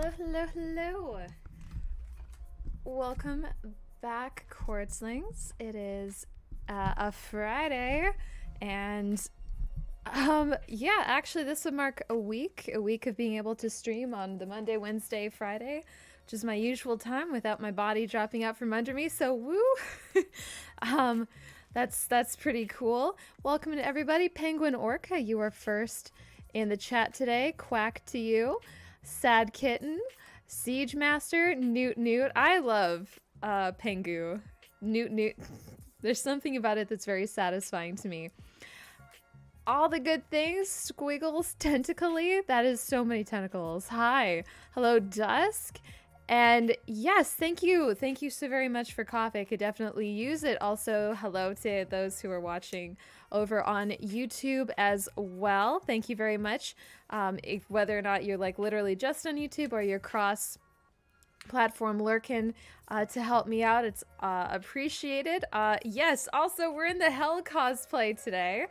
Hello, hello, hello. Welcome back, Quartzlings. It is a Friday, and yeah, actually, this would mark a week of being able to stream on the Monday, Wednesday, Friday, which is my usual time without my body dropping out from under me. So woo! um, that's pretty cool. Welcome to everybody. Penguin Orca, you are first in the chat today. Quack to you. Sad Kitten, Siege Master, Newt Newt. I love Pengu. Newt Newt. There's something about it that's very satisfying to me. All the good things, Squiggles, Tentacly. That is so many tentacles. Hi. Hello, Dusk. And yes, thank you. Thank you so very much for coffee. I could definitely use it. Also, hello to those who are watching over on YouTube as well. Thank you very much. Whether or not you're like literally just on YouTube or you're cross platform lurking to help me out, it's appreciated. Yes, also we're in the Hel cosplay today.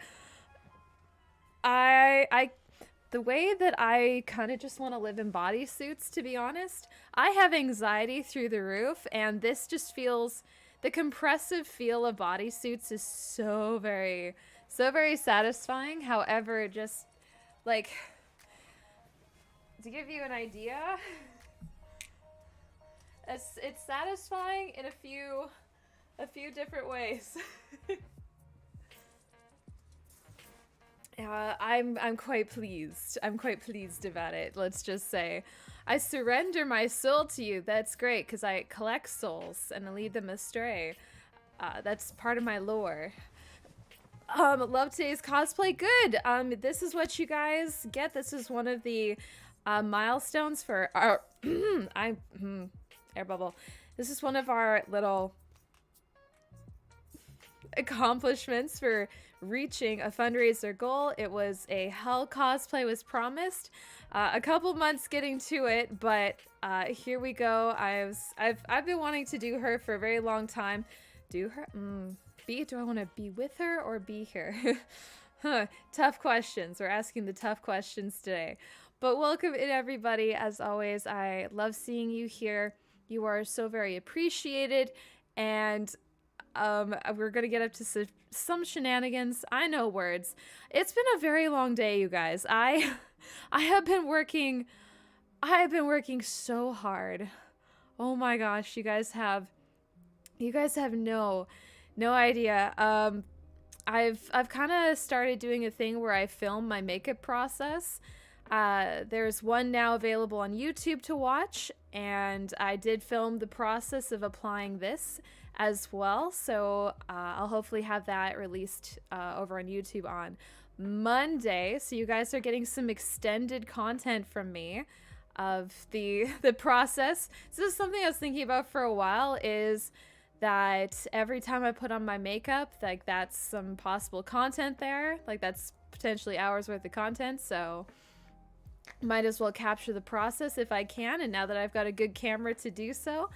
The way that I kind of just want to live in bodysuits, to be honest, I have anxiety through the roof, and this just feels, the compressive feel of bodysuits is so very satisfying. However, just like to give you an idea, it's satisfying in a few different ways. I'm quite pleased. I'm quite pleased about it. Let's just say, I surrender my soul to you. That's great because I collect souls and I lead them astray. That's part of my lore. Love today's cosplay. Good. This is what you guys get. This is one of the milestones for our air bubble. This is one of our little accomplishments for reaching a fundraiser goal. It was a Hel cosplay was promised. A couple months getting to it, but here we go. I've been wanting to do her for a very long time. Do her? Do I want to be with her or be here? Huh, tough questions. We're asking the tough questions today. But welcome in, everybody. As always, I love seeing you here. You are so very appreciated, and we're gonna get up to some shenanigans. I know words. It's been a very long day, you guys. I have been working so hard. Oh my gosh, you guys have no idea. I've kind of started doing a thing where I film my makeup process. There's one now available on YouTube to watch, and I did film the process of applying this as well, so I'll hopefully have that released over on YouTube on Monday, so you guys are getting some extended content from me of the process. So this is something I was thinking about for a while, is that every time I put on my makeup, like, that's some possible content there, like that's potentially hours worth of content, so might as well capture the process if I can. And now that I've got a good camera to do so,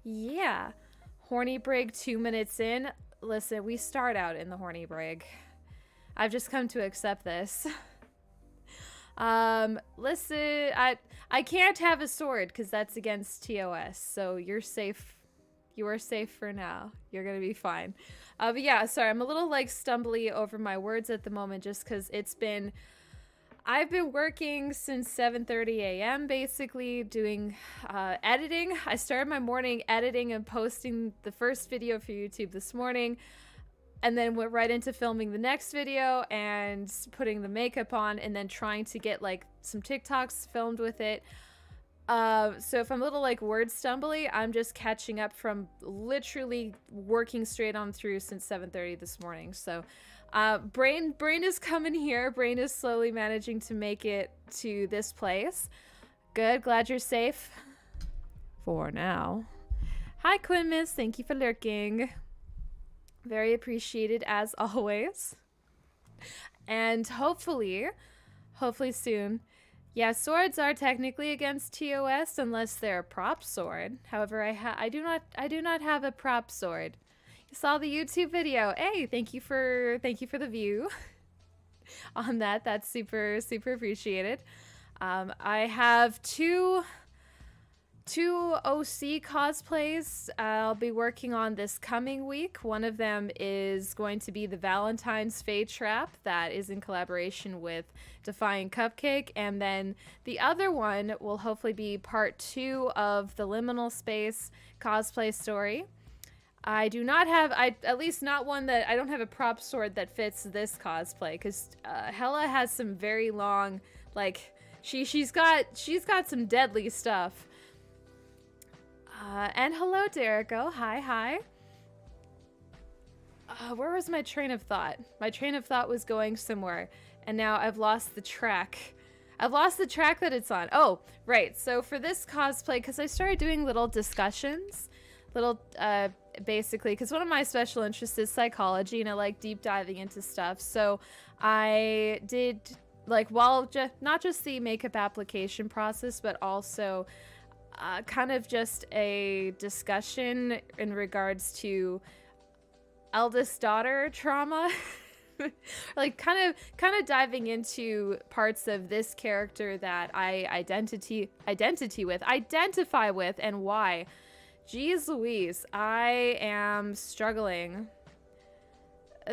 yeah. Horny brig 2 minutes in. Listen, we start out in the horny brig. I've just come to accept this. Listen, I can't have a sword because that's against TOS, so you're safe. You are safe for now. You're gonna be fine. But yeah, sorry, I'm a little like stumbly over my words at the moment just because I've been working since 7:30 a.m. basically doing editing. I started my morning editing and posting the first video for YouTube this morning, and then went right into filming the next video and putting the makeup on, and then trying to get like some TikToks filmed with it. So if I'm a little like word stumbly, I'm just catching up from literally working straight on through since 7:30 this morning. So Brain is coming here. Brain is slowly managing to make it to this place. Good, glad you're safe for now. Hi Quinn Miss, thank you for lurking. Very appreciated as always. And hopefully soon. Yeah, swords are technically against TOS unless they're a prop sword. However, I do not have a prop sword. You saw the YouTube video. Hey, thank you for the view on that. That's super appreciated. I have two two OC cosplays I'll be working on this coming week. One of them is going to be the Valentine's Fade Trap that is in collaboration with Defying Cupcake. And then the other one will hopefully be part 2 of the Liminal Space cosplay story. I do not have, at least not one that, I don't have a prop sword that fits this cosplay, because Hella has some very long, like, she's got some deadly stuff. And hello, Derico. Hi. Where was my train of thought? My train of thought was going somewhere, and now I've lost the track. I've lost the track that it's on. Oh, right. So for this cosplay, because I started doing little discussions, basically, because one of my special interests is psychology, and I like deep diving into stuff. So I did, like, not just the makeup application process, but also kind of just a discussion in regards to eldest daughter trauma. Like kind of diving into parts of this character that I identify with, and why. Jeez Louise, I am struggling.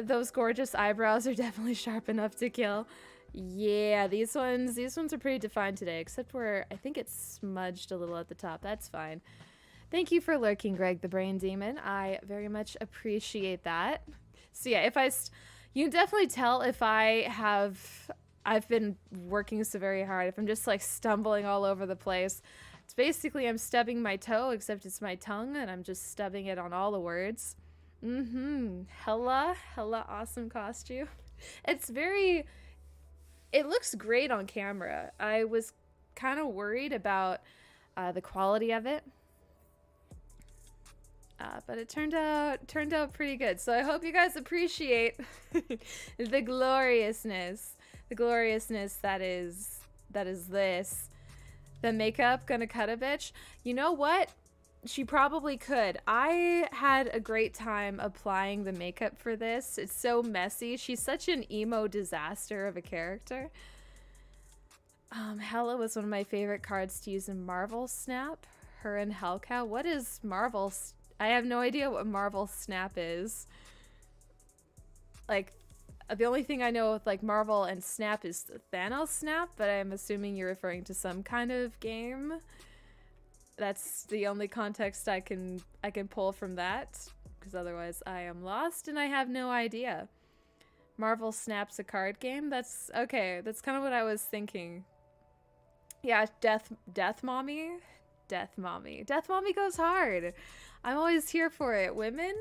Those gorgeous eyebrows are definitely sharp enough to kill. Yeah, these ones are pretty defined today, except where I think it's smudged a little at the top. That's fine. Thank you for lurking, Greg the Brain Demon. I very much appreciate that. So yeah, you can definitely tell if I've been working so very hard, if I'm just like stumbling all over the place. It's basically I'm stubbing my toe, except it's my tongue, and I'm just stubbing it on all the words. Hella awesome costume. It looks great on camera. I was kind of worried about the quality of it, but it turned out pretty good. So I hope you guys appreciate the gloriousness that is this. The makeup gonna cut a bitch. You know what? She probably could. I had a great time applying the makeup for this. It's so messy. She's such an emo disaster of a character. Hella was one of my favorite cards to use in Marvel Snap. Her and Hellcow. What is Marvel? I have no idea what Marvel Snap is. Like, the only thing I know with like Marvel and Snap is Thanos Snap, but I'm assuming you're referring to some kind of game. That's the only context I can pull from that, because otherwise I am lost and I have no idea. Marvel Snap's a card game? That's okay. That's kind of what I was thinking. Yeah, Death Mommy. Death Mommy goes hard. I'm always here for it. Women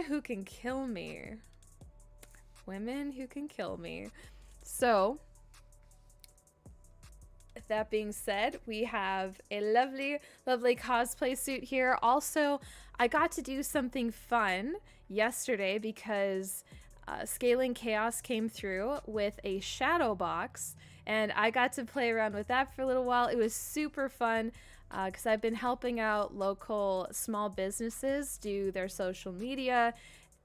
who can kill me. Women who can kill me. So, that being said, we have a lovely cosplay suit here. Also, I got to do something fun yesterday because Scaling Chaos came through with a shadow box, and I got to play around with that for a little while. It was super fun because I've been helping out local small businesses do their social media,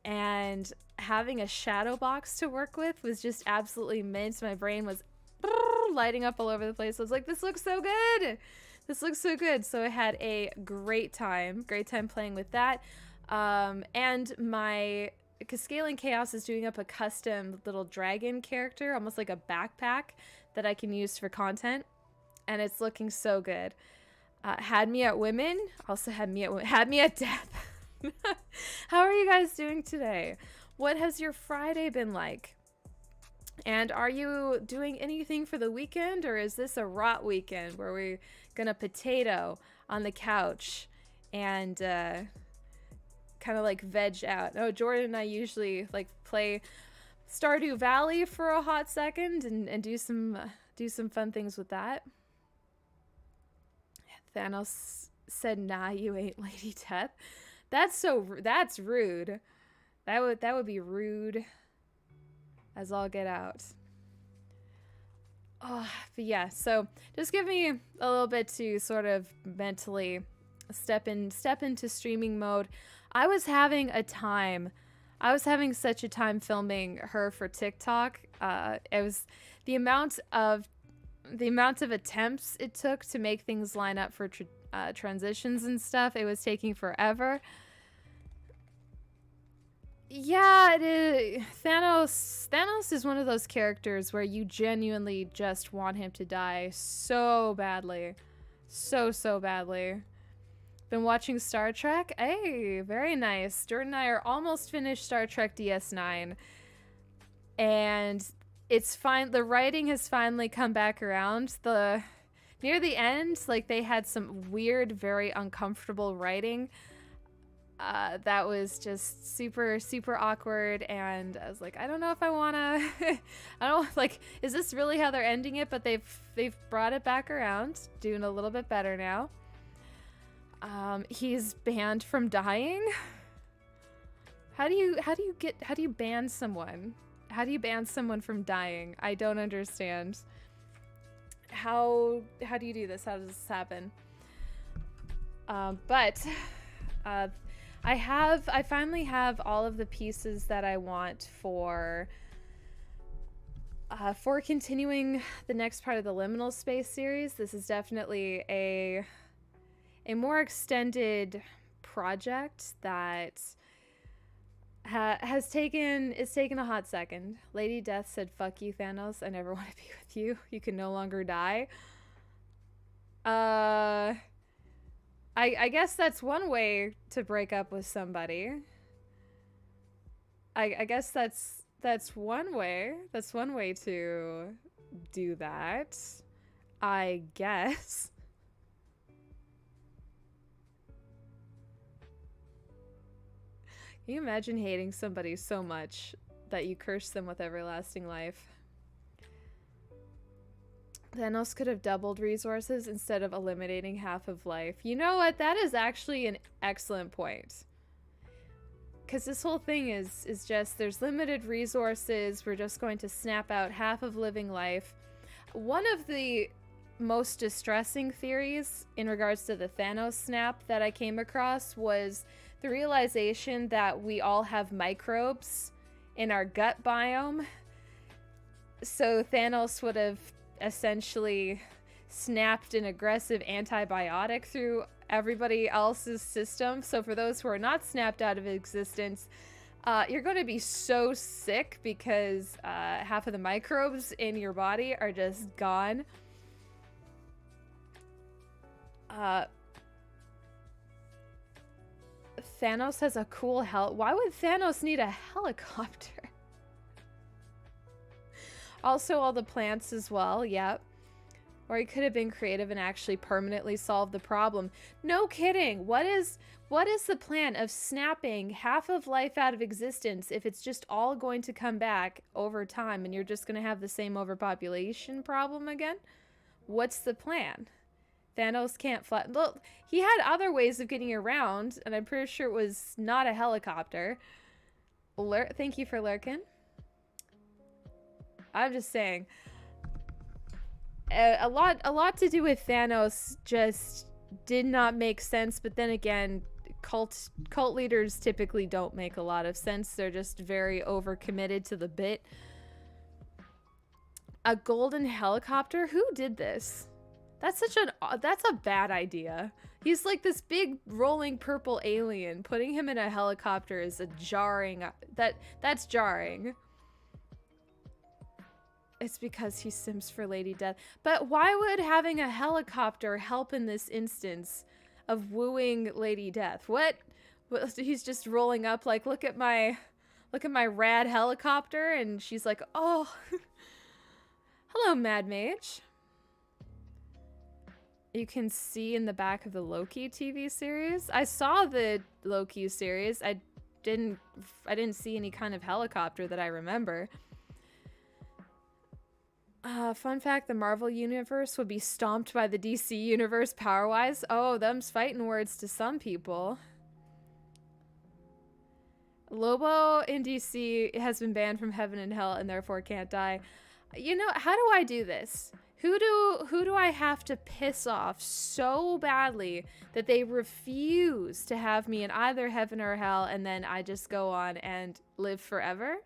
and having a shadow box to work with was just absolutely mint. My brain was lighting up all over the place. I was like, this looks so good. This looks so good. So I had a great time playing with that. And because Scaling Chaos is doing up a custom little dragon character, almost like a backpack that I can use for content. And it's looking so good. Had me at women, also had me at death. How are you guys doing today? What has your Friday been like? And are you doing anything for the weekend, or is this a rot weekend where we're gonna potato on the couch and kind of like veg out? Oh, Jordan and I usually like play Stardew Valley for a hot second and do some fun things with that. Thanos said, "Nah, you ain't Lady Death." That's rude. That would be rude as all get out. Oh, but yeah, so just give me a little bit to sort of mentally step into streaming mode. I was having such a time filming her for TikTok. It was the amount of the amount of attempts it took to make things line up for transitions and stuff, it was taking forever. Yeah, it is. Thanos is one of those characters where you genuinely just want him to die so badly. So badly. Been watching Star Trek? Hey, very nice. Jordan and I are almost finished Star Trek DS9. And it's fine. The writing has finally come back around. Near the end, like, they had some weird, very uncomfortable writing. That was just super awkward, and I was like, I don't know if I wanna I don't, like, is this really how they're ending it? But they've brought it back around, doing a little bit better now. He's banned from dying. How do you ban someone? How do you ban someone from dying? I don't understand. How do you do this? How does this happen? I finally have all of the pieces that I want for continuing the next part of the Liminal Space series. This is definitely a more extended project that it's taken a hot second. Lady Death said, "Fuck you, Thanos. I never want to be with you. You can no longer die." I guess that's one way to break up with somebody. I guess that's one way. That's one way to do that, I guess. Can you imagine hating somebody so much that you curse them with everlasting life? Thanos could have doubled resources instead of eliminating half of life. You know what? That is actually an excellent point. Because this whole thing is just, there's limited resources. We're just going to snap out half of living life. One of the most distressing theories in regards to the Thanos snap that I came across was the realization that we all have microbes in our gut biome. So Thanos would have essentially snapped an aggressive antibiotic through everybody else's system. So for those who are not snapped out of existence, you're going to be so sick because half of the microbes in your body are just gone. Thanos has a cool Why would Thanos need a helicopter? Also, all the plants as well, yep. Or he could have been creative and actually permanently solved the problem. No kidding! What is the plan of snapping half of life out of existence if it's just all going to come back over time and you're just going to have the same overpopulation problem again? What's the plan? Thanos can't fly. Look, he had other ways of getting around, and I'm pretty sure it was not a helicopter. Thank you for lurking. I'm just saying. A lot to do with Thanos just did not make sense, but then again, cult leaders typically don't make a lot of sense. They're just very overcommitted to the bit. A golden helicopter? Who did this? That's a bad idea. He's like this big rolling purple alien. Putting him in a helicopter is a jarring, that's jarring. It's because he sims for Lady Death. But why would having a helicopter help in this instance of wooing Lady Death? What he's just rolling up like, look at my rad helicopter, and she's like, "Oh, hello, Mad Mage." You can see in the back of the Loki TV series. I saw the Loki series. I didn't see any kind of helicopter that I remember. Fun fact, the Marvel Universe would be stomped by the DC Universe power-wise. Oh, them's fighting words to some people. Lobo in DC has been banned from heaven and hell and therefore can't die. You know, how do I do this? Who do I have to piss off so badly that they refuse to have me in either heaven or hell, and then I just go on and live forever?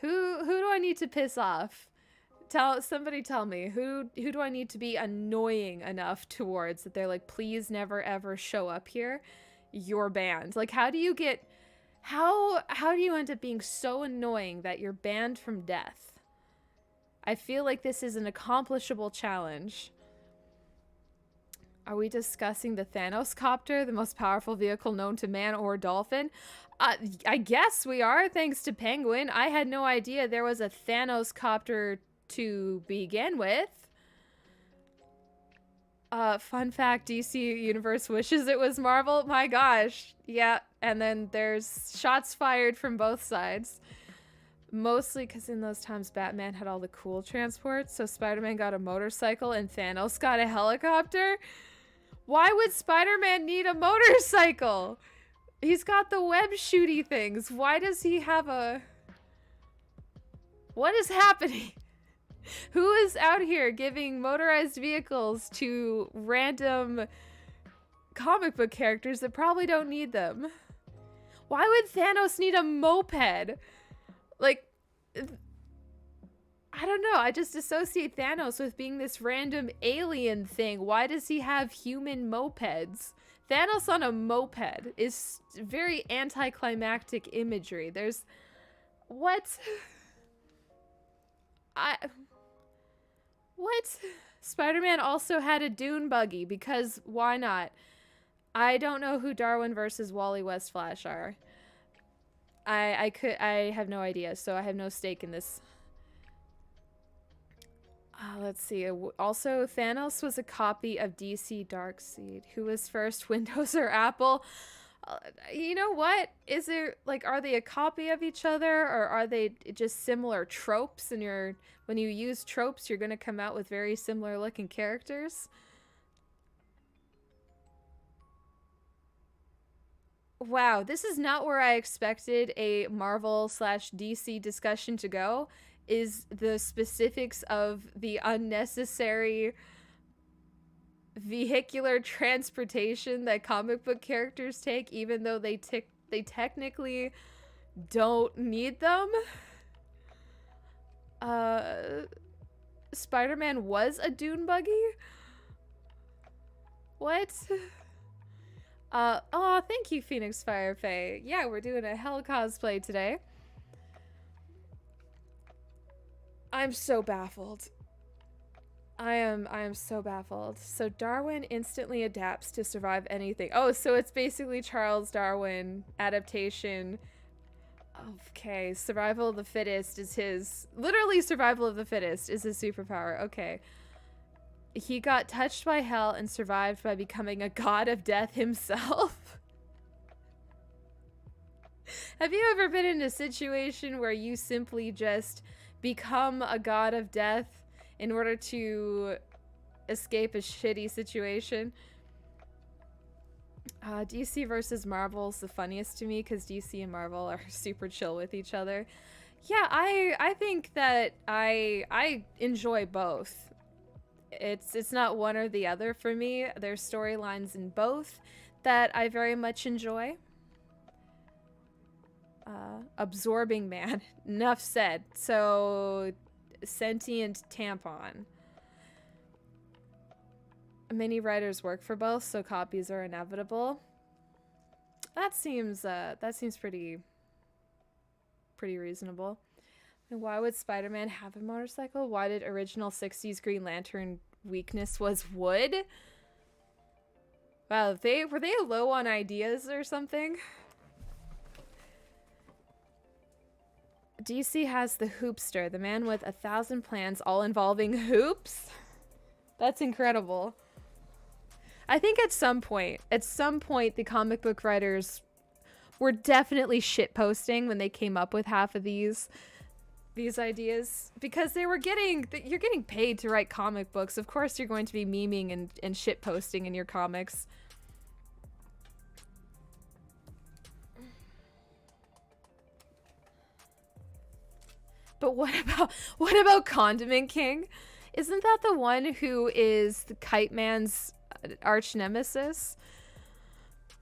Who do I need to piss off Somebody tell me who do I need to be annoying enough towards that they're like, please never ever show up here. You're banned. Like, how do you end up being so annoying that you're banned from death? I feel like this is an accomplishable challenge. Are we discussing the Thanos copter, the most powerful vehicle known to man or dolphin? I guess we are, thanks to Penguin. I had no idea there was a Thanos copter to begin with. Fun fact, DC Universe wishes it was Marvel. My gosh. Yeah, and then there's shots fired from both sides. Mostly because in those times Batman had all the cool transports, so Spider-Man got a motorcycle and Thanos got a helicopter. Why would Spider-Man need a motorcycle? He's got the web shooty things. Why does he have a... What is happening? Who is out here giving motorized vehicles to random comic book characters that probably don't need them? Why would Thanos need a moped? Like, I don't know. I just associate Thanos with being this random alien thing. Why does he have human mopeds? Thanos on a moped is very anticlimactic imagery. There's... What? What? Spider-Man also had a dune buggy, because why not? I don't know who Darwin versus Wally West Flash are. I have no idea, so I have no stake in this. Let's see. Also, Thanos was a copy of DC Darkseid. Who was first, Windows or Apple? You know what? Is it like, are they a copy of each other, or are they just similar tropes? And when you use tropes, you're gonna come out with very similar looking characters. Wow, this is not where I expected a Marvel/DC discussion to go, is the specifics of the unnecessary vehicular transportation that comic book characters take, even though they technically don't need them. Spider-Man was a dune buggy? What? Oh, thank you, Phoenix Firefay. Yeah, we're doing a Hel cosplay today. I'm so baffled. I am so baffled. So Darwin instantly adapts to survive anything. Oh, so it's basically Charles Darwin adaptation. Okay, survival of the fittest is his... Literally survival of the fittest is his superpower. Okay. He got touched by hell and survived by becoming a god of death himself. Have you ever been in a situation where you simply just become a god of death in order to escape a shitty situation? DC versus Marvel is the funniest to me because DC and Marvel are super chill with each other. Yeah, I think that I enjoy both. It's not one or the other for me. There's storylines in both that I very much enjoy. Absorbing Man. Enough said. So, sentient tampon. Many writers work for both, so copies are inevitable. That seems pretty reasonable. And why would Spider-Man have a motorcycle? Why did original 60s Green Lantern weakness was wood? Wow, were they low on ideas or something? DC has the Hoopster, the man with 1,000 plans all involving hoops. That's incredible. I think at some point, the comic book writers were definitely shitposting when they came up with half of these ideas, because you're getting paid to write comic books. Of course you're going to be memeing and shitposting in your comics. But what about Condiment King? Isn't that the one who is the Kite Man's arch nemesis?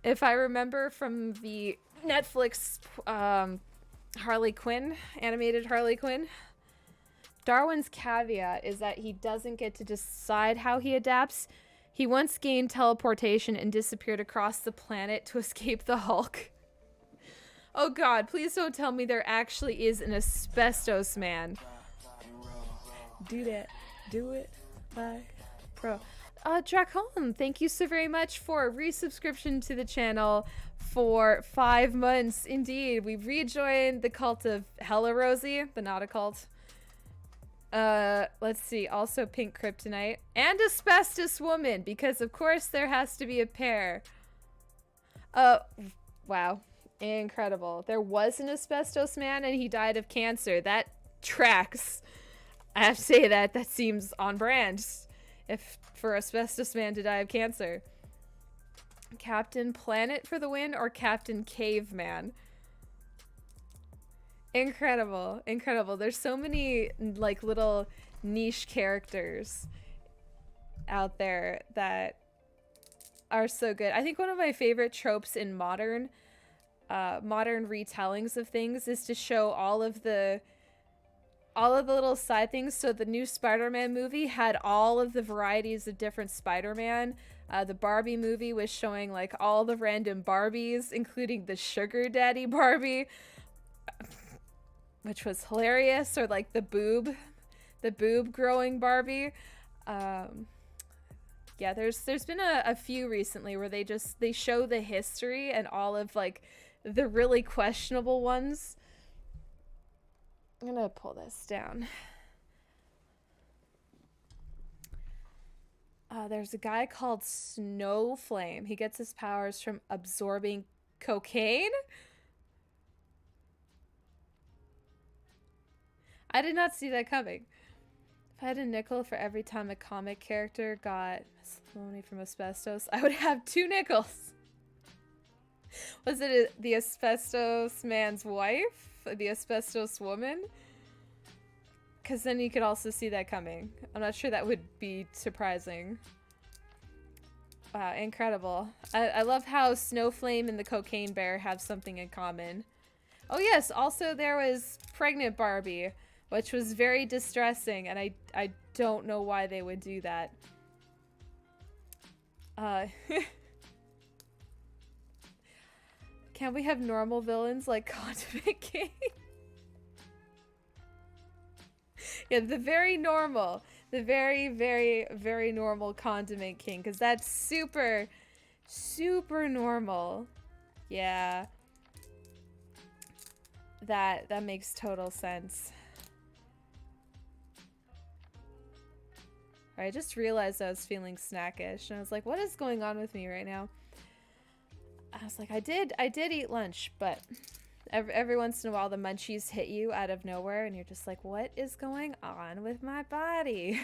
If I remember from the Netflix Harley Quinn, animated Harley Quinn. Darwin's caveat is that he doesn't get to decide how he adapts. He once gained teleportation and disappeared across the planet to escape the Hulk. Oh god, please don't tell me there actually is an asbestos man. Do that. Do it. Bye. Pro. Dracon, thank you so very much for a resubscription to the channel for 5 months. Indeed, we've rejoined the cult of Hella Rosie, but not a cult. Let's see. Also Pink Kryptonite and Asbestos Woman, because of course there has to be a pair. Wow. Incredible. There was an asbestos man and he died of cancer. That tracks. I have to say that seems on brand. If for asbestos man to die of cancer. Captain Planet for the win or Captain Caveman? Incredible. Incredible. There's so many like little niche characters out there that are so good. I think one of my favorite tropes in modern retellings of things is to show all of the little side things. So the new Spider-Man movie had all of the varieties of different Spider-Man. The Barbie movie was showing like all the random Barbies, including the Sugar Daddy Barbie, which was hilarious, or like the boob growing Barbie. Yeah, there's been a few recently where they show the history and all of like the really questionable ones. I'm gonna pull this down. There's a guy called Snowflame. He gets his powers from absorbing cocaine. I did not see that coming. If I had a nickel for every time a comic character got money from asbestos, I would have 2 nickels. Was it the asbestos man's wife? The asbestos woman? Because then you could also see that coming. I'm not sure that would be surprising. Wow, incredible. I love how Snowflame and the Cocaine Bear have something in common. Oh yes, also there was Pregnant Barbie, which was very distressing, and I don't know why they would do that. Can't we have normal villains like Condiment King? Yeah, the very normal. The very, very, very normal Condiment King. Because that's super, super normal. Yeah. That makes total sense. I just realized I was feeling snackish. And I was like, what is going on with me right now? I was like, I did eat lunch, but every once in a while the munchies hit you out of nowhere and you're just like, what is going on with my body?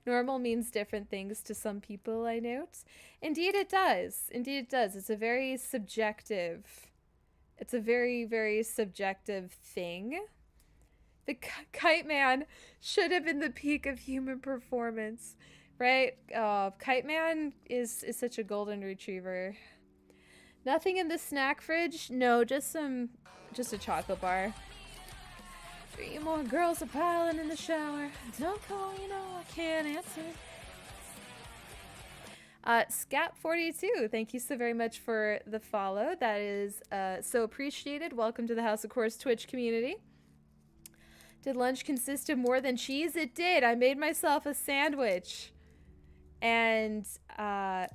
Normal means different things to some people, I note. Indeed it does. Indeed it does. It's a very subjective thing. The Kite Man should have been the peak of human performance. Right? Kite Man is such a golden retriever. Nothing in the snack fridge? No, just a chocolate bar. 3 more girls are piling in the shower. Don't call, you know I can't answer. Scat42, thank you so very much for the follow. That is so appreciated. Welcome to the House of Course Twitch community. Did lunch consist of more than cheese? It did. I made myself a sandwich. And, yeah,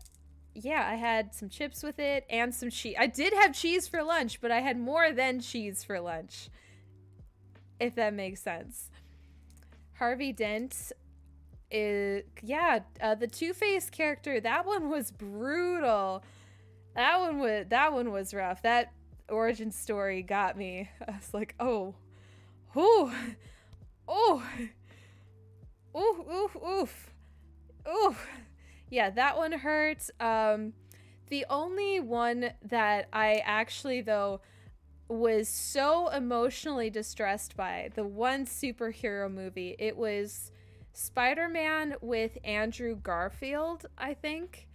I had some chips with it and some cheese. I did have cheese for lunch, but I had more than cheese for lunch. If that makes sense. Harvey Dent is, yeah, the Two-Face character, that one was brutal. That one was rough. That origin story got me. I was like, oh, ooh, oh, oof, oof, oof. Ooh, yeah, that one hurt. The only one that I actually, though, was so emotionally distressed by, the one superhero movie, it was Spider-Man with Andrew Garfield, I think.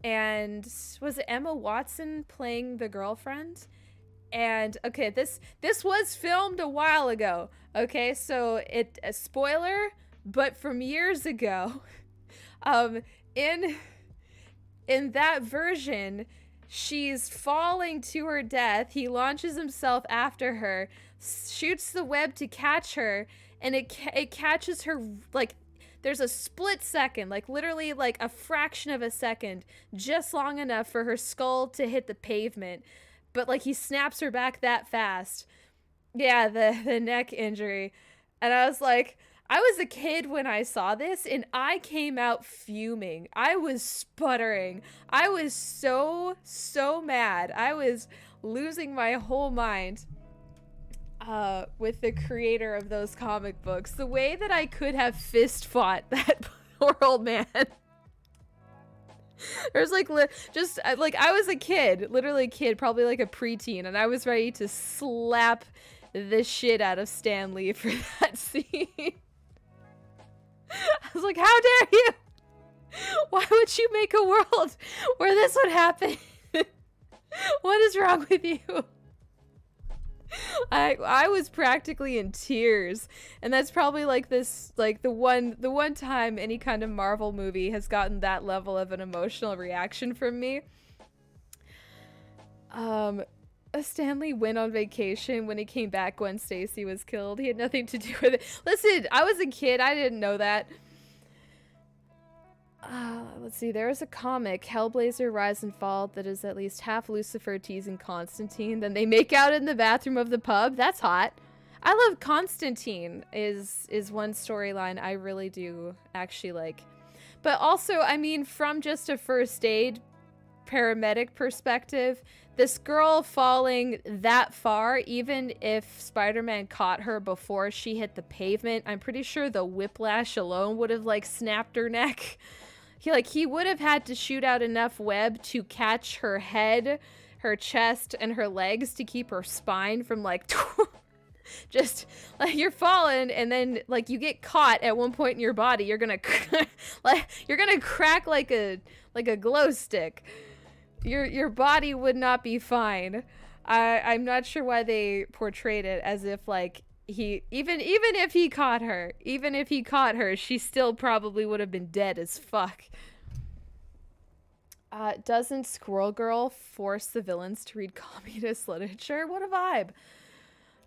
And was it Emma Watson playing the girlfriend? And okay, this was filmed a while ago. Okay, so a spoiler, but from years ago. Um, in that version, she's falling to her death. He launches himself after her, shoots the web to catch her, and it catches her like there's a split second, like literally like a fraction of a second, just long enough for her skull to hit the pavement. But like he snaps her back that fast. Yeah, the neck injury. And I was like, I was a kid when I saw this and I came out fuming. I was sputtering. I was so mad. I was losing my whole mind with the creator of those comic books. The way that I could have fist fought that poor old man. There's like just like I was a kid, literally a kid, probably like a preteen, and I was ready to slap the shit out of Stan Lee for that scene. I was like, how dare you? Why would you make a world where this would happen? What is wrong with you? I was practically in tears, and that's probably like this, like the one time any kind of Marvel movie has gotten that level of an emotional reaction from me. Stan Lee went on vacation. When he came back, Gwen Stacy was killed. He had nothing to do with it. Listen, I was a kid. I didn't know that. Let's see. There is a comic, Hellblazer Rise and Fall, that is at least half Lucifer teasing Constantine. Then they make out in the bathroom of the pub. That's hot. I love Constantine is one storyline I really do actually like. But also, I mean, from just a first aid paramedic perspective, this girl falling that far, even if Spider-Man caught her before she hit the pavement, I'm pretty sure the whiplash alone would have like snapped her neck. He would have had to shoot out enough web to catch her head, her chest, and her legs to keep her spine from like just like you're falling, and then like you get caught at one point in your body, you're gonna like you're gonna crack like a glow stick. Your body would not be fine. I'm not sure why they portrayed it as if like he even if he caught her, she still probably would have been dead as fuck. Doesn't Squirrel Girl force the villains to read communist literature? What a vibe.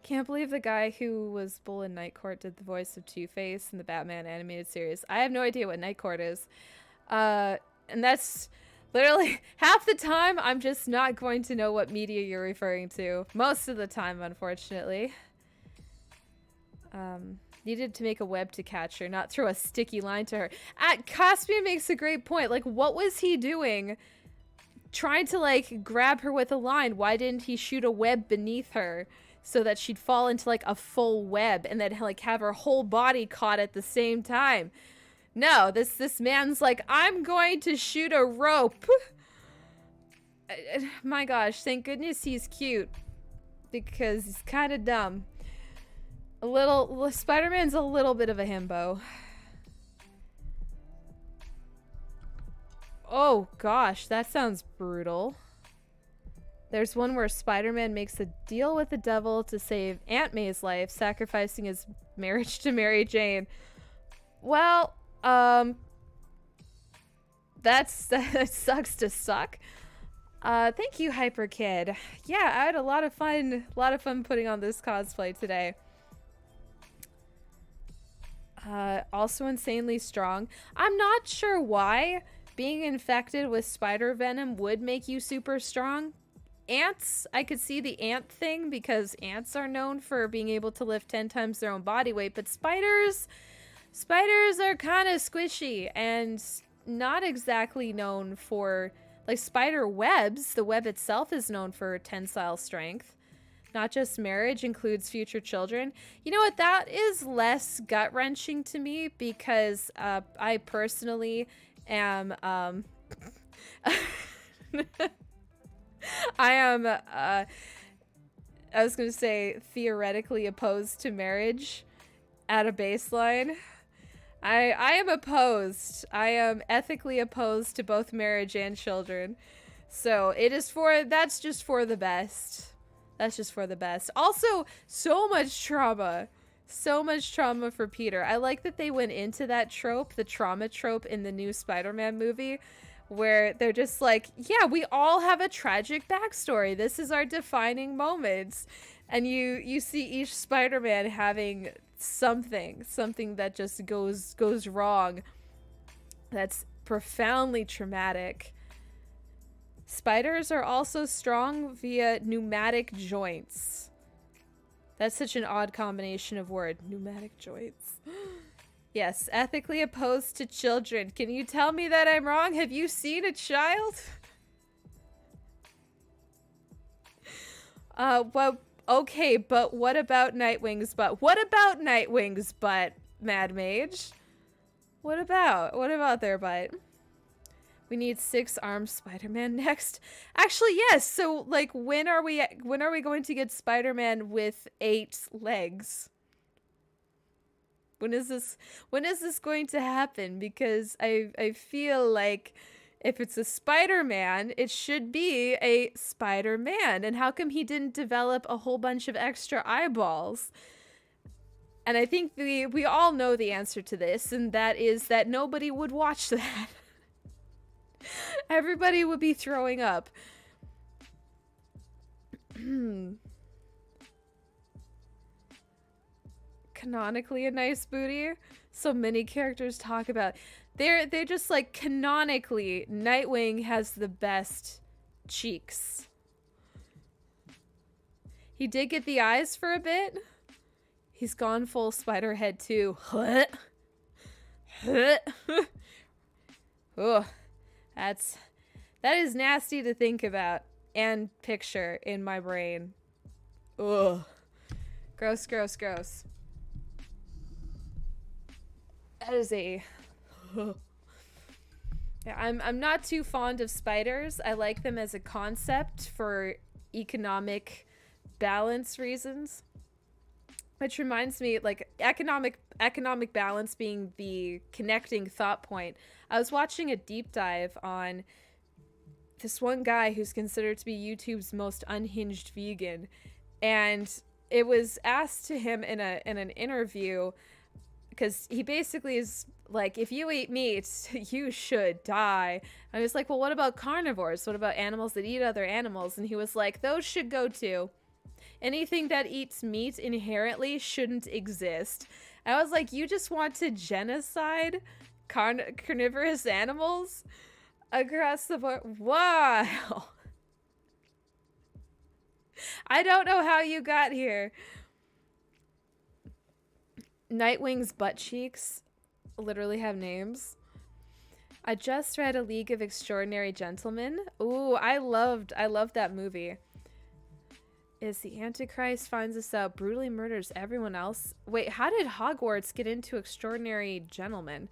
Can't believe the guy who was Bull in Night Court did the voice of Two-Face in the Batman animated series. I have no idea what Night Court is. And that's literally half the time I'm just not going to know what media you're referring to. Most of the time, unfortunately. Needed to make a web to catch her, not throw a sticky line to her. Caspian makes a great point. Like, what was he doing trying to, like, grab her with a line? Why didn't he shoot a web beneath her so that she'd fall into, like, a full web and then, like, have her whole body caught at the same time? No, this man's like, I'm going to shoot a rope. My gosh, thank goodness he's cute, because he's kind of dumb. Spider-Man's a little bit of a himbo. Oh gosh, that sounds brutal. There's one where Spider-Man makes a deal with the devil to save Aunt May's life, sacrificing his marriage to Mary Jane. Well, that sucks to suck. Thank you, Hyper Kid. Yeah, I had a lot of fun putting on this cosplay today. Also insanely strong. I'm not sure why being infected with spider venom would make you super strong. Ants, I could see the ant thing because ants are known for being able to lift 10 times their own body weight, but spiders are kind of squishy and not exactly known for, like, spider webs. The web itself is known for tensile strength. Not just marriage, includes future children. You know what? That is less gut-wrenching to me because I personally am I was going to say theoretically opposed to marriage at a baseline. I am opposed. I am ethically opposed to both marriage and children. So that's just for the best. That's just for the best. Also, so much trauma. So much trauma for Peter. I like that they went into that trope, the trauma trope in the new Spider-Man movie, where they're just like, yeah, we all have a tragic backstory. This is our defining moments. And you see each Spider-Man having something that just goes wrong. That's profoundly traumatic. Spiders are also strong via pneumatic joints. That's such an odd combination of word. Pneumatic joints. Yes, ethically opposed to children. Can you tell me that I'm wrong? Have you seen a child? Well, okay, but what about Nightwing's butt? What about Nightwing's butt, Mad Mage? What about their butt? We need 6-armed Spider-Man next. Actually, yes. So, like, when are we going to get Spider-Man with 8 legs? When is this going to happen? Because I feel like if it's a Spider-Man, it should be a Spider-Man. And how come he didn't develop a whole bunch of extra eyeballs? And I think we all know the answer to this, and that is that nobody would watch that. Everybody would be throwing up. Canonically a nice booty. So many characters talk about. They're just like, canonically, Nightwing has the best cheeks. He did get the eyes for a bit. He's gone full spider head too. Ugh. That is nasty to think about and picture in my brain. Ugh. Gross, gross, gross. That is a... Yeah, I'm not too fond of spiders. I like them as a concept for economic balance reasons. Which reminds me, like, economic balance being the connecting thought point. I was watching a deep dive on this one guy who's considered to be YouTube's most unhinged vegan, and it was asked to him in an interview, because he basically is like, if you eat meat, you should die. I was like, well, what about carnivores? What about animals that eat other animals? And he was like, those should go too. Anything that eats meat inherently shouldn't exist. I was like, you just want to genocide carnivorous animals across the board? Wow. I don't know how you got here. Nightwing's butt cheeks literally have names. I just read A League of Extraordinary Gentlemen. Ooh, I loved that movie. Is the Antichrist finds us out, brutally murders everyone else. Wait, how did Hogwarts get into Extraordinary Gentlemen?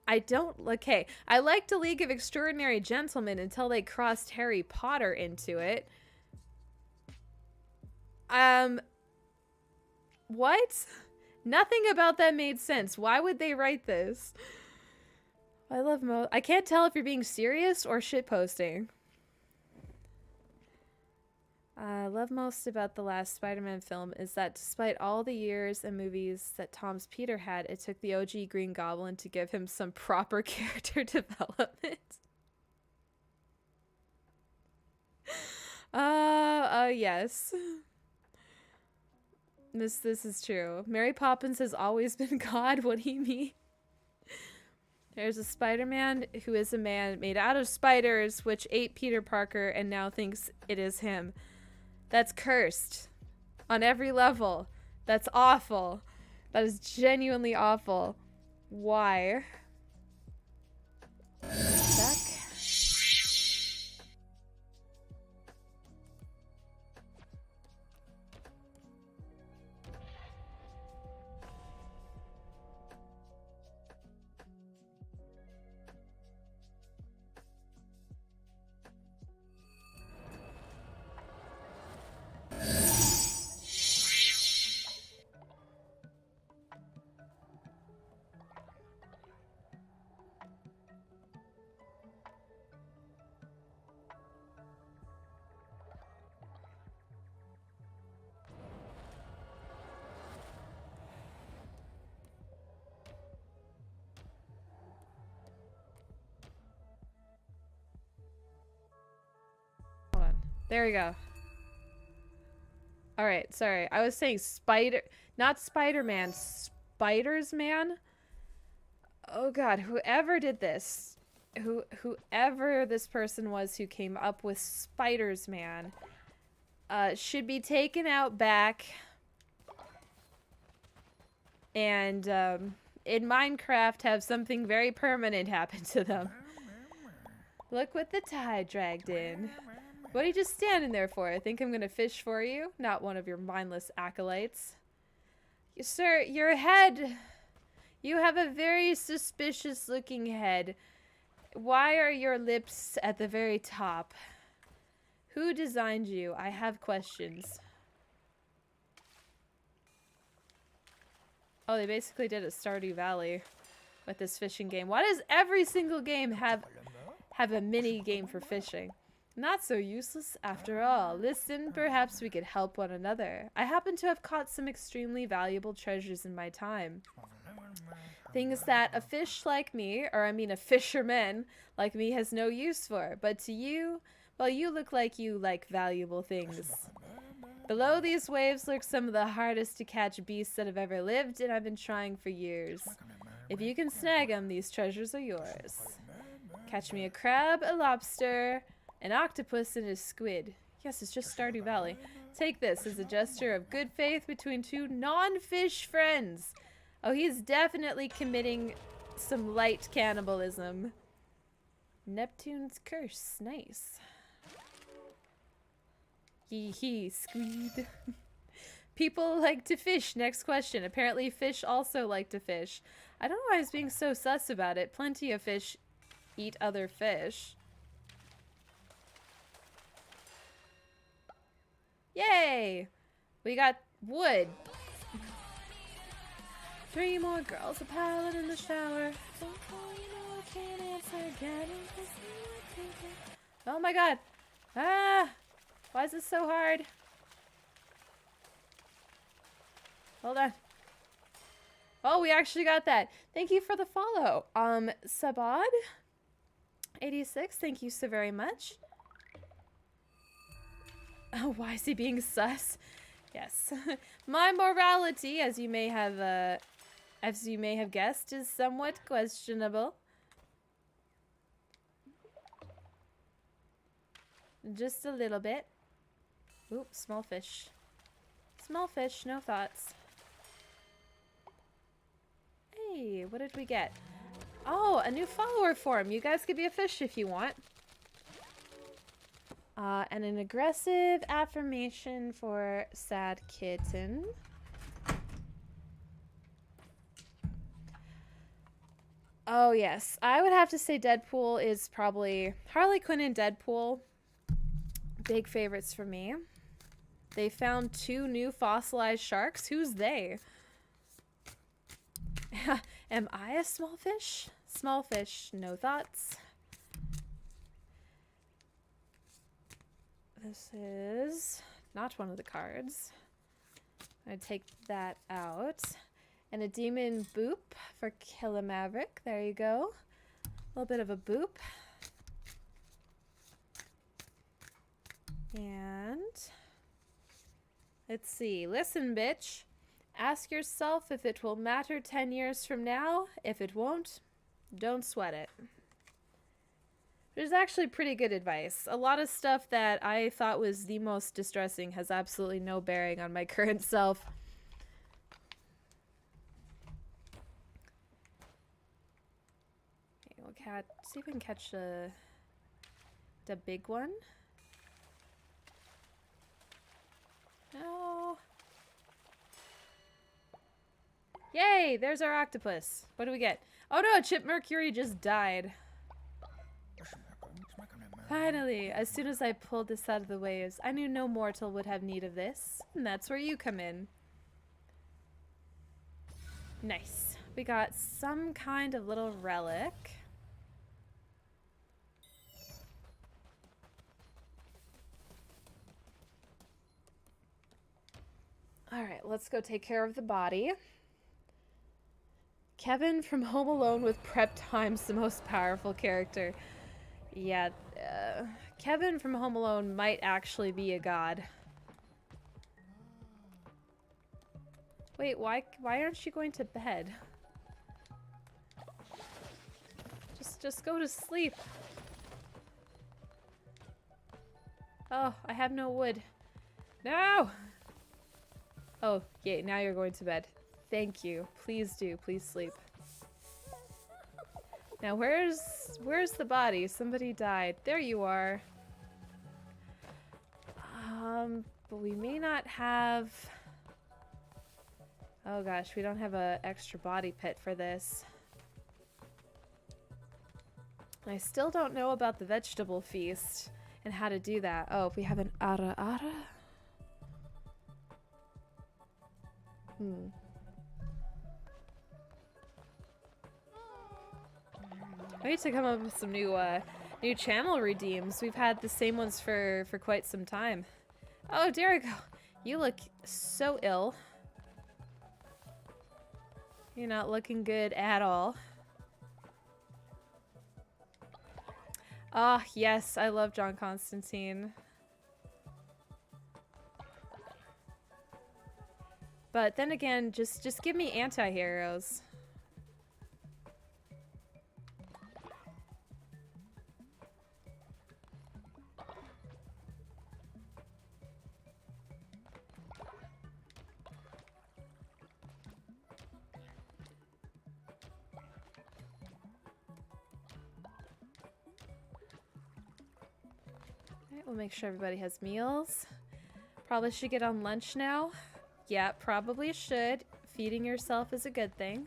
Okay, I liked A League of Extraordinary Gentlemen until they crossed Harry Potter into it. What? Nothing about that made sense. Why would they write this? I can't tell if you're being serious or shitposting. I love most about the last Spider-Man film is that despite all the years and movies that Tom's Peter had, it took the OG Green Goblin to give him some proper character development. Yes. This is true. Mary Poppins has always been God. What do you mean? There's a Spider-Man who is a man made out of spiders, which ate Peter Parker and now thinks it is him. That's cursed. On every level. That's awful. That is genuinely awful. Why? Back. There we go. Alright, sorry. I was saying not Spider-Man, Spiders Man? Oh god, whoever did this, whoever this person was who came up with Spiders Man, should be taken out back and, in Minecraft have something very permanent happen to them. Look what the tide dragged in. What are you just standing there for? I think I'm gonna fish for you, not one of your mindless acolytes. Sir, your head. You have a very suspicious looking head. Why are your lips at the very top? Who designed you? I have questions. Oh, they basically did a Stardew Valley with this fishing game. Why does every single game have a mini game for fishing? Not so useless after all. Listen, perhaps we could help one another. I happen to have caught some extremely valuable treasures in my time. Things that a fish like me, or I mean a fisherman like me, has no use for. But to you, well, you look like you like valuable things. Below these waves lurk some of the hardest to catch beasts that have ever lived, and I've been trying for years. If you can snag them, these treasures are yours. Catch me a crab, a lobster, an octopus, and a squid. Yes, it's just Stardew Valley. Take this as a gesture of good faith between two non-fish friends. Oh, he's definitely committing some light cannibalism. Neptune's curse. Nice. Hee squid. People like to fish. Next question. Apparently fish also like to fish. I don't know why I was being so sus about it. Plenty of fish eat other fish. Yay! We got wood. 3 more girls, a pilot in the shower. Oh my god. Ah! Why is this so hard? Hold on. Oh, we actually got that. Thank you for the follow. Sabad 86, thank you so very much. Oh, why is he being sus? Yes. My morality, as you may have guessed, is somewhat questionable. Just a little bit. Oop, small fish. Small fish, no thoughts. Hey, what did we get? Oh, a new follower form. You guys could be a fish if you want. And an aggressive affirmation for Sad Kitten. Oh, yes. I would have to say Deadpool is probably... Harley Quinn and Deadpool. Big favorites for me. They found 2 new fossilized sharks. Who's they? Am I a small fish? Small fish, no thoughts. This is not one of the cards. I'm gonna take that out. And a demon boop for Kill a Maverick. There you go. A little bit of a boop. And let's see. Listen, bitch. Ask yourself if it will matter 10 years from now. If it won't, don't sweat it. Which is actually pretty good advice. A lot of stuff that I thought was the most distressing has absolutely no bearing on my current self. Okay, we'll see if we can catch the big one. No. Yay! There's our octopus. What do we get? Oh no, Chip Mercury just died. Finally, as soon as I pulled this out of the waves, I knew no mortal would have need of this. And that's where you come in. Nice. We got some kind of little relic. Alright, let's go take care of the body. Kevin from Home Alone with prep time's the most powerful character. Yeah, Kevin from Home Alone might actually be a god. Wait, why aren't you going to bed? Just go to sleep. Oh, I have no wood. No! Oh, yeah, now you're going to bed. Thank you. Please do. Please sleep. Now, where's the body? Somebody died. There you are. But we may not have... Oh gosh, we don't have an extra body pit for this. I still don't know about the vegetable feast and how to do that. Oh, we have an ara ara? I need to come up with some new channel redeems. We've had the same ones for quite some time. Oh, Derigo, you look so ill. You're not looking good at all. Ah, yes, I love John Constantine. But then again, just give me anti-heroes. We'll make sure everybody has meals. Probably should get on lunch now. Yeah, probably should. Feeding yourself is a good thing.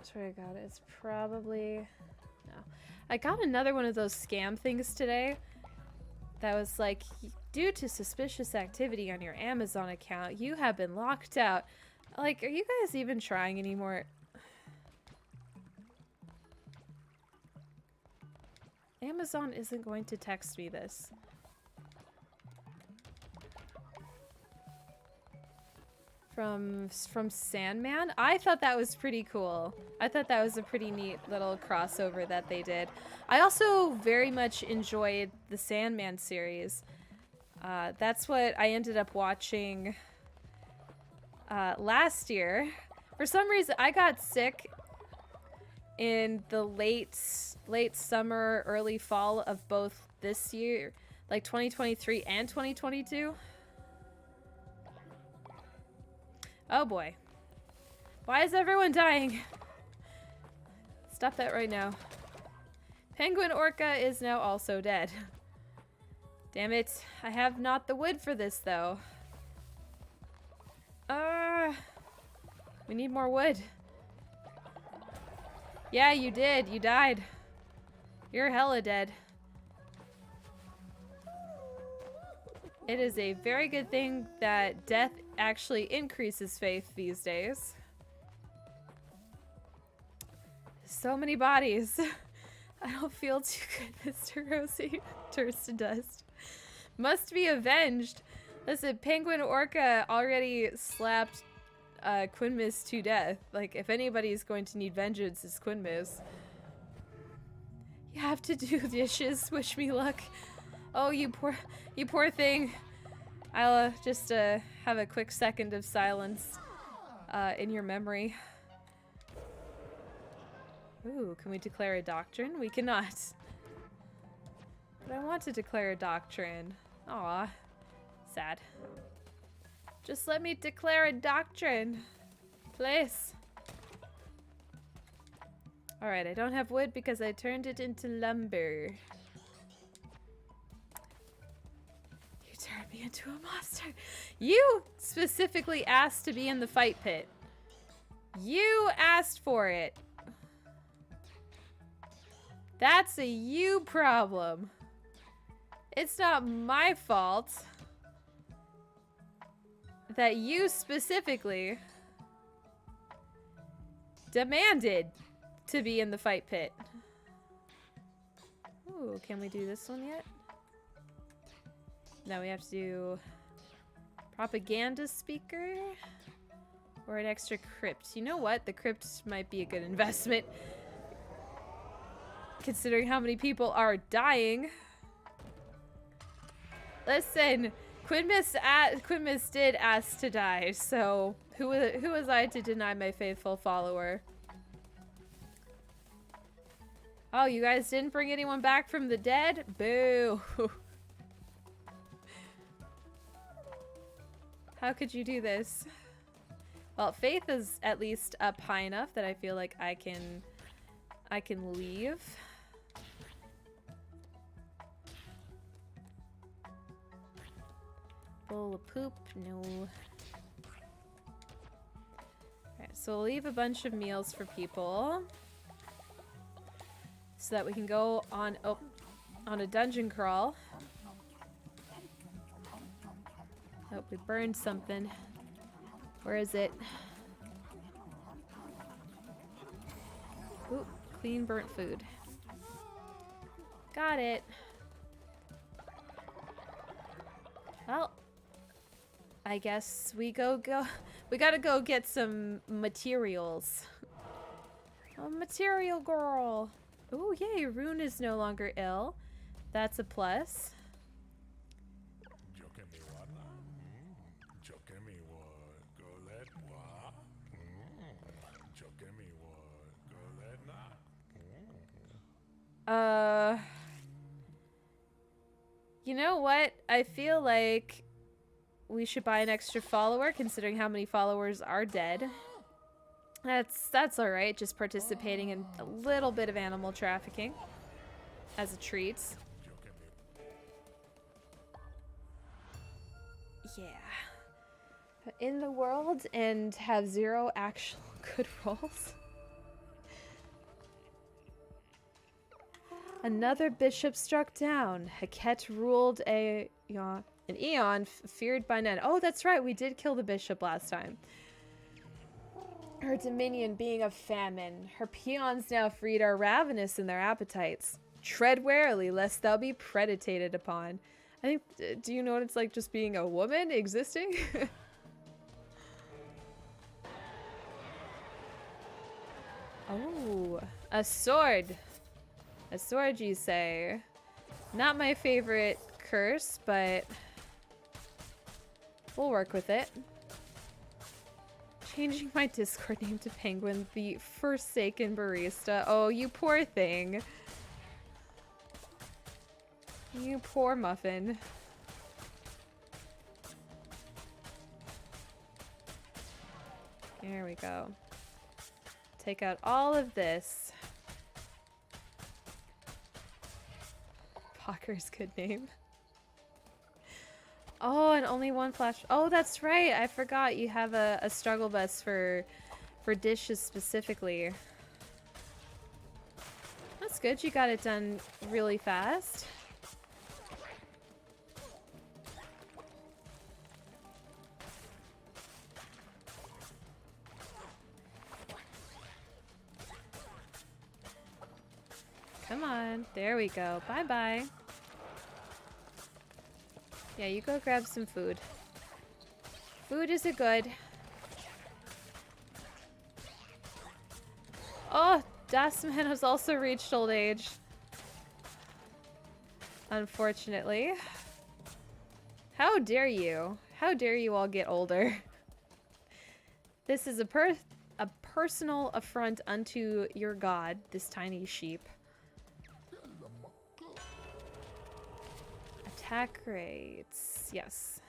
Swear to God, it's probably... No. I got another one of those scam things today that was like, due to suspicious activity on your Amazon account, you have been locked out. Like, are you guys even trying anymore? Amazon isn't going to text me this. From Sandman? I thought that was pretty cool. I thought that was a pretty neat little crossover that they did. I also very much enjoyed the Sandman series. That's what I ended up watching last year. For some reason, I got sick in the late summer, early fall of both this year, like 2023 and 2022. Oh boy. Why is everyone dying? Stop that right now. Penguin Orca is now also dead. Damn it. I have not the wood for this, though. We need more wood. Yeah, you did. You died. You're hella dead. It is a very good thing that death actually increases faith these days. So many bodies. I don't feel too good, Mr. Rosie. Turns to dust. Must be avenged. Listen, Penguin Orca already slapped Quinmis to death. Like, if anybody's going to need vengeance, it's Quinmis. You have to do dishes. Wish me luck. Oh, you poor thing. I'll just have a quick second of silence in your memory. Ooh, can we declare a doctrine? We cannot. But I want to declare a doctrine. Aw, sad. Just let me declare a doctrine, please. Alright, I don't have wood because I turned it into lumber. You turned me into a monster. You specifically asked to be in the fight pit. You asked for it. That's a you problem. It's not my fault that you specifically demanded to be in the fight pit. Ooh, can we do this one yet? Now we have to do propaganda speaker or an extra crypt. You know what? The crypt might be a good investment considering how many people are dying. Listen, Quinmis did ask to die, so who was I to deny my faithful follower? Oh, you guys didn't bring anyone back from the dead? Boo. How could you do this? Well, Faith is at least up high enough that I feel like I can leave. Bowl of poop, no. Alright, so we'll leave a bunch of meals for people. So that we can go on a dungeon crawl. Oh, we burned something. Where is it? Ooh, clean burnt food. Got it. Well, I guess we we gotta go get some materials. A material girl. Oh, yay, Rune is no longer ill. That's a plus. You know what? I feel like we should buy an extra follower considering how many followers are dead. That's all right. Just participating in a little bit of animal trafficking as a treat. Yeah. In the world and have 0 actual good rolls. Another bishop struck down. Heket ruled an eon feared by none. Oh, that's right. We did kill the bishop last time. Her dominion being of famine. Her peons now freed are ravenous in their appetites. Tread warily, lest thou be predated upon. I think, do you know what it's like just being a woman existing? Oh, a sword. A sword, you say? Not my favorite curse, but we'll work with it. Changing my Discord name to Penguin, the Forsaken Barista. Oh, you poor thing. You poor muffin. There we go. Take out all of this. Pocker's good name. Oh, and only one flash. Oh, that's right. I forgot you have a struggle bus for dishes specifically. That's good. You got it done really fast. Come on. There we go. Bye-bye. Yeah, you go grab some food. Food is a good. Oh, Dasman has also reached old age. Unfortunately. How dare you? How dare you all get older? This is a personal affront unto your god, this tiny sheep. Attack rates. Yes.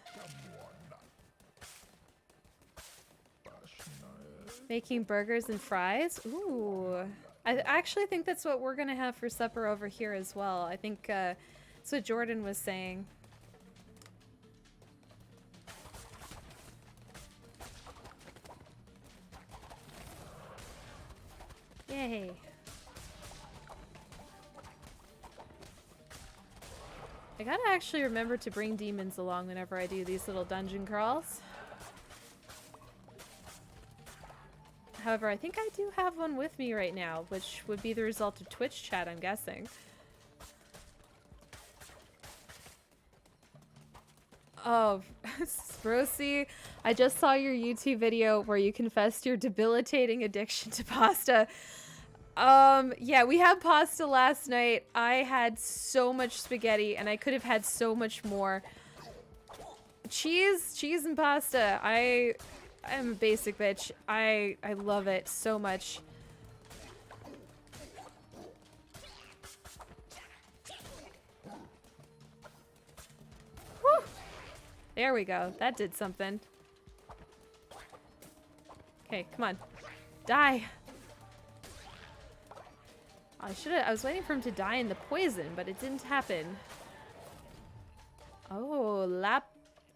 Making burgers and fries? Ooh. I actually think that's what we're gonna have for supper over here as well. I think that's what Jordan was saying. Yay. I gotta actually remember to bring demons along whenever I do these little dungeon crawls. However, I think I do have one with me right now, which would be the result of Twitch chat, I'm guessing. Oh, Rosie, I just saw your YouTube video where you confessed your debilitating addiction to pasta. Yeah, we had pasta last night. I had so much spaghetti and I could have had so much more. Cheese and pasta. I'm a basic bitch. I love it so much. Whew. There we go. That did something. Okay, come on. Die. I was waiting for him to die in the poison, but it didn't happen. Oh,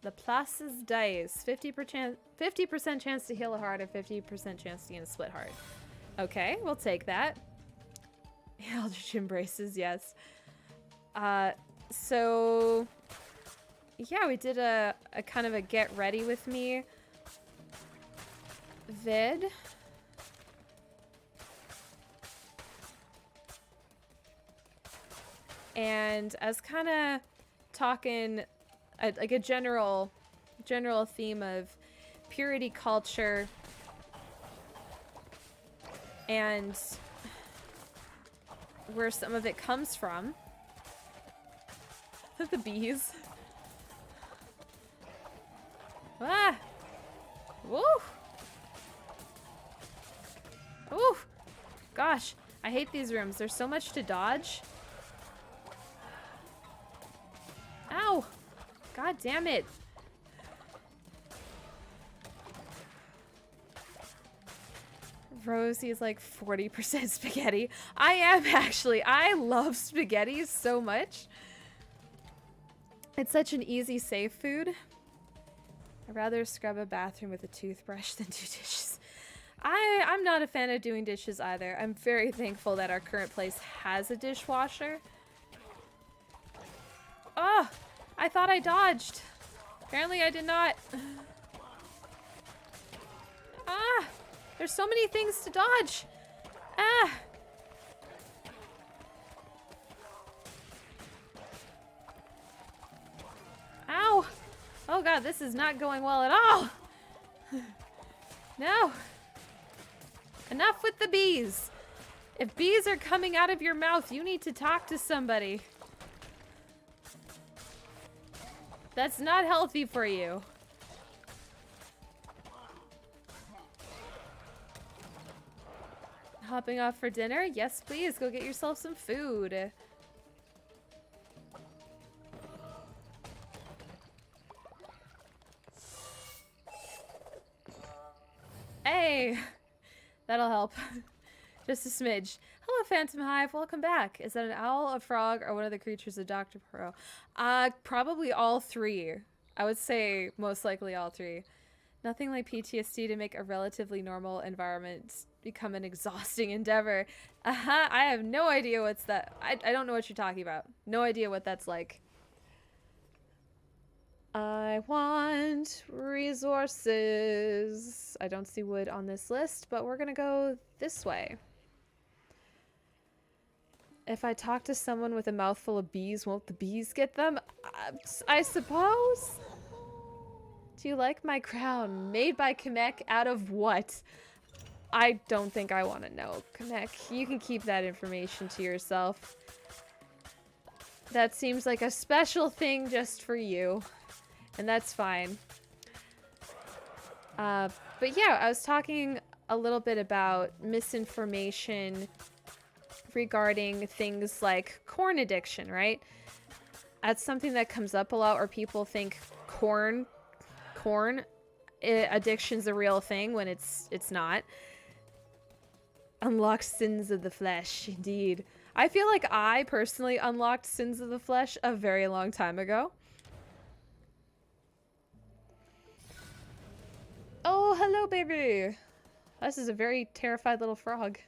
Laplace's dice. 50% chance to heal a heart and 50% chance to gain a split heart. Okay, we'll take that. Eldritch Embraces, yes. So yeah, we did a kind of a get ready with me vid. And I was kind of talking like a general theme of purity culture and where some of it comes from. The bees. Ah! Woo! Ooh! Gosh, I hate these rooms. There's so much to dodge. Ow! God damn it. Rosie is like 40% spaghetti. I am actually. I love spaghetti so much. It's such an easy, safe food. I'd rather scrub a bathroom with a toothbrush than do dishes. I'm not a fan of doing dishes either. I'm very thankful that our current place has a dishwasher. Oh! I thought I dodged. Apparently I did not. Ah! There's so many things to dodge. Ah! Ow! Oh god, this is not going well at all. No. Enough with the bees. If bees are coming out of your mouth, you need to talk to somebody. That's not healthy for you. Hopping off for dinner? Yes, please. Go get yourself some food. Hey! That'll help. Just a smidge. Hello, Phantom Hive. Welcome back. Is that an owl, a frog, or one of the creatures of Dr. Poirot? Probably all three. I would say most likely all three. Nothing like PTSD to make a relatively normal environment become an exhausting endeavor. I have no idea what's that. I don't know what you're talking about. No idea what that's like. I want resources. I don't see wood on this list, but we're gonna go this way. If I talk to someone with a mouthful of bees, won't the bees get them? I suppose? Do you like my crown? Made by Kamek out of what? I don't think I want to know, Kamek. You can keep that information to yourself. That seems like a special thing just for you. And that's fine. But yeah, I was talking a little bit about misinformation regarding things like corn addiction, right? That's something that comes up a lot where people think corn addiction's a real thing when it's not. Unlock sins of the flesh, indeed. I feel like I personally unlocked sins of the flesh a very long time ago. Oh, hello, baby. This is a very terrified little frog.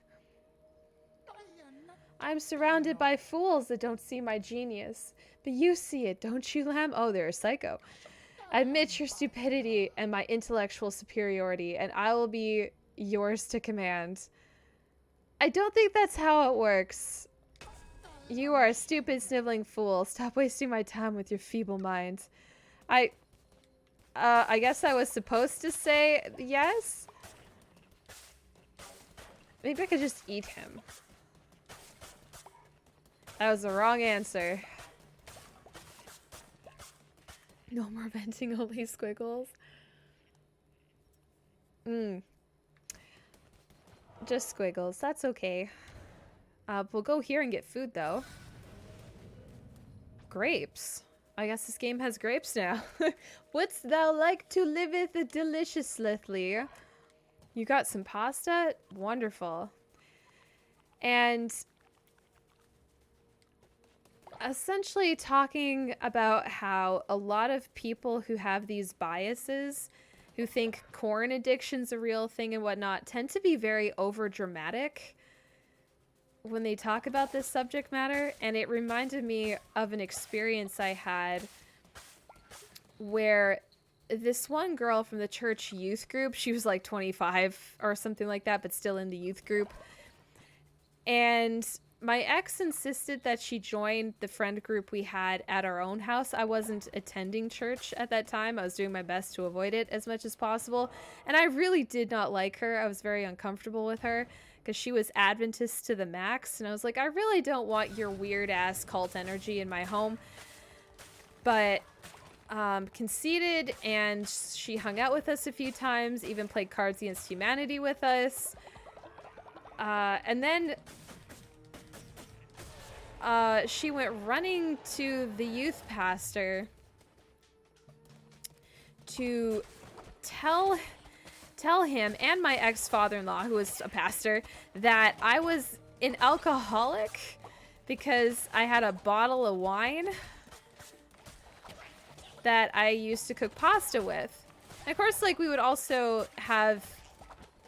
I'm surrounded by fools that don't see my genius. But you see it, don't you, Lamb? Oh, they're a psycho. Admit your stupidity and my intellectual superiority, and I will be yours to command. I don't think that's how it works. You are a stupid, sniveling fool. Stop wasting my time with your feeble mind. I guess I was supposed to say yes. Maybe I could just eat him. That was the wrong answer. No more venting, only squiggles. Just squiggles. That's okay. We'll go here and get food, though. Grapes. I guess this game has grapes now. Wouldst thou like to liveth deliciously? You got some pasta? Wonderful. And essentially talking about how a lot of people who have these biases, who think corn addiction's a real thing and whatnot, tend to be very overdramatic when they talk about this subject matter. And it reminded me of an experience I had where this one girl from the church youth group, she was like 25 or something like that, but still in the youth group. And my ex insisted that she join the friend group we had at our own house. I wasn't attending church at that time. I was doing my best to avoid it as much as possible. And I really did not like her. I was very uncomfortable with her because she was Adventist to the max. And I was like, I really don't want your weird ass cult energy in my home. But conceded, and she hung out with us a few times, even played Cards Against Humanity with us. And then she went running to the youth pastor to tell him and my ex-father-in-law, who was a pastor, that I was an alcoholic because I had a bottle of wine that I used to cook pasta with. And of course, like, we would also have,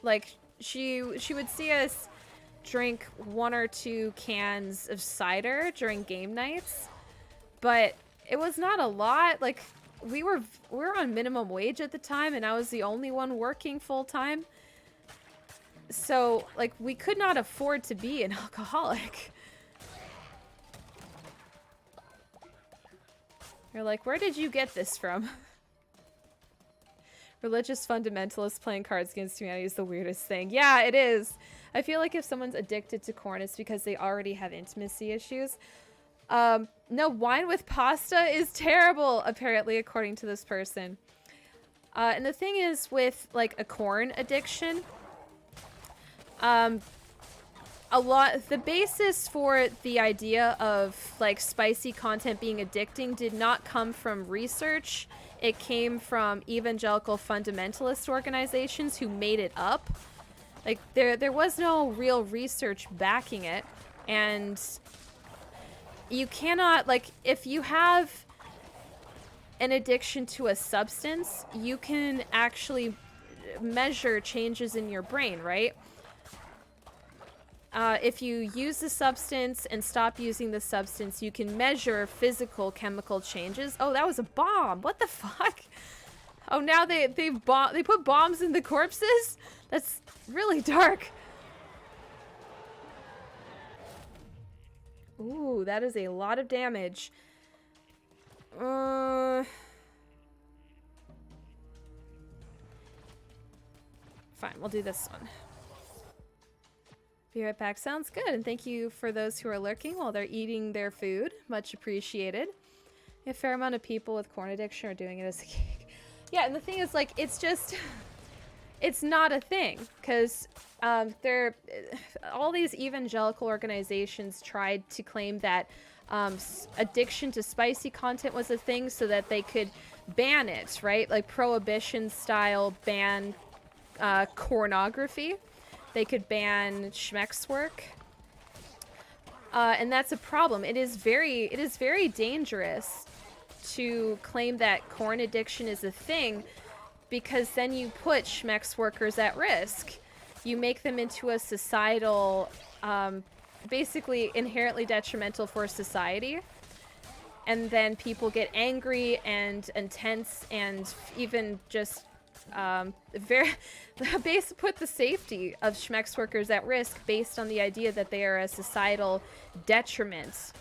like, she would see us drink 1 or 2 cans of cider during game nights, but it was not a lot. Like, we were on minimum wage at the time, and I was the only one working full time. So, like, we could not afford to be an alcoholic. You're like, where did you get this from? Religious fundamentalists playing Cards Against Humanity is the weirdest thing. Yeah, it is. I feel like if someone's addicted to corn, it's because they already have intimacy issues. No, wine with pasta is terrible, apparently, according to this person. And the thing is, with, like, a corn addiction, the basis for the idea of, like, spicy content being addicting did not come from research. It came from evangelical fundamentalist organizations who made it up. Like, there was no real research backing it. And you cannot, like, if you have an addiction to a substance, you can actually measure changes in your brain, right? If you use the substance and stop using the substance, you can measure physical chemical changes. Oh, that was a bomb. What the fuck? Oh, now they put bombs in the corpses? That's really dark. Ooh, that is a lot of damage. Fine, we'll do this one. Be right back. Sounds good. And thank you for those who are lurking while they're eating their food. Much appreciated. A fair amount of people with corn addiction are doing it as a gig. Yeah, and the thing is, like, it's just... It's not a thing. Because all these evangelical organizations tried to claim that addiction to spicy content was a thing so that they could ban it, right? Like, prohibition style ban cornography. They could ban schmeck's work. And that's a problem. It is very dangerous to claim that corn addiction is a thing, because then you put schmeck's workers at risk. You make them into a societal, basically inherently detrimental for society. And then people get angry and intense and even just put the safety of schmeck's workers at risk based on the idea that they are a societal detriment.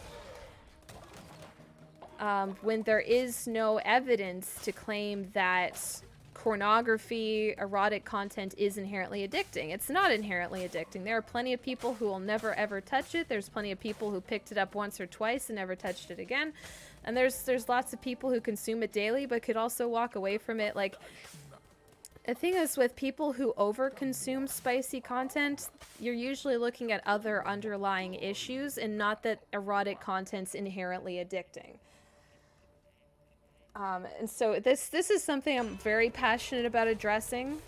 when there is no evidence to claim that pornography, erotic content is inherently addicting. It's not inherently addicting. There are plenty of people who will never ever touch it. There's plenty of people who picked it up once or twice and never touched it again. And there's lots of people who consume it daily but could also walk away from it. Like, the thing is, with people who over-consume spicy content, you're usually looking at other underlying issues and not that erotic content's inherently addicting. And so this is something I'm very passionate about addressing.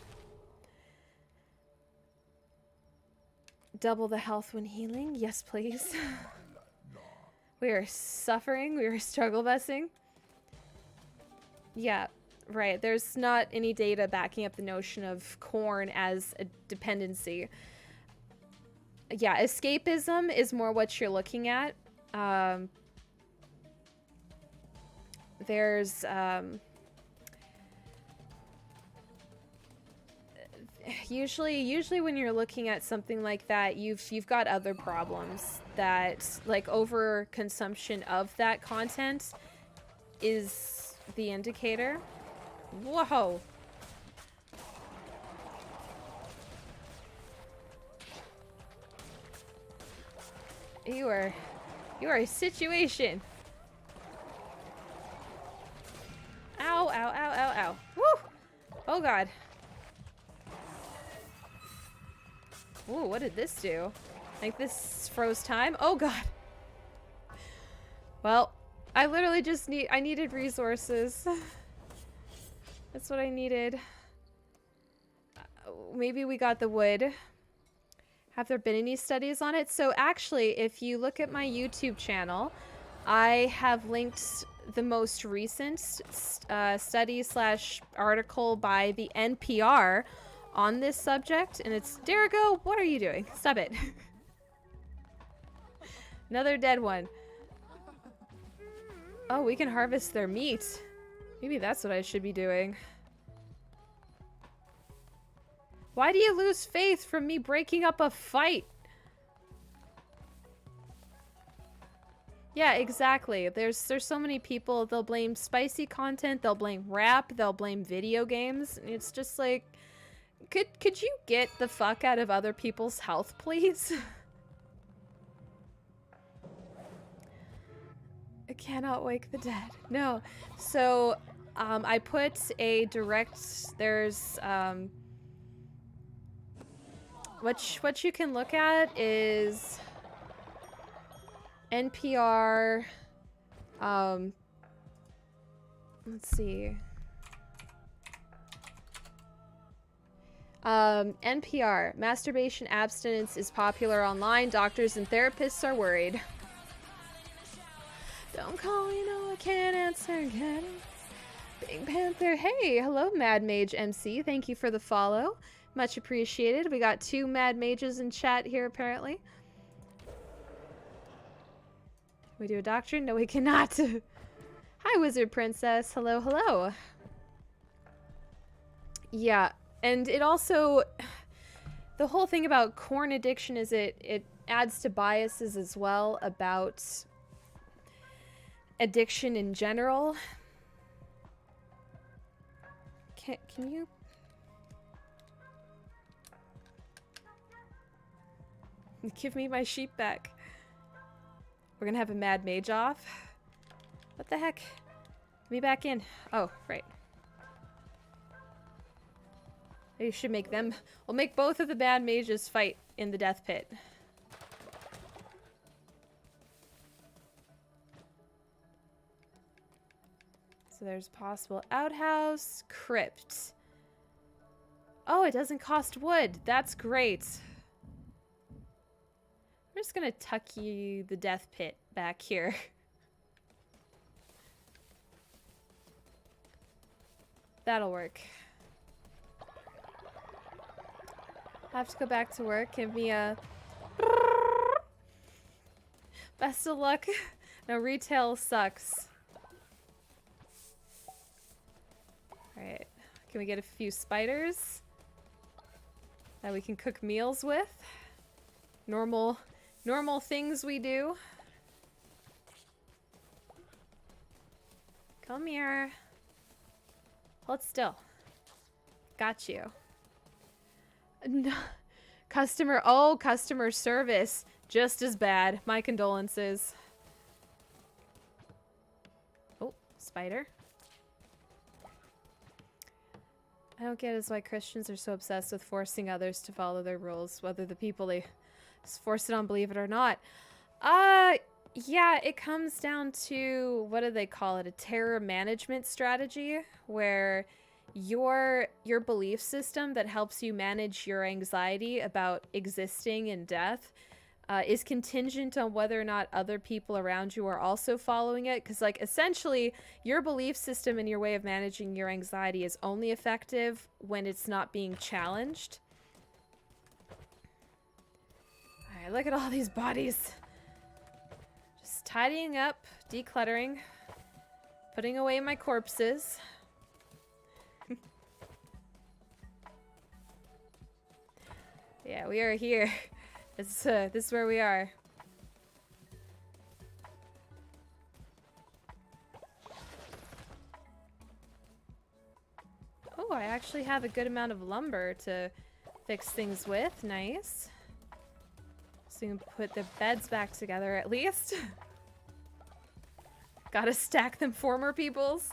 Double the health when healing? Yes, please. We are suffering. We are struggle busing. Yeah, right. There's not any data backing up the notion of corn as a dependency. Yeah, escapism is more what you're looking at. There's usually when you're looking at something like that, you've got other problems that, like, over consumption of that content is the indicator. Whoa. You are a situation. Ow, ow, ow, ow, ow. Woo! Oh god. Ooh, what did this do? Like, this froze time? Oh god. Well, I literally just I needed resources. That's what I needed. Maybe we got the wood. Have there been any studies on it? So actually, if you look at my YouTube channel, I have linked the most recent study / article by the NPR on this subject, and it's Derigo, what are you doing? Stop it. Another dead one. Oh, we can harvest their meat. Maybe that's what I should be doing. Why do you lose faith from me breaking up a fight? Yeah, exactly. There's so many people, they'll blame spicy content, they'll blame rap, they'll blame video games. It's just like, could you get the fuck out of other people's health, please? I cannot wake the dead. No. So, I put a direct, there's, what you can look at is NPR, let's see. NPR, masturbation abstinence is popular online. Doctors and therapists are worried. Don't call me, no, I can't answer. Get him. Big Panther. Hey, hello, Mad Mage MC. Thank you for the follow. Much appreciated. We got 2 Mad Mages in chat here, apparently. We do a doctrine? No, we cannot. Hi, Wizard Princess. Hello, hello. Yeah, and it also... The whole thing about corn addiction is it adds to biases as well about addiction in general. Can you... Give me my sheep back. We're gonna have a mad mage off. What the heck? Let me back in. Oh, right. You should make them... We'll make both of the bad mages fight in the death pit. So there's possible outhouse, crypt. Oh, it doesn't cost wood. That's great. I'm just gonna tuck you the death pit back here. That'll work. I have to go back to work. Give me a... Best of luck. No, retail sucks. Alright. Can we get a few spiders that we can cook meals with? Normal things we do. Come here. Hold still. Got you. No. Customer service. Just as bad. My condolences. Oh, spider. I don't get is why Christians are so obsessed with forcing others to follow their rules, whether the people they force it on believe it or not. Yeah, it comes down to, what do they call it? A terror management strategy, where your belief system that helps you manage your anxiety about existing and death is contingent on whether or not other people around you are also following it. Because, like, essentially, your belief system and your way of managing your anxiety is only effective when it's not being challenged. Alright, look at all these bodies. Just tidying up, decluttering, putting away my corpses. Yeah, we are here. This is where we are. Oh, I actually have a good amount of lumber to fix things with. Nice. So you can put the beds back together at least. Gotta stack them former people's.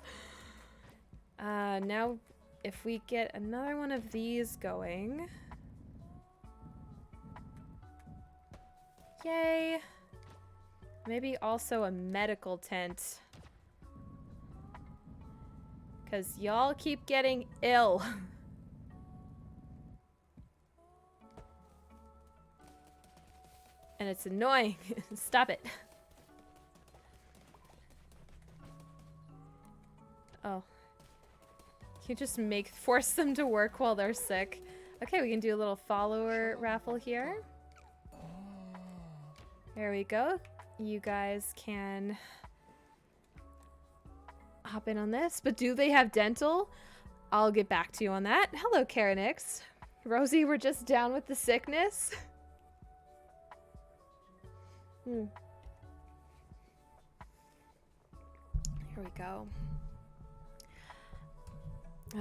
Now, if we get another one of these going... Yay! Maybe also a medical tent. Because y'all keep getting ill. And it's annoying. Stop it. Oh. You just force them to work while they're sick. Okay, we can do a little follower raffle here. There we go. You guys can hop in on this. But do they have dental? I'll get back to you on that. Hello, Karenix. Rosie, we're just down with the sickness. Here we go.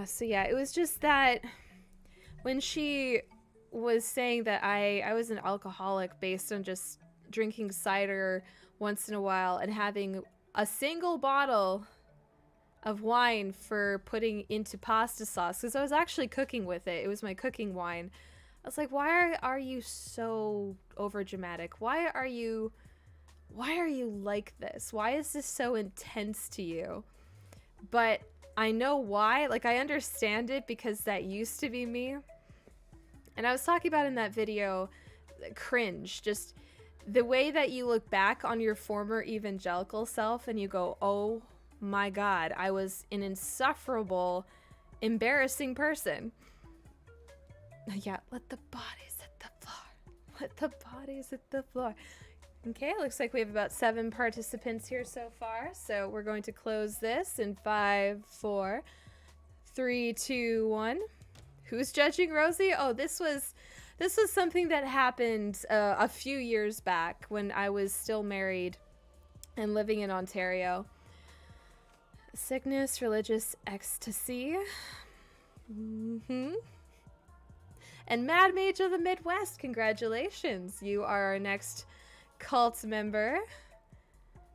So yeah, it was just that when she was saying that I was an alcoholic based on just drinking cider once in a while and having a single bottle of wine for putting into pasta sauce, because I was actually cooking with it. It was my cooking wine. I was like, why are you so over dramatic? Why are you like this? Why is this so intense to you? But I know why. Like, I understand it because that used to be me. And I was talking about in that video, cringe, just the way that you look back on your former evangelical self and you go, oh my God, I was an insufferable, embarrassing person. Yeah, let the bodies hit the floor. Let the bodies hit the floor. Okay, looks like we have about 7 participants here so far. So we're going to close this in 5, 4, 3, 2, 1. Who's judging Rosie? Oh, this was something that happened a few years back when I was still married and living in Ontario. Sickness, religious ecstasy. And Mad Mage of the Midwest, congratulations. You are our next cult member.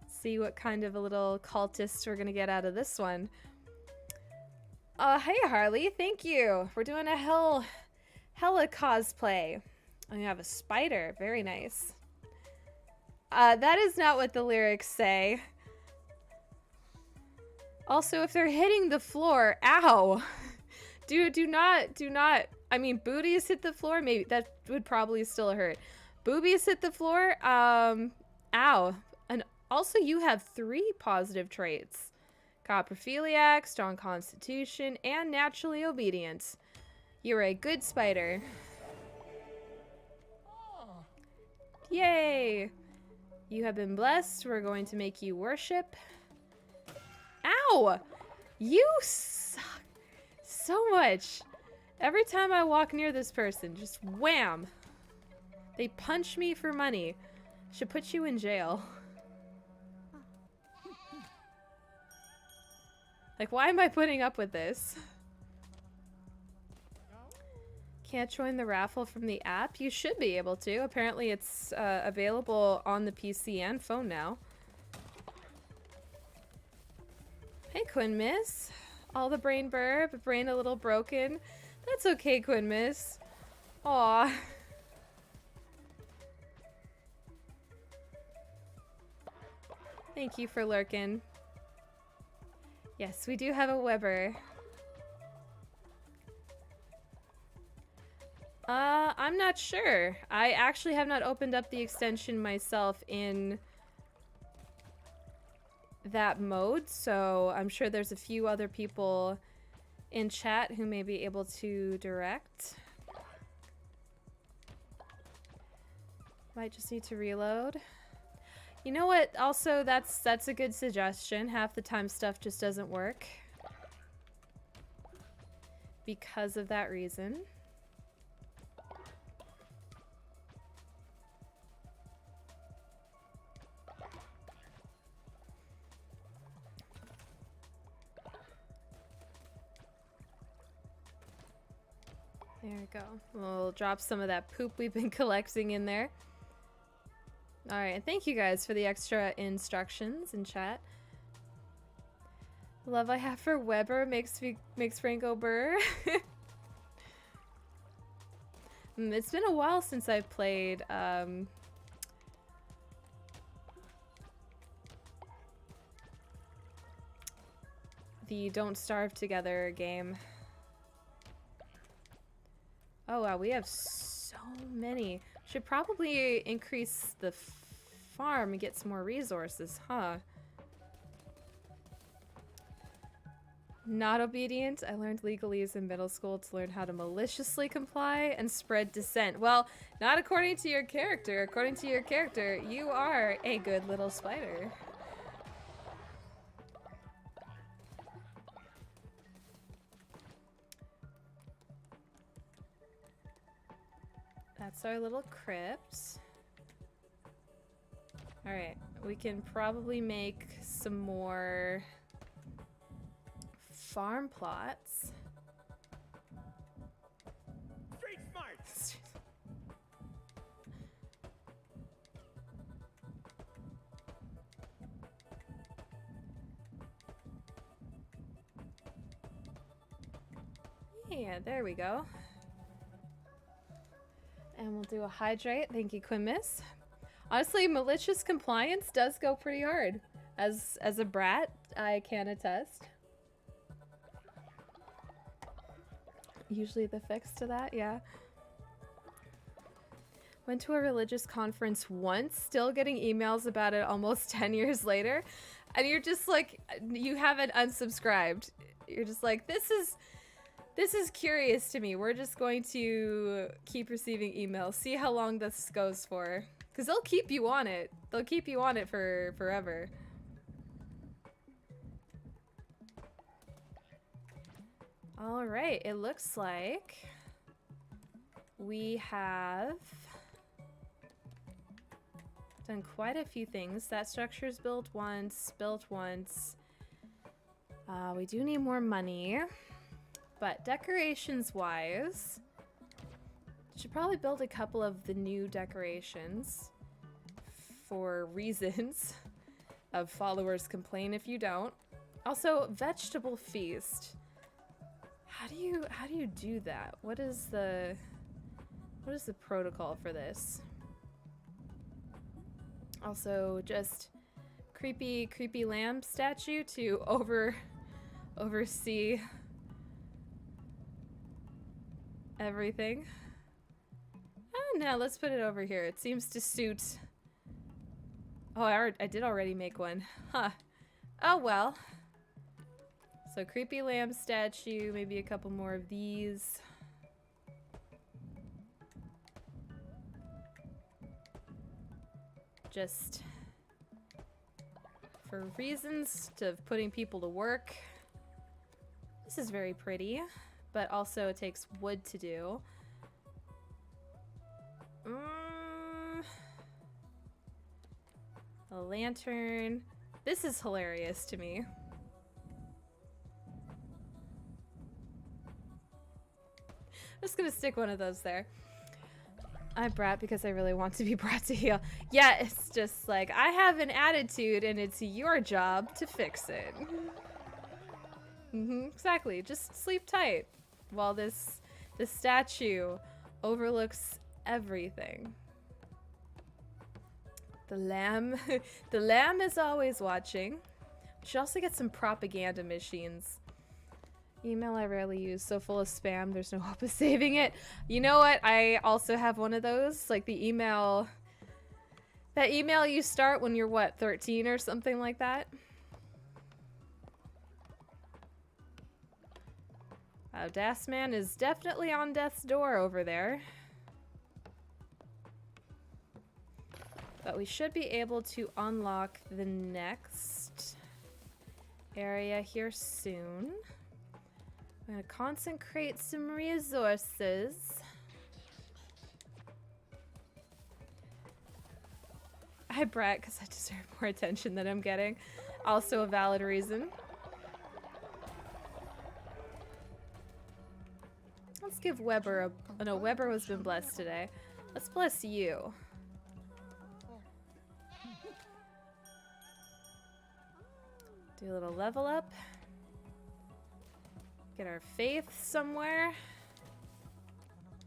See what kind of a little cultist we're gonna get out of this one. Hey Harley, thank you. We're doing a Hel Cosplay. Oh, you have a spider. Very nice. That is not what the lyrics say. Also, if they're hitting the floor, ow. Do not. I mean, booties hit the floor. Maybe that would probably still hurt. Boobies hit the floor. Ow. And also, you have 3 positive traits. Coprophiliac, strong constitution, and naturally obedient. You're a good spider. Yay! You have been blessed. We're going to make you worship. Ow! You suck so much. Every time I walk near this person, just wham! They punch me for money. Should put you in jail. Like, why am I putting up with this? Can't join the raffle from the app? You should be able to. Apparently it's available on the PC and phone now. Hey, Quinn Miss. All the brain burp, brain a little broken. That's okay, Quinn Miss. Aw. Thank you for lurking. Yes, we do have a Weber. I'm not sure. I actually have not opened up the extension myself in that mode, so I'm sure there's a few other people in chat who may be able to direct. Might just need to reload. You know what? Also, that's a good suggestion. Half the time stuff just doesn't work because of that reason. There we go. We'll drop some of that poop we've been collecting in there. Alright, and thank you guys for the extra instructions in chat. The love I have for Weber makes Franco burr. It's been a while since I've played the Don't Starve Together game. Oh wow, we have so many. Should probably increase the farm and get some more resources, huh? Not obedient. I learned legalese in middle school to learn how to maliciously comply and spread dissent. Well, not according to your character. According to your character, you are a good little spider. That's our little crypt. Alright, we can probably make some more farm plots. Street smart. Yeah, there we go. And we'll do a hydrate. Thank you, Quinn Miss. Honestly, malicious compliance does go pretty hard. As a brat, I can attest. Usually the fix to that, yeah. Went to a religious conference once, still getting emails about it almost 10 years later. And you're just like, you haven't unsubscribed. You're just like, this is curious to me. We're just going to keep receiving emails. See how long this goes for. Because they'll keep you on it. They'll keep you on it for forever. Alright, it looks like we have done quite a few things. That structure's built once, we do need more money. But decorations-wise, should probably build a couple of the new decorations for reasons of followers complain if you don't. Also, vegetable feast. How do you do that? What is the protocol for this? Also, just creepy lamb statue to oversee everything. Oh, no, let's put it over here. It seems to suit. Oh, I did already make one. Huh. Oh, well. So creepy lamb statue, maybe a couple more of these. Just for reasons of putting people to work. This is very pretty. But also it takes wood to do. A lantern. This is hilarious to me. just gonna stick one of those there. I brat because I really want to be brought to heel. Yeah, it's just like, I have an attitude and it's your job to fix it. Exactly. Just sleep tight while this statue overlooks everything. The lamb, the lamb is always watching. We should also get some propaganda machines. Email I rarely use, so full of spam, there's no hope of saving it. You know what? I also have one of those, like the email, that email you start when you're what, 13 or something like that? Das Man is definitely on death's door over there. But we should be able to unlock the next area here soon. I'm gonna consecrate some resources. I brat because I deserve more attention than I'm getting. Also a valid reason. Let's give Weber a... no, Weber has been blessed today. Let's bless you. Do a little level up. Get our faith somewhere.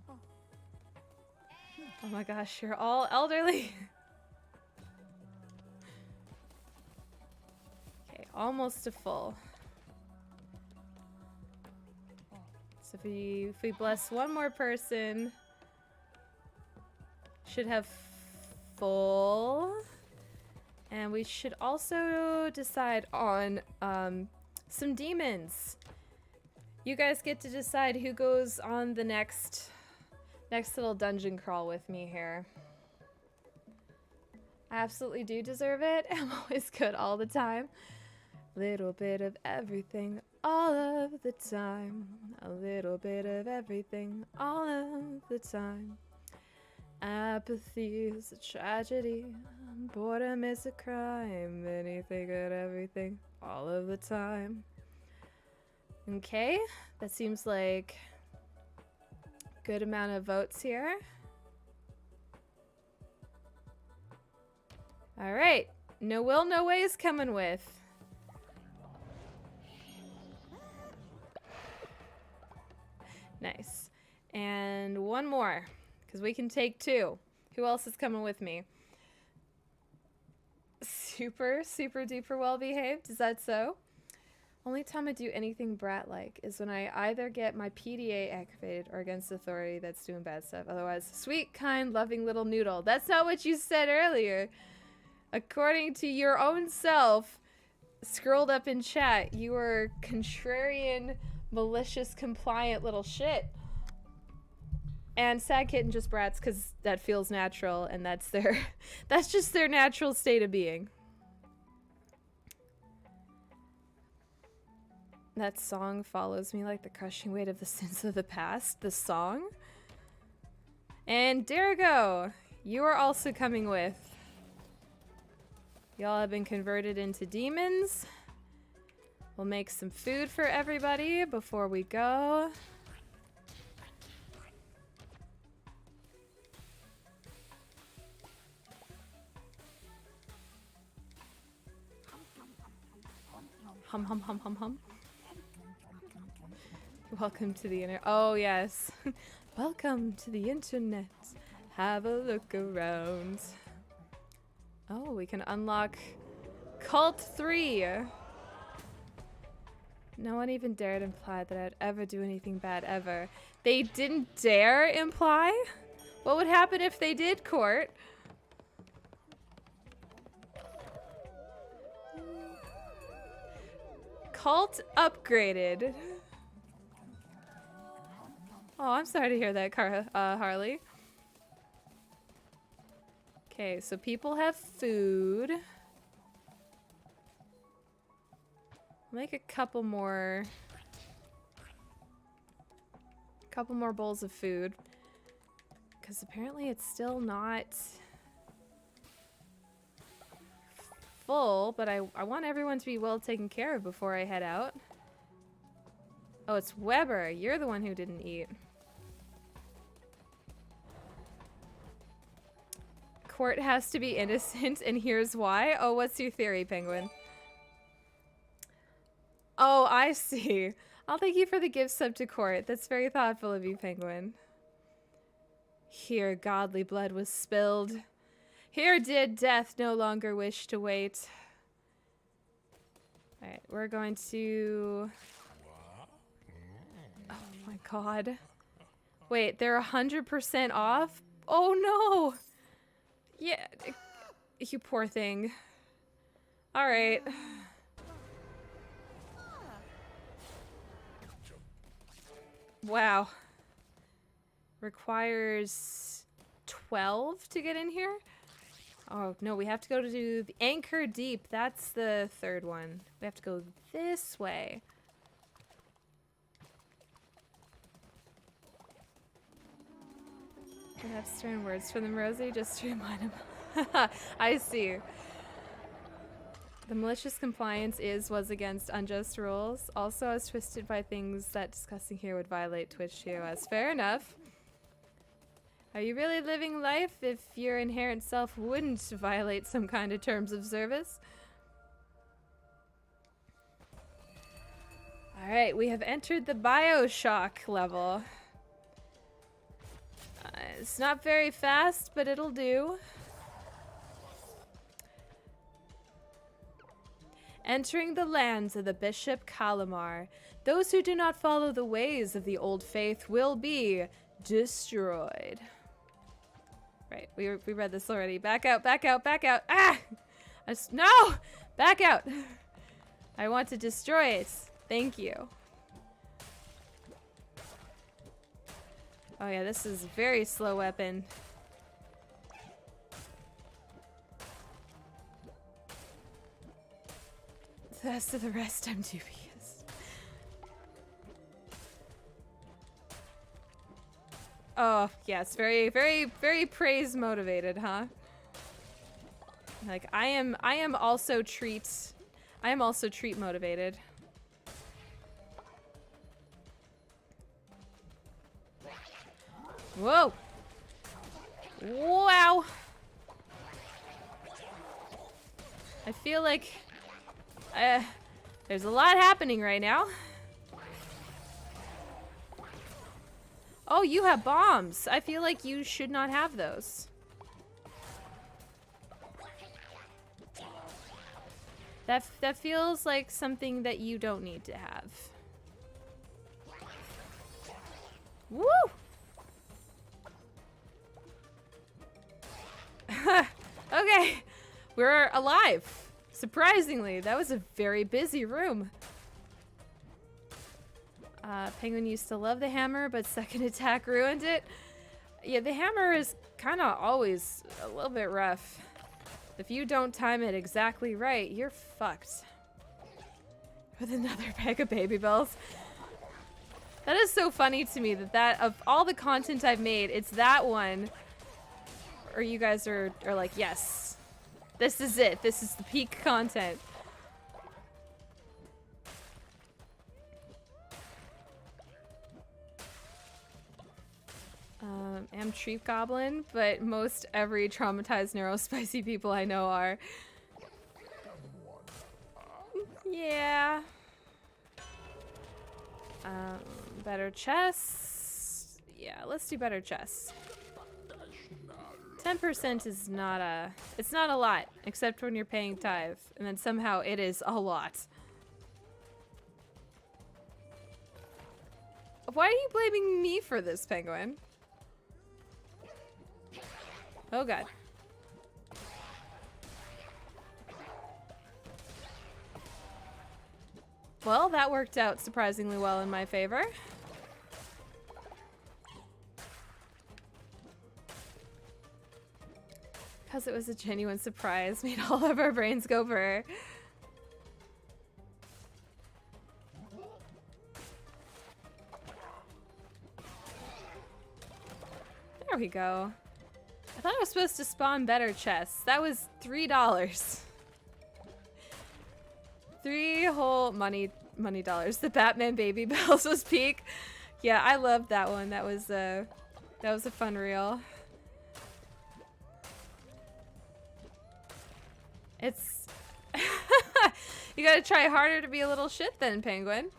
Oh my gosh, you're all elderly. Okay, almost to full. So if we bless one more person, should have full. And we should also decide on some demons. You guys get to decide who goes on the next little dungeon crawl with me here. I absolutely do deserve it. I'm always good all the time. Little bit of everything all of the time. A little bit of everything all of the time. Apathy is a tragedy. Boredom is a crime. Anything and everything all of the time. Okay, that seems like a good amount of votes here. All right, no will, no way is coming with. Nice. And one more, because we can take two. Who else is coming with me? Super, super duper well behaved, is that so? Only time I do anything brat-like is when I either get my PDA activated or against authority that's doing bad stuff. Otherwise, sweet, kind, loving little noodle. That's not what you said earlier. According to your own self, scrolled up in chat, you were contrarian, malicious, compliant little shit. And sad kitten just brats because that feels natural and that's their, that's just their natural state of being. That song follows me like the crushing weight of the sins of the past. The song. And Derigo, you are also coming with. Y'all have been converted into demons. We'll make some food for everybody before we go. Hum hum hum hum hum. Welcome to the internet. Oh, yes. Welcome to the internet. Have a look around. Oh, we can unlock Cult 3. No one even dared imply that I'd ever do anything bad ever. They didn't dare imply? What would happen if they did, Court? Cult upgraded. Oh, I'm sorry to hear that, Harley. Okay, so people have food. Make a couple more bowls of food. Because apparently it's still not full, but I want everyone to be well taken care of before I head out. Oh, it's Weber. You're the one who didn't eat. Court has to be innocent, and here's why. Oh, what's your theory, Penguin? Oh, I see. I'll thank you for the gift sub to Court. That's very thoughtful of you, Penguin. Here godly blood was spilled. Here did death no longer wish to wait. Alright, we're going to... Oh my god. Wait, they're 100% off? Oh no! Yeah, you poor thing. Alright. Wow. Requires 12 to get in here? Oh, no, we have to go to the Anchor Deep. That's the third one. We have to go this way. I have stern words for them, Rosie, just to remind him. I see. The malicious compliance was against unjust rules. Also, I was twisted by things that discussing here would violate Twitch TOS. Fair enough. Are you really living life if your inherent self wouldn't violate some kind of terms of service? Alright, we have entered the Bioshock level. It's not very fast, but it'll do. Entering the lands of the Bishop Kalamar, those who do not follow the ways of the old faith will be destroyed. Right, we read this already. Back out, back out, back out. Ah! No! Back out! I want to destroy it. Thank you. Oh yeah, this is a very slow weapon. As to the rest, I'm dubious. Oh, yes, very, very, very praise motivated, huh? Like, I am also treat motivated. Whoa! Wow! I feel like there's a lot happening right now. Oh, you have bombs. I feel like you should not have those. That feels like something that you don't need to have. Woo! Okay, we're alive. Surprisingly, that was a very busy room. Penguin used to love the hammer, but second attack ruined it. Yeah, the hammer is kind of always a little bit rough. If you don't time it exactly right, you're fucked. With another bag of baby bells. That is so funny to me that of all the content I've made, it's that one. Or you guys are like, yes, this is it. This is the peak content. Am Treep Goblin, but most every traumatized neurospicy people I know are. Yeah. Better chess. Yeah, let's do better chess. 10% is not it's not a lot, except when you're paying tithe, and then somehow it is a lot. Why are you blaming me for this, Penguin? Oh god. Well, that worked out surprisingly well in my favor. Because it was a genuine surprise, made all of our brains go brr. There we go. I thought I was supposed to spawn better chests. That was $3. 3 whole money dollars. The Batman Baby Bells was peak. Yeah, I loved that one. That was a fun reel. It's... You gotta try harder to be a little shit then, Penguin.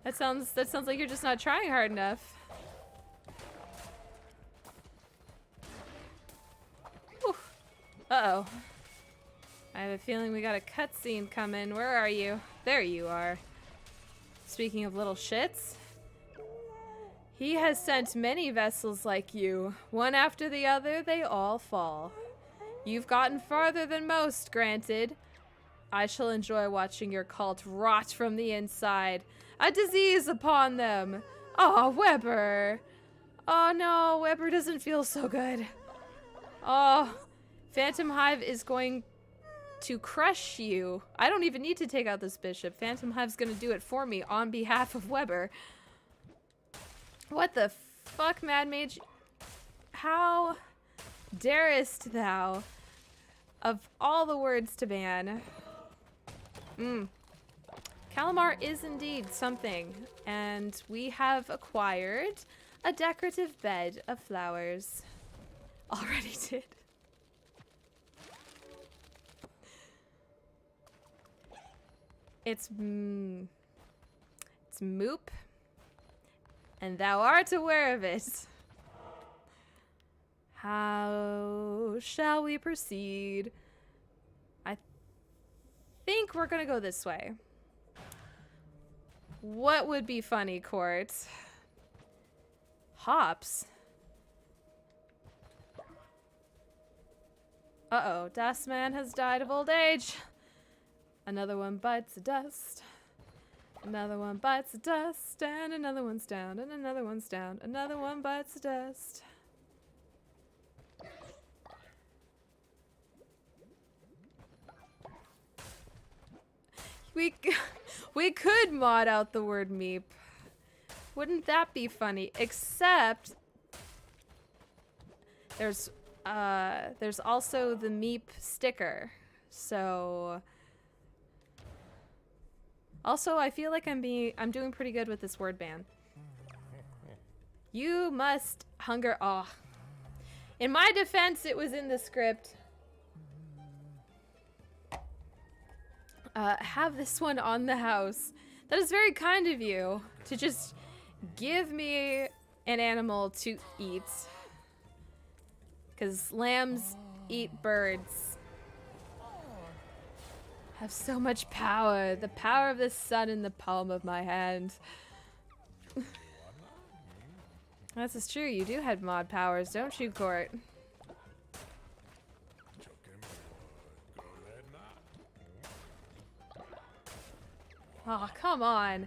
That sounds like you're just not trying hard enough. Whew. Uh-oh. I have a feeling we got a cutscene coming. Where are you? There you are. Speaking of little shits. He has sent many vessels like you. One after the other, they all fall. You've gotten farther than most, granted. I shall enjoy watching your cult rot from the inside. A disease upon them. Oh, Weber. Oh no, Weber doesn't feel so good. Oh, Phantom Hive is going to crush you. I don't even need to take out this bishop. Phantom Hive's gonna do it for me on behalf of Weber. What the fuck, Mad Mage? How darest thou? Of all the words to ban. Calamar is indeed something, and we have acquired a decorative bed of flowers. Already did. It's Moop, and thou art aware of it. How shall we proceed? I think we're gonna go this way. What would be funny, Court? Hops? Uh-oh, Dustman has died of old age. Another one bites the dust. Another one bites the dust, and another one's down, and another one's down. Another one bites the dust. We could mod out the word meep. Wouldn't that be funny? Except there's also the meep sticker. So also I feel like I'm doing pretty good with this word ban. You must hunger. Oh. In my defense, it was in the script. Have this one on the house. That is very kind of you to just give me an animal to eat. Because lambs eat birds. Have so much power. The power of the sun in the palm of my hand. That's true. You do have mod powers, don't you, Court? Oh, come on.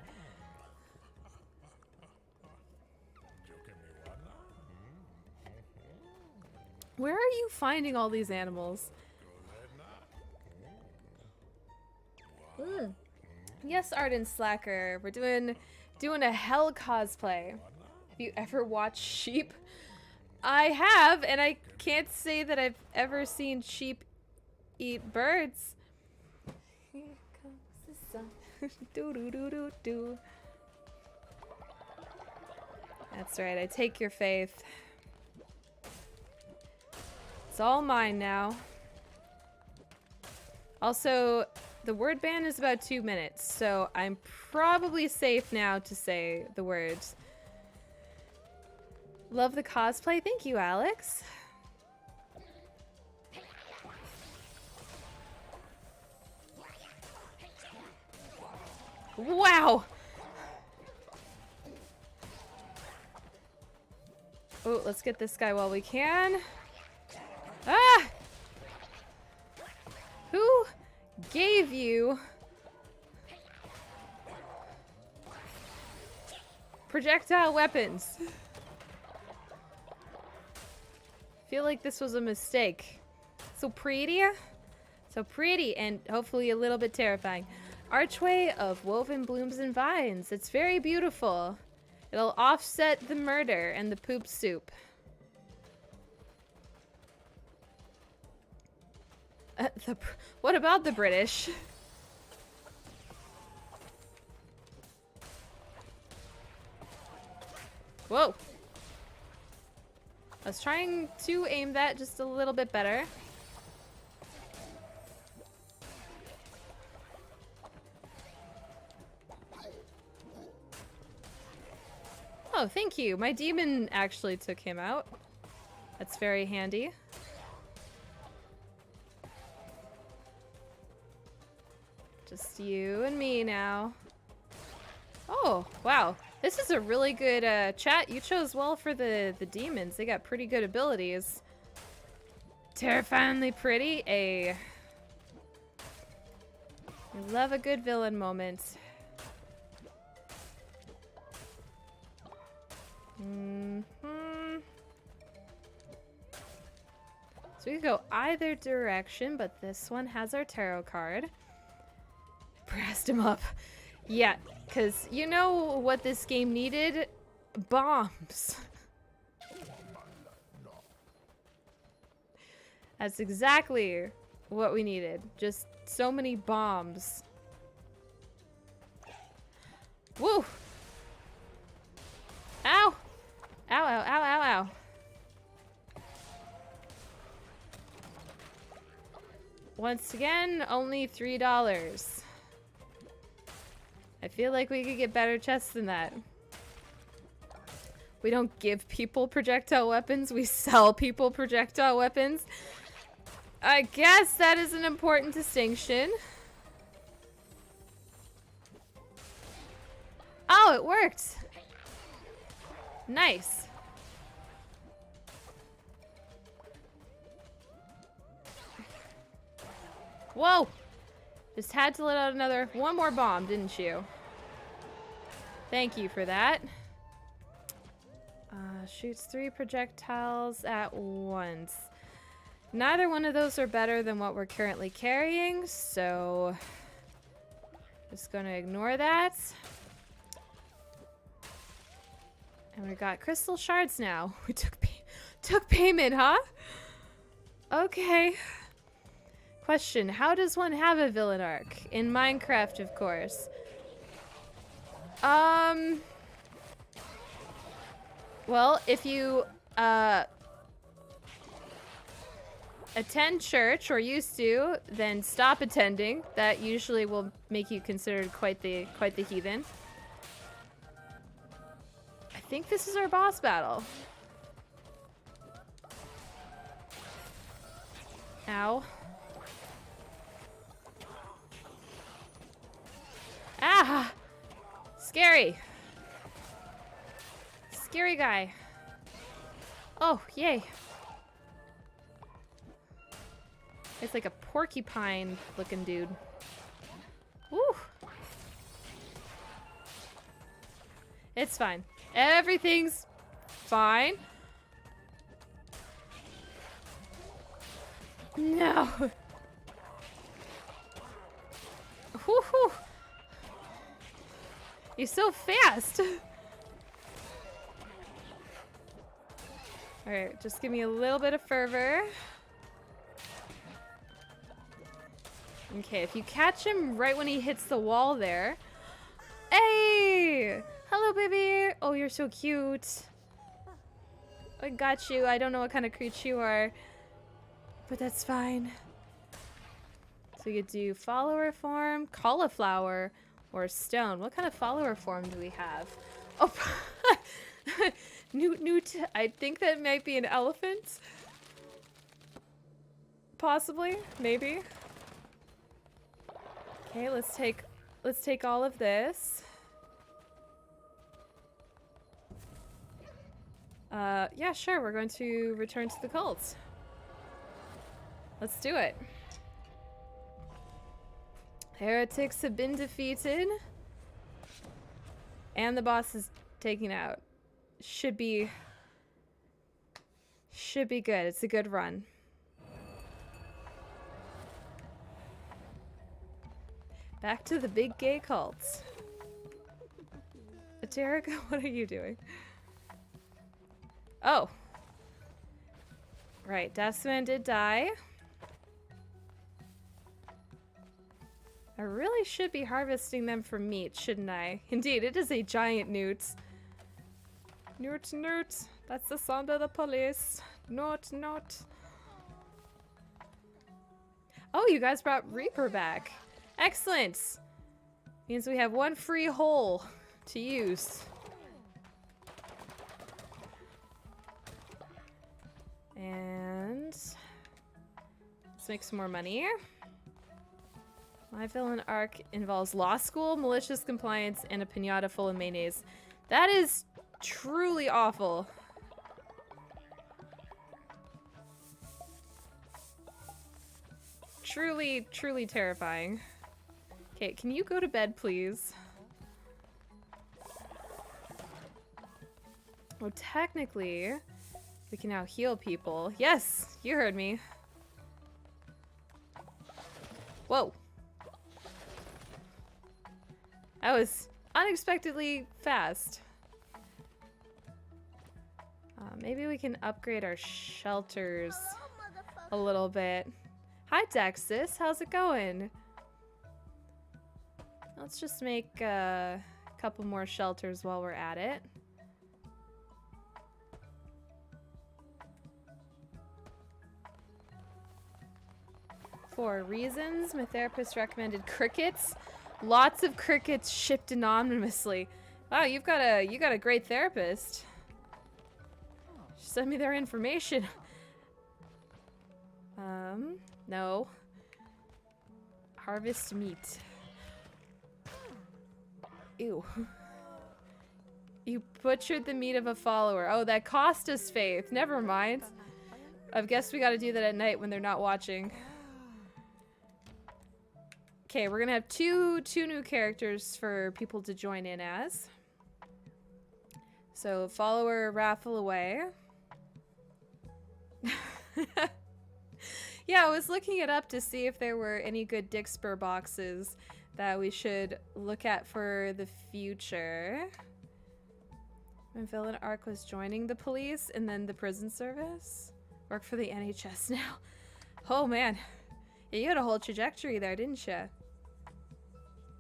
Where are you finding all these animals? Yes, Arden Slacker. We're doing a Hel cosplay. Have you ever watched sheep? I have, and I can't say that I've ever seen sheep eat birds. Here comes the sun. Do do do do do. That's right, I take your faith. It's all mine now. Also, the word ban is about 2 minutes, so I'm probably safe now to say the words. Love the cosplay. Thank you, Alex. Wow! Oh, let's get this guy while we can. Ah! Who gave you projectile weapons? Feel like this was a mistake. So pretty. So pretty and hopefully a little bit terrifying. Archway of woven blooms and vines. It's very beautiful. It'll offset the murder and the poop soup. What about the British? Whoa. I was trying to aim that just a little bit better. Oh, thank you. My demon actually took him out. That's very handy. Just you and me now. Oh, wow. This is a really good chat. You chose well for the demons. They got pretty good abilities. Terrifyingly pretty. I love a good villain moment. So we could go either direction, but this one has our tarot card. Brassed him up. Yeah, because you know what this game needed? Bombs. That's exactly what we needed. Just so many bombs. Woo! Ow! Ow, ow, ow, ow, ow. Once again, only $3. I feel like we could get better chests than that. We don't give people projectile weapons, we sell people projectile weapons. I guess that is an important distinction. Oh, it worked! Nice. Whoa! Just had to let out one more bomb, didn't you? Thank you for that. Shoots 3 projectiles at once. Neither one of those are better than what we're currently carrying, so just gonna ignore that. And we got crystal shards now. We took payment, huh? Okay. Question, how does one have a villain arc? In Minecraft, of course. Well, if you, attend church, or used to, then stop attending. That usually will make you considered quite the heathen. I think this is our boss battle. Ow. Ah! Scary. Scary guy. Oh, yay. It's like a porcupine looking dude. Woo! It's fine. Everything's fine. No. Woohoo! You're so fast. All right, just give me a little bit of fervor. Okay, if you catch him right when he hits the wall there. Hey! Hello, baby! Oh, you're so cute. I got you. I don't know what kind of creature you are, but that's fine. So you could do follower form, cauliflower, or stone. What kind of follower form do we have? Oh, Newt. I think that might be an elephant. Possibly, maybe. Okay, let's take all of this. Yeah, sure, we're going to return to the cult. Let's do it. Heretics have been defeated. And the boss is taken out. Should be good. It's a good run. Back to the big gay cults. Derek, what are you doing? Oh. Right, Deathsman did die. I really should be harvesting them for meat, shouldn't I? Indeed, it is a giant newt. Newt. That's the sound of the police. Not. Oh, you guys brought Reaper back. Excellent. Means we have one free hole to use. And let's make some more money. My villain arc involves law school, malicious compliance, and a pinata full of mayonnaise. That is truly awful. Truly, truly terrifying. Okay, can you go to bed, please? Oh, technically, we can now heal people. Yes, you heard me. Whoa. That was unexpectedly fast. Maybe we can upgrade our shelters a little bit. Hi, Dexis. How's it going? Let's just make a couple more shelters while we're at it. For reasons, my therapist recommended crickets. Lots of crickets shipped anonymously. Wow, you got a great therapist. Send me their information. No. Harvest meat. Ew. You butchered the meat of a follower. Oh, that cost us faith. Never mind. I guess we gotta do that at night when they're not watching. Okay, we're gonna have two new characters for people to join in as. So, follower raffle away. Yeah, I was looking it up to see if there were any good Dixper boxes that we should look at for the future. My villain arc was joining the police and then the prison service. Work for the NHS now. Oh man, yeah, you had a whole trajectory there, didn't you?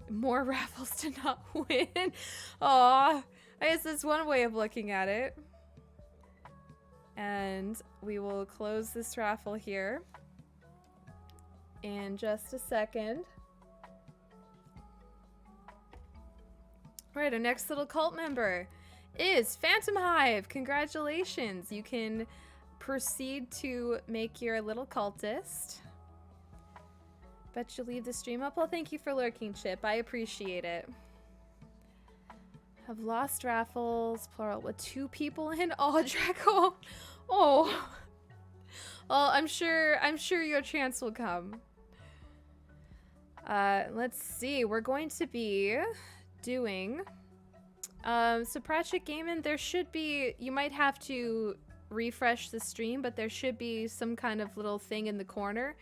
More raffles to not win. Aw, I guess that's one way of looking at it. And we will close this raffle here in just a second. Right, our next little cult member is Phantom Hive. Congratulations. You can proceed to make your little cultist. Bet you'll leave the stream up. Well, thank you for lurking, Chip. I appreciate it. Have lost raffles, plural, with 2 people in. Oh, Draco. Oh. Well, I'm sure your chance will come. Let's see. We're going to be doing so Pratchett Gaming, there should be, you might have to refresh the stream, but there should be some kind of little thing in the corner.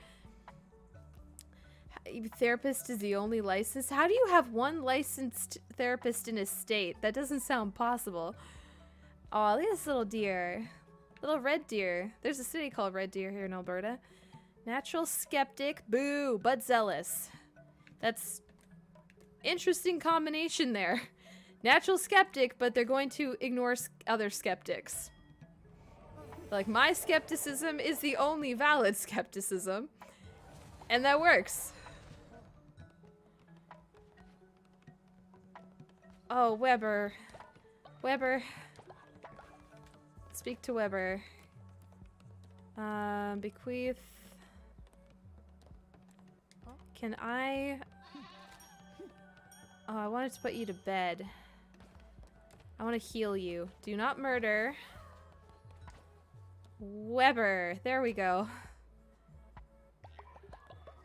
Therapist is the only licensed. How do you have one licensed therapist in a state? That doesn't sound possible. Oh, look at this little deer. Little red deer. There's a city called Red Deer here in Alberta. Natural skeptic. Boo. But zealous. That's interesting combination there. Natural skeptic, but they're going to ignore other skeptics. Like, my skepticism is the only valid skepticism. And that works. Oh, Weber. Weber. Speak to Weber. Bequeath. Can I... Oh, I wanted to put you to bed. I want to heal you. Do not murder. Weber. There we go.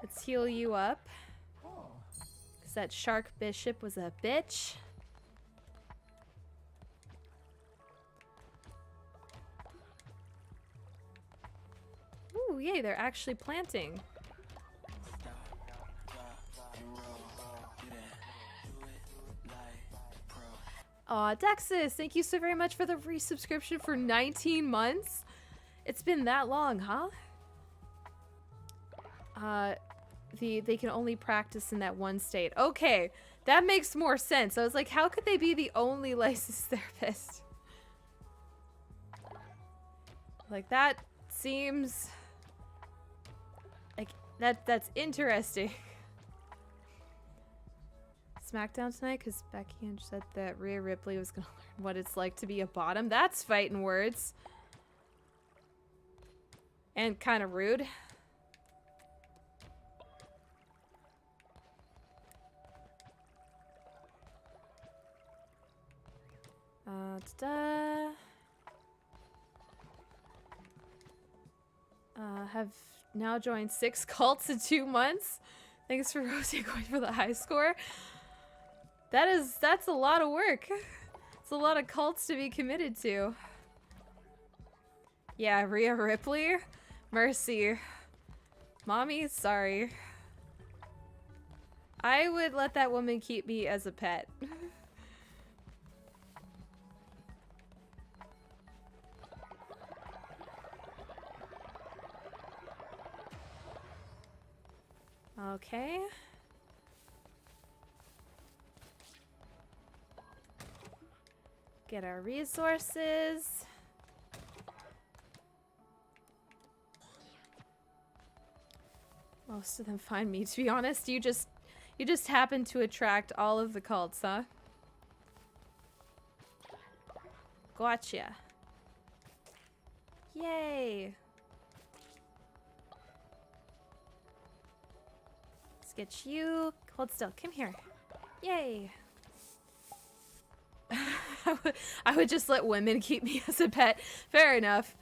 Let's heal you up. Because that shark bishop was a bitch. Ooh, yay, they're actually planting. Aw, Dexis, thank you so very much for the resubscription for 19 months. It's been that long, huh? They can only practice in that one state. Okay, that makes more sense. I was like, how could they be the only licensed therapist? Like, that seems like that's interesting. SmackDown tonight because Becky Lynch said that Rhea Ripley was gonna learn what it's like to be a bottom. That's fighting words. And kind of rude. Have now joined 6 cults in 2 months. Thanks for Rosie going for the high score. That's a lot of work. It's a lot of cults to be committed to. Yeah, Rhea Ripley. Mercy. Mommy, sorry. I would let that woman keep me as a pet. Okay. Get our resources. Most of them find me, to be honest. You just happen to attract all of the cults, huh? Gotcha. Yay. Let's get you. Hold still. Come here. Yay. I would just let women keep me as a pet. Fair enough.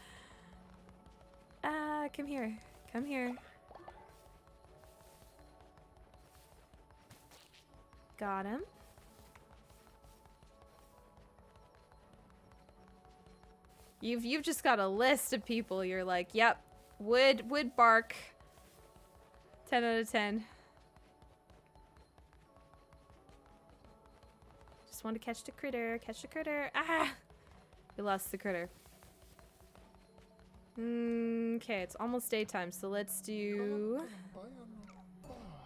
Come here. Come here. Got him. You've just got a list of people. You're like, yep, would bark. 10 out of 10. Just want to catch the critter. Catch the critter. Ah! We lost the critter. Okay, it's almost daytime, so let's do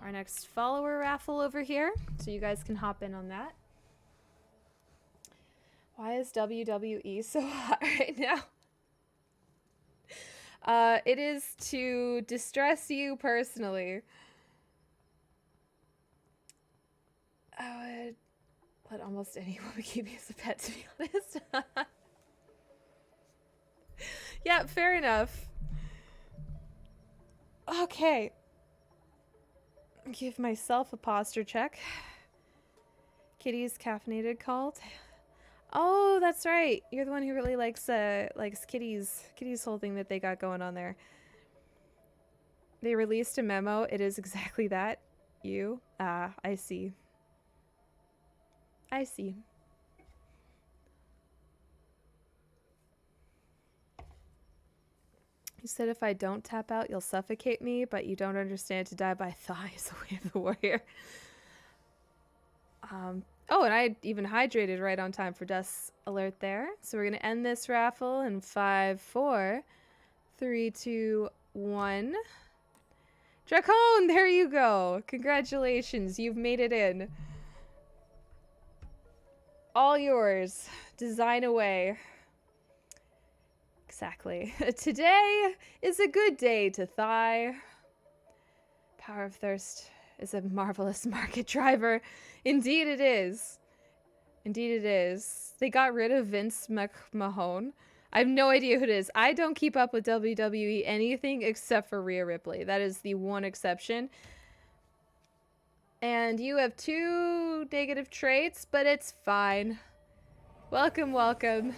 our next follower raffle over here, so you guys can hop in on that. Why is WWE so hot right now? It is to distress you personally. I would let almost anyone keep me as a pet, to be honest. Yeah, fair enough. Okay. Give myself a posture check. Kitty's caffeinated cult. Oh, that's right. You're the one who really likes Kitty's whole thing that they got going on there. They released a memo. It is exactly that. You? Ah, I see. I see. You said if I don't tap out, you'll suffocate me, but you don't understand to die by thighs away the warrior. Oh, and I even hydrated right on time for Dust's alert there. So we're going to end this raffle in 5, 4, 3, 2, 1. Dracone, there you go. Congratulations, you've made it in. All yours. Design away. Exactly. Today is a good day to thigh. Power of Thirst is a marvelous market driver. Indeed it is. Indeed it is. They got rid of Vince McMahon. I have no idea who it is. I don't keep up with WWE anything except for Rhea Ripley. That is the one exception. And you have 2 negative traits, but it's fine. Welcome, welcome.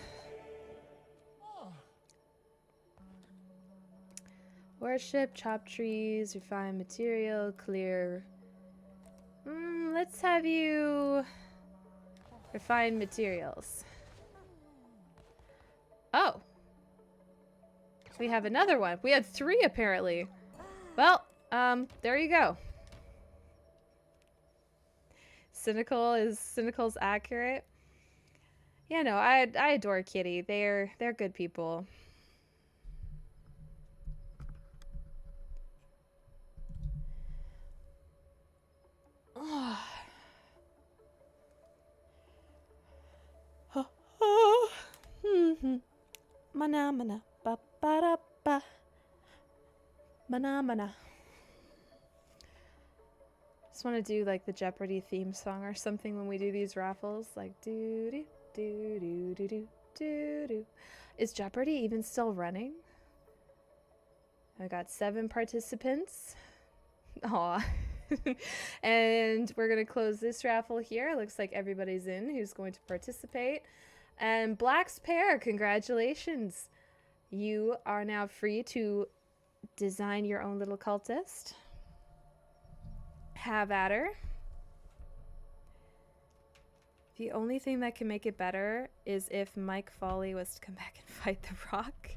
Worship, chop trees, refine material, clear. Let's have you refine materials. Oh. We have another one. We had 3 apparently. Well, there you go. Cynical's accurate. Yeah, no, I adore Kitty. They're good people. Mana mana ba Ba-da-ba. Mana. Just want to do like the Jeopardy theme song or something when we do these raffles. Like doo doo doo doo doo doo doo doo. Is Jeopardy even still running? I got 7 participants. Aw. And we're going to close this raffle here. Looks like everybody's in who's going to participate. And Black's Pair, congratulations. You are now free to design your own little cultist. Have at her. The only thing that can make it better is if Mike Foley was to come back and fight The Rock.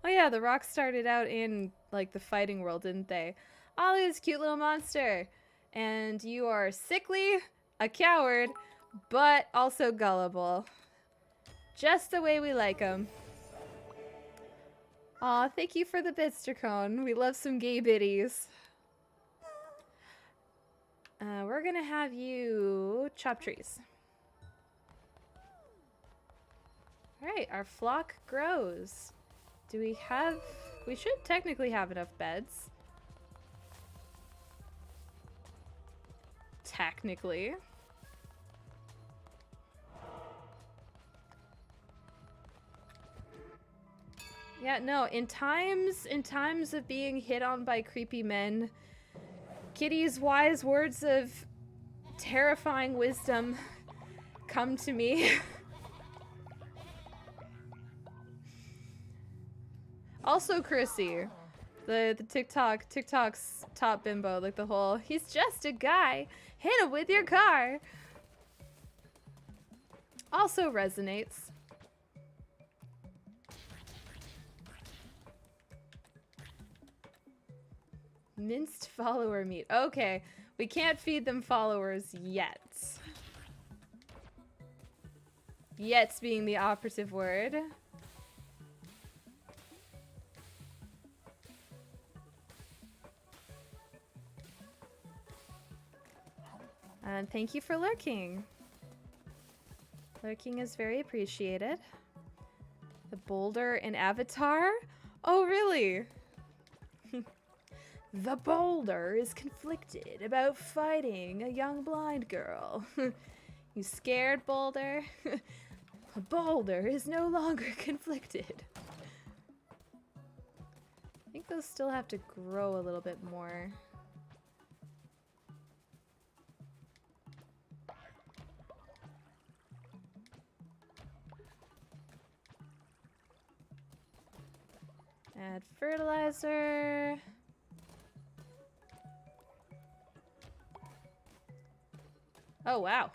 Oh yeah, The Rock started out in like the fighting world, didn't they? Oh, look at this cute little monster. And you are sickly, a coward, but also gullible. Just the way we like them. Aw, thank you for the bits, Dracone. We love some gay biddies. We're gonna have you chop trees. Alright, our flock grows. Do we have... We should technically have enough beds. Technically. Yeah, no, in times of being hit on by creepy men, Kitty's wise words of terrifying wisdom come to me. Also Chrissy, the TikTok's top bimbo, like the whole, he's just a guy, hit him with your car. Also resonates. Minced follower meat. Okay, we can't feed them followers yet. Yet's being the operative word. And thank you for lurking. Lurking is very appreciated. The boulder in Avatar? Oh, really? The boulder is conflicted about fighting a young blind girl. You scared, Boulder? Boulder is no longer conflicted. I think those still have to grow a little bit more. Add fertilizer. Oh, wow.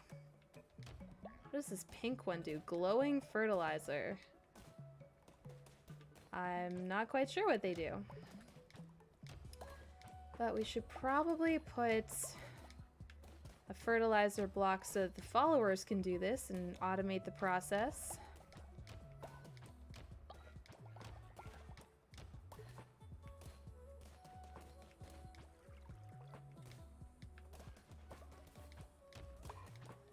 What does this pink one do? Glowing fertilizer. I'm not quite sure what they do. But we should probably put a fertilizer block so that the followers can do this and automate the process.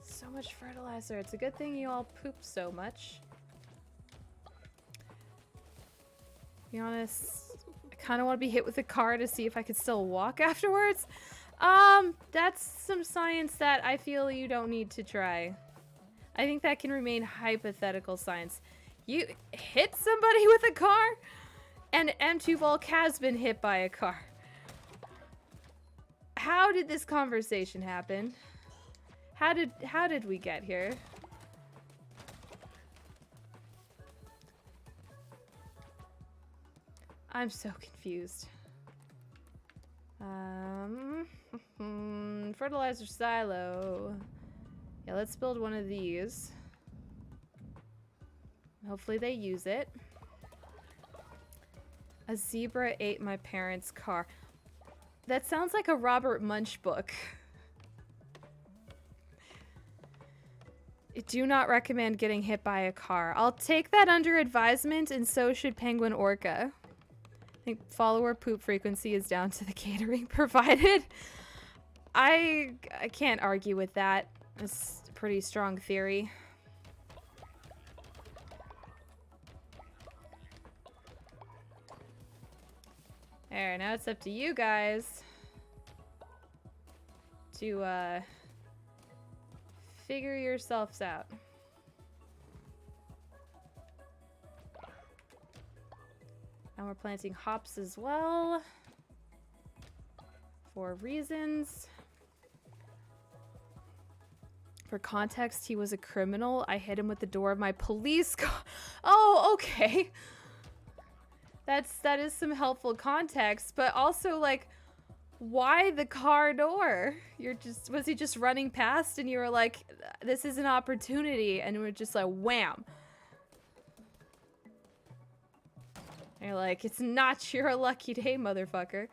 So much fertilizer. It's a good thing you all poop so much. To be honest, I kind of want to be hit with a car to see if I could still walk afterwards. That's some science that I feel you don't need to try. I think that can remain hypothetical science. You hit somebody with a car? And M2 Volk has been hit by a car. How did this conversation happen? How did we get here? I'm so confused. Fertilizer silo. Yeah, let's build one of these. Hopefully they use it. A zebra ate my parents' car. That sounds like a Robert Munch book. I do not recommend getting hit by a car. I'll take that under advisement, and so should Penguin Orca. I think follower poop frequency is down to the catering provided. I can't argue with that. It's a pretty strong theory. There, now it's up to you guys to figure yourselves out. And we're planting hops as well for reasons. For context, he was a criminal. I hit him with the door of my police car. Oh, okay. That is some helpful context, but also like, why the car door? Was he just running past and you were like, this is an opportunity, and we're just like, wham. And you're like, it's not your lucky day, motherfucker.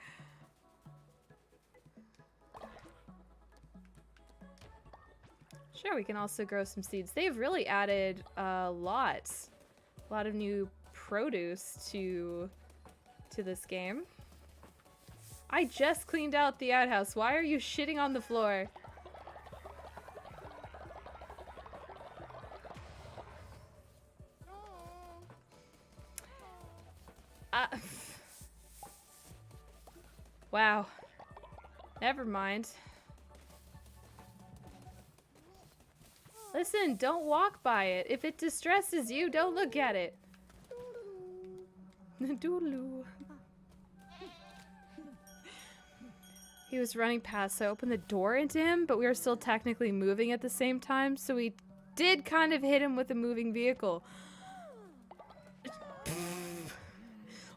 Sure, we can also grow some seeds. They've really added a lot of new produce to this game. I just cleaned out the outhouse. Why are you shitting on the floor? Wow. Never mind. Listen, don't walk by it. If it distresses you, don't look at it. Doodaloo. He was running past, so I opened the door into him, but we were still technically moving at the same time, so we did kind of hit him with a moving vehicle.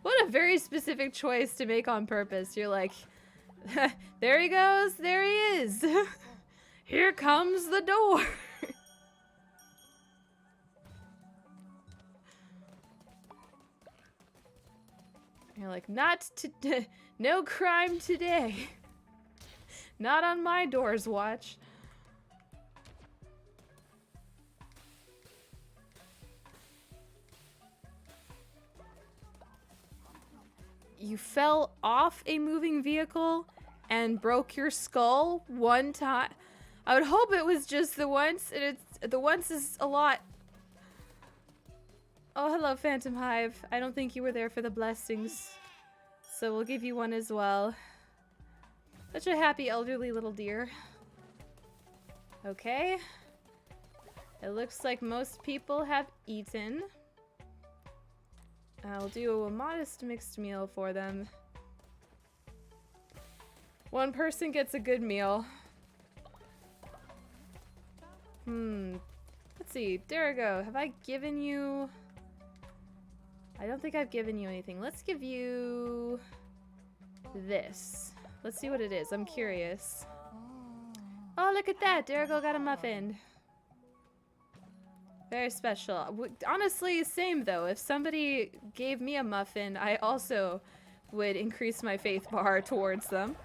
What a very specific choice to make on purpose. You're like, there he goes, there he is. Here comes the door. You're like, no crime today. Not on my door's watch. You fell off a moving vehicle and broke your skull one time. I would hope it was just the once, and the once is a lot. Oh, hello, Phantom Hive. I don't think you were there for the blessings, so we'll give you one as well. Such a happy elderly little deer. Okay. It looks like most people have eaten. I'll do a modest mixed meal for them. One person gets a good meal. Let's see. Derigo, have I given you... I don't think I've given you anything. Let's give you this. Let's see what it is. I'm curious. Oh, look at that. Derigo got a muffin. Very special. Honestly, same though. If somebody gave me a muffin, I also would increase my faith bar towards them.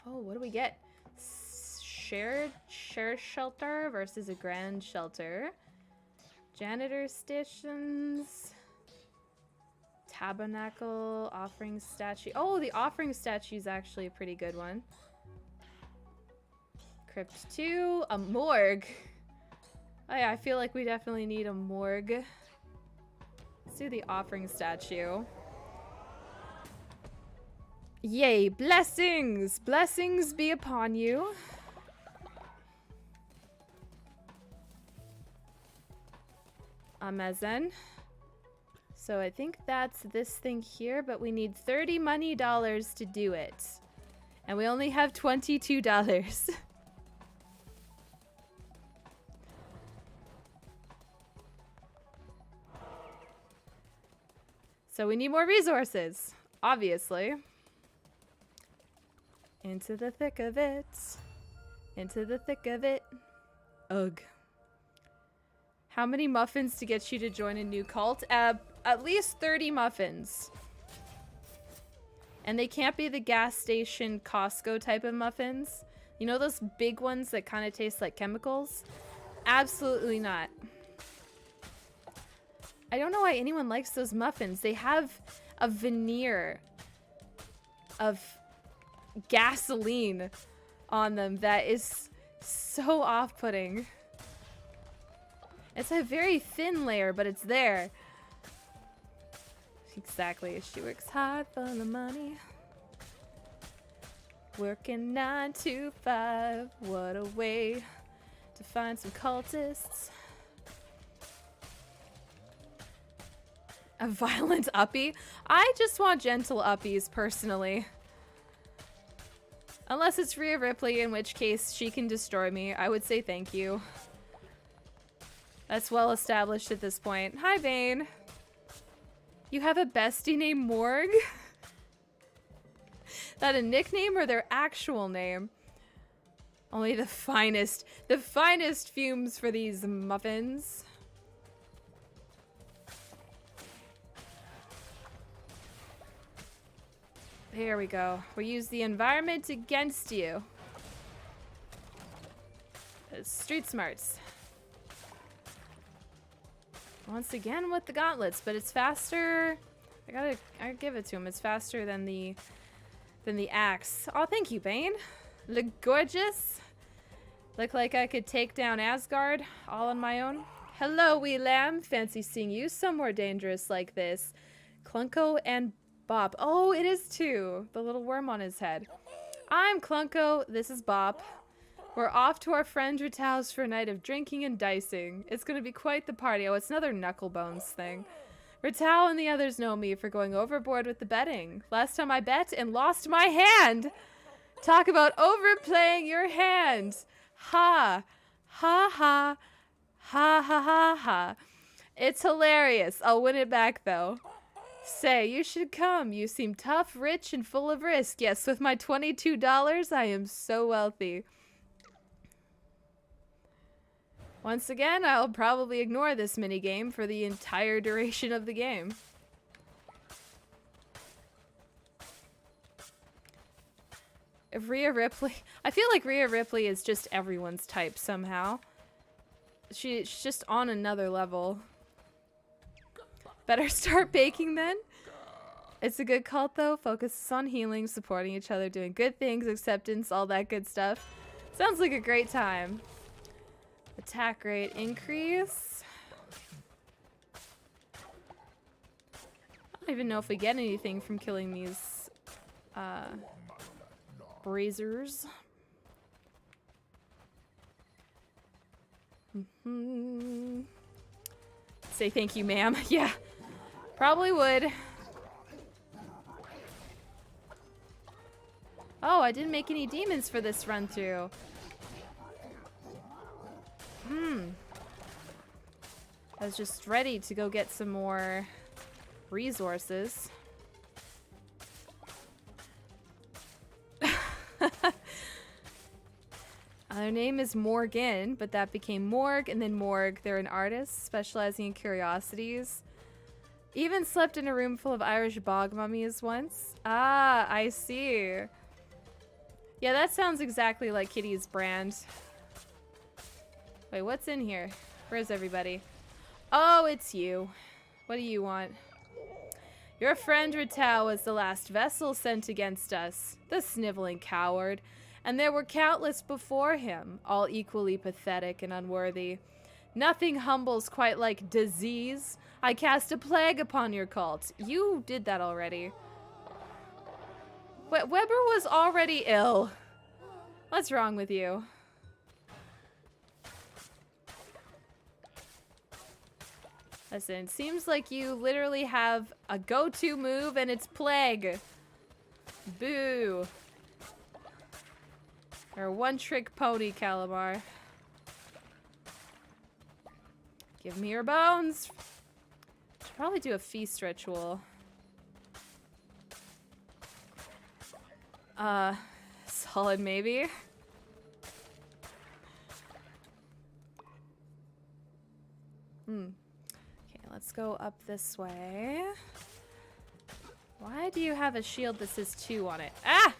Oh, what do we get? Shared shelter versus a grand shelter. Janitor stations. Tabernacle, offering statue. Oh, the offering statue is actually a pretty good one. Crypt 2, a morgue. Oh yeah, I feel like we definitely need a morgue. Let's do the offering statue. Yay, blessings! Blessings be upon you. Amazon. So I think that's this thing here, but we need 30 money dollars to do it. And we only have $22. So we need more resources, obviously. Into the thick of it. Into the thick of it. Ugh. How many muffins to get you to join a new cult? At least 30 muffins. And they can't be the gas station Costco type of muffins. You know those big ones that kind of taste like chemicals? Absolutely not. I don't know why anyone likes those muffins. They have a veneer of gasoline on them that is so off-putting. It's a very thin layer, but it's there. Exactly. She works hard for the money. Working 9 to 5. What a way to find some cultists. A violent uppie? I just want gentle uppies, personally. Unless it's Rhea Ripley, in which case she can destroy me. I would say thank you. That's well established at this point. Hi, Vane. You have a bestie named Morg? That a nickname or their actual name? Only the finest fumes for these muffins. There we go. We use the environment against you. Street smarts. Once again with the gauntlets, but it's faster. I gotta give it to him. It's faster than the axe. Oh, thank you, Bane. Look gorgeous. Look like I could take down Asgard all on my own. Hello, wee lamb. Fancy seeing you somewhere dangerous like this. Clunko and Bop. Oh, it is too. The little worm on his head. I'm Clunko. This is Bop. We're off to our friend Ritau's for a night of drinking and dicing. It's going to be quite the party. Oh, it's another Knucklebones thing. Ritau and the others know me for going overboard with the betting. Last time I bet and lost my hand. Talk about overplaying your hand. Ha. Ha ha. Ha ha ha ha. It's hilarious. I'll win it back though. Say, you should come. You seem tough, rich, and full of risk. Yes, with my $22, I am so wealthy. Once again, I'll probably ignore this minigame for the entire duration of the game. If Rhea Ripley... I feel like Rhea Ripley is just everyone's type somehow. She's just on another level. Better start baking then. It's a good cult though. Focuses on healing, supporting each other, doing good things, acceptance, all that good stuff. Sounds like a great time. Attack rate increase. I don't even know if we get anything from killing these braziers. Say thank you, ma'am. Yeah, probably would. Oh, I didn't make any demons for this run through. I was just ready to go get some more resources. Their name is Morgan, but that became Morg and then Morg. They're an artist specializing in curiosities. Even slept in a room full of Irish bog mummies once. Ah, I see. Yeah, that sounds exactly like Kitty's brand. Wait, what's in here? Where's everybody? Oh, it's you. What do you want? Your friend Ritau was the last vessel sent against us. The sniveling coward. And there were countless before him, all equally pathetic and unworthy. Nothing humbles quite like disease. I cast a plague upon your cult. You did that already. Weber was already ill. What's wrong with you? Listen, seems like you literally have a go-to move and it's plague. Boo. Or one-trick pony, Calamar. Give me your bones. Should probably do a feast ritual. Solid maybe. Okay, let's go up this way. Why do you have a shield that says 2 on it? Ah!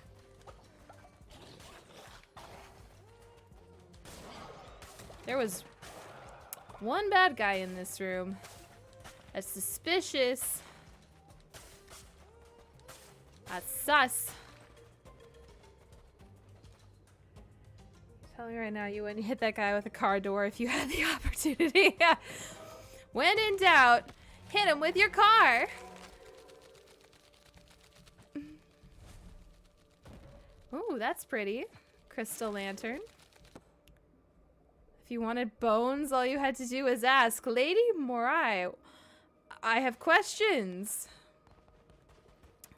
There was one bad guy in this room. That's suspicious. That's sus. I'm telling you right now, you wouldn't hit that guy with a car door if you had the opportunity. When in doubt, hit him with your car. Ooh, that's pretty. Crystal lantern. If you wanted bones, all you had to do was ask. Lady Morai, I have questions.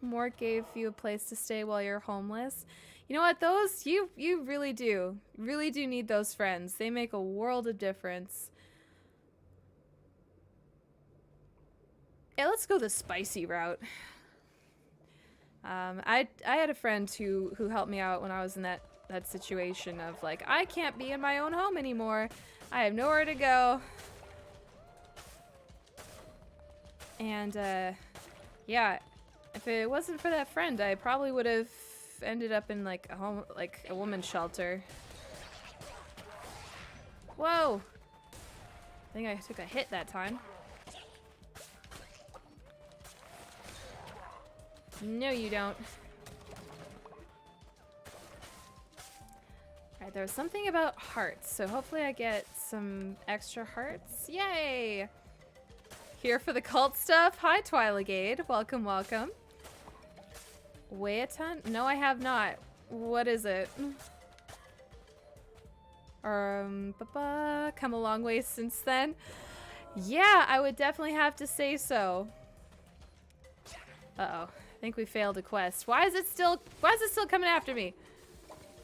Mort gave you a place to stay while you're homeless. You know what? Those, you really do need those friends. They make a world of difference. Yeah, let's go the spicy route. I had a friend who helped me out when I was in that situation of like, I can't be in my own home anymore. I have nowhere to go. And yeah, if it wasn't for that friend, I probably would have ended up in like a home, like a woman's shelter. Whoa! I think I took a hit that time. No, you don't. Alright, there was something about hearts, so hopefully I get some extra hearts. Yay! Here for the cult stuff. Hi, Twiligade. Welcome, welcome. Weigh a ton? No, I have not. What is it? Come a long way since then. Yeah, I would definitely have to say so. Uh-oh. I think we failed a quest. Why is it still coming after me?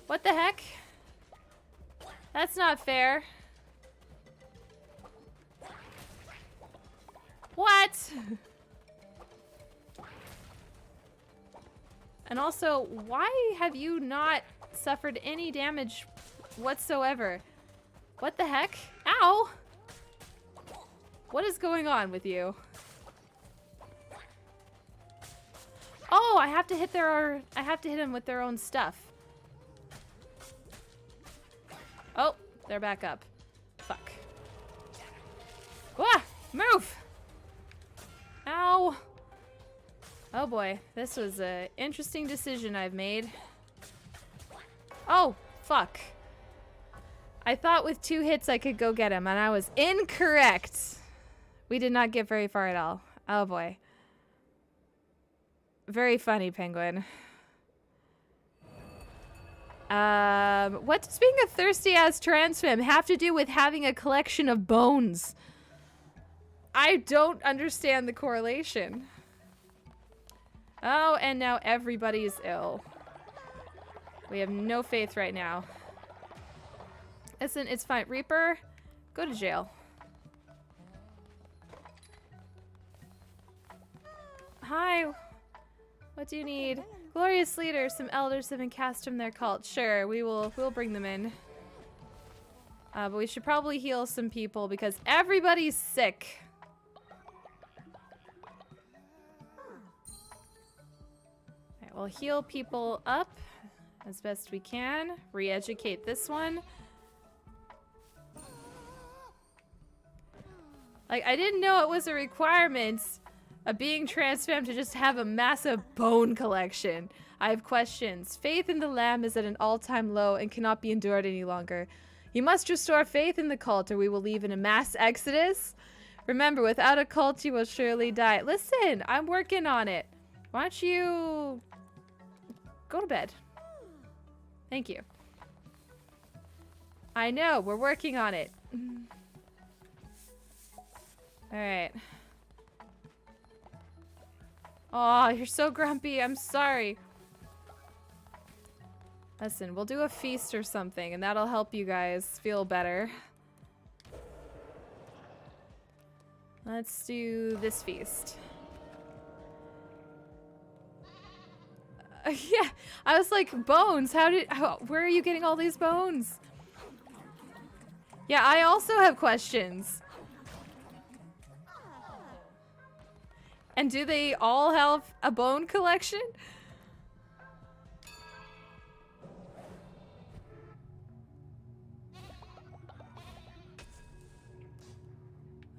What the heck? That's not fair. What? And also, why have you not suffered any damage whatsoever? What the heck? Ow! What is going on with you? Oh, I have to hit them with their own stuff. Oh, they're back up. Fuck. Ah! Move! Ow! Oh boy, this was an interesting decision I've made. Oh, fuck. I thought with 2 hits I could go get him, and I was incorrect. We did not get very far at all. Oh boy. Very funny, Penguin. What does being a thirsty-ass trans femme have to do with having a collection of bones? I don't understand the correlation. Oh, and now everybody's ill. We have no faith right now. Listen, it's fine. Reaper, go to jail. Hi. What do you need? Glorious leader, some elders have been cast from their cult. Sure, we'll bring them in. But we should probably heal some people because everybody's sick. Alright, we'll heal people up as best we can. Re-educate this one. Like, I didn't know it was a requirement of being trans femme to just have a massive bone collection. I have questions. Faith in the Lamb is at an all-time low and cannot be endured any longer. You must restore faith in the cult or we will leave in a mass exodus. Remember, without a cult you will surely die. Listen, I'm working on it. Why don't you go to bed? Thank you. I know, we're working on it. Alright. Oh, you're so grumpy. I'm sorry. Listen, we'll do a feast or something, and that'll help you guys feel better. Let's do this feast. Yeah, I was like, bones. Where are you getting all these bones? Yeah, I also have questions. And do they all have a bone collection?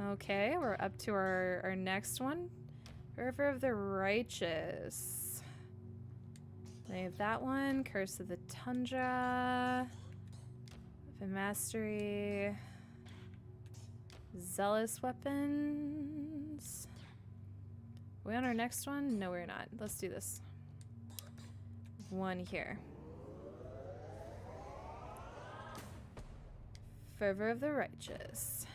Okay, we're up to our next one. River of the Righteous. We have that one. Curse of the Tundra. Weapon Mastery. Zealous Weapons. Are we on our next one? No, we're not. Let's do this. One here. fervor of the righteous.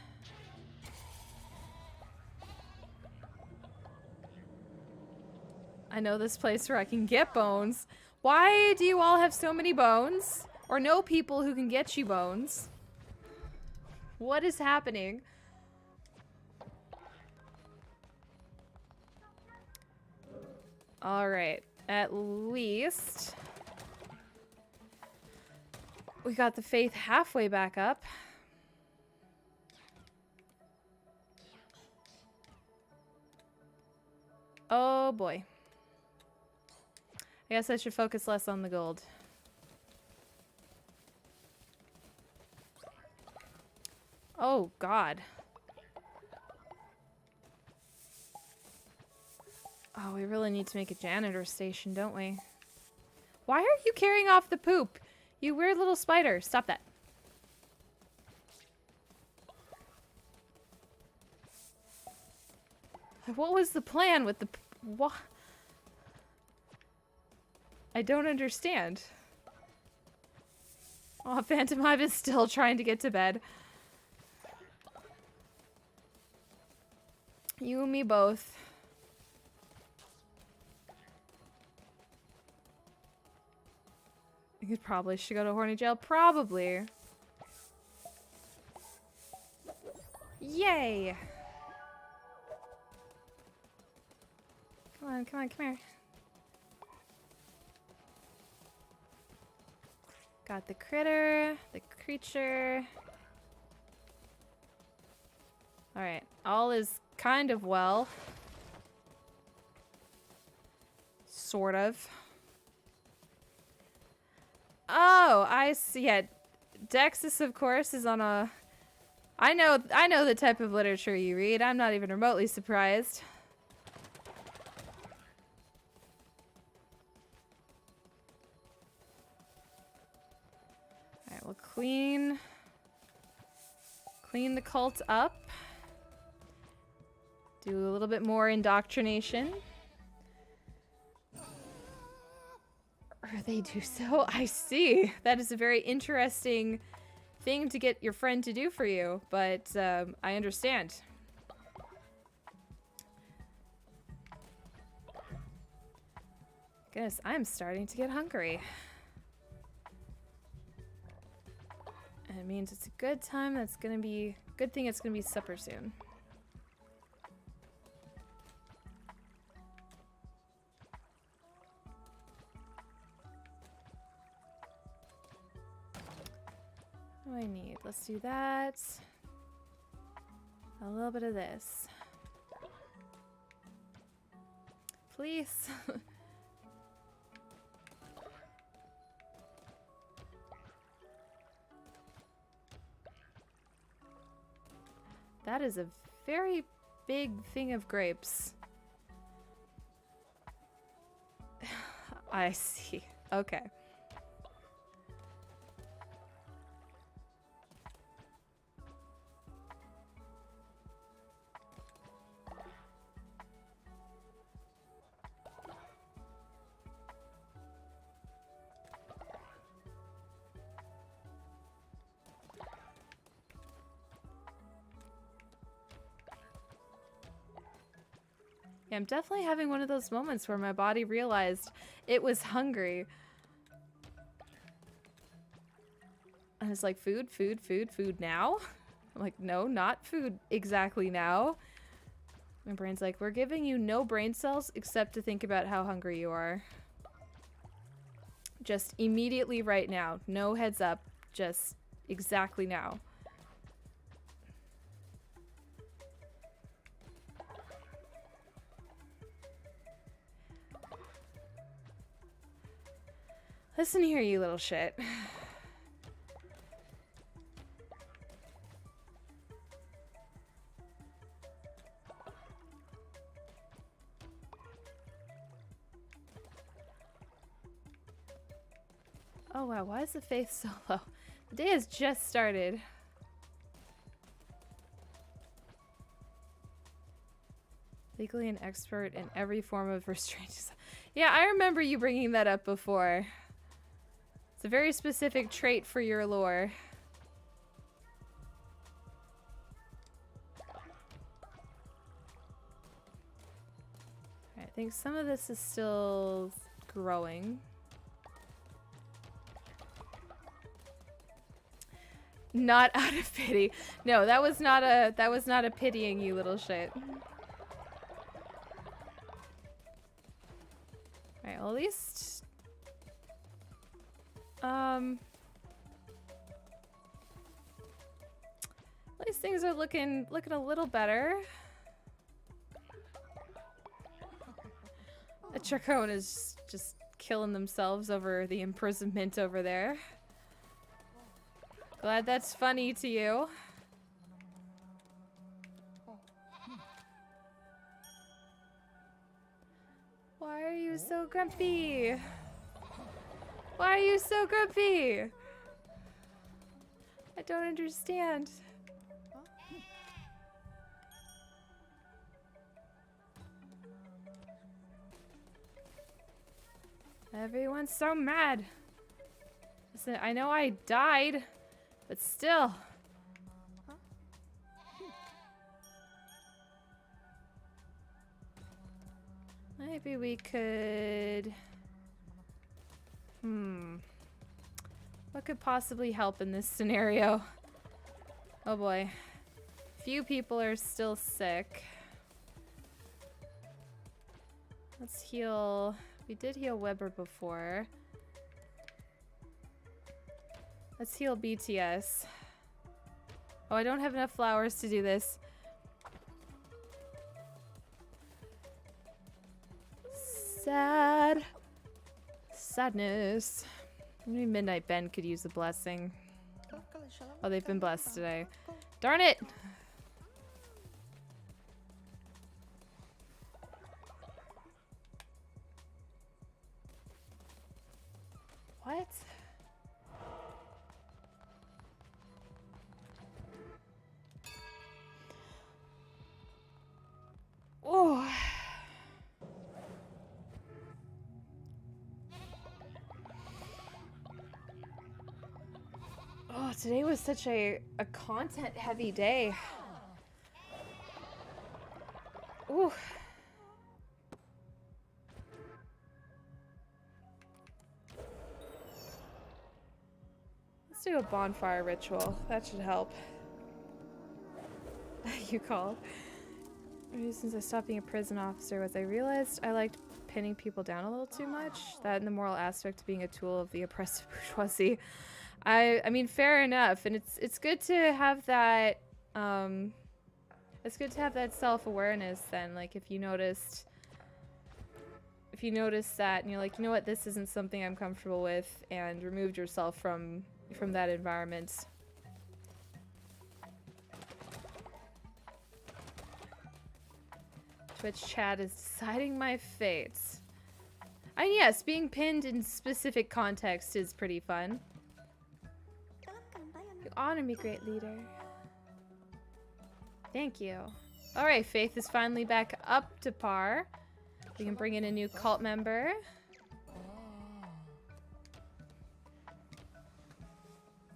I know this place where I can get bones. Why do you all have so many bones? Or know people who can get you bones? What is happening? Alright, at least we got the faith halfway back up. Oh boy. I guess I should focus less on the gold. Oh god. Oh, we really need to make a janitor station, don't we? Why are you carrying off the poop? You weird little spider. Stop that. What was the plan with the... What? I don't understand. Oh, Phantom Hive is still trying to get to bed. You and me both. You probably should go to horny jail. Probably. Yay! Come on, come on, come here. Got the critter, the creature. Alright, all is kind of well. Sort of. Oh, I see it. Dexus, of course, is on a... I know the type of literature you read. I'm not even remotely surprised. Alright, we'll clean the cult up. Do a little bit more indoctrination. Or they do so. I see. That is a very interesting thing to get your friend to do for you, but I understand. Goodness, I'm starting to get hungry. And it means it's a good time. That's gonna be good thing it's gonna be supper soon. What do I need? Let's do that. A little bit of this. Please. That is a very big thing of grapes. I see. Okay. I'm definitely having one of those moments where my body realized it was hungry. And it's like, food, food, food, food now? I'm like, no, not food exactly now. My brain's like, we're giving you no brain cells except to think about how hungry you are. Just immediately right now. No heads up. Just exactly now. Listen here, you little shit. Oh wow, why is the faith so low? The day has just started. Legally an expert in every form of restraint. Yeah, I remember you bringing that up before. It's a very specific trait for your lore. think some of this is still growing. Not out of pity. No, that was not a pitying you little shit. Alright, well, at least things are looking a little better. The Chacon is just killing themselves over the imprisonment over there. Glad that's funny to you. Why are you so grumpy? Why are you so grumpy? I don't understand. Everyone's so mad. Listen, I know I died, but still. Maybe we could... What could possibly help in this scenario? Oh boy. Few people are still sick. Let's heal... We did heal Weber before. Let's heal BTS. Oh, I don't have enough flowers to do this. Sad. Sadness. Maybe Midnight Ben could use a blessing. Oh, they've been blessed today. Darn it! What? Oh. Oh, today was such a content-heavy day. Ooh. Let's do a bonfire ritual. That should help. You called. Since I stopped being a prison officer was I realized I liked pinning people down a little too much. That and the moral aspect of being a tool of the oppressive bourgeoisie. I mean, fair enough, and it's good to have that. It's good to have that self-awareness. Then, like, if you notice that, and you're like, you know what, this isn't something I'm comfortable with, and removed yourself from that environment. Twitch chat is deciding my fate. And yes, being pinned in specific context is pretty fun. You honor me, great leader. Thank you. Alright, Faith is finally back up to par. We can bring in a new cult member.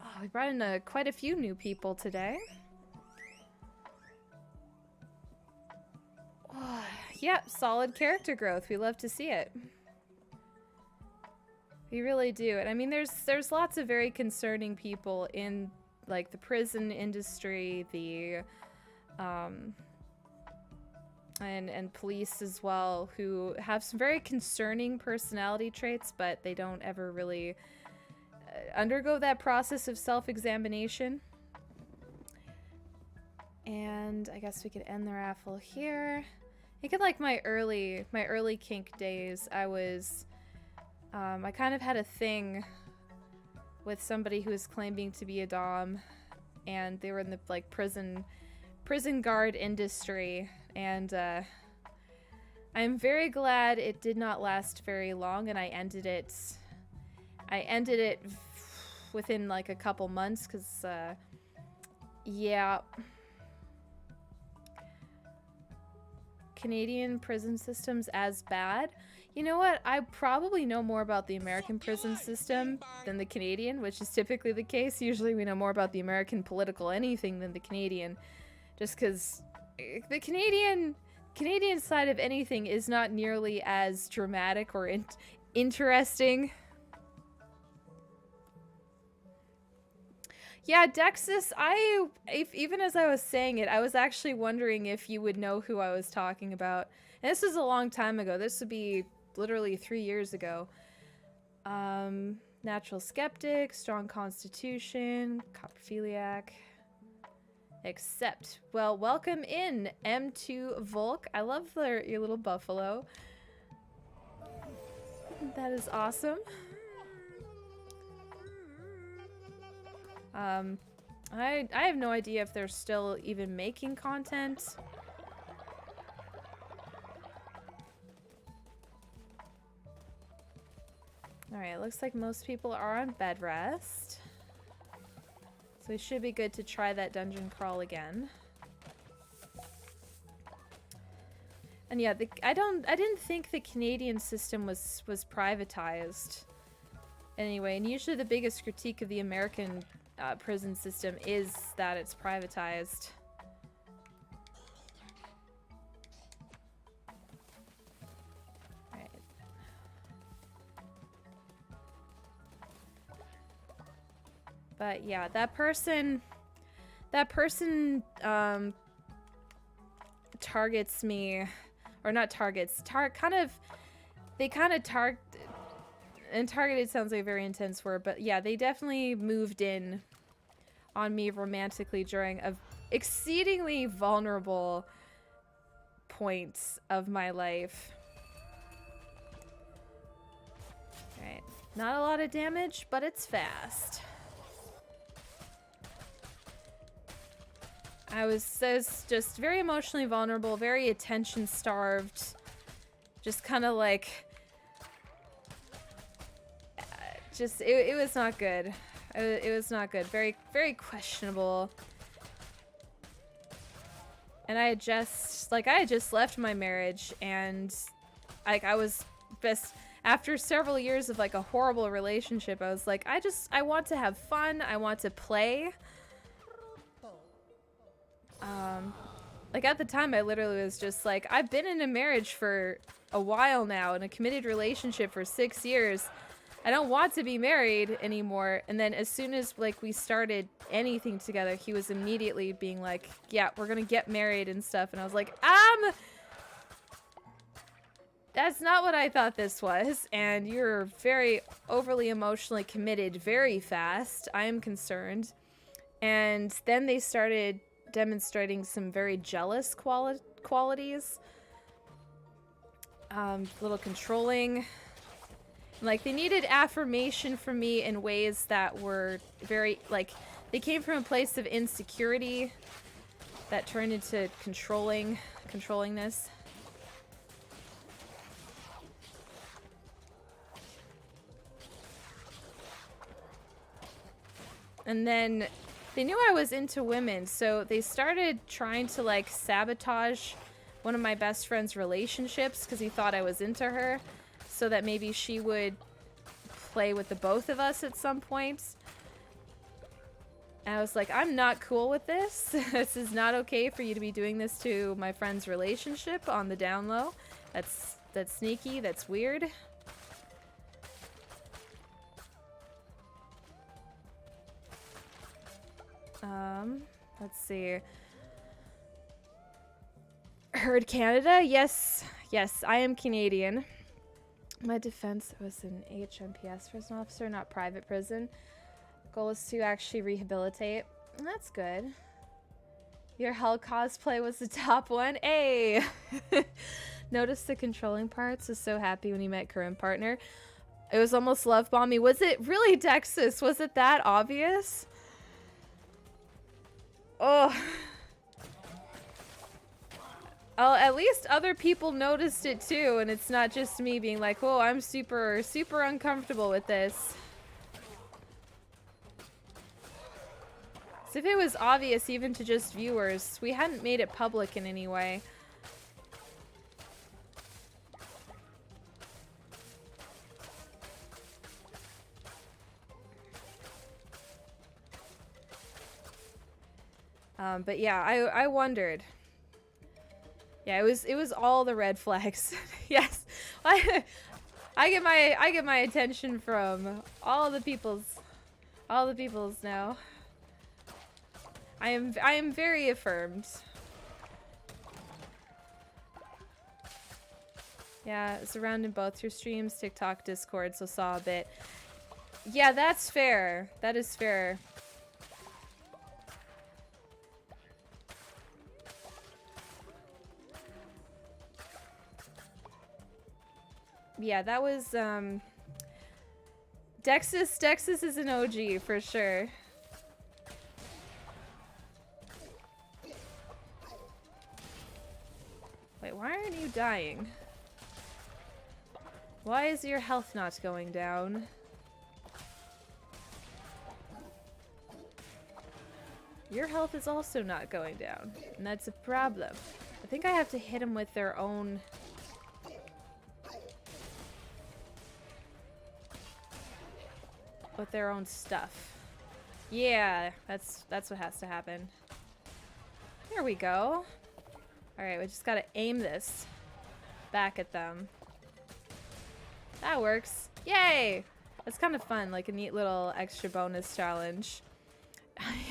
Oh, we brought in quite a few new people today. Oh, yeah, solid character growth. We love to see it. We really do. And I mean, there's lots of very concerning people in, like, the prison industry, the and police as well, who have some very concerning personality traits, but they don't ever really undergo that process of self-examination. And I guess we could end the raffle here. I think in, like, my early kink days, I was I kind of had a thing with somebody who was claiming to be a dom, and they were in the, like, prison guard industry, and I'm very glad it did not last very long, and I ended it within, like, a couple months, because yeah, Canadian prison system's as bad. You know what? I probably know more about the American prison system than the Canadian, which is typically the case. Usually we know more about the American political anything than the Canadian, just because the Canadian Canadian side of anything is not nearly as dramatic or interesting. Yeah, Dexus, even as I was saying it, I was actually wondering if you would know who I was talking about. And this was a long time ago. This would be literally 3 years ago. Natural skeptic, strong constitution, coprophiliac. Accept. Well, welcome in, M2 Volk. I love your little buffalo. That is awesome. I have no idea if they're still even making content. Alright, looks like most people are on bed rest. So we should be good to try that dungeon crawl again. And yeah, I didn't think the Canadian system was privatized. Anyway, and usually the biggest critique of the American prison system is that it's privatized. Right. But yeah, that person targets me, or not targets, and targeted sounds like a very intense word, but yeah, they definitely moved in on me romantically during a exceedingly vulnerable points of my life. Alright, not a lot of damage, but it's fast. I was just very emotionally vulnerable, very attention starved, just kind of like it was not good. It was not good. Very, very questionable. And I had just left my marriage, and like I was best after several years of like a horrible relationship. I was like, I want to have fun. I want to play. Like at the time, I literally was just like, I've been in a marriage for a while now, in a committed relationship for 6 years. I don't want to be married anymore. And then as soon as like we started anything together, he was immediately being like, yeah, we're gonna get married and stuff. And I was like, that's not what I thought this was. And you're very overly emotionally committed very fast. I am concerned. And then they started demonstrating some very jealous qualities. A little controlling. Like, they needed affirmation from me in ways that were very, like, they came from a place of insecurity that turned into controllingness. And then they knew I was into women, so they started trying to, like, sabotage one of my best friend's relationships because he thought I was into her, so that maybe she would play with the both of us at some point. And I was like, I'm not cool with this. This is not okay for you to be doing this to my friend's relationship on the down low. That's sneaky, that's weird. Let's see. Heard Canada? Yes, I am Canadian. My defense was an HMPS prison officer, not private prison. Goal is to actually rehabilitate. That's good. Your Hel cosplay was the top one. Hey! Notice the controlling parts. Was so happy when you met current partner. It was almost love bombing. Was it really, Dexus? Was it that obvious? Oh. Oh, at least other people noticed it too, and it's not just me being like, oh, I'm super, super uncomfortable with this. So if it was obvious even to just viewers, we hadn't made it public in any way. But yeah, I wondered. Yeah, it was all the red flags. Yes. I get my attention from all the peoples now. I am very affirmed. Yeah, it's around in both your streams, TikTok, Discord, so saw a bit. Yeah, that's fair. That is fair. Yeah, that was Dexus is an OG for sure. Wait, why aren't you dying? Why is your health not going down? Your health is also not going down, and that's a problem. I think I have to hit them with their own... with their own stuff. Yeah, that's what has to happen. There we go. Alright, we just gotta aim this back at them. That works. Yay! That's kind of fun, like a neat little extra bonus challenge.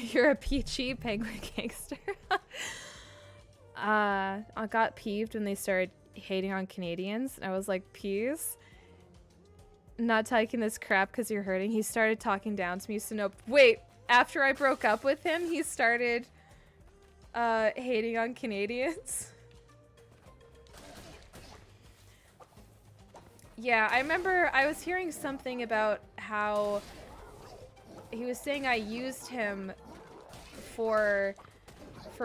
You're a peachy penguin gangster. I got peeved when they started hating on Canadians, and I was like, peas? Not taking this crap because you're hurting. He started talking down to me, so no. Wait, after I broke up with him, he started hating on Canadians. Yeah, I remember I was hearing something about how he was saying I used him for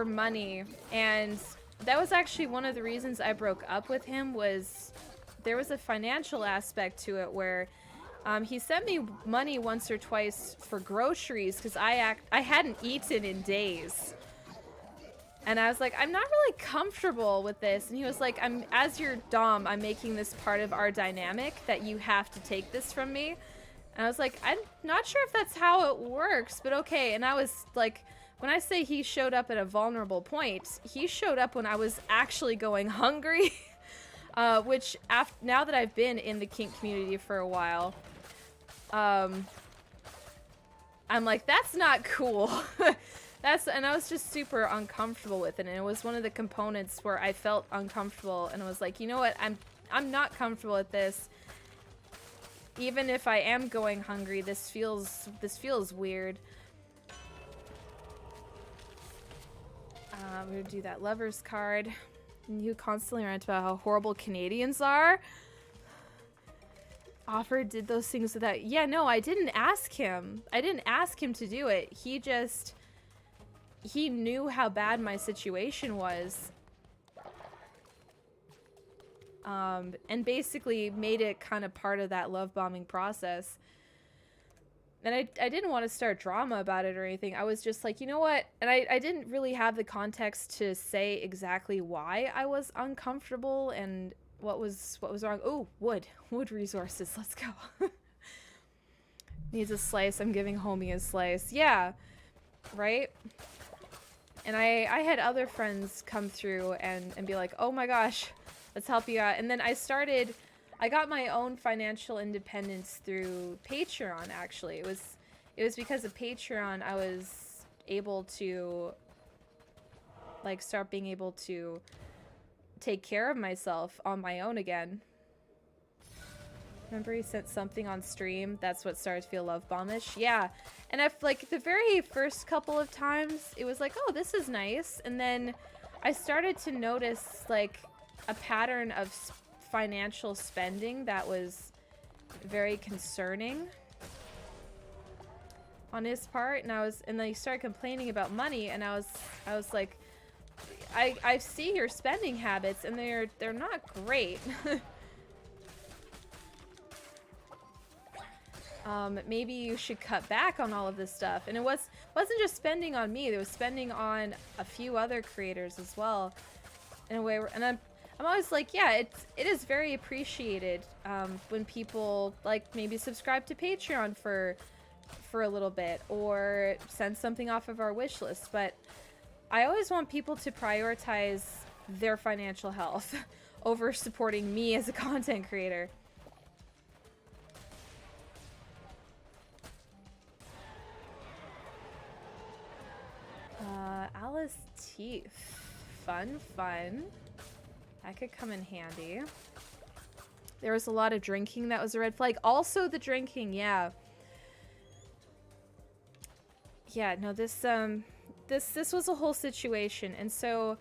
money, and that was actually one of the reasons I broke up with him. Was there was a financial aspect to it where he sent me money once or twice for groceries because I hadn't eaten in days. And I was like, I'm not really comfortable with this. And he was like, as your dom, I'm making this part of our dynamic that you have to take this from me. And I was like, I'm not sure if that's how it works, but okay. And I was like, when I say he showed up at a vulnerable point, he showed up when I was actually going hungry. Which, now that I've been in the kink community for a while, I'm like, that's not cool. And I was just super uncomfortable with it, and it was one of the components where I felt uncomfortable, and I was like, you know what, I'm not comfortable with this. Even if I am going hungry, this feels weird. I'm gonna do that lover's card. And you constantly rant about how horrible Canadians are. Offer did those things without... Yeah, no, I didn't ask him. I didn't ask him to do it. He knew how bad my situation was. And basically made it kind of part of that love bombing process. And I didn't want to start drama about it or anything. I was just like, you know what? And I didn't really have the context to say exactly why I was uncomfortable and what was wrong. Oh, wood resources. Let's go. Needs a slice. I'm giving homie a slice. Yeah, right? And I had other friends come through and be like, oh my gosh, let's help you out. And then I got my own financial independence through Patreon, actually. It was because of Patreon I was able to, like, start being able to take care of myself on my own again. Remember he sent something on stream? That's what started to feel love bombish. Yeah. And like, the very first couple of times, it was like, oh, this is nice. And then I started to notice, like, a pattern of financial spending that was very concerning on his part, and then he started complaining about money, and I was like, I see your spending habits, and they're not great. Maybe you should cut back on all of this stuff. And it wasn't just spending on me, there was spending on a few other creators as well, in a way and I'm always like, yeah, it is very appreciated when people, like, maybe subscribe to Patreon for a little bit or send something off of our wish list. But I always want people to prioritize their financial health over supporting me as a content creator. Alice teeth. Fun, fun. That could come in handy. There was a lot of drinking that was a red flag. Also the drinking, yeah. Yeah, no, this was a whole situation. And so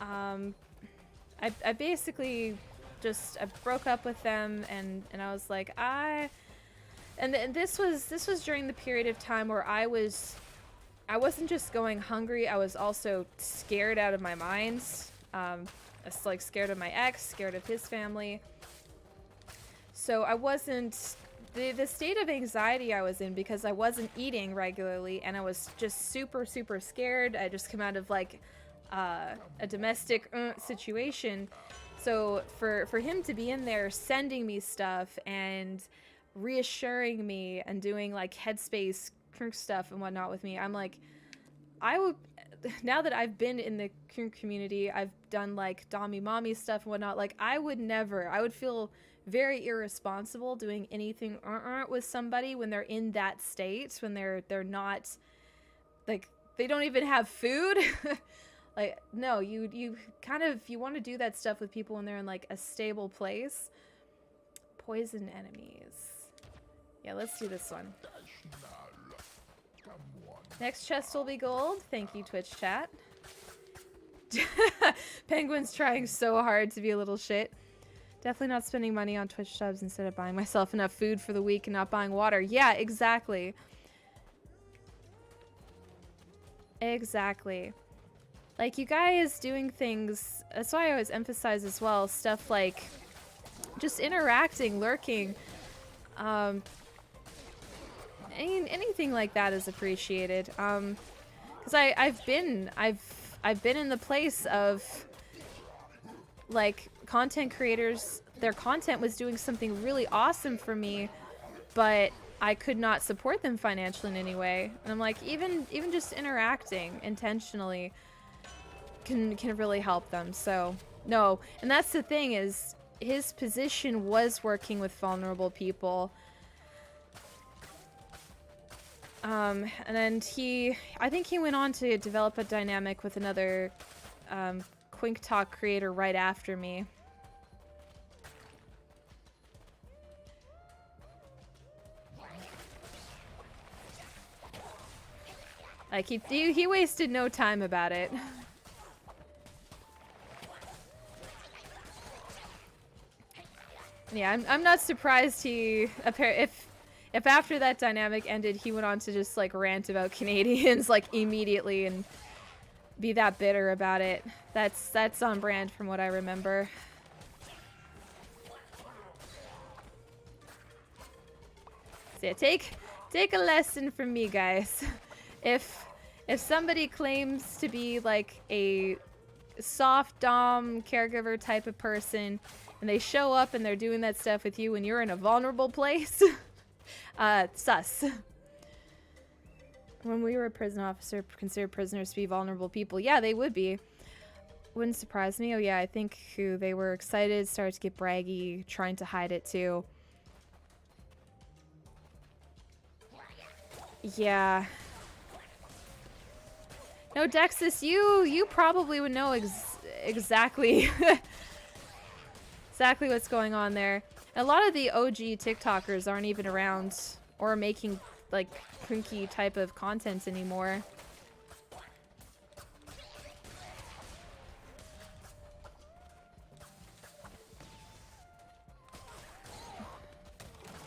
I basically just I broke up with them, and I was like, and this was during the period of time where I wasn't just going hungry, I was also scared out of my mind. I was like scared of my ex, scared of his family. So I wasn't, the state of anxiety I was in because I wasn't eating regularly and I was just super, super scared. I just come out of like a domestic situation. So for him to be in there sending me stuff and reassuring me and doing like headspace stuff and whatnot with me, I'm like, I would, now that I've been in the community, I've done like Dommy Mommy stuff and whatnot, like I would feel very irresponsible doing anything with somebody when they're in that state, when they're not, like, they don't even have food. Like, no, you kind of, you want to do that stuff with people when they're in like a stable place. Poison enemies. Yeah, let's do this one. Next chest will be gold. Thank you, Twitch chat. Penguin's trying so hard to be a little shit. Definitely not spending money on Twitch subs instead of buying myself enough food for the week and not buying water. Yeah, exactly. Exactly. Like, you guys doing things, that's why I always emphasize as well, stuff like just interacting, lurking, anything like that is appreciated. Because I've been in the place of like content creators, their content was doing something really awesome for me, but I could not support them financially in any way. And I'm like, even just interacting intentionally can really help them. So no, and that's the thing, is his position was working with vulnerable people. And then I think he went on to develop a dynamic with another Quink Talk creator right after me. Like, he wasted no time about it. Yeah, I'm not surprised if after that dynamic ended, he went on to just like rant about Canadians like immediately and be that bitter about it. That's on brand from what I remember. So yeah, take a lesson from me, guys. If somebody claims to be like a soft dom caregiver type of person and they show up and they're doing that stuff with you when you're in a vulnerable place, sus. When we were a prison officer, considered prisoners to be vulnerable people. Yeah, they would be. Wouldn't surprise me. Oh yeah, I think they were excited, started to get braggy, trying to hide it too. Yeah. No, Dexus, you probably would know exactly exactly what's going on there. A lot of the OG TikTokers aren't even around or making like crinky type of content anymore.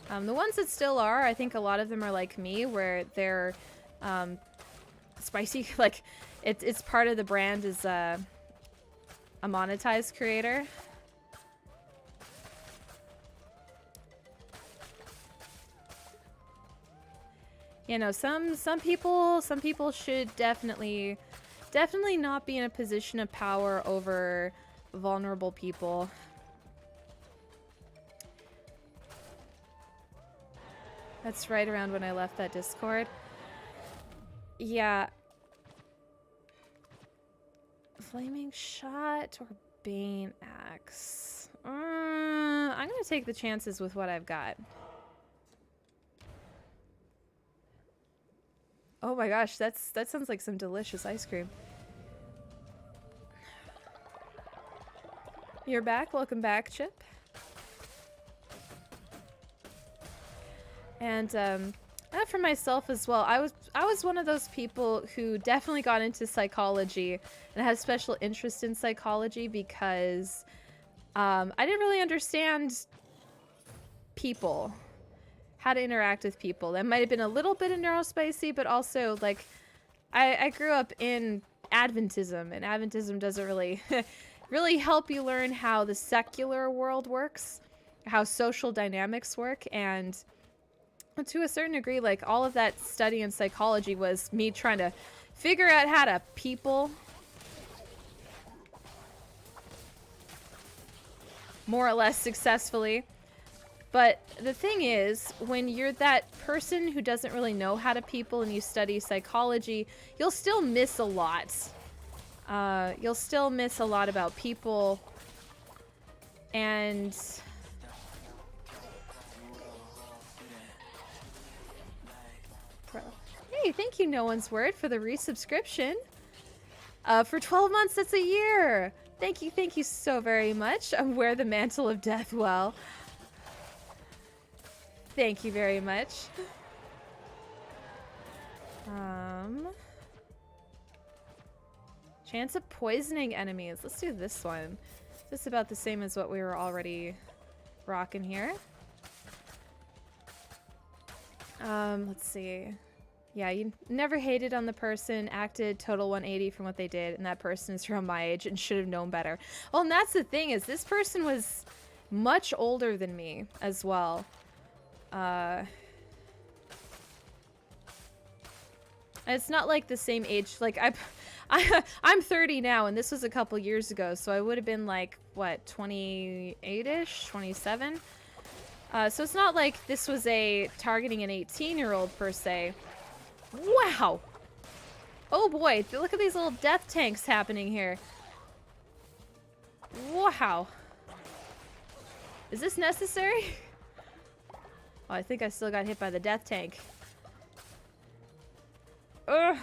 The ones that still are, I think a lot of them are like me, where they're spicy, like it's part of the brand as a monetized creator. You know, some people should definitely not be in a position of power over vulnerable people. That's right around when I left that Discord. Yeah, Flaming shot or Bane axe? I'm gonna take the chances with what I've got. Oh my gosh, that sounds like some delicious ice cream. You're back. Welcome back, Chip. And for myself as well, I was one of those people who definitely got into psychology and had a special interest in psychology because I didn't really understand people, how to interact with people. That might have been a little bit of neurospicy, but also like I grew up in Adventism, and Adventism doesn't really really help you learn how the secular world works, how social dynamics work, and to a certain degree, like all of that study in psychology was me trying to figure out how to people more or less successfully. But the thing is, when you're that person who doesn't really know how to people and you study psychology, you'll still miss a lot. You'll still miss a lot about people. And hey, thank you, No One's Word, for the resubscription. For 12 months, that's a year. Thank you so very much. Wear the mantle of death well. Thank you very much. Chance of poisoning enemies. Let's do this one. Just about the same as what we were already rocking here. Let's see. Yeah, you never hated on the person, acted total 180 from what they did, and that person is around my age and should have known better. Well, and that's the thing, is this person was much older than me as well. It's not like the same age. Like I'm 30 now, and this was a couple years ago, so I would have been like, what, 28-ish, 27? So it's not like this was a targeting an 18-year-old per se. Wow! Oh boy, look at these little death tanks happening here. Wow. Is this necessary? Oh, I think I still got hit by the death tank. Ugh.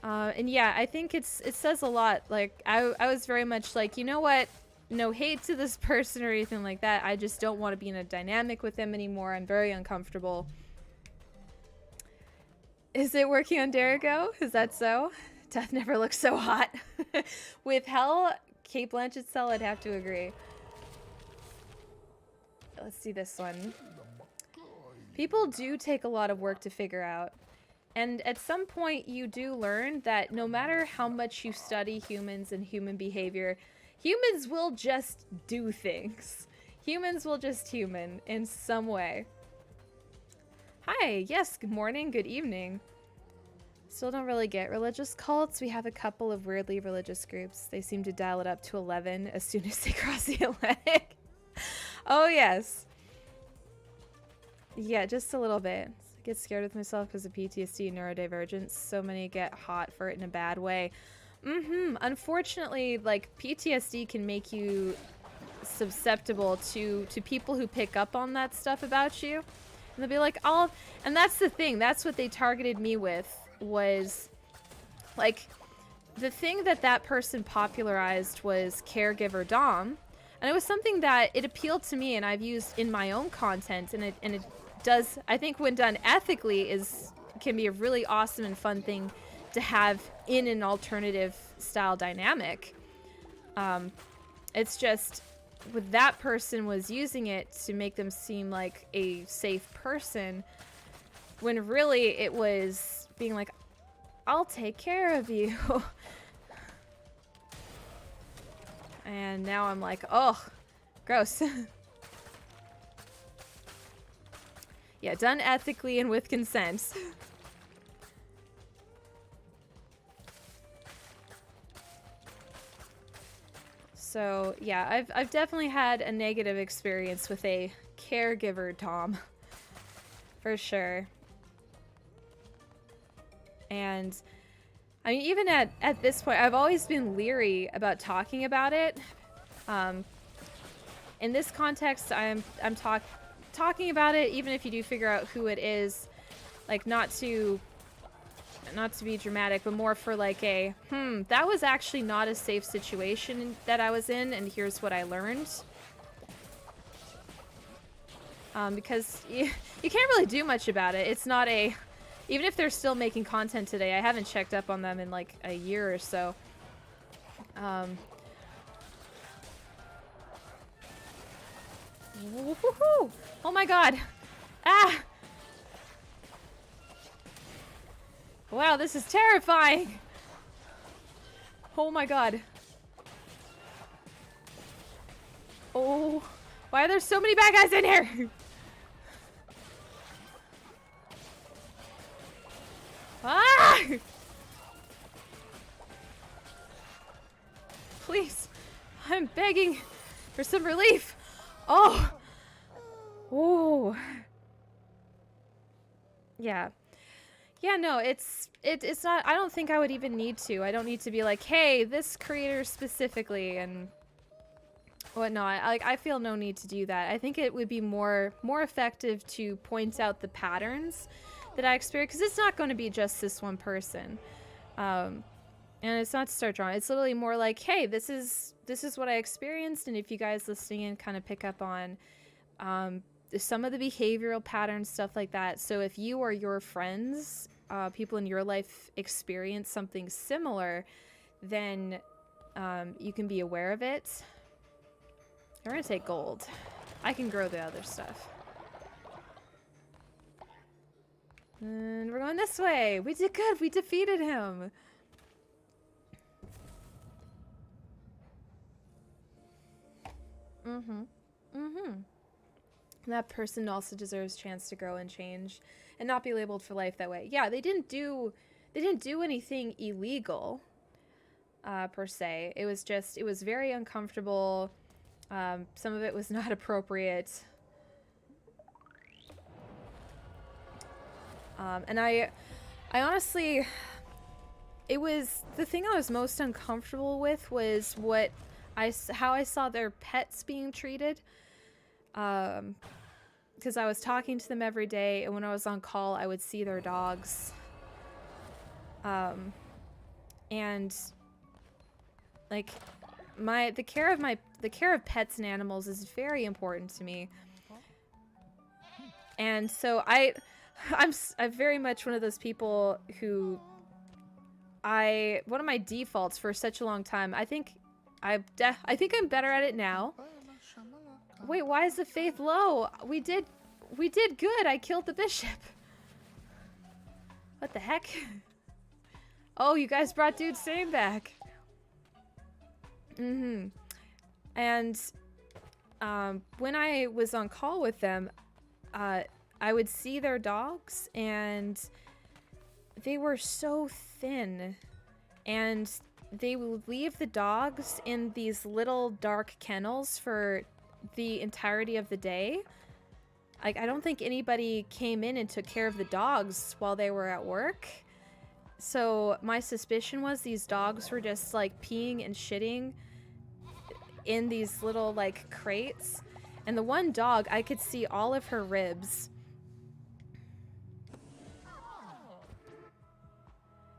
And yeah, I think it says a lot. Like, I was very much like, you know what? No hate to this person or anything like that. I just don't want to be in a dynamic with them anymore. I'm very uncomfortable. Is it working on Derigo? Is that so? Death never looks so hot. With Hel, Kate Blanchett's cell, I'd have to agree. Let's see this one. People do take a lot of work to figure out. And at some point you do learn that no matter how much you study humans and human behavior, humans will just do things. Humans will just human in some way. Hi, yes, good morning, good evening. Still don't really get religious cults. We have a couple of weirdly religious groups. They seem to dial it up to 11 as soon as they cross the Atlantic. Oh, yes. Yeah, just a little bit. I get scared with myself because of PTSD and neurodivergence. So many get hot for it in a bad way. Unfortunately, like, PTSD can make you susceptible to people who pick up on that stuff about you. And they'll be like, oh, and that's the thing. That's what they targeted me with, was, like, the thing that person popularized was caregiver dom. And it was something that it appealed to me and I've used in my own content. And it does, I think when done ethically, can be a really awesome and fun thing to have in an alternative style dynamic. It's just, with that person was using it to make them seem like a safe person, when really it was being like, I'll take care of you. And now I'm like, oh, gross. Yeah, done ethically and with consent. So yeah, I've definitely had a negative experience with a caregiver dom, for sure. And I mean, even at this point, I've always been leery about talking about it. In this context, I'm talking about it, even if you do figure out who it is, like not to be dramatic, but more for like a, that was actually not a safe situation that I was in, and here's what I learned. Because you can't really do much about it. It's not a, even if they're still making content today, I haven't checked up on them in like a year or so. Woohoo! Oh my god! Ah! Wow, this is terrifying! Oh my god. Oh, why are there so many bad guys in here? Ah! Please, I'm begging for some relief. Oh! Oh! Yeah. Yeah, no, it's not, I don't think I would even need to. I don't need to be like, hey, this creator specifically and whatnot. I feel no need to do that. I think it would be more effective to point out the patterns that I experience, because it's not going to be just this one person. And it's not to start drawing. It's literally more like, hey, this is what I experienced, and if you guys listening in kind of pick up on some of the behavioral patterns, stuff like that. So if you or your friends, people in your life experience something similar, then you can be aware of it. We're gonna take gold. I can grow the other stuff. And we're going this way. We did good. We defeated him. That person also deserves a chance to grow and change and not be labeled for life that way. Yeah, they didn't do anything illegal per se. It was just, it was very uncomfortable. Some of it was not appropriate. And I honestly, it was, the thing I was most uncomfortable with was how I saw their pets being treated. Because I was talking to them every day, and when I was on call, I would see their dogs. And like the care of pets and animals is very important to me. And so I'm very much one of those people who one of my defaults for such a long time, I think I'm better at it now. Wait, why is the faith low? We did good. I killed the bishop. What the heck? Oh, you guys brought Dude Same back. And when I was on call with them, I would see their dogs, and they were so thin, and they would leave the dogs in these little dark kennels for the entirety of the day. Like, I don't think anybody came in and took care of the dogs while they were at work. So my suspicion was these dogs were just like peeing and shitting in these little like crates. And the one dog, I could see all of her ribs.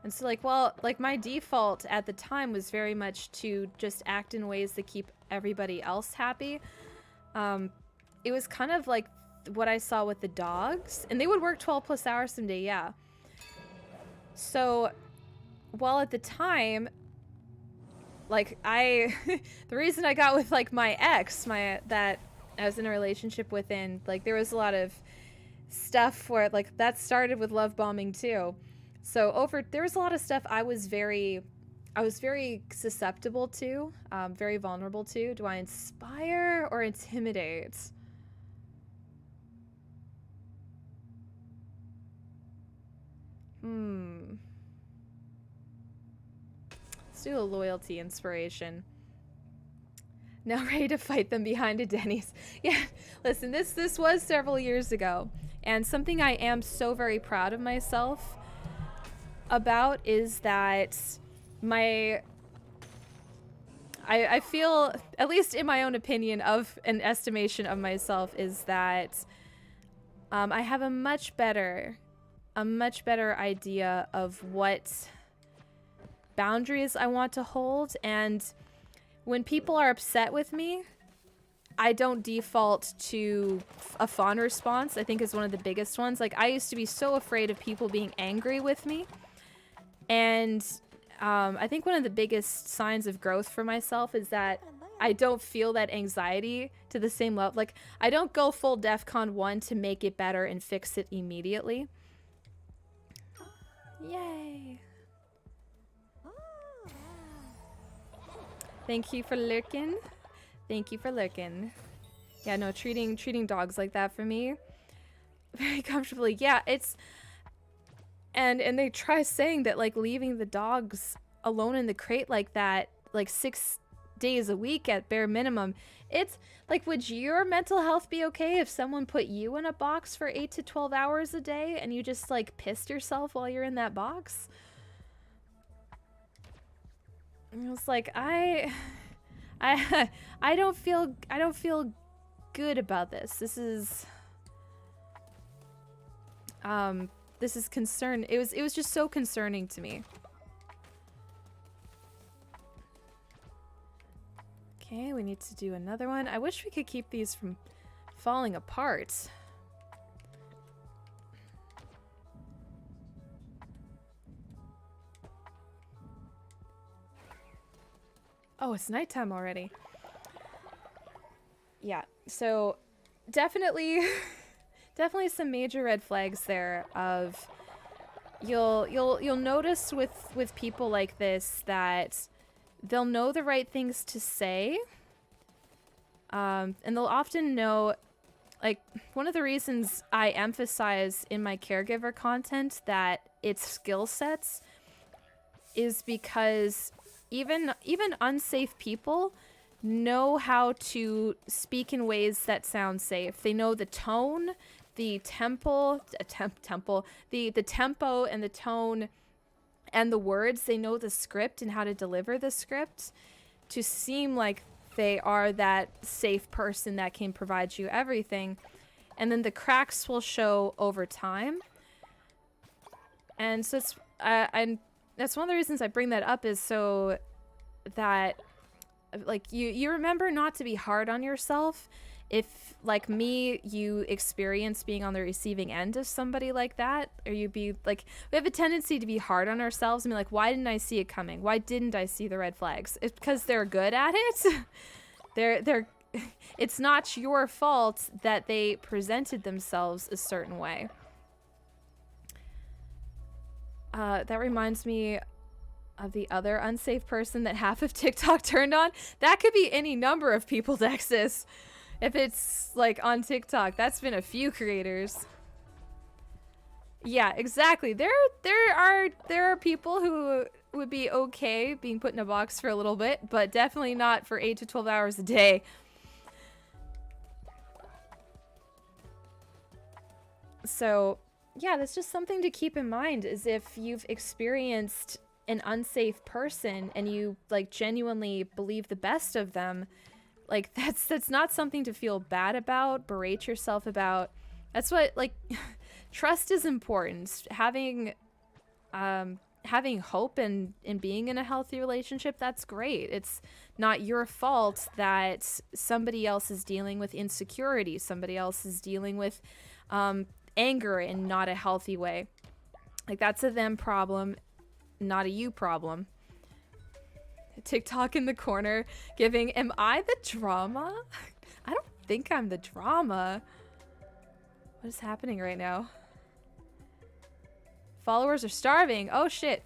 And so like, well, like my default at the time was very much to just act in ways that keep everybody else happy. It was kind of like what I saw with the dogs, and they would work 12 plus hours some day, yeah. So, while at the time, like the reason I got with like my ex, that I was in a relationship with, and like there was a lot of stuff where like that started with love bombing too. So there was a lot of stuff I was very susceptible to, very vulnerable to. Do I inspire or intimidate? Let's do a loyalty inspiration. Now ready to fight them behind a Denny's. Yeah, listen, this was several years ago, and something I am so very proud of myself about is that I feel, at least in my own opinion of an estimation of myself, is that I have a much better idea of what boundaries I want to hold, and when people are upset with me, I don't default to a fawn response. I think is one of the biggest ones. Like, I used to be so afraid of people being angry with me, and I think one of the biggest signs of growth for myself is that I don't feel that anxiety to the same level. Like, I don't go full DEFCON 1 to make it better and fix it immediately. Yay. Thank you for lurking. Thank you for lurking. Yeah, no, treating dogs like that for me very comfortably. Yeah, it's and they try saying that, like, leaving the dogs alone in the crate like that, like 6 days a week at bare minimum. It's like, would your mental health be okay if someone put you in a box for 8 to 12 hours a day and you just like pissed yourself while you're in that box? And I was like, I don't feel good about this. This is concern. It was just so concerning to me. Okay, we need to do another one. I wish we could keep these from falling apart. Oh, it's nighttime already. Yeah, so definitely some major red flags there of you'll notice with people like this that they'll know the right things to say, and they'll often know, like, one of the reasons I emphasize in my caregiver content that it's skill sets is because even unsafe people know how to speak in ways that sound safe. They know the tone, the tempo and the tone and the words. They know the script and how to deliver the script to seem like they are that safe person that can provide you everything. And then the cracks will show over time. And so it's that's one of the reasons I bring that up, is so that, like, you remember not to be hard on yourself if, like me, you experience being on the receiving end of somebody like that, or you be like, we have a tendency to be hard on ourselves and be like, why didn't I see it coming? Why didn't I see the red flags? It's because they're good at it. they're it's not your fault that they presented themselves a certain way. That reminds me of the other unsafe person that half of TikTok turned on. That could be any number of people, Dexis. If it's like on TikTok, that's been a few creators. Yeah, exactly. There are people who would be okay being put in a box for a little bit, but definitely not for 8 to 12 hours a day. So, yeah, that's just something to keep in mind, is if you've experienced an unsafe person and you, like, genuinely believe the best of them, like, that's not something to feel bad about, berate yourself about. That's what, like, trust is important. Having hope and being in a healthy relationship, that's great. It's not your fault that somebody else is dealing with insecurity, somebody else is dealing with anger in not a healthy way. Like, that's a them problem, not a you problem. TikTok in the corner giving, am I the drama? I don't think I'm the drama. What is happening right now? Followers are starving. Oh shit.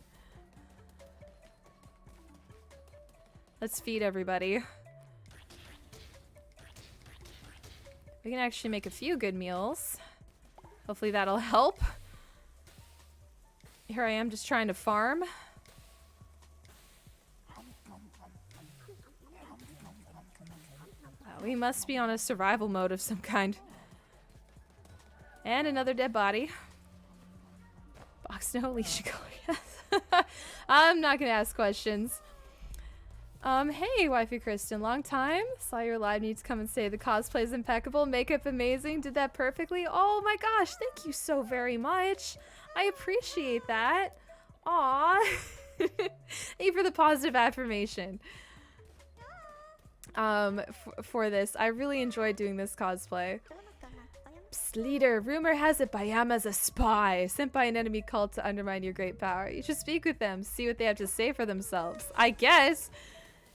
Let's feed everybody. We can actually make a few good meals. Hopefully that'll help. Here I am just trying to farm. We must be on a survival mode of some kind. And another dead body. Box no leash go, yes. I'm not gonna ask questions. Hey, wifey Kristen, long time. Saw your live, need to come and say the cosplay's impeccable, makeup amazing, did that perfectly. Oh my gosh, thank you so very much. I appreciate that. Aw. Thank you for the positive affirmation. For this, I really enjoyed doing this cosplay. Psst, leader, rumor has it Bayama's a spy, sent by an enemy cult to undermine your great power. You should speak with them, see what they have to say for themselves. I guess.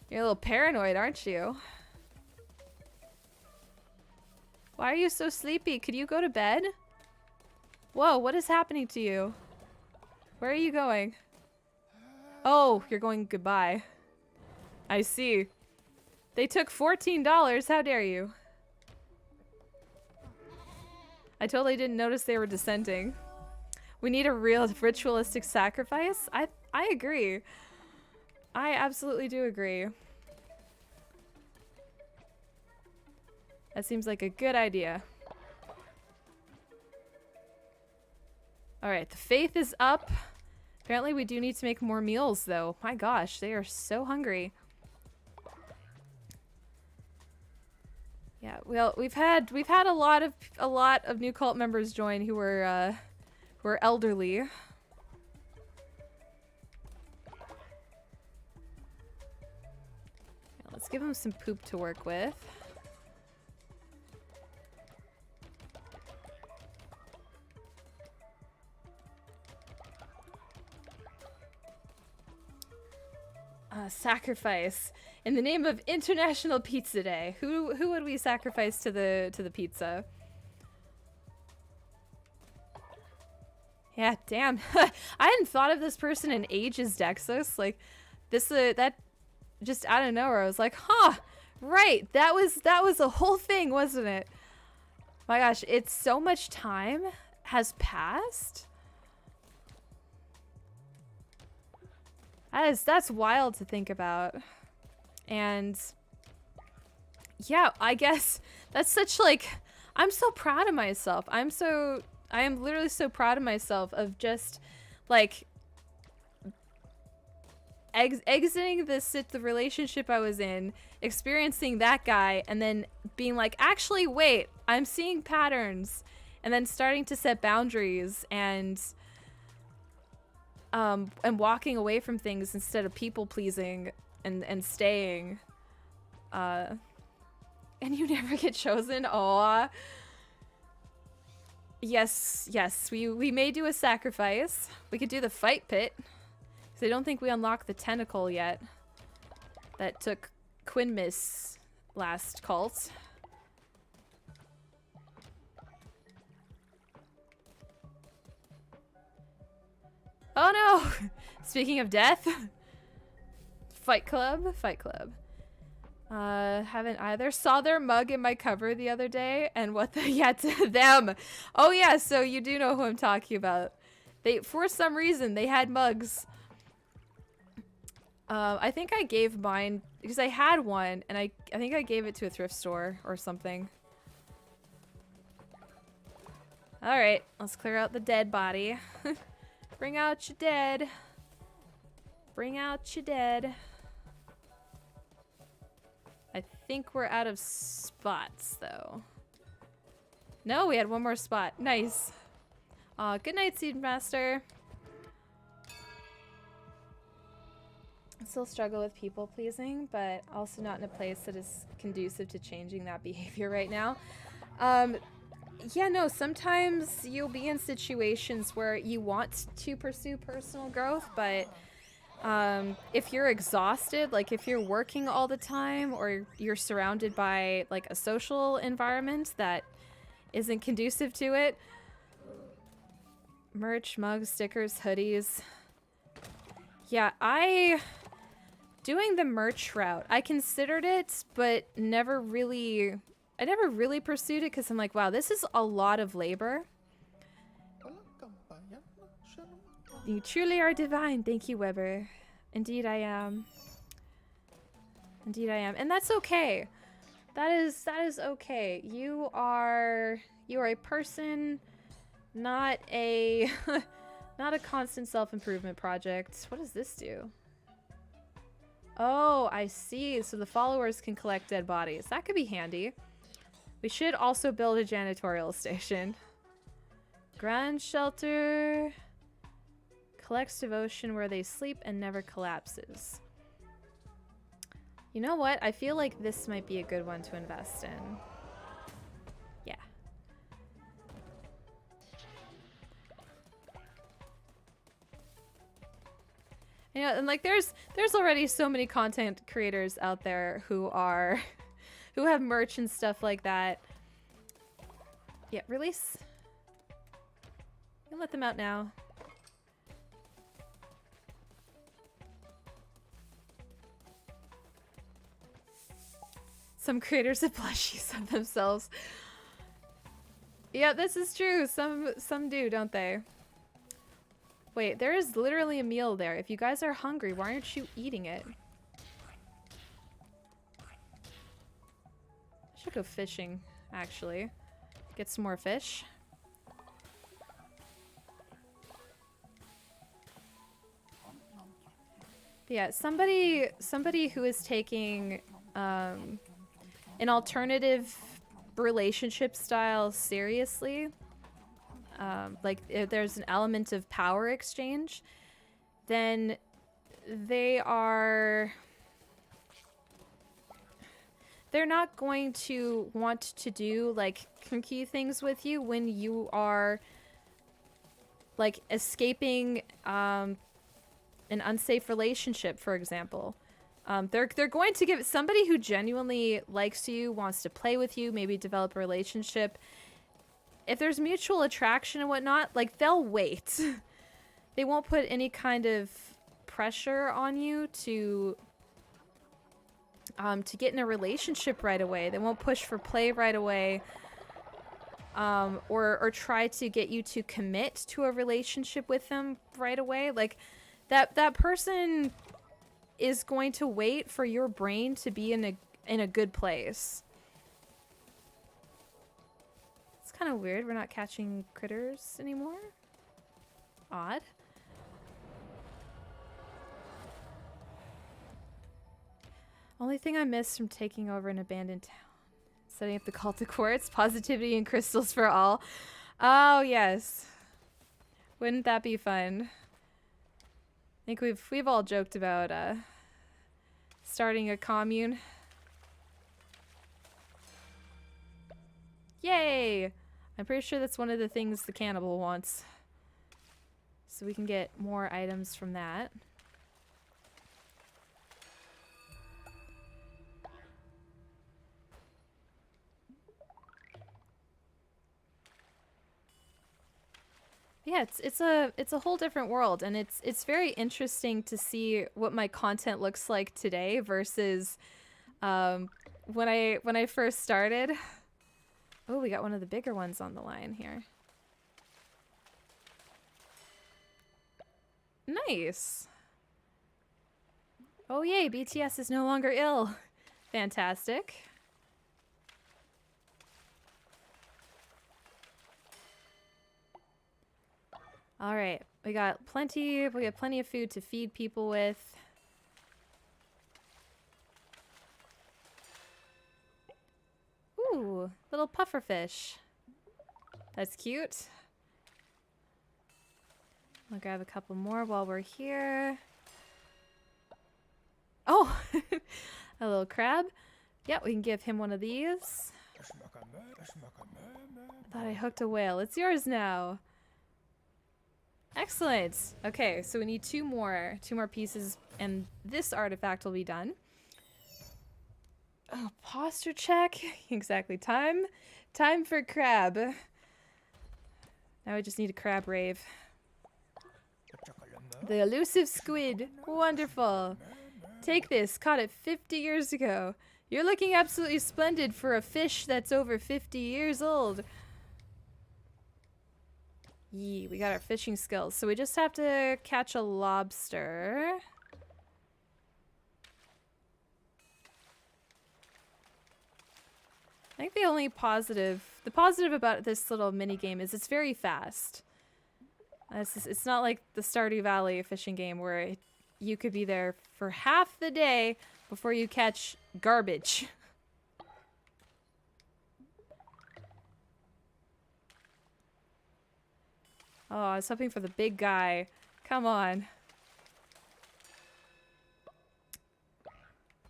You're a little paranoid, aren't you? Why are you so sleepy? Could you go to bed? Whoa, what is happening to you? Where are you going? Oh, you're going goodbye. I see. They took $14. How dare you? I totally didn't notice they were dissenting. We need a real ritualistic sacrifice? I agree. I absolutely do agree. That seems like a good idea. Alright, the faith is up. Apparently we do need to make more meals though. My gosh, they are so hungry. Yeah, well, we've had a lot of new cult members join who were elderly. Yeah, let's give them some poop to work with. Sacrifice in the name of International Pizza Day. Who would we sacrifice to the pizza? Yeah, damn. I hadn't thought of this person in ages, Dexus. Like this that just out of nowhere I was like, huh, right, that was a whole thing, wasn't it? My gosh, it's so much time has passed. That's wild to think about. And yeah, I guess that's such like, I'm so proud of myself. I am literally so proud of myself of just like exiting the relationship I was in, experiencing that guy, and then being like, actually, wait, I'm seeing patterns, and then starting to set boundaries and walking away from things instead of people pleasing and staying. And you never get chosen. Aw. Yes, we may do a sacrifice. We could do the fight pit. Because I don't think we unlocked the tentacle yet. That took Quinmis last cult. Oh no! Speaking of death. Fight Club. Haven't either. Saw their mug in my cover the other day, and what the yeah to them. Oh yeah, so you do know who I'm talking about. They, for some reason, they had mugs. I think I gave mine because I had one, and I think I gave it to a thrift store or something. All right, let's clear out the dead body. Bring out your dead. Bring out your dead. I think we're out of spots, though. No, we had one more spot. Nice. Good night, Seedmaster. I still struggle with people pleasing, but also not in a place that is conducive to changing that behavior right now. Yeah, no, sometimes you'll be in situations where you want to pursue personal growth, but if you're exhausted, like if you're working all the time or you're surrounded by like a social environment that isn't conducive to it. Merch, mugs, stickers, hoodies. Yeah, doing the merch route, I considered it, but I never really pursued it because I'm like, wow, this is a lot of labor. You truly are divine. Thank you, Weber. Indeed I am. Indeed I am. And that's okay. That is okay. You are a person, not a Not a constant self-improvement project. What does this do? Oh, I see. So the followers can collect dead bodies. That could be handy. We should also build a janitorial station. Grand shelter. Collects devotion where they sleep and never collapses. You know what? I feel like this might be a good one to invest in. Yeah. You know, and like there's already so many content creators out there who are who have merch and stuff like that. Yeah, release. You can let them out now. Some creators have plushies of themselves. Yeah, this is true. Some do, don't they? Wait, there is literally a meal there. If you guys are hungry, why aren't you eating it? I should go fishing, actually. Get some more fish. But yeah, somebody who is taking an alternative relationship style seriously, like if there's an element of power exchange, then they're not going to want to do like kinky things with you when you are like escaping an unsafe relationship, for example. They're going to give somebody who genuinely likes you, wants to play with you, maybe develop a relationship. If there's mutual attraction and whatnot, like they'll wait. They won't put any kind of pressure on you to get in a relationship right away. They won't push for play right away, or try to get you to commit to a relationship with them right away. Like that person is going to wait for your brain to be in a good place. It's kind of weird. We're not catching critters anymore. Odd. Only thing I missed from taking over an abandoned town. Setting up the cult of quartz, positivity and crystals for all. Oh yes. Wouldn't that be fun? I think we've all joked about starting a commune. Yay! I'm pretty sure that's one of the things the cannibal wants. So we can get more items from that. Yeah, it's a whole different world, and it's very interesting to see what my content looks like today versus when I first started. Oh, we got one of the bigger ones on the line here. Nice. Oh yay, BTS is no longer ill. Fantastic. All right, we got plenty of food to feed people with. Ooh, little pufferfish. That's cute. I'll grab a couple more while we're here. Oh, a little crab. Yeah, we can give him one of these. Thought I hooked a whale. It's yours now. Excellent. Okay, so we need two more pieces, and this artifact will be done. Oh, posture check. Exactly. Time for crab. Now I just need a crab rave. The elusive squid. Wonderful. Take this. Caught it 50 years ago. You're looking absolutely splendid for a fish that's over 50 years old. Yee, we got our fishing skills. So we just have to catch a lobster. I think the positive about this little mini game is it's very fast. It's not like the Stardew Valley fishing game where you could be there for half the day before you catch garbage. Oh, I was hoping for the big guy. Come on.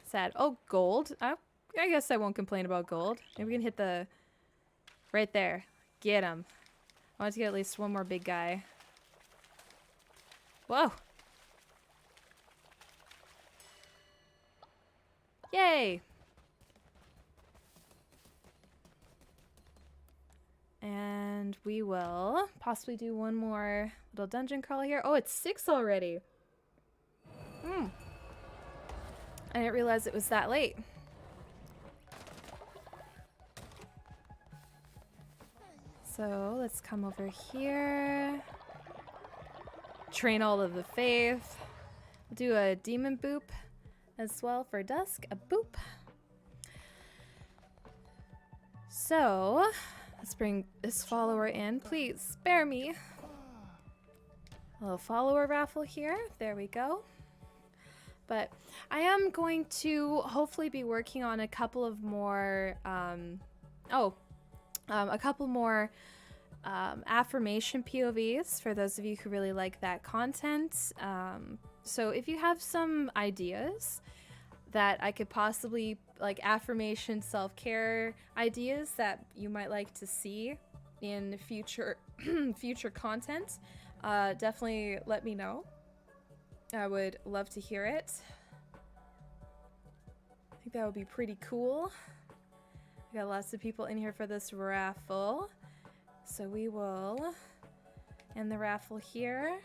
Sad. Oh, gold. I guess I won't complain about gold. Maybe we can hit the... Right there. Get him. I want to get at least one more big guy. Whoa. Yay. And we will possibly do one more little dungeon crawl here. Oh, it's 6 already. I didn't realize it was that late. So let's come over here. Train all of the faith. We'll do a demon boop as well for dusk. A boop. So let's bring this follower in. Please spare me. A little follower raffle here. There we go. But I am going to hopefully be working on a couple of more, a couple more affirmation POVs for those of you who really like that content. So if you have some ideas that I could possibly, like affirmation self-care ideas that you might like to see in future future content, definitely let me know. I would love to hear it. I think that would be pretty cool. We got lots of people in here for this raffle. So we will end the raffle here.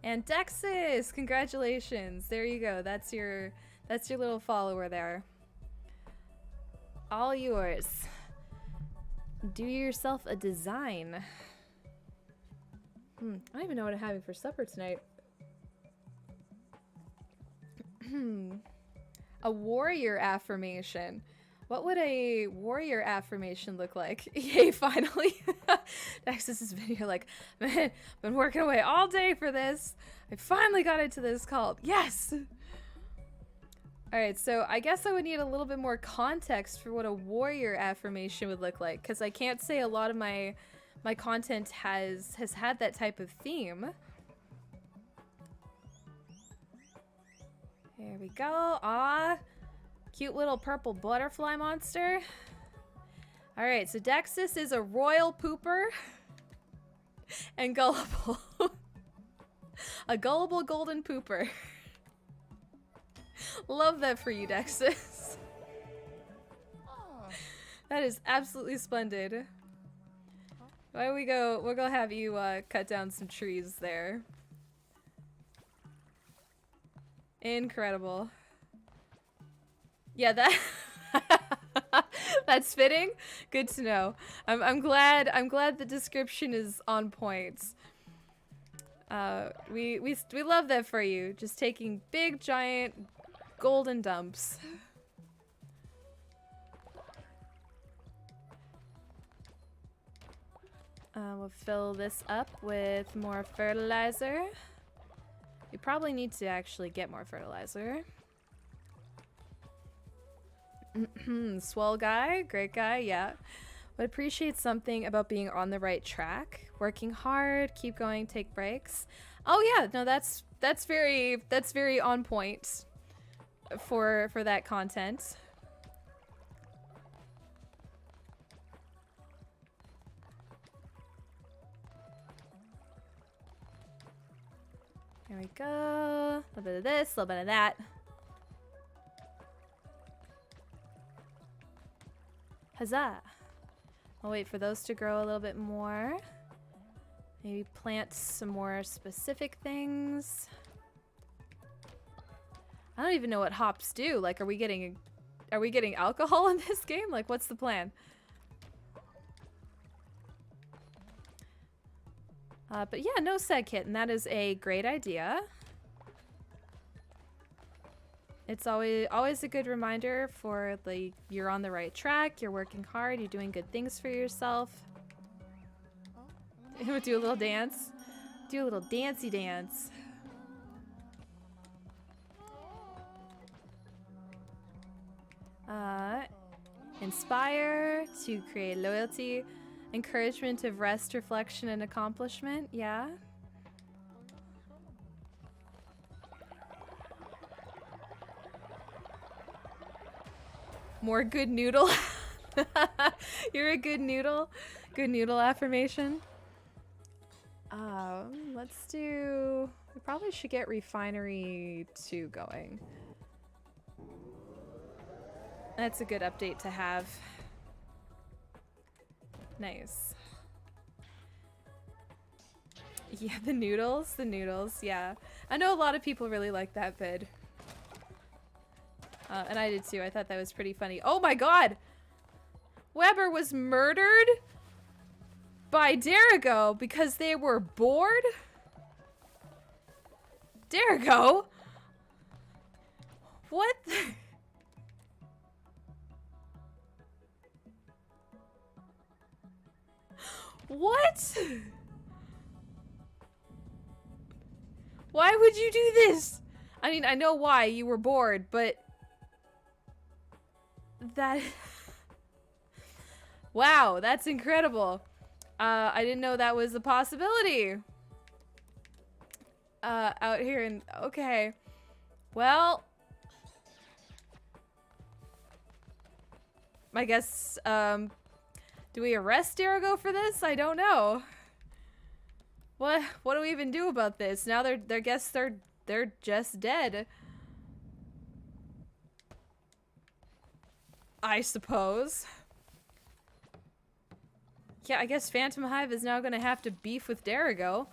And Dexis, congratulations. There you go. That's your little follower there. All yours. Do yourself a design. I don't even know what I'm having for supper tonight. A warrior affirmation. What would a warrior affirmation look like? Yay, finally. Nexus has been here like, man, been working away all day for this. I finally got into this cult. Yes! Alright, so I guess I would need a little bit more context for what a warrior affirmation would look like, because I can't say a lot of my content has had that type of theme. There we go. Ah, cute little purple butterfly monster. Alright, so Dexis is a royal pooper and gullible. A gullible golden pooper. Love that for you, Dexis. That is absolutely splendid. Why don't we go, we'll go have you cut down some trees there. Incredible. Yeah, that that's fitting. Good to know. I'm glad the description is on point. We love that for you. Just taking big giant golden dumps. We'll fill this up with more fertilizer. We probably need to actually get more fertilizer. Swell guy, great guy, yeah. Would appreciate something about being on the right track, working hard, keep going, take breaks. Oh yeah, no, that's very on point for that content. There we go. A little bit of this, a little bit of that. Huzzah! I'll wait for those to grow a little bit more. Maybe plant some more specific things. I don't even know what hops do. Like, are we getting alcohol in this game? Like, what's the plan? But yeah, no seg kit, and that is a great idea. It's always a good reminder for, like, you're on the right track, you're working hard, you're doing good things for yourself. Do a little dance. Do a little dancey dance. Inspire to create loyalty, encouragement of rest, reflection, and accomplishment. Yeah. More good noodle. You're a good noodle. Good noodle affirmation. Let's do... We probably should get Refinery 2 going. That's a good update to have. Nice. Yeah, the noodles, yeah. I know a lot of people really like that bid. And I did too. I thought that was pretty funny. Oh my god! Weber was murdered by Derigo because they were bored? Derigo? What the... What? Why would you do this? I mean, I know why. You were bored, but... That... Wow, that's incredible. I didn't know that was a possibility. Out here in... Okay. Well... I guess, do we arrest Derigo for this? I don't know. What do we even do about this? Now they're guess they're just dead. I suppose. Yeah, I guess Phantom Hive is now gonna have to beef with Derigo.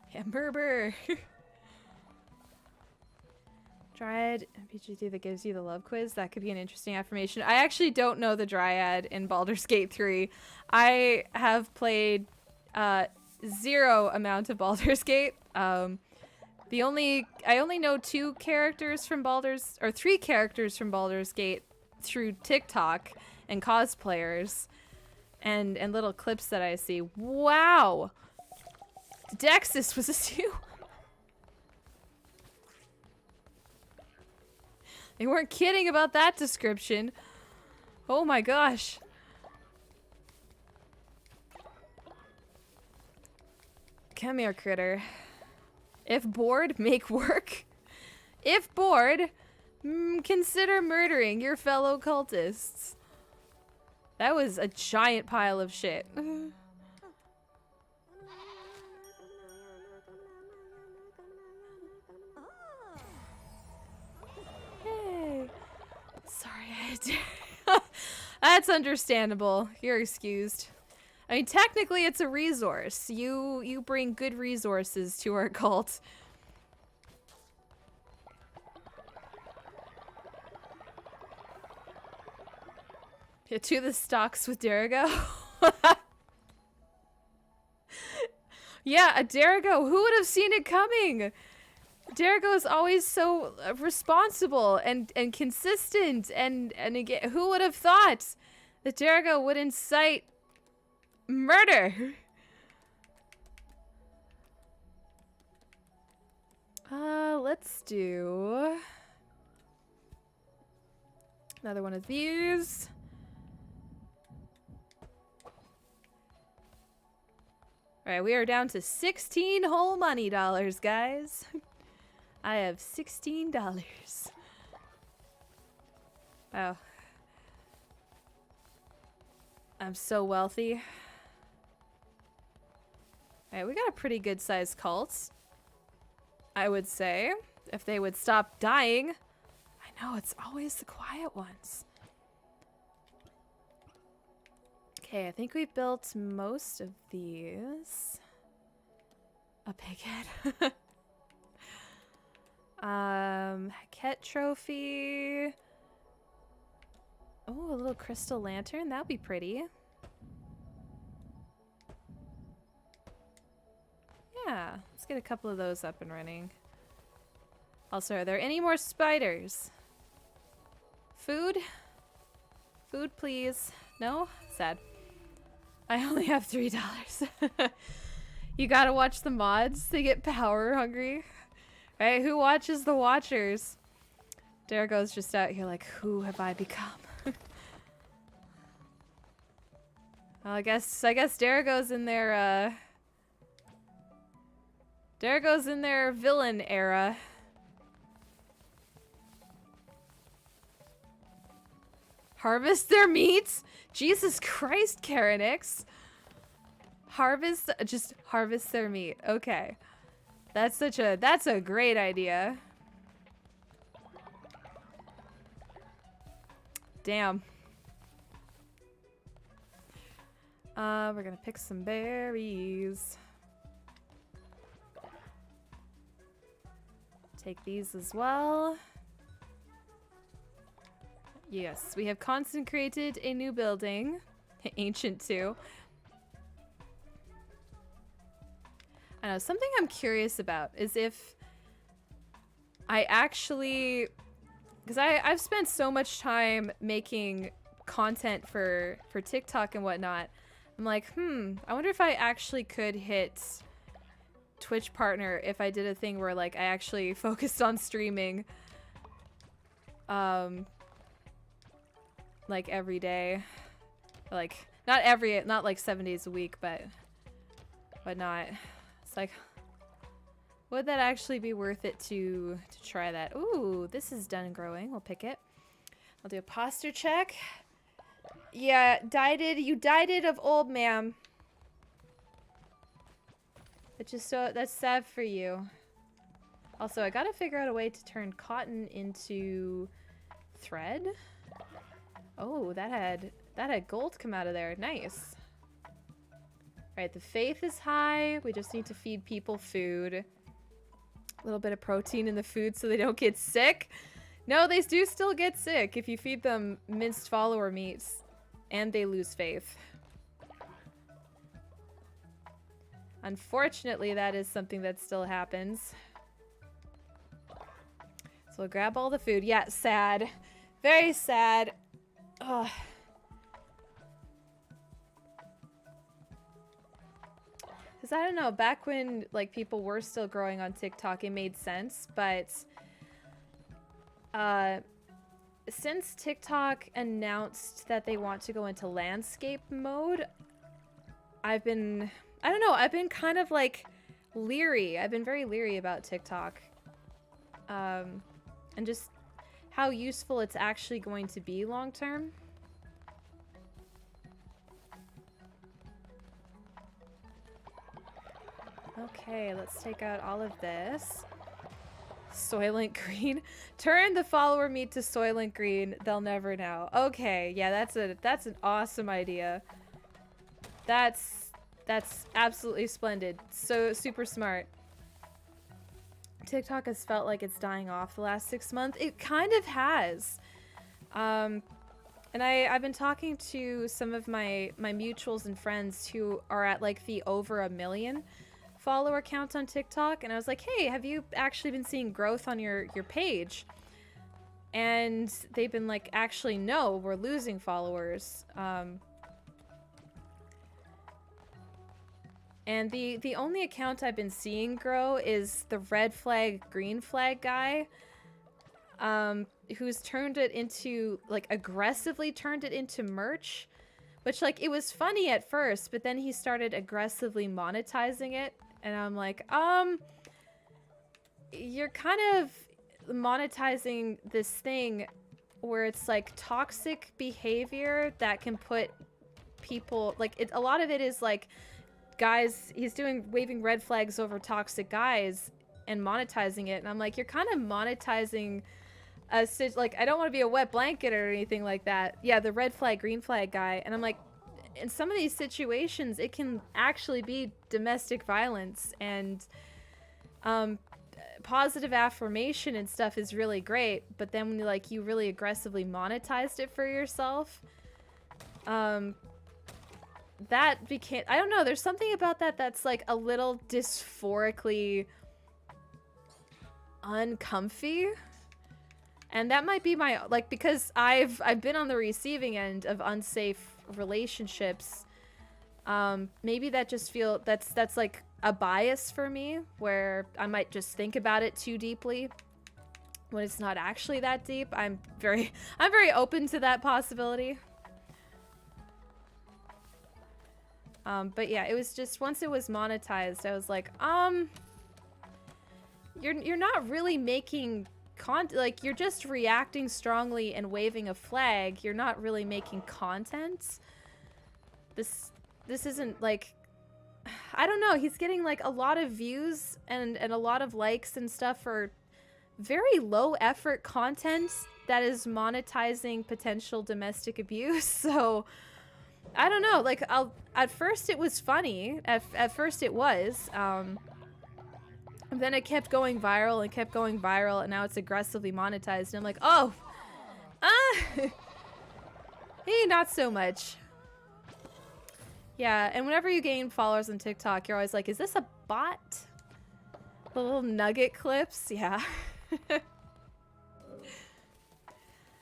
Hamburger. Dryad PG2 that gives you the love quiz. That could be an interesting affirmation. I actually don't know the Dryad in Baldur's Gate 3. I have played zero amount of Baldur's Gate. I only know 2 characters from or 3 characters from Baldur's Gate through TikTok and cosplayers and little clips that I see. Wow! Dexis, was this you? They weren't kidding about that description. Oh my gosh. Come here, critter. If bored, make work. If bored, consider murdering your fellow cultists. That was a giant pile of shit. Hey. Sorry, I had to... That's understandable. You're excused. I mean, technically it's a resource. You bring good resources to our cult. Yeah, to the stocks with Derigo. Yeah, a Derigo. Who would have seen it coming? Derigo is always so responsible and consistent, and again, who would have thought that Derigo would incite murder? Let's do another one of these. All right, we are down to 16 whole money dollars, guys. I have $16. Wow. I'm so wealthy. All right, we got a pretty good sized cult, I would say, if they would stop dying. I know, it's always the quiet ones. Okay, I think we built most of these. A pig head. Ket trophy. Oh, a little crystal lantern. That'd be pretty. Yeah, let's get a couple of those up and running. Also, are there any more spiders? Food? Food, please. No? Sad. I only have $3. You gotta watch the mods. They get power hungry. Right? Who watches the watchers? Darago's just out here like, who have I become? Well, I guess Darago's in their villain era. Harvest their meat? Jesus Christ, Karenix. Just harvest their meat. Okay. That's a great idea. Damn. We're gonna pick some berries. Take these as well. Yes, we have consecrated a new building. Ancient too. I know, something I'm curious about is if I actually... Because I've spent so much time making content for TikTok and whatnot. I'm like, I wonder if I actually could hit Twitch partner if I did a thing where like I actually focused on streaming like every day. Like not like 7 days a week, but not. It's like, would that actually be worth it to try that? Ooh, this is done growing. We'll pick it. I'll do a posture check. Yeah, you dieted of old, ma'am. That's sad for you. Also, I gotta figure out a way to turn cotton into thread. Oh, that had gold come out of there. Nice. Alright, the faith is high. We just need to feed people food. A little bit of protein in the food so they don't get sick. No, they do still get sick if you feed them minced follower meats. And they lose faith. Unfortunately, that is something that still happens. So we'll grab all the food. Yeah, sad. Very sad. Ugh. Because I don't know, back when like people were still growing on TikTok, it made sense, but since TikTok announced that they want to go into landscape mode, I've been kind of like leery. I've been very leery about TikTok. And just how useful it's actually going to be long term. Okay, let's take out all of this. Soylent Green. Turn the follower meat to Soylent Green. They'll never know. Okay, yeah, that's an awesome idea. That's absolutely splendid. So super smart. TikTok has felt like it's dying off the last 6 months. It kind of has. And I've been talking to some of my mutuals and friends who are at like the over 1 million follower count on TikTok, and I was like, hey, have you actually been seeing growth on your page? And they've been like, actually no, we're losing followers. And the only account I've been seeing grow is the red flag, green flag guy, who's turned it into, like, aggressively turned it into merch, which, like, it was funny at first, but then he started aggressively monetizing it. And I'm like, you're kind of monetizing this thing where it's like toxic behavior that can put people, like, a lot of it is like guys, he's waving red flags over toxic guys and monetizing it. And I'm like, you're kind of monetizing like, I don't want to be a wet blanket or anything like that. Yeah, the red flag, green flag guy. And I'm like, in some of these situations, it can actually be domestic violence, and positive affirmation and stuff is really great, but then when you really aggressively monetized it for yourself, that became, I don't know, there's something about that that's like a little dysphorically uncomfy. And that might be my, like, because I've been on the receiving end of unsafe relationships Maybe that just that's like a bias for me, where I might just think about it too deeply when it's not actually that deep. I'm very open to that possibility. But yeah, it was just, once it was monetized, I was like, you're not really making like, you're just reacting strongly and waving a flag. You're not really making content. This isn't like, I don't know, he's getting like a lot of views and a lot of likes and stuff for very low effort content that is monetizing potential domestic abuse. So I don't know, like, at first it was funny. At first it was, and then it kept going viral and kept going viral, and now it's aggressively monetized. And I'm like, oh, hey, not so much. Yeah, and whenever you gain followers on TikTok, you're always like, is this a bot? The little nugget clips, yeah.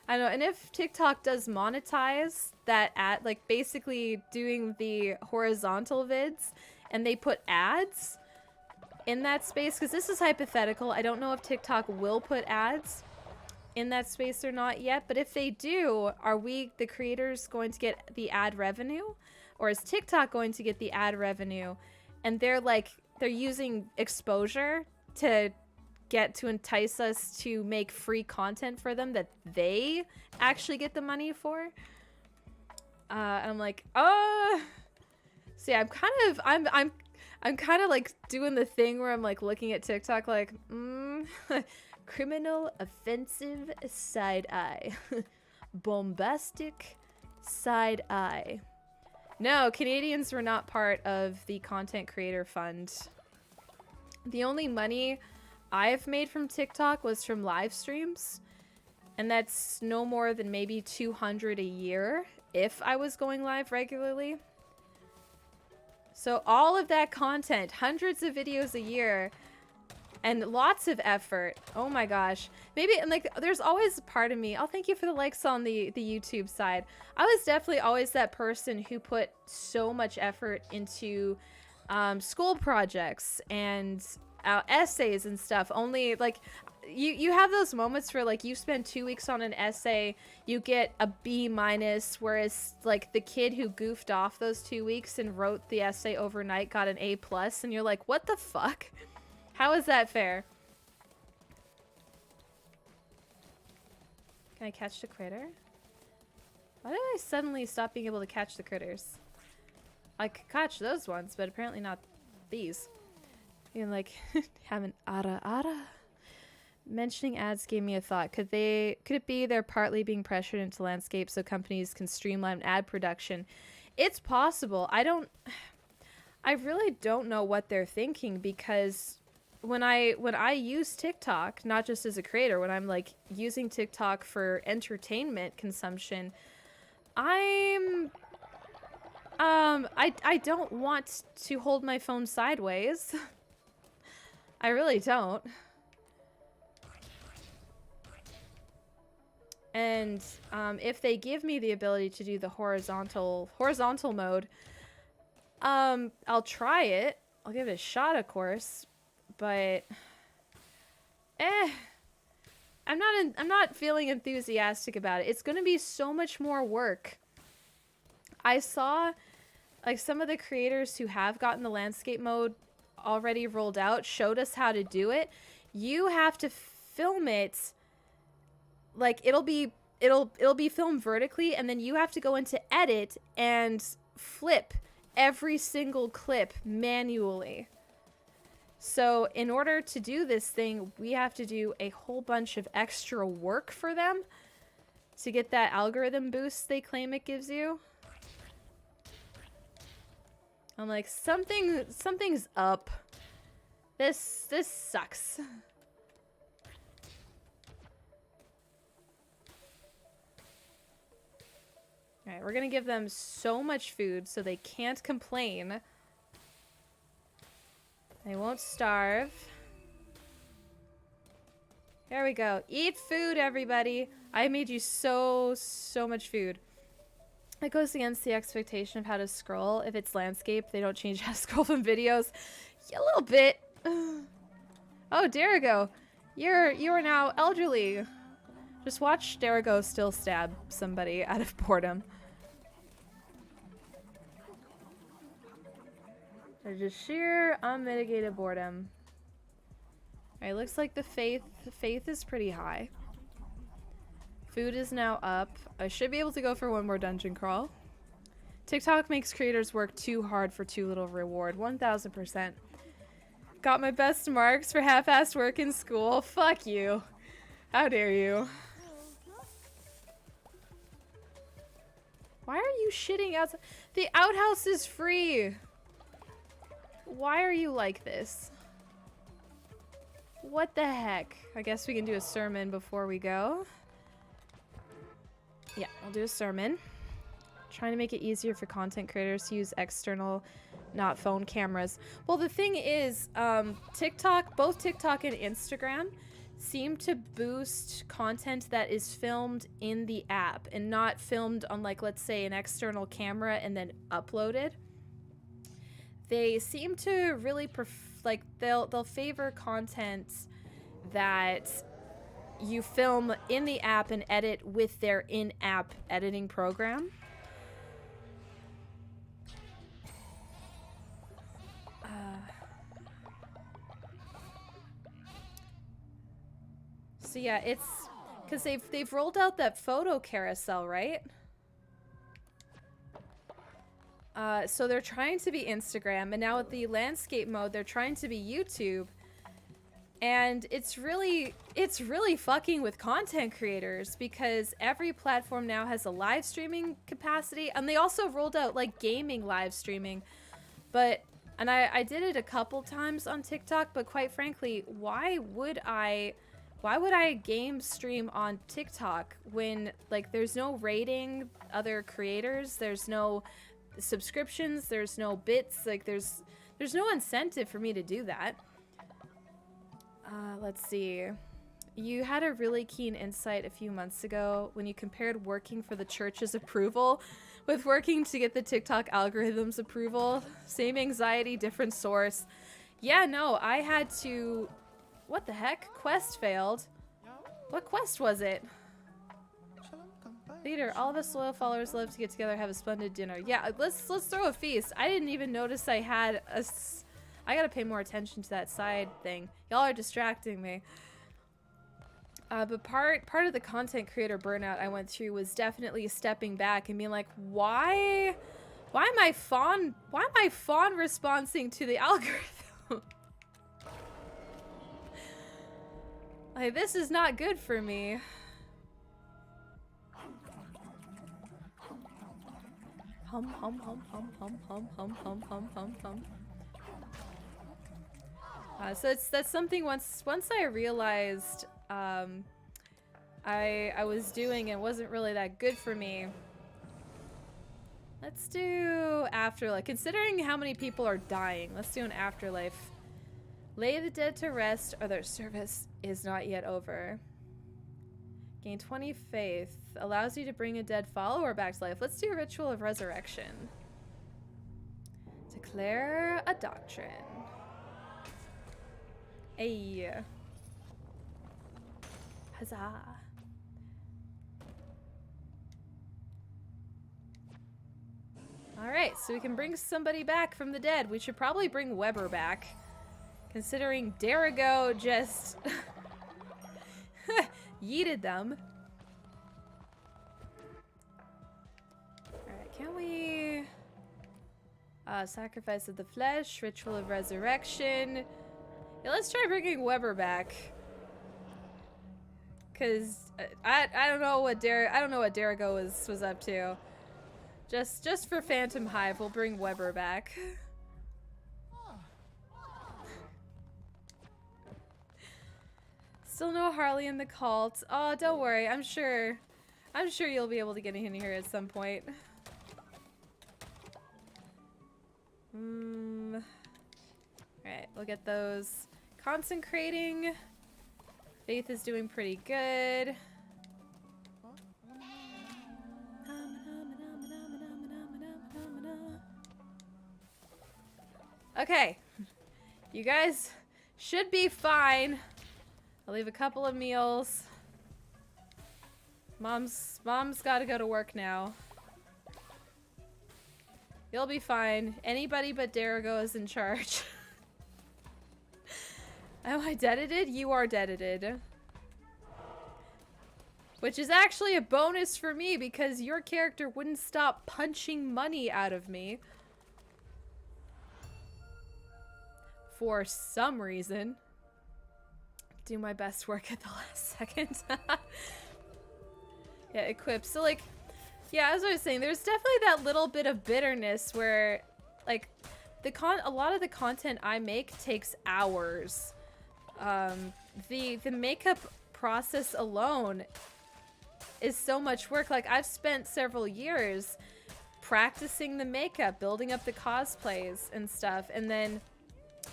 I know, and if TikTok does monetize that ad, like basically doing the horizontal vids, and they put ads in that space, because this is hypothetical, I don't know if TikTok will put ads in that space or not yet, but if they do, are we, the creators, going to get the ad revenue? Or is TikTok going to get the ad revenue? And they're using exposure to entice us to make free content for them that they actually get the money for. I'm like, oh. So yeah, I'm kind of like doing the thing where I'm like looking at TikTok like, criminal offensive side eye, bombastic side eye. No, Canadians were not part of the content creator fund. The only money I've made from TikTok was from live streams, and that's no more than maybe 200 a year if I was going live regularly. So all of that content, hundreds of videos a year, and lots of effort. Oh my gosh. Maybe, and like, there's always a part of me, I'll thank you for the likes on the YouTube side. I was definitely always that person who put so much effort into school projects and essays and stuff. Only like, you have those moments where like you spend 2 weeks on an essay, you get a B-, whereas like the kid who goofed off those 2 weeks and wrote the essay overnight got an A+, and you're like, what the fuck? How is that fair? Can I catch the critter? Why did I suddenly stop being able to catch the critters? I could catch those ones, but apparently not these. You know, like, have an ara. Mentioning ads gave me a thought. Could it be they're partly being pressured into landscape so companies can streamline ad production? It's possible. I really don't know what they're thinking, because when I use TikTok, not just as a creator, when I'm like using TikTok for entertainment consumption, I don't want to hold my phone sideways. I really don't. And if they give me the ability to do the horizontal mode, I'll try it. I'll give it a shot, of course. But I'm not feeling enthusiastic about it. It's going to be so much more work. I saw like some of the creators who have gotten the landscape mode already rolled out showed us how to do it. You have to film it, like it'll be filmed vertically, and then you have to go into edit and flip every single clip manually. So in order to do this thing, we have to do a whole bunch of extra work for them to get that algorithm boost they claim it gives you. I'm like, something's up. This sucks. Alright, we're gonna give them so much food so they can't complain. They won't starve. There we go. Eat food, everybody. I made you so much food. It goes against the expectation of how to scroll. If it's landscape, they don't change how to scroll from videos. Yeah, a little bit. Oh, Derigo. You are now elderly. Just watch Derigo still stab somebody out of boredom. There's just sheer unmitigated boredom. Alright, looks like the faith is pretty high. Food is now up. I should be able to go for one more dungeon crawl. TikTok makes creators work too hard for too little reward. 1000%. Got my best marks for half-assed work in school. Fuck you. How dare you. Why are you shitting outside? The outhouse is free. Why are you like this? What the heck? I guess we can do a sermon before we go. Yeah, we'll do a sermon. Trying to make it easier for content creators to use external, not phone cameras. Well, the thing is, TikTok, both TikTok and Instagram seem to boost content that is filmed in the app and not filmed on, like, let's say an external camera and then uploaded. They seem to really they'll favor content that you film in the app and edit with their in-app editing program. So yeah, it's because they've rolled out that photo carousel, right? So they're trying to be Instagram, and now with the landscape mode, they're trying to be YouTube. And it's really fucking with content creators because every platform now has a live streaming capacity, and they also rolled out like gaming live streaming. And I did it a couple times on TikTok, but quite frankly, why would I game stream on TikTok when like there's no rating other creators, there's no subscriptions, there's no bits, like there's no incentive for me to do that. Let's see. You had a really keen insight a few months ago when you compared working for the church's approval with working to get the TikTok algorithm's approval. Same anxiety, different source. Yeah, no, I had to... What the heck? Quest failed. What quest was it? Leader, all of us loyal followers love to get together, have a splendid dinner. Yeah, let's throw a feast. I didn't even notice I had a... I gotta pay more attention to that side thing. Y'all are distracting me. But part of the content creator burnout I went through was definitely stepping back and being like, why am I fawn responding to the algorithm? Like, this is not good for me. Hum hum hum hum hum hum hum hum hum hum hum. So that's something once I realized I was doing and wasn't really that good for me. Let's do Afterlife. Considering how many people are dying, let's do an Afterlife. Lay the dead to rest, or their service is not yet over. Gain 20 faith. Allows you to bring a dead follower back to life. Let's do a ritual of resurrection. Declare a doctrine. Hey. Huzzah. Alright, so we can bring somebody back from the dead. We should probably bring Weber back. Considering Derigo just yeeted them. Alright, can we... sacrifice of the flesh, ritual of resurrection. Yeah, let's try bringing Weber back. Cause I don't know what Derigo was up to. Just for Phantom Hive, we'll bring Weber back. Still no Harley in the cult. Oh, don't worry. I'm sure you'll be able to get in here at some point. Alright, we'll get those. Consecrating. Faith is doing pretty good. Okay. You guys should be fine. I'll leave a couple of meals. Mom's gotta go to work now. You'll be fine. Anybody but Derigo is in charge. Am I deadited? You are deadited. Which is actually a bonus for me because your character wouldn't stop punching money out of me. For some reason. Do my best work at the last second. Yeah, equip. So like, yeah, as I was saying, there's definitely that little bit of bitterness where, like, a lot of the content I make takes hours. The makeup process alone is so much work. Like, I've spent several years practicing the makeup, building up the cosplays and stuff, and then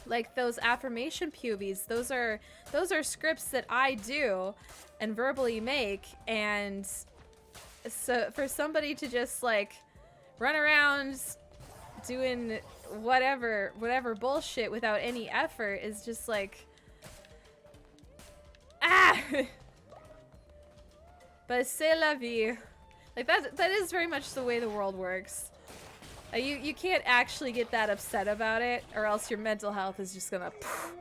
like those affirmation POVs, those are scripts that I do and verbally make, and so for somebody to just like run around doing whatever bullshit without any effort is just like, ah. But c'est la vie. Like that is very much the way the world works. You can't actually get that upset about it, or else your mental health is just gonna poof.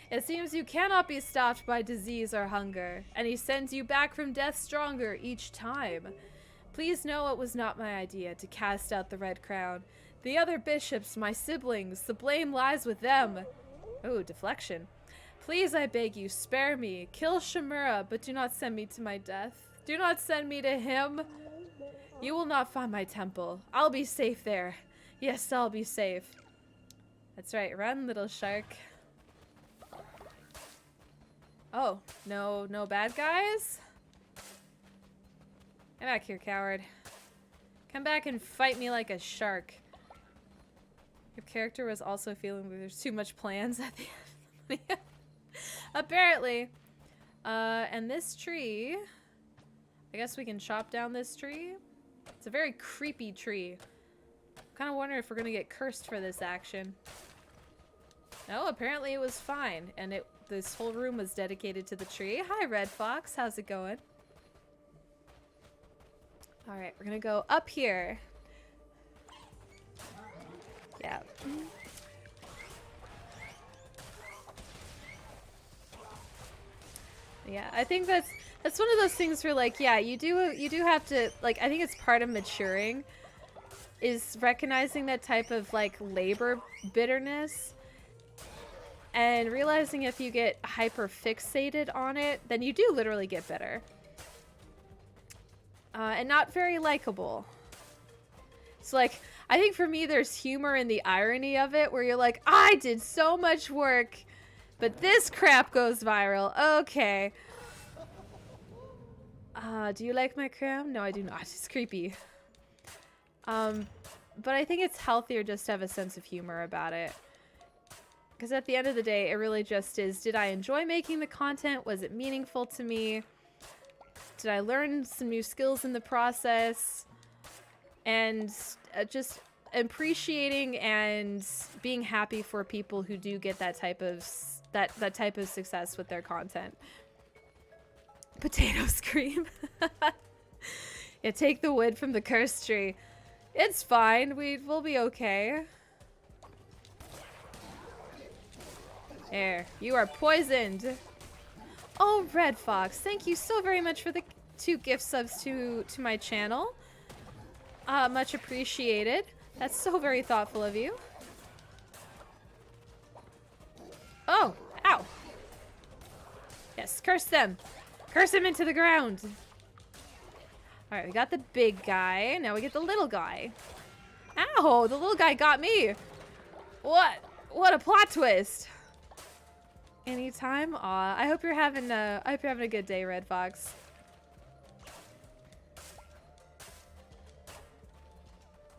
It seems you cannot be stopped by disease or hunger, and he sends you back from death stronger each time. Please know it was not my idea to cast out the Red Crown. The other bishops, my siblings, the blame lies with them. Oh, deflection. Please, I beg you, spare me. Kill Shimura, but do not send me to my death. Do not send me to him. You will not find my temple. I'll be safe there. Yes, I'll be safe. That's right. Run, little shark. Oh, no bad guys? Come back here, coward. Come back and fight me like a shark. Your character was also feeling that there's too much plans at the end. Apparently. And this tree... I guess we can chop down this tree. It's a very creepy tree. I'm kind of wondering if we're going to get cursed for this action. No, apparently it was fine. And this whole room was dedicated to the tree. Hi, Red Fox. How's it going? Alright, we're going to go up here. Yeah. Yeah, I think that's one of those things where, like, yeah, you do have to, like, I think it's part of maturing is recognizing that type of, like, labor bitterness and realizing if you get hyper fixated on it, then you do literally get bitter. And not very likable. So, like, I think for me there's humor in the irony of it where you're like, I did so much work, but this crap goes viral. Okay. Do you like my crown? No, I do not. It's creepy. But I think it's healthier just to have a sense of humor about it. Because at the end of the day, it really just is, did I enjoy making the content? Was it meaningful to me? Did I learn some new skills in the process? And just appreciating and being happy for people who do get that type of that type of success with their content. Potato scream. Yeah, take the wood from the cursed tree. It's fine. We'll be okay. There. You are poisoned. Oh, Red Fox, thank you so very much for the 2 gift subs to my channel. Much appreciated. That's so very thoughtful of you. Oh, ow. Yes, curse them. Curse him into the ground. Alright, we got the big guy. Now we get the little guy. Ow, the little guy got me. What a plot twist. Anytime? Aw, I hope you're having a good day, Red Fox.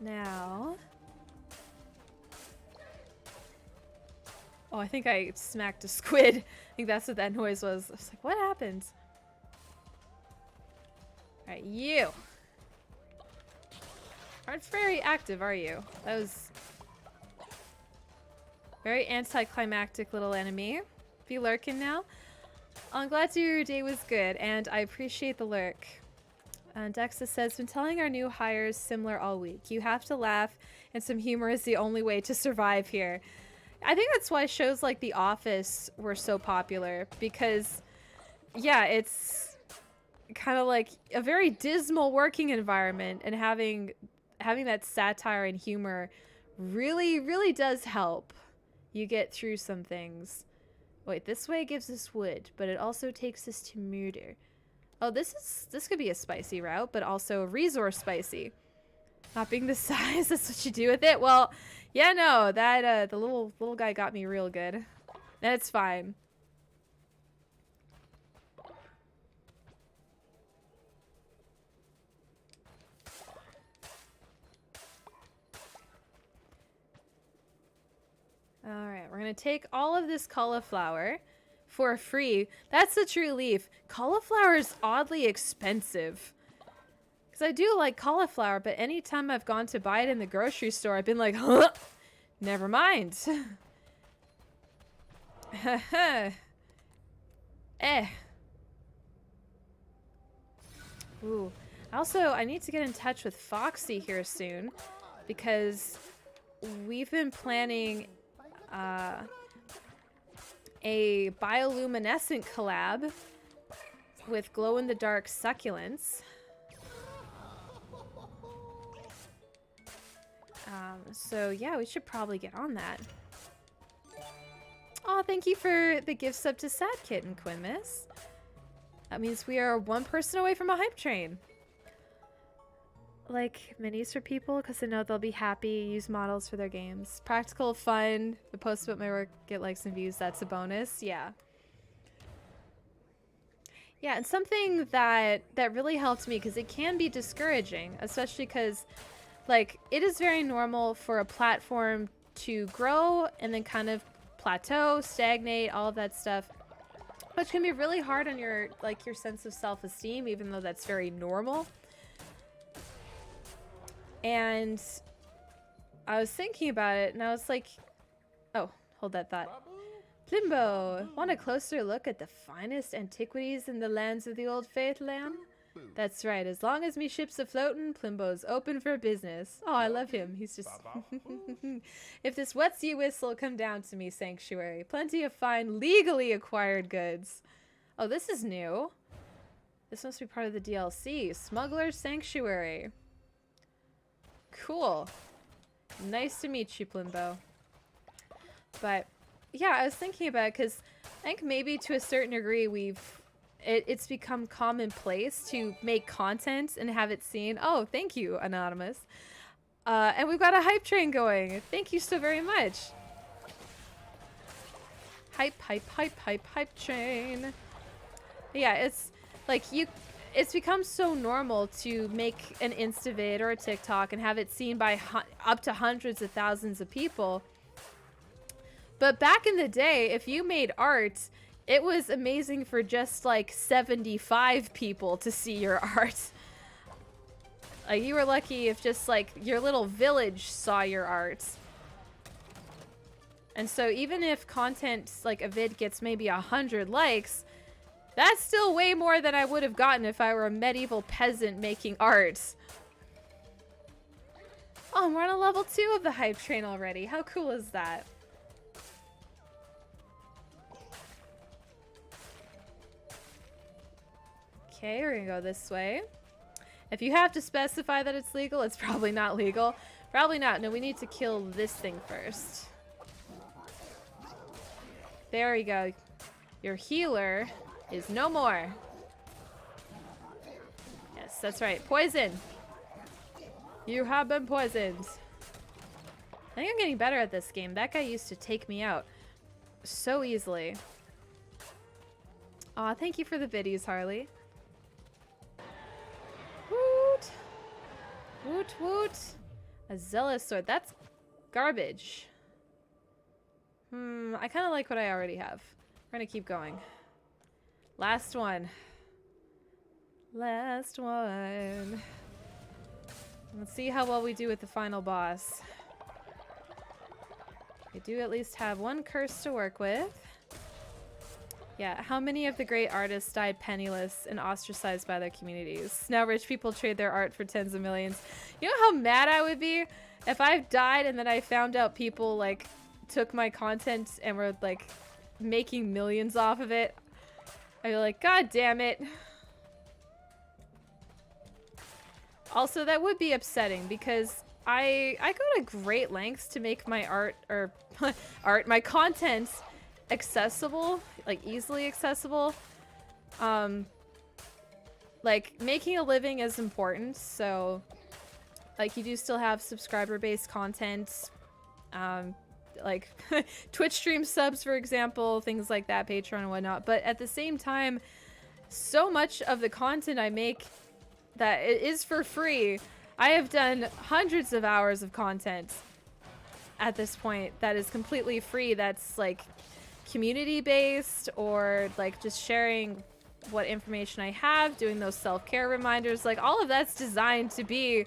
Now. Oh, I think I smacked a squid. I think that's what that noise was. I was like, what happened? Alright, you. Aren't very active, are you? That was... Very anticlimactic little enemy. Be lurking now. I'm glad your day was good, and I appreciate the lurk. Dexa says, been telling our new hires similar all week. You have to laugh, and some humor is the only way to survive here. I think that's why shows like The Office were so popular, because, yeah, it's kind of like a very dismal working environment, and having that satire and humor really, really does help you get through some things. Wait, this way gives us wood, but it also takes us to murder. Oh, this could be a spicy route, but also a resource spicy. Not being the size, that's what you do with it. Well, yeah, no, that the little guy got me real good. That's fine. Alright, we're gonna take all of this cauliflower for free. That's the true leaf. Cauliflower is oddly expensive. Because I do like cauliflower, but anytime I've gone to buy it in the grocery store, I've been like, huh? Never mind. Eh. Ooh. Also, I need to get in touch with Foxy here soon, because we've been planning a bioluminescent collab with glow-in-the-dark succulents. So yeah, we should probably get on that. Oh, thank you for the gift sub to Sad Kitten, Quinmas. That means we are one person away from a hype train. Like minis for people, because I know they'll be happy, use models for their games. Practical, fun, the post about my work, get likes and views, that's a bonus. Yeah. Yeah, and something that really helped me, because it can be discouraging, especially because, like, it is very normal for a platform to grow and then kind of plateau, stagnate, all of that stuff, which can be really hard on your, like, your sense of self-esteem, even though that's very normal. And I was thinking about it, and I was like, oh, hold that thought. Plimbo, want a closer look at the finest antiquities in the lands of the old faith land? That's right, as long as me ship's a-floatin', Plimbo's open for business. Oh, I love him, he's just... If this wets you whistle, come down to me, Sanctuary. Plenty of fine, legally acquired goods. Oh, this is new. This must be part of the DLC. Smuggler's Sanctuary. Cool. Nice to meet you, Plimbo. But, yeah, I was thinking about it, because I think maybe to a certain degree it's become commonplace to make content and have it seen. Oh, thank you, Anonymous. And we've got a hype train going. Thank you so very much. Hype, hype, hype, hype, hype train. Yeah, it's like it's become so normal to make an Instavid or a TikTok and have it seen by up to hundreds of thousands of people. But back in the day, if you made art, it was amazing for just like 75 people to see your art. Like, you were lucky if just like your little village saw your art. And so even if content like a vid gets maybe 100 likes, that's still way more than I would have gotten if I were a medieval peasant making art. Oh, we're on a level 2 of the hype train already. How cool is that? Okay, we're gonna go this way. If you have to specify that it's legal, it's probably not legal. Probably not. No, we need to kill this thing first. There we go. Your healer is no more. Yes, that's right. Poison. You have been poisoned. I think I'm getting better at this game. That guy used to take me out so easily. Aw, thank you for the biddies, Harley. Woot. Woot woot. A zealous sword. That's garbage. I kind of like what I already have. We're gonna keep going. Last one. Last one. Let's see how well we do with the final boss. I do at least have one curse to work with. Yeah, how many of the great artists died penniless and ostracized by their communities? Now rich people trade their art for tens of millions. You know how mad I would be if I died and then I found out people like took my content and were like making millions off of it? I'd be like, God damn it. Also, that would be upsetting because I go to great lengths to make my art or my content accessible, like easily accessible. Like making a living is important, so like you do still have subscriber-based content, like Twitch stream subs, for example, things like that, Patreon and whatnot. But at the same time, so much of the content I make that it is for free. I have done hundreds of hours of content at this point that is completely free. That's like community based or like just sharing what information I have, doing those self-care reminders. Like all of that's designed to be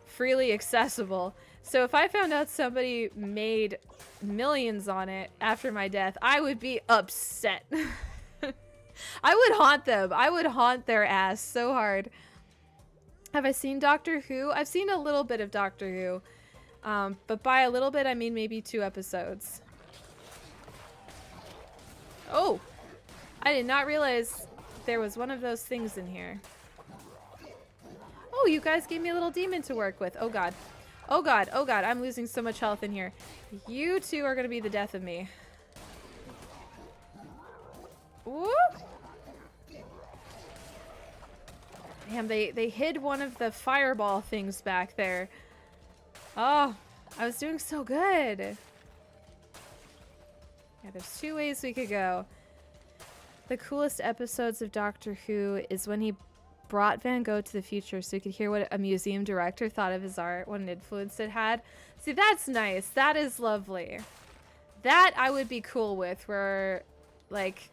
freely accessible. So if I found out somebody made millions on it after my death, I would be upset. I would haunt them. I would haunt their ass so hard. Have I seen Doctor Who? I've seen a little bit of Doctor Who. But by a little bit, I mean maybe 2 episodes. Oh! I did not realize there was one of those things in here. Oh, you guys gave me a little demon to work with. Oh god. Oh god. Oh god. I'm losing so much health in here. You two are gonna be the death of me. Whoop! Damn, they hid one of the fireball things back there. Oh, I was doing so good. Yeah, there's 2 ways we could go. The coolest episodes of Doctor Who is when he brought Van Gogh to the future so you could hear what a museum director thought of his art, what an influence it had. See, that's nice. That is lovely. That I would be cool with, where, like,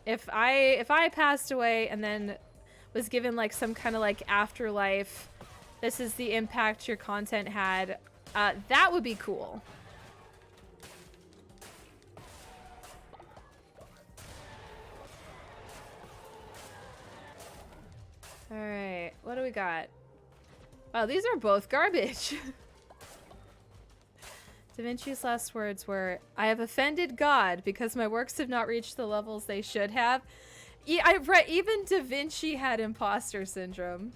if I passed away and then was given like some kind of like afterlife, this is the impact your content had, that would be cool. All right, what do we got? Wow, these are both garbage. Da Vinci's last words were, "I have offended God because my works have not reached the levels they should have." I've read even Da Vinci had imposter syndrome.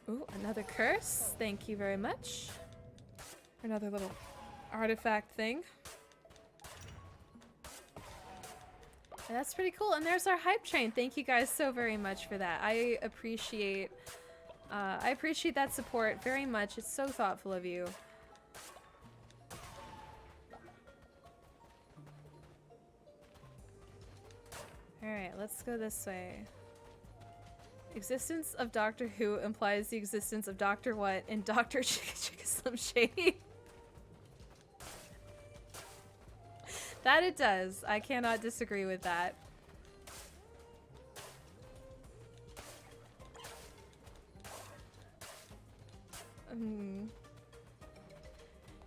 Ooh, another curse. Thank you very much. Another little artifact thing. And that's pretty cool. And there's our hype train. Thank you guys so very much for that. I appreciate that support very much. It's so thoughtful of you. Alright, let's go this way. Existence of Doctor Who implies the existence of Doctor What and Doctor Chicka Chicka Slim Shady. That it does. I cannot disagree with that.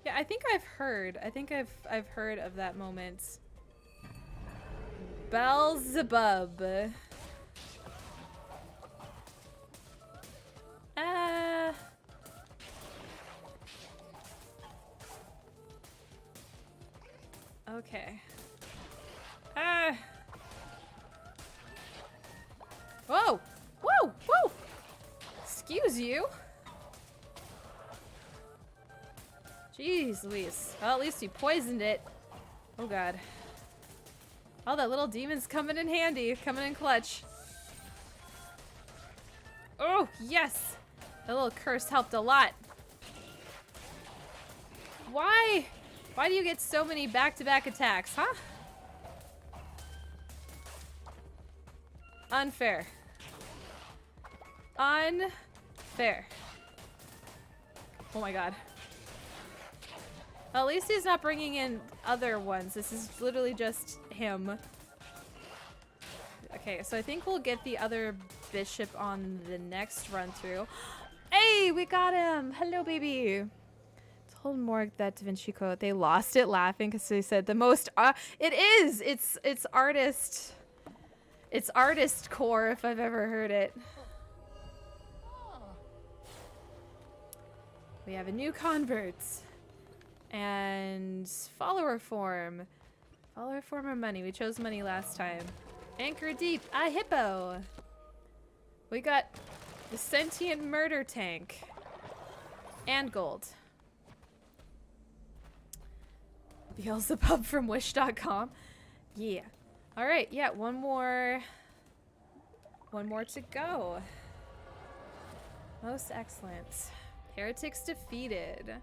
Yeah, I think I've heard. I've heard of that moment. Beelzebub. Okay. Whoa! Whoa! Whoa! Excuse you. Jeez Louise. Well, at least you poisoned it. Oh god. Oh, that little demon's coming in handy. Coming in clutch. Oh, yes! That little curse helped a lot. Why? Why do you get so many back-to-back attacks, huh? Unfair. Unfair. Oh my god. Well, at least he's not bringing in other ones. This is literally just him. Okay, so I think we'll get the other bishop on the next run through. Yay! We got him! Hello, baby. Told Morg that Da Vinci quote. They lost it laughing because they said the most. It is. It's artist. It's artist core if I've ever heard it. We have a new convert. And follower form. Follower form or money. We chose money last time. Anchor deep. A hippo. We got the sentient murder tank. And gold. Beelzebub from wish.com. Yeah. Alright, yeah, one more to go. Most excellent. Heretics defeated.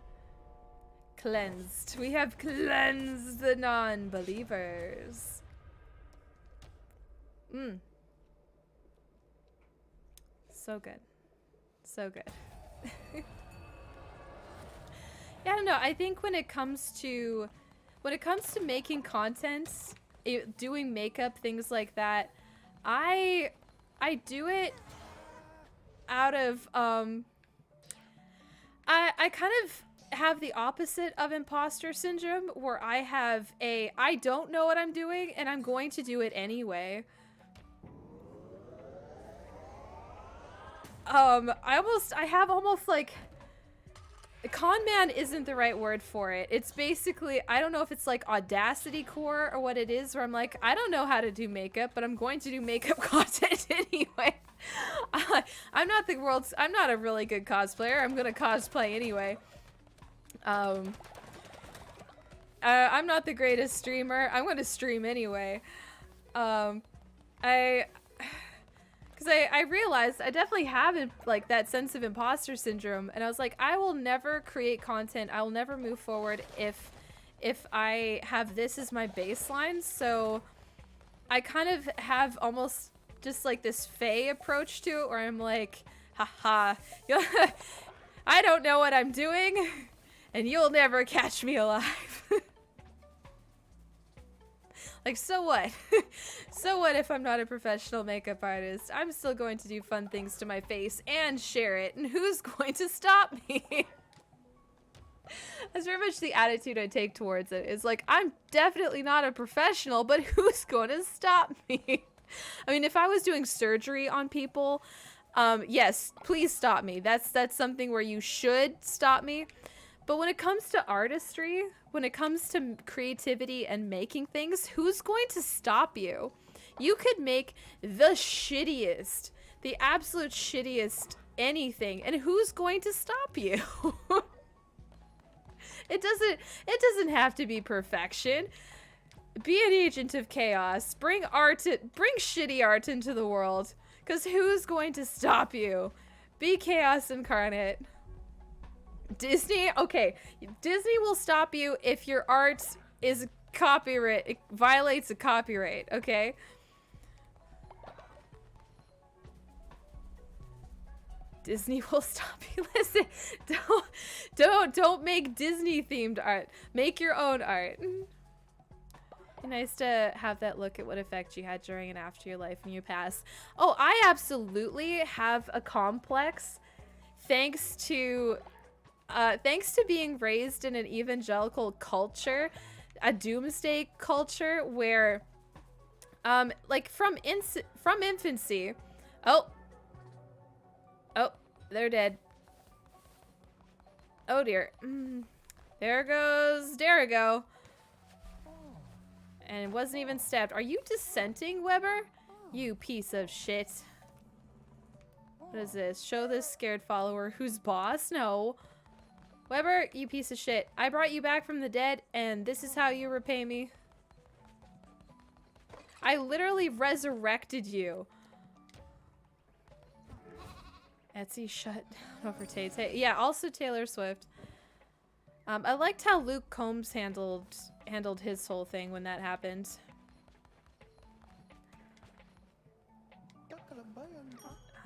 Cleansed. We have cleansed the non-believers. So good. So good. Yeah, I don't know. I think when it comes to making content, doing makeup, things like that, I do it out of I kind of have the opposite of imposter syndrome, where I don't know what I'm doing and I'm going to do it anyway. I have almost like, con man isn't the right word for it. It's basically, I don't know if it's like audacity core or what it is, where I'm like, I don't know how to do makeup, but I'm going to do makeup content anyway. I'm not a really good cosplayer. I'm gonna cosplay anyway. I'm not the greatest streamer. I'm gonna stream anyway. Because I realized I definitely have like that sense of imposter syndrome, and I was like, I will never create content. I will never move forward if I have this as my baseline. So I kind of have almost just like this fey approach to it, where I'm like, haha, I don't know what I'm doing, and you'll never catch me alive. Like, so what? So what if I'm not a professional makeup artist? I'm still going to do fun things to my face and share it, and who's going to stop me? That's very much the attitude I take towards it. It's like, I'm definitely not a professional, but who's going to stop me? I mean, if I was doing surgery on people, yes, please stop me. That's something where you should stop me. But when it comes to artistry, when it comes to creativity and making things, who's going to stop you? You could make the shittiest, the absolute shittiest anything, and who's going to stop you? It doesn't have to be perfection. Be an agent of chaos. Bring shitty art into the world. Because who's going to stop you? Be chaos incarnate. Disney? Okay. Disney will stop you if your art is copyright. It violates a copyright, okay? Disney will stop you. Listen, don't make Disney themed art. Make your own art. Nice to have that look at what effect you had during and after your life when you pass. Oh, I absolutely have a complex thanks to being raised in an evangelical culture, a doomsday culture where like from infancy. Oh, they're dead. Oh dear. There goes Derigo. And it wasn't even stabbed. Are you dissenting, Weber? You piece of shit. What is this? Show this scared follower who's boss? No. Weber, you piece of shit. I brought you back from the dead, and this is how you repay me. I literally resurrected you. Etsy shut down over Tay Tay. Yeah, also Taylor Swift. I liked how Luke Combs handled his whole thing when that happened.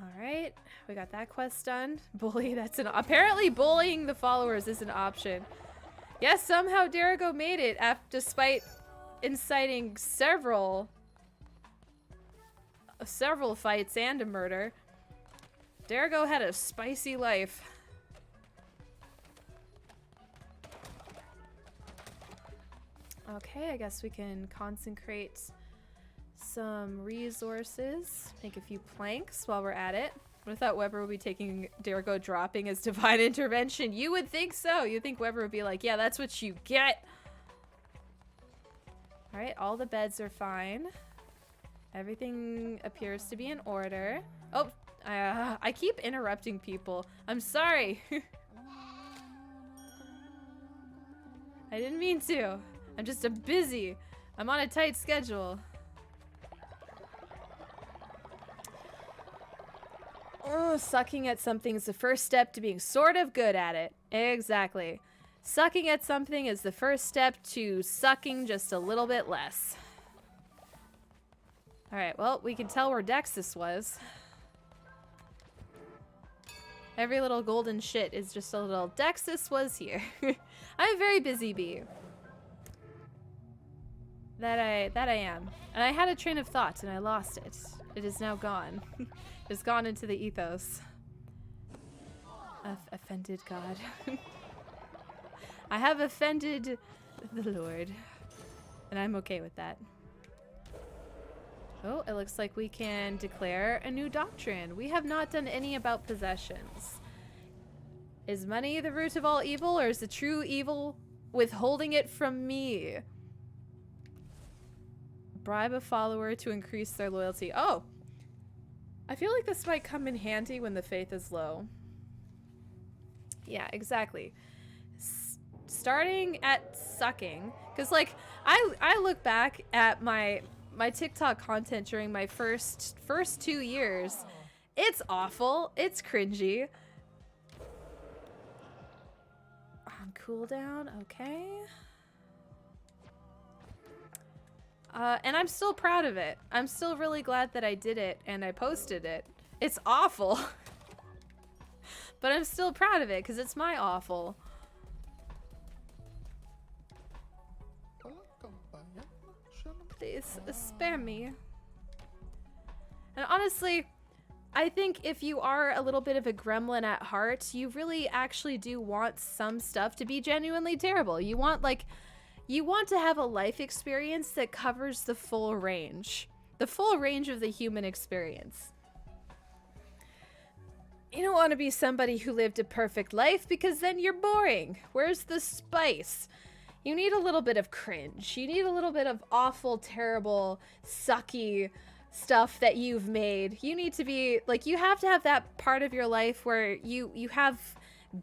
Alright, we got that quest done. Bully, apparently bullying the followers is an option. Yes, somehow Derigo made it despite inciting several fights and a murder. Derigo had a spicy life. Okay, I guess we can consecrate some resources. Make a few planks while we're at it. I thought Weber would be taking Dergo dropping as divine intervention. You would think so. You'd think Weber would be like, yeah, that's what you get. All right, all the beds are fine. Everything appears to be in order. Oh, I keep interrupting people. I'm sorry. I didn't mean to. I'm just busy. I'm on a tight schedule. Oh, sucking at something is the first step to being sort of good at it. Exactly. Sucking at something is the first step to sucking just a little bit less. Alright, well, we can tell where Dexus was. Every little golden shit is just a little Dexus was here. I'm a very busy bee. That I am. And I had a train of thought and I lost it. It is now gone. It's gone into the ethos. I've offended God. I have offended the Lord. And I'm okay with that. Oh, it looks like we can declare a new doctrine. We have not done any about possessions. Is money the root of all evil, or is the true evil withholding it from me? Bribe a follower to increase their loyalty. Oh! I feel like this might come in handy when the faith is low. Yeah, exactly. Starting at sucking. Because, like, I look back at my TikTok content during my first 2 years. It's awful. It's cringy. On cooldown, okay. And I'm still proud of it. I'm still really glad that I did it and I posted it. It's awful. But I'm still proud of it because it's my awful. Please, spam me. And honestly, I think if you are a little bit of a gremlin at heart, you really actually do want some stuff to be genuinely terrible. You want to have a life experience that covers the full range. The full range of the human experience. You don't want to be somebody who lived a perfect life because then you're boring. Where's the spice? You need a little bit of cringe. You need a little bit of awful, terrible, sucky stuff that you've made. You need to be, like, you have to have that part of your life where you have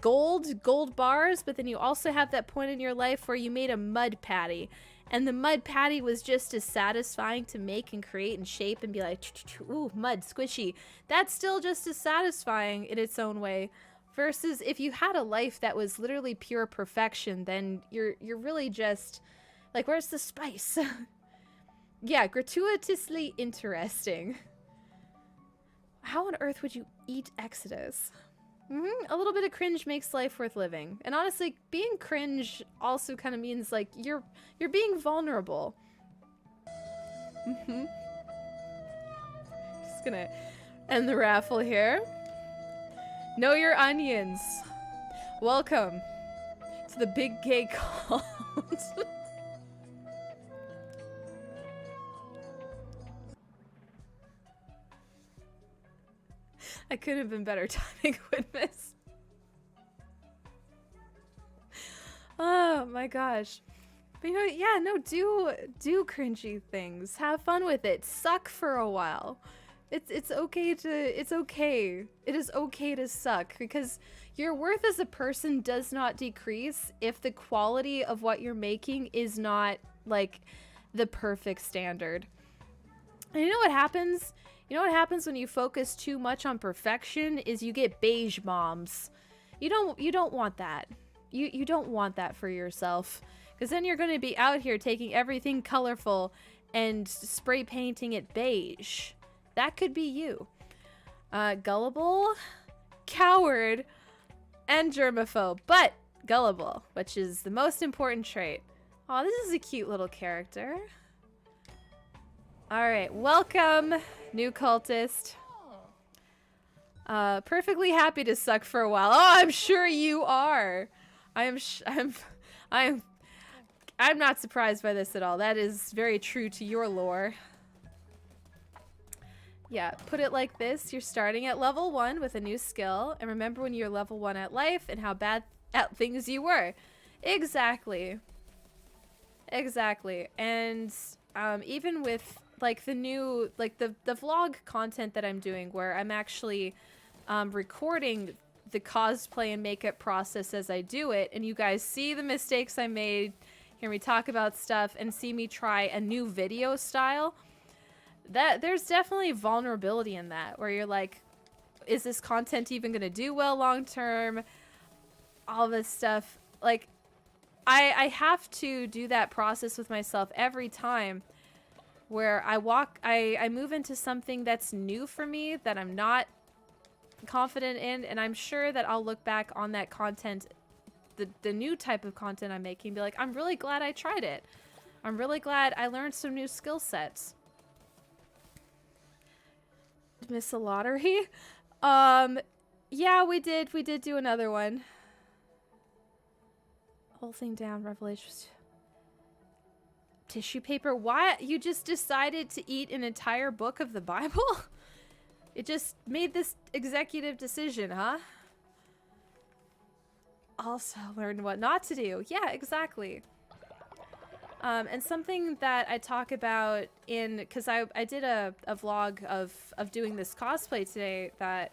gold bars, but then you also have that point in your life where you made a mud patty. And the mud patty was just as satisfying to make and create and shape and be like, ooh, mud, squishy. That's still just as satisfying in its own way. Versus if you had a life that was literally pure perfection, then you're really just like, where's the spice? Yeah, gratuitously interesting. How on earth would you eat Exodus? A little bit of cringe makes life worth living. And honestly, being cringe also kind of means like you're being vulnerable. Just gonna end the raffle here. Know your onions. Welcome to the big gay cult. I couldn't have been better timing with this. Oh my gosh. But you know, yeah, no, do cringy things. Have fun with it. Suck for a while. It's okay to, it's okay. It is okay to suck because your worth as a person does not decrease if the quality of what you're making is not like the perfect standard. And you know what happens? You know what happens when you focus too much on perfection is you get beige moms. You don't want that. You don't want that for yourself. Because then you're going to be out here taking everything colorful and spray painting it beige. That could be you. Gullible, coward, and germaphobe. But gullible, which is the most important trait. Oh, this is a cute little character. Alright, welcome, new cultist. Perfectly happy to suck for a while. Oh, I'm sure you are. I I'm not surprised by this at all. That is very true to your lore. Yeah, put it like this. You're starting at level 1 with a new skill. And remember when you're level 1 at life and how bad at things you were. Exactly. Exactly. And even with like the new, like the vlog content that I'm doing where I'm actually recording the cosplay and makeup process as I do it. And you guys see the mistakes I made, hear me talk about stuff, and see me try a new video style. That there's definitely vulnerability in that where you're like, is this content even gonna do well long term? All this stuff. Like I have to do that process with myself every time where I move into something that's new for me that I'm not confident in, and I'm sure that I'll look back on that content, the new type of content I'm making, and be like, I'm really glad I tried it. I'm really glad I learned some new skill sets. Miss a lottery? Yeah, we did do another one. Whole thing down, Revelations. Tissue paper? Why? You just decided to eat an entire book of the Bible? It just made this executive decision, huh? Also learn what not to do. Yeah, exactly. And something that I talk about because I did a vlog of doing this cosplay today that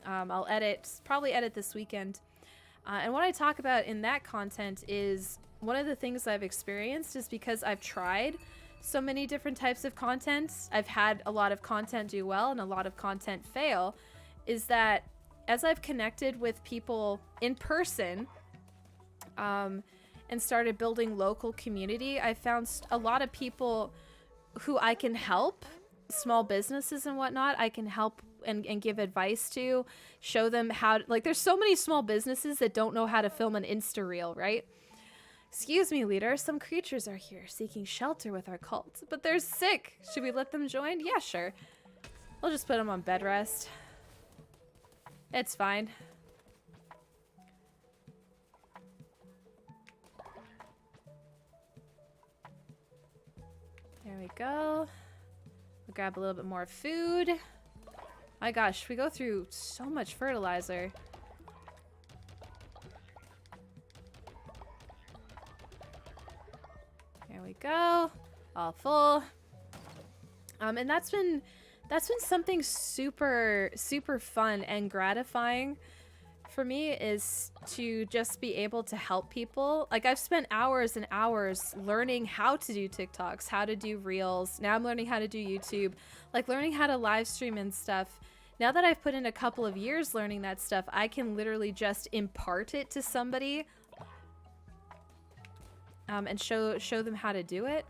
I'll probably edit this weekend. And what I talk about in that content is one of the things I've experienced is because I've tried so many different types of content. I've had a lot of content do well and a lot of content fail, is that as I've connected with people in person, and started building local community, I found a lot of people who I can help, small businesses and whatnot, I can help and give advice to, show them how, like there's so many small businesses that don't know how to film an Insta reel, right? Excuse me, leader, some creatures are here seeking shelter with our cult, but they're sick. Should we let them join? Yeah, sure. We'll just put them on bed rest. It's fine. There we go. We'll grab a little bit more food. My gosh, we go through so much fertilizer. There we go. All full. And that's been something super, super fun and gratifying for me, is to just be able to help people. Like, I've spent hours and hours learning how to do TikToks, how to do Reels. Now I'm learning how to do YouTube, like learning how to live stream and stuff. Now that I've put in a couple of years learning that stuff, I can literally just impart it to somebody, and show them how to do it.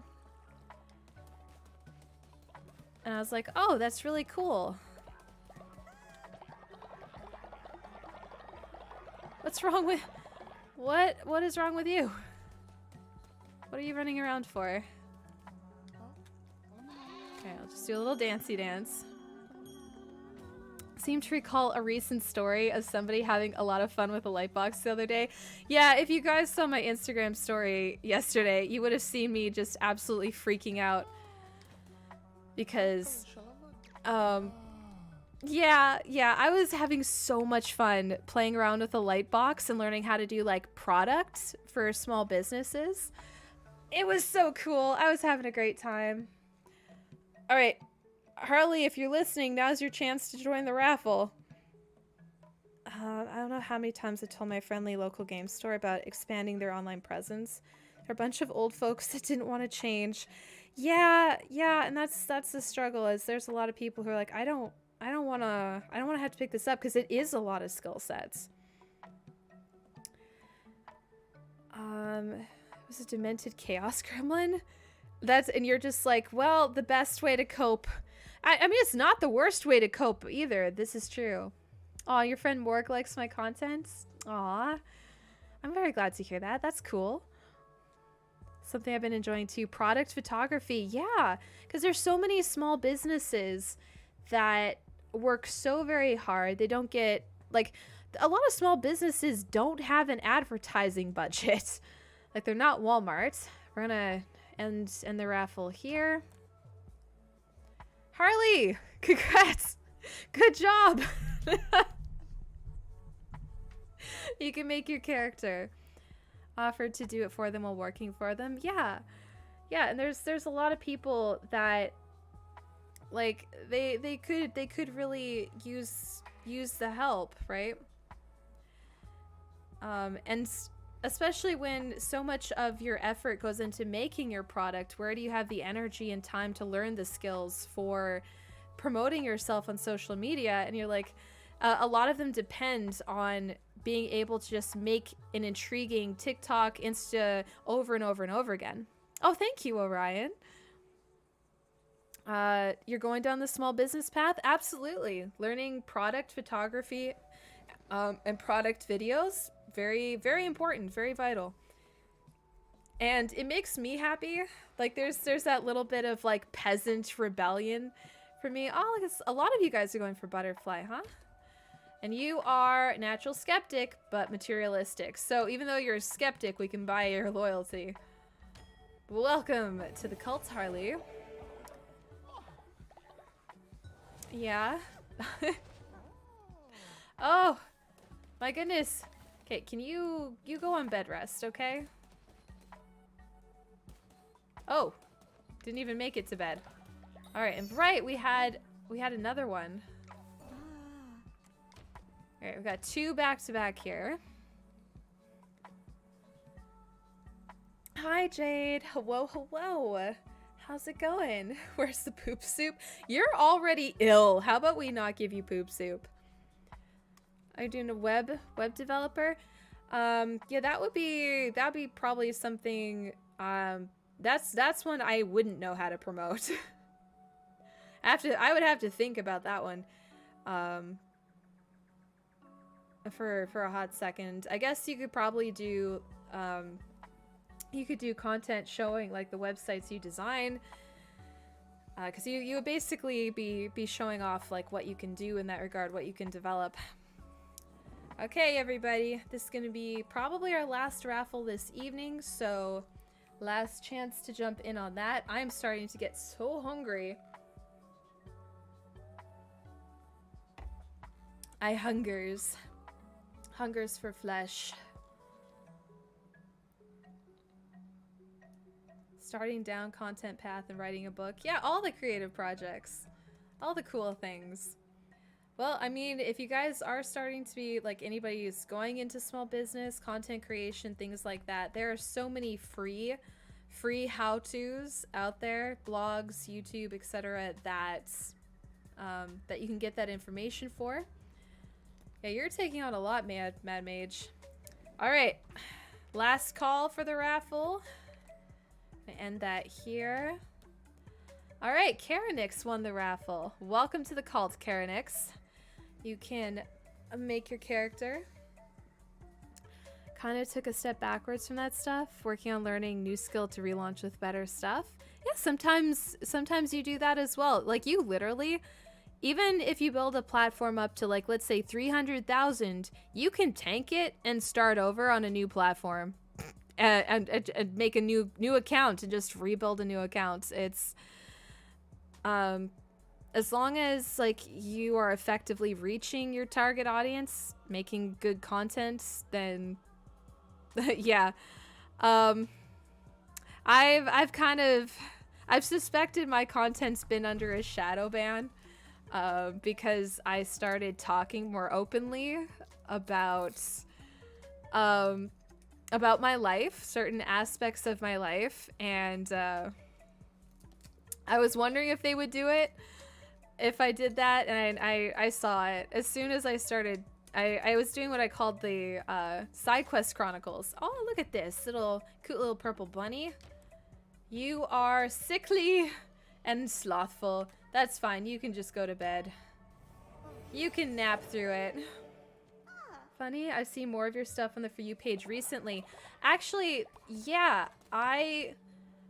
And I was like, oh, that's really cool. What's wrong with... What is wrong with you? What are you running around for? Okay, I'll just do a little dancey dance. Seem to recall a recent story of somebody having a lot of fun with a light box the other day. Yeah, if you guys saw my Instagram story yesterday, you would have seen me just absolutely freaking out. Because, yeah, I was having so much fun playing around with a light box and learning how to do like products for small businesses. It was so cool. I was having a great time. All right, Harley, if you're listening, now's your chance to join the raffle. I don't know how many times I told my friendly local game store about expanding their online presence. They're a bunch of old folks that didn't want to change. Yeah, and that's the struggle, is there's a lot of people who are like, I don't want to have to pick this up because it is a lot of skill sets. It was a demented chaos gremlin. And you're just like, well, the best way to cope. I mean, it's not the worst way to cope either. This is true. Aw, your friend Morg likes my content. Aw, I'm very glad to hear that. That's cool. Something I've been enjoying too. Product photography. Yeah, because there's so many small businesses that work so very hard. They don't get, like, a lot of small businesses don't have an advertising budget. Like, they're not Walmart, We're gonna end the raffle here. Harley, congrats! Good job! You can make your character. Offered to do it for them while working for them. Yeah. Yeah, and there's a lot of people that like they could really use the help, right? And especially when so much of your effort goes into making your product, where do you have the energy and time to learn the skills for promoting yourself on social media? And you're like, a lot of them depend on being able to just make an intriguing TikTok, Insta over and over and over again. Oh, thank you, Orion. You're going down the small business path? Absolutely. Learning product photography and product videos, very, very important, very vital. And it makes me happy. Like there's that little bit of like peasant rebellion for me. Oh, look, a lot of you guys are going for butterfly, huh? And you are natural skeptic, but materialistic. So even though you're a skeptic, we can buy your loyalty. Welcome to the cult, Harley. Yeah. Oh, my goodness. Okay, can you go on bed rest, okay? Oh, didn't even make it to bed. All right, and right, we had another one. All right, we've got 2 back-to-back here. Hi, Jade. Hello, hello. How's it going? Where's the poop soup? You're already ill. How about we not give you poop soup? Are you doing a web developer? Yeah, that'd be probably something. That's one I wouldn't know how to promote. I would have to think about that one. For a hot second. I guess you could probably do you could do content showing like the websites you design, because you would basically be showing off like what you can do in that regard, what you can develop. Okay, everybody, this is gonna be probably our last raffle this evening, so last chance to jump in on that. I'm starting to get so hungry. I hungers for flesh. Starting down content path and writing a book. Yeah, all the creative projects. All the cool things. Well, I mean, if you guys are starting to be, like, anybody who's going into small business, content creation, things like that, there are so many free how-tos out there, blogs, YouTube, etc., that you can get that information for. Yeah, you're taking on a lot, Mad Mage. All right, last call for the raffle. I'm gonna end that here. All right, Karenix won the raffle. Welcome to the cult, Karenix. You can make your character. Kind of took a step backwards from that stuff, working on learning new skill to relaunch with better stuff. Yeah, sometimes you do that as well. Like you literally, even if you build a platform up to like, let's say 300,000, you can tank it and start over on a new platform and make a new account and just rebuild a new account. It's, as long as like you are effectively reaching your target audience, making good content, then yeah. I've suspected my content's been under a shadow ban because I started talking more openly about my life, certain aspects of my life, and I was wondering if they would do it if I did that, and I saw it. As soon as I started, I was doing what I called the side quest chronicles. Oh, look at this cute little purple bunny. You are sickly and slothful. That's fine, you can just go to bed. You can nap through it. Funny, I've seen more of your stuff on the For You page recently. Actually, yeah,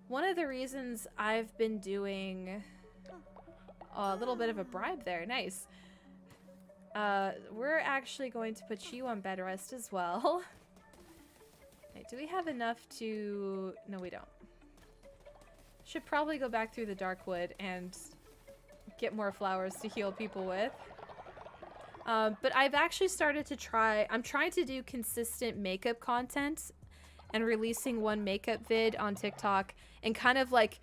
one of the reasons I've been doing a little bit of a bribe there, nice. We're actually going to put you on bed rest as well. Wait, do we have enough to... No, we don't. Should probably go back through the dark wood and get more flowers to heal people with. But I've actually started to I'm trying to do consistent makeup content and releasing one makeup vid on TikTok and kind of like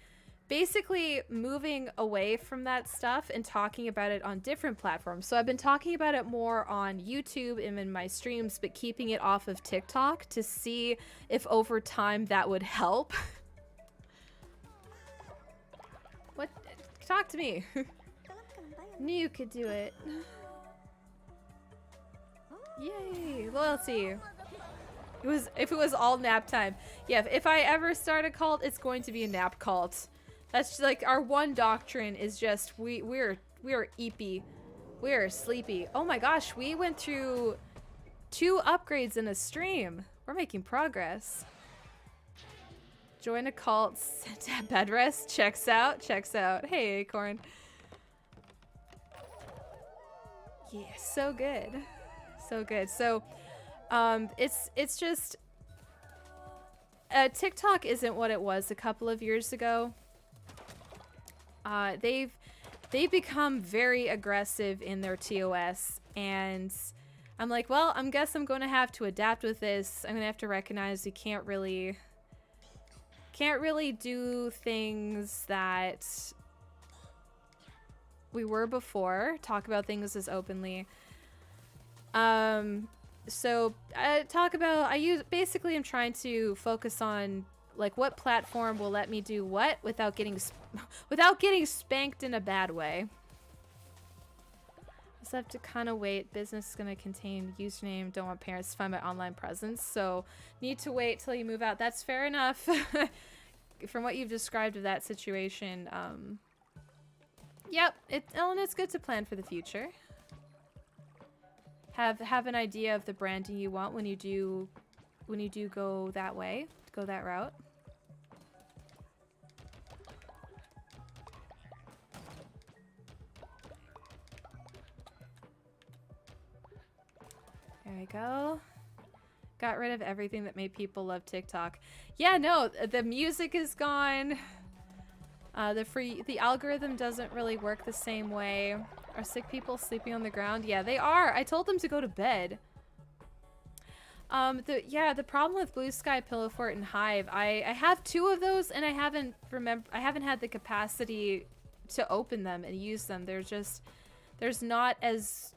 basically moving away from that stuff and talking about it on different platforms. So I've been talking about it more on YouTube and in my streams, but keeping it off of TikTok to see if over time that would help. What? Talk to me. Knew you could do it. Yay, loyalty. If it was all nap time. Yeah, if I ever start a cult, it's going to be a nap cult. That's just, like, our one doctrine is just we're eepy. We're sleepy. Oh my gosh, we went through 2 upgrades in a stream. We're making progress. Join a cult, sit to bed rest, checks out. Hey, Acorn. Yeah, so good. So good. So, it's just TikTok isn't what it was a couple of years ago. They've become very aggressive in their TOS, and I'm like, well, I guess I'm going to have to adapt with this. I'm going to have to recognize you can't really do things that we were before, talk about things as openly. So basically I'm trying to focus on like what platform will let me do what without getting spanked in a bad way. Just have to kind of wait. Business is going to contain username. Don't want parents to find my online presence, so need to wait till you move out. That's fair enough. From what you've described of that situation, yep, it's good to plan for the future. Have an idea of the branding you want when you do go that way, go that route. There we go. Got rid of everything that made people love TikTok. Yeah, no, the music is gone. The algorithm doesn't really work the same way. Are sick people sleeping on the ground? Yeah, they are. I told them to go to bed. The problem with Blue Sky, Pillow Fort, and Hive, I have 2 of those, and I haven't had the capacity to open them and use them. There's not as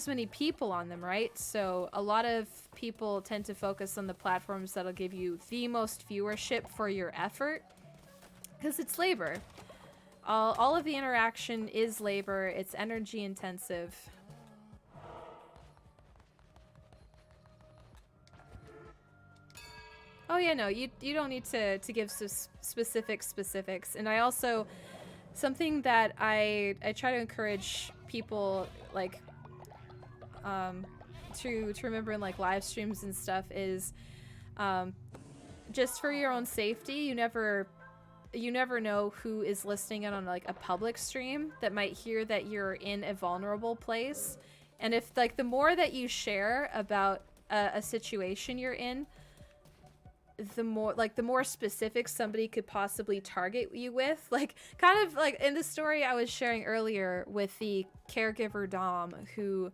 many people on them, right? So a lot of people tend to focus on the platforms that'll give you the most viewership for your effort, because it's labor. All of the interaction is labor. It's energy intensive. Oh yeah, no, you don't need to give specifics. And I also, something that I try to encourage people like to remember in like live streams and stuff is just for your own safety. You never know who is listening in on like a public stream that might hear that you're in a vulnerable place. And if like the more that you share about a situation you're in, the more specific somebody could possibly target you with. Like kind of like in the story I was sharing earlier with the caregiver Dom who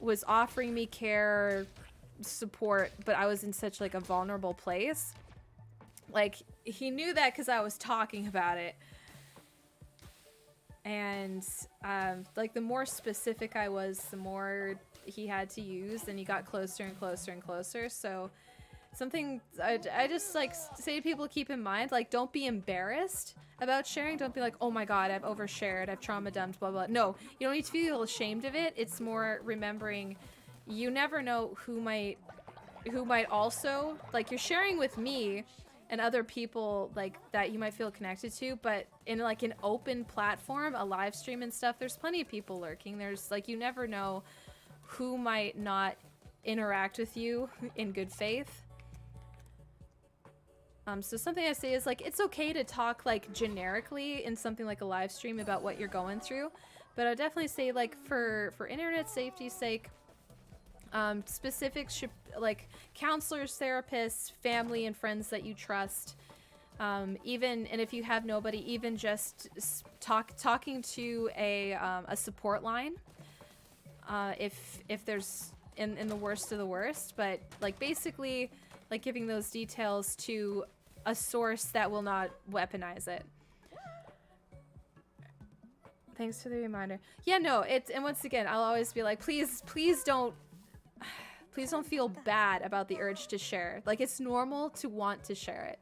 was offering me care support, but I was in such like a vulnerable place. Like he knew that because I was talking about it. And like the more specific I was, the more he had to use, and he got closer and closer and closer. So something I just like say to people, keep in mind, like don't be embarrassed about sharing. Don't be like, oh my god, I've overshared, I've trauma dumped, blah blah. No, you don't need to feel ashamed of it. It's more remembering you never know who might also, like, you're sharing with me and other people like that you might feel connected to, but in like an open platform, a live stream and stuff, there's plenty of people lurking. There's like, you never know who might not interact with you in good faith. So something I say is like, it's okay to talk like generically in something like a live stream about what you're going through, but I definitely say like for internet safety's sake, specifics should, like counselors, therapists, family and friends that you trust, Even, and if you have nobody, even just talking to a support line, if there's in the worst of the worst, but like basically like giving those details to a source that will not weaponize it. Thanks for the reminder. Yeah, no, and once again, I'll always be like, please don't feel bad about the urge to share. Like, it's normal to want to share it.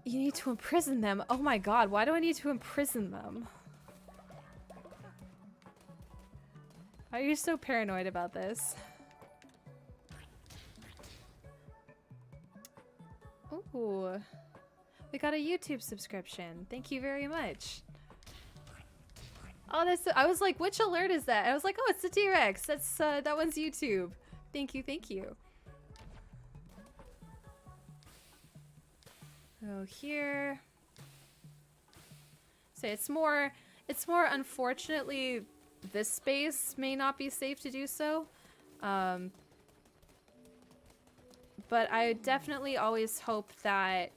You need to imprison them. Oh my god, why do I need to imprison them? Why are you so paranoid about this? Ooh. We got a YouTube subscription. Thank you very much. Oh, that's. I was like, which alert is that? I was like, oh, it's the T-Rex. That's that one's YouTube. Thank you, thank you. Oh, here. So it's more. Unfortunately, this space may not be safe to do so. But I definitely always hope that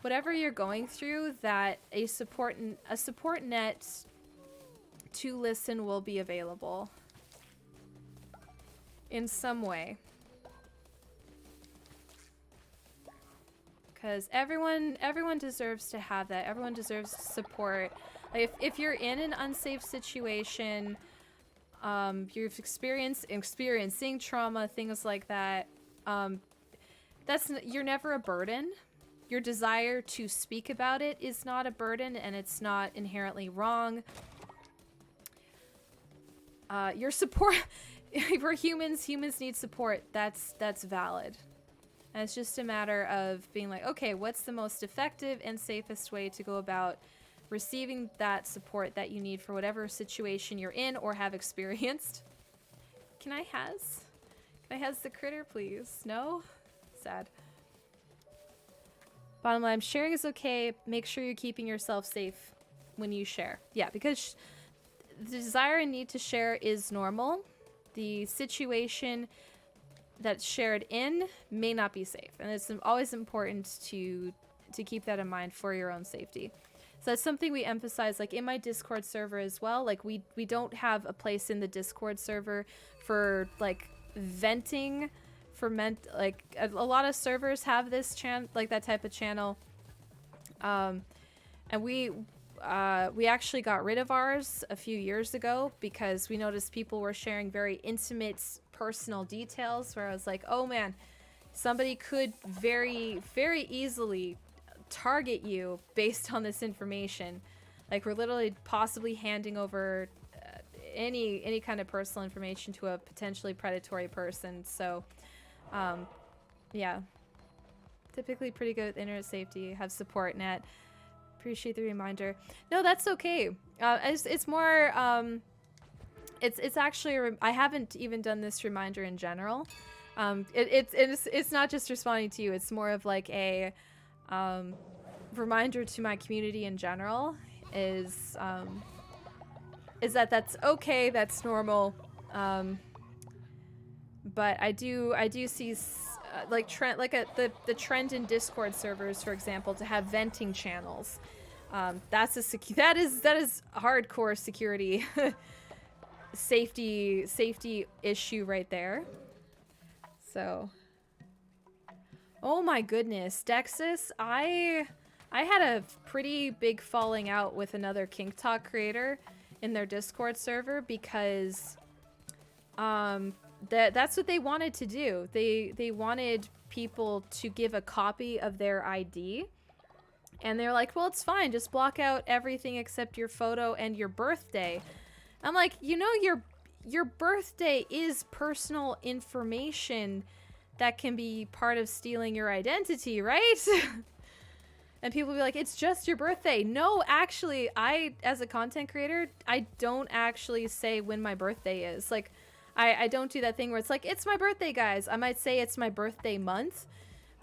whatever you're going through, that a support net to listen will be available in some way, because everyone deserves to have that. Everyone deserves support. Like if you're in an unsafe situation, you're experiencing trauma, things like that, you're never a burden. Your desire to speak about it is not a burden, and it's not inherently wrong. Your support, we're humans. Humans need support. That's valid. And it's just a matter of being like, okay, what's the most effective and safest way to go about receiving that support that you need for whatever situation you're in or have experienced. Can I has the critter, please? No? Sad. Bottom line, sharing is okay. Make sure you're keeping yourself safe when you share. Yeah, because the desire and need to share is normal. The situation that's shared in may not be safe, and it's always important to keep that in mind for your own safety. So that's something we emphasize, like in my Discord server as well. Like we don't have a place in the Discord server for like venting, for like a lot of servers have this like that type of channel, and we actually got rid of ours a few years ago because we noticed people were sharing very intimate personal details where I was like, oh man, somebody could very, very easily target you based on this information. Like we're literally possibly handing over any kind of personal information to a potentially predatory person. So yeah, typically pretty good with internet safety, have support net. Appreciate the reminder. No, that's okay. It's more it's actually I haven't even done this reminder in general. It's not just responding to you. It's more of like a reminder to my community in general. Is that that's okay, that's normal. But I do see like the trend in Discord servers, for example, to have venting channels. That is hardcore security safety issue right there. So, oh my goodness, Dexis, I had a pretty big falling out with another Kink Talk creator in their Discord server because that's what they wanted to do. They wanted people to give a copy of their ID, and they're like, well, it's fine, just block out everything except your photo and your birthday. I'm like, you know, your birthday is personal information that can be part of stealing your identity, right? And people be like, it's just your birthday. No, actually, as a content creator, I don't actually say when my birthday is. Like, I don't do that thing where it's like, it's my birthday, guys. I might say it's my birthday month,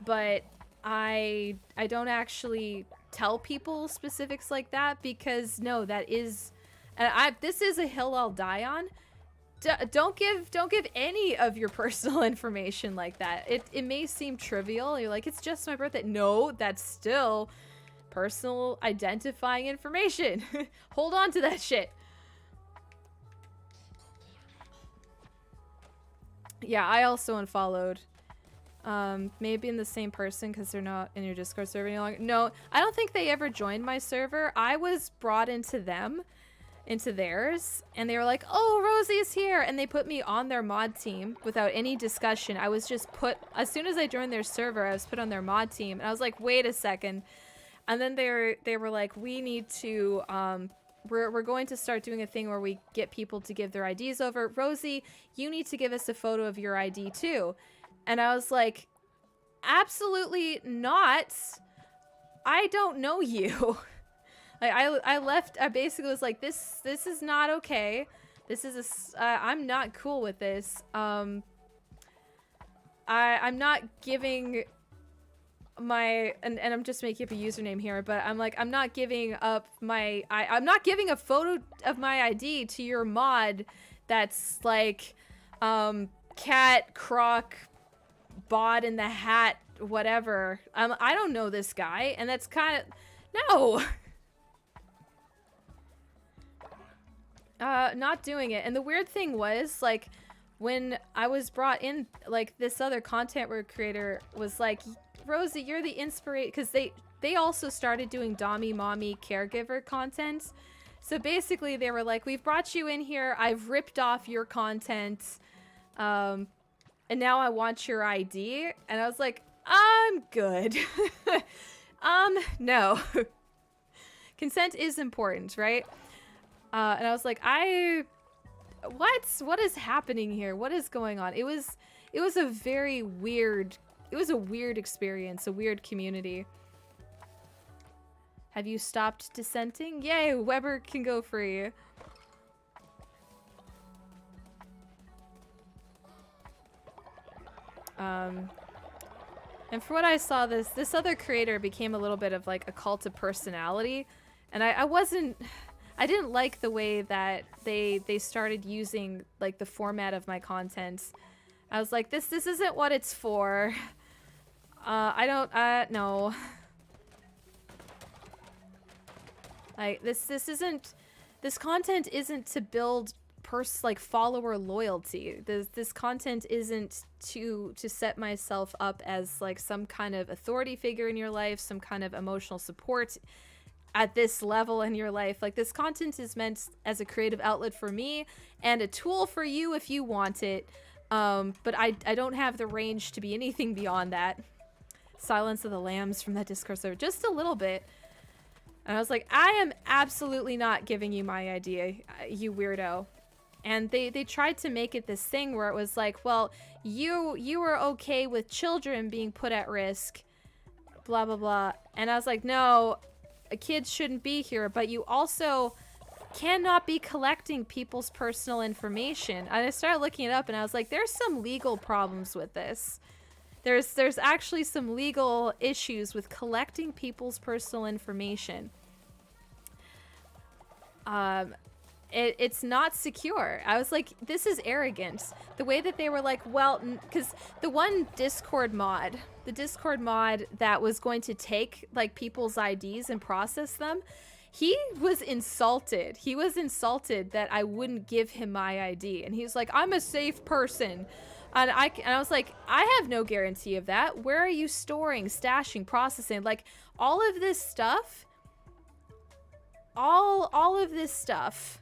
but I don't actually tell people specifics like that because no, that is, and this is a hill I'll die on. don't give any of your personal information like that. It may seem trivial. You're like, it's just my birthday. No, that's still personal identifying information. Hold on to that shit. Yeah, I also unfollowed. Maybe in the same person because they're not in your Discord server any longer. No, I don't think they ever joined my server. I was brought into theirs, and they were like, oh, Rosie's here, and they put me on their mod team without any discussion. I was just put, as soon as I joined their server, I was put on their mod team, and I was like, wait a second. And then they were like, we need to, we're going to start doing a thing where we get people to give their IDs over. Rosie, you need to give us a photo of your ID too. And I was like, absolutely not. I don't know you. I left. I basically was like, this is not okay. This is I'm not cool with this. I'm not giving my, and I'm just making up a username here, but I'm like, I'm not giving up my, I'm not giving a photo of my ID to your mod that's like, cat, croc, bot in the hat, whatever. I don't know this guy, and that's kind of, no. Not doing it. And the weird thing was, like, when I was brought in, like, this other content creator was like, Rosie, you're the inspiration, because they also started doing Dommy Mommy caregiver content. So basically they were like, we've brought you in here, I've ripped off your content, and now I want your ID. And I was like, I'm good. No. Consent is important, right? And I was like, what is happening here? What is going on? It was a very weird, it was a weird experience, a weird community. Have you stopped dissenting? Yay, Weber can go free. And for what I saw, this other creator became a little bit of like a cult of personality, and I didn't like the way that they started using like the format of my content. I was like, this isn't what it's for. No. Like this content isn't to build follower loyalty. This content isn't to set myself up as like some kind of authority figure in your life, some kind of emotional support at this level in your life. Like, this content is meant as a creative outlet for me and a tool for you if you want it. But I don't have the range to be anything beyond that. Silence of the Lambs from that Discord server, just a little bit. And I was like, I am absolutely not giving you my idea, you weirdo. And they tried to make it this thing where it was like, well, you were okay with children being put at risk, blah, blah, blah. And I was like, no, kids shouldn't be here, but you also cannot be collecting people's personal information. And I started looking it up, and I was like, there's some legal problems with this. There's actually some legal issues with collecting people's personal information. It's not secure. I was like, this is arrogant. The way that they were like, well, because the one Discord mod, the Discord mod that was going to take like people's IDs and process them, he was insulted. He was insulted that I wouldn't give him my ID. And he was like, I'm a safe person. And I was like, I have no guarantee of that. Where are you storing, stashing, processing? Like, all of this stuff, all of this stuff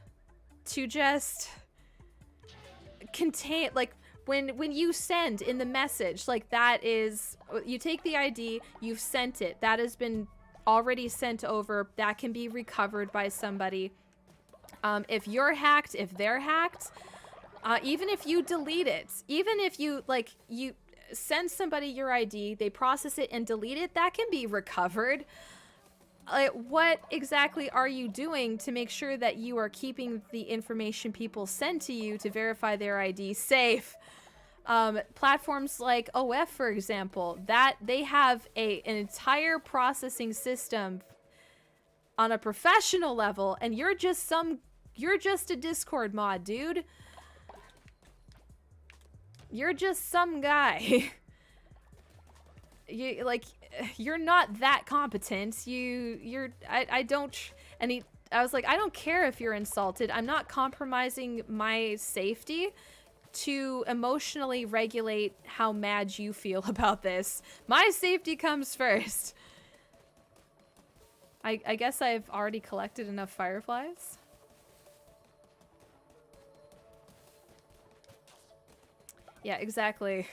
to just contain, like, when you send in the message, like, that is, you take the ID, you've sent it, that has been already sent over, that can be recovered by somebody. If you're hacked, if they're hacked, even if you delete it, even if you, like, you send somebody your ID, they process it and delete it, that can be recovered. Like, what exactly are you doing to make sure that you are keeping the information people send to you to verify their ID safe? Platforms like OF, for example, that they have an entire processing system on a professional level, and you're just a Discord mod, dude. You're just some guy. You're not that competent. I don't, and I was like, I don't care if you're insulted. I'm not compromising my safety to emotionally regulate how mad you feel about this. My safety comes first. I guess I've already collected enough fireflies. Yeah, exactly.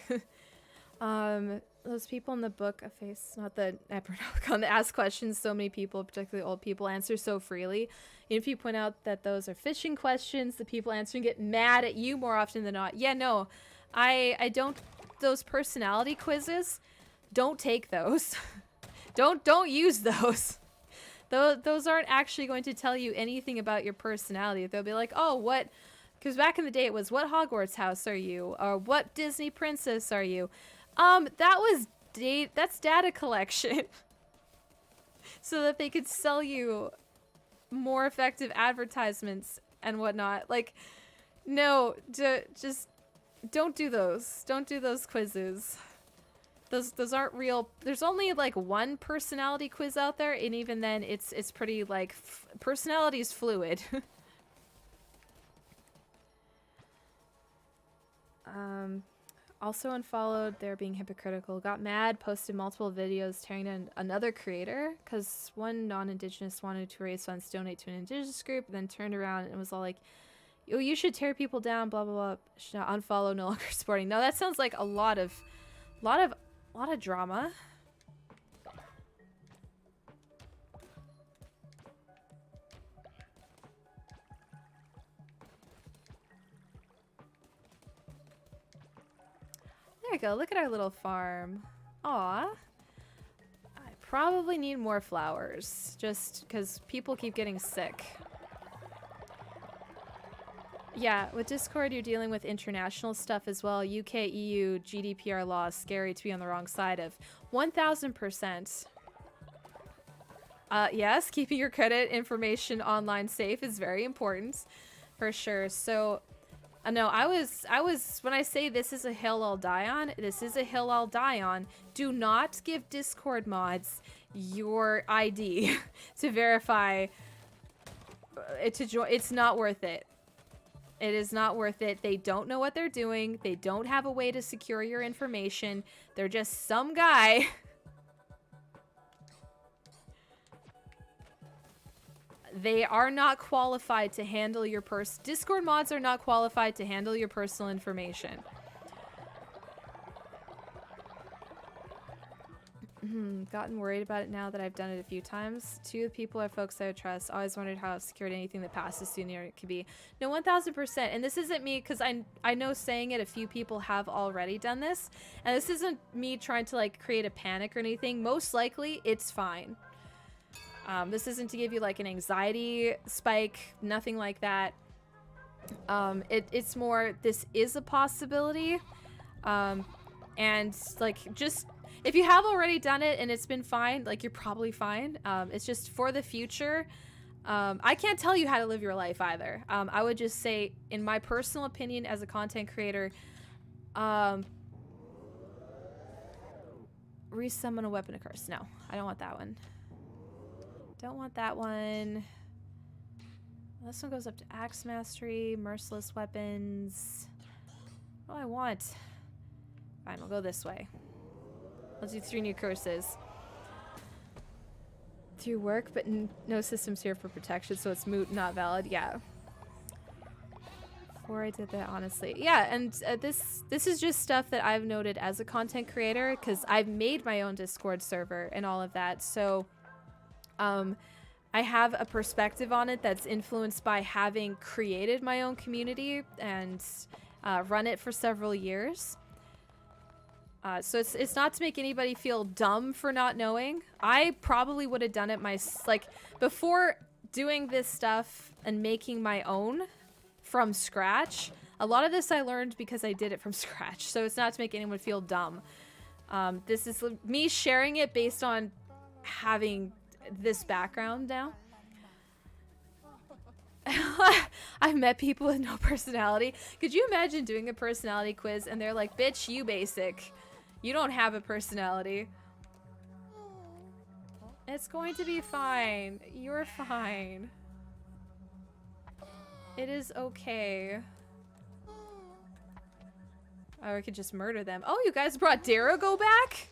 Those people in the book, a face, not the Epernocon, that ask questions so many people, particularly old people, answer so freely. And if you point out that those are phishing questions, the people answering get mad at you more often than not. Yeah, no, I don't, those personality quizzes, don't take those. don't use those. Those aren't actually going to tell you anything about your personality. They'll be like, oh, what, because back in the day it was, what Hogwarts house are you? Or what Disney princess are you? That's data collection. So that they could sell you more effective advertisements and whatnot. Like, no, just don't do those. Don't do those quizzes. Those aren't real. There's only like one personality quiz out there, and even then it's pretty like personality is fluid. Also unfollowed, they're being hypocritical, got mad, posted multiple videos tearing down another creator because one non-indigenous wanted to raise funds to donate to an indigenous group, then turned around and was all like, oh, you should tear people down, blah blah blah, should not unfollow, no longer supporting. No, that sounds like a lot of drama. There you go, look at our little farm. Aw. I probably need more flowers, just because people keep getting sick. Yeah, with Discord you're dealing with international stuff as well. UK, EU, GDPR laws, scary to be on the wrong side of. 1000%. Yes, keeping your credit information online safe is very important, for sure. So, no, I was, when I say this is a hill I'll die on, this is a hill I'll die on. Do not give Discord mods your ID to verify it to join. It's not worth it. It is not worth it. They don't know what they're doing. They don't have a way to secure your information. They're just some guy. They are not qualified to handle your Discord mods are not qualified to handle your personal information. Gotten worried about it now that I've done it a few times. Two of the people are folks I would trust. Always wondered how secured anything that passes sooner it could be. No, 1000%. And this isn't me, because I know saying it, a few people have already done this. And this isn't me trying to like create a panic or anything. Most likely, it's fine. This isn't to give you like an anxiety spike, nothing like that. It's more, this is a possibility. And like, just, if you have already done it and it's been fine, like you're probably fine. It's just for the future. I can't tell you how to live your life either. I would just say, in my personal opinion as a content creator, resummon a weapon of curse. No, I don't want that one. Don't want that one. This one goes up to Axe Mastery, Merciless Weapons. What do I want? Fine, we'll go this way. Let's do 3 new curses. Through work, but no systems here for protection, so it's moot, not valid. Yeah. Before I did that, honestly. Yeah, and this is just stuff that I've noted as a content creator, because I've made my own Discord server and all of that, so I have a perspective on it that's influenced by having created my own community and run it for several years. So it's not to make anybody feel dumb for not knowing. I probably would have done it like before doing this stuff and making my own from scratch. A lot of this I learned because I did it from scratch. So it's not to make anyone feel dumb. This is me sharing it based on having this background now. I've met people with no personality. Could you imagine doing a personality quiz and they're like, bitch, you basic. You don't have a personality. It's going to be fine. You're fine. It is okay. Or I could just murder them. Oh, you guys brought Darago back?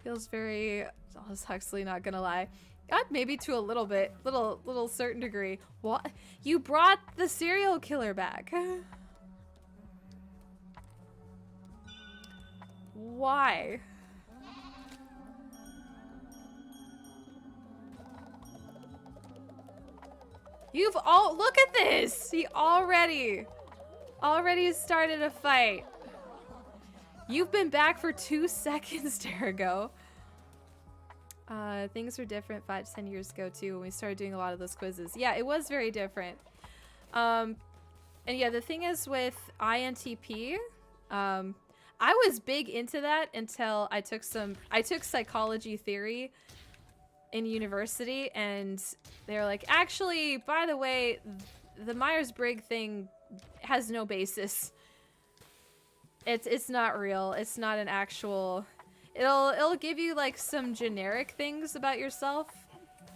Feels very Aldous Huxley, not gonna lie. Maybe to a little bit. Little certain degree. What? You brought the serial killer back. Why? You've all look at this! He already started a fight. You've been back for 2 seconds, Darago. Things were different 5 to 10 years ago too when we started doing a lot of those quizzes. Yeah, it was very different. And yeah, the thing is with INTP, I was big into that until I took psychology theory in university, and they're like, actually, by the way, the Myers-Briggs thing has no basis. It's not real. It's not an actual. It'll give you like some generic things about yourself,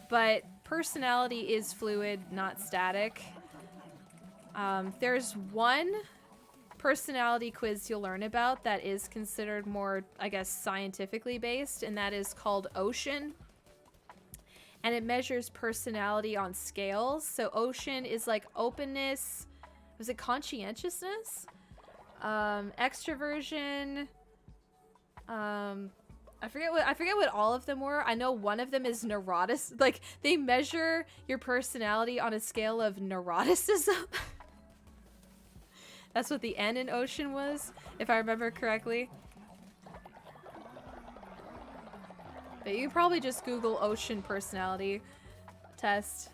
but personality is fluid, not static. There's one personality quiz you'll learn about that is considered more, I guess, scientifically based, and that is called Ocean. And it measures personality on scales. So Ocean is like openness. Was it conscientiousness? Extroversion. I forget what all of them were. I know one of them is neurotic. Like they measure your personality on a scale of neuroticism. That's what the N in Ocean was, if I remember correctly. But you can probably just Google Ocean personality test.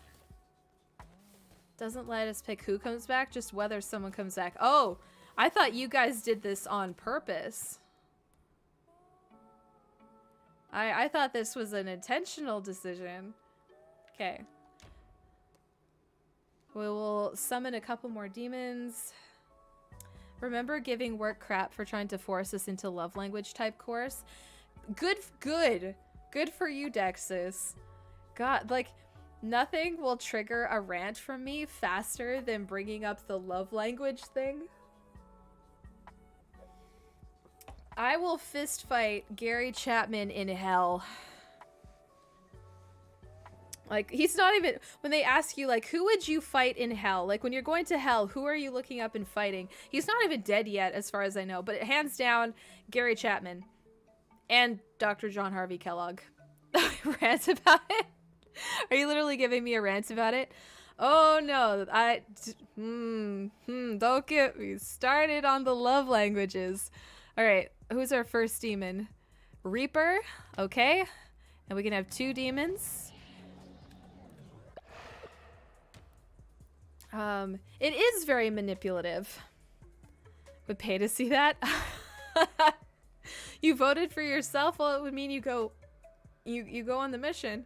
Doesn't let us pick who comes back, just whether someone comes back. Oh, I thought you guys did this on purpose. I thought this was an intentional decision. Okay. We will summon a couple more demons. Remember giving work crap for trying to force us into love language type course? Good for you, Dexus. God, like, nothing will trigger a rant from me faster than bringing up the love language thing. I will fist fight Gary Chapman in hell. Like, he's not even, when they ask you, like, who would you fight in hell? Like, when you're going to hell, who are you looking up and fighting? He's not even dead yet, as far as I know, but hands down, Gary Chapman. And Dr. John Harvey Kellogg. Rant about it? Are you literally giving me a rant about it? Oh no, don't get me started on the love languages. All right, who's our first demon? Reaper, okay. And we can have 2 demons. It is very manipulative. Would pay to see that. You voted for yourself? Well, it would mean you go on the mission.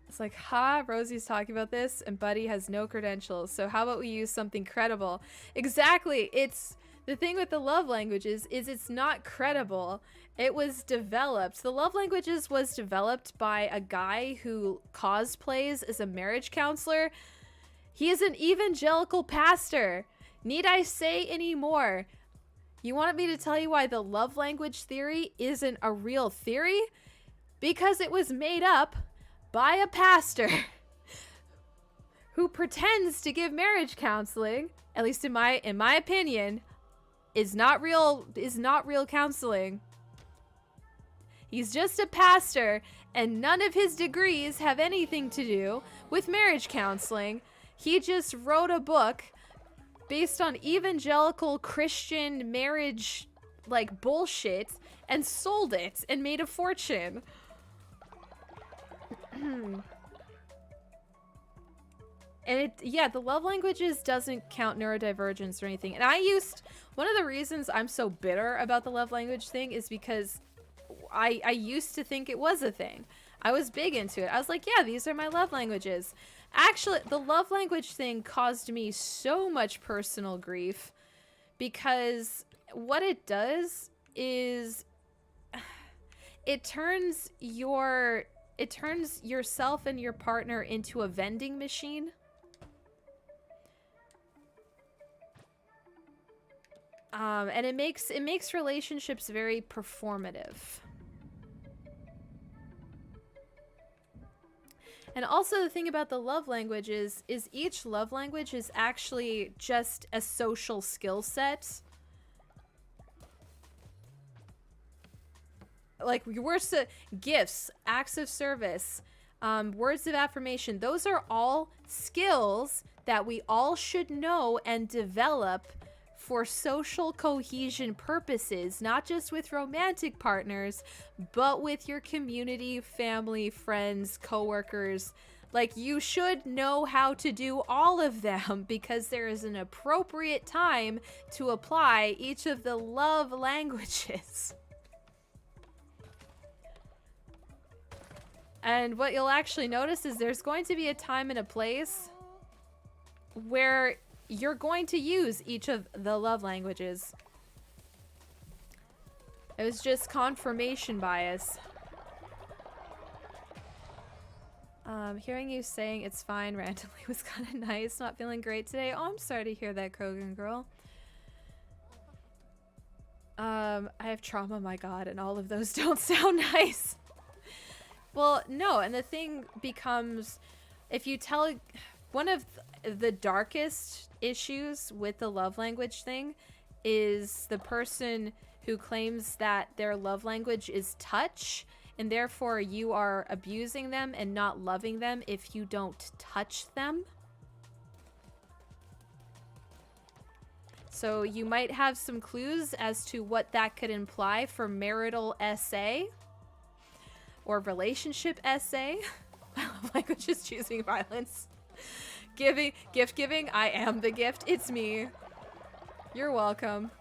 It's like, ha, Rosie's talking about this, and Buddy has no credentials. So how about we use something credible? Exactly. It's the thing with the love languages is it's not credible. It was developed. The love languages was developed by a guy who cosplays as a marriage counselor. He is an evangelical pastor. Need I say any more? You want me to tell you why the love language theory isn't a real theory? Because it was made up by a pastor who pretends to give marriage counseling, at least in my opinion, is not real counseling. He's just a pastor, and none of his degrees have anything to do with marriage counseling. He just wrote a book based on evangelical Christian marriage like bullshit and sold it and made a fortune. And the love languages doesn't count neurodivergence or anything. And one of the reasons I'm so bitter about the love language thing is because I used to think it was a thing. I was big into it. I was like, yeah, these are my love languages. Actually, the love language thing caused me so much personal grief because what it does is it turns yourself and your partner into a vending machine. And it makes relationships very performative. And also the thing about the love languages is each love language is actually just a social skill set. Like gifts, acts of service, words of affirmation. Those are all skills that we all should know and develop for social cohesion purposes, not just with romantic partners, but with your community, family, friends, coworkers. Like, you should know how to do all of them because there is an appropriate time to apply each of the love languages. And what you'll actually notice is there's going to be a time and a place where you're going to use each of the love languages. It was just confirmation bias. Hearing you saying it's fine randomly was kind of nice. Not feeling great today. Oh, I'm sorry to hear that, Krogan girl. I have trauma, my god, and all of those don't sound nice. Well, no, and the thing becomes, if you tell... One of the darkest issues with the love language thing is the person who claims that their love language is touch, and therefore you are abusing them and not loving them if you don't touch them. So you might have some clues as to what that could imply for marital SA or relationship SA. My love language is choosing violence. Gift giving, I am the gift. It's me. You're welcome.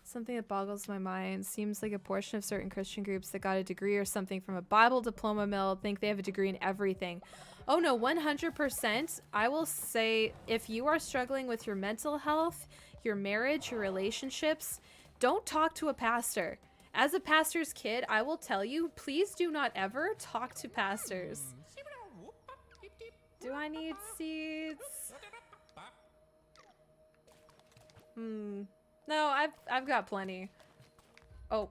Something that boggles my mind. Seems like a portion of certain Christian groups that got a degree or something from a Bible diploma mill think they have a degree in everything. Oh no, 100%. I will say, if you are struggling with your mental health, your marriage, your relationships, don't talk to a pastor. As a pastor's kid, I will tell you, please do not ever talk to pastors. Do I need seeds? No, I've got plenty. Oh,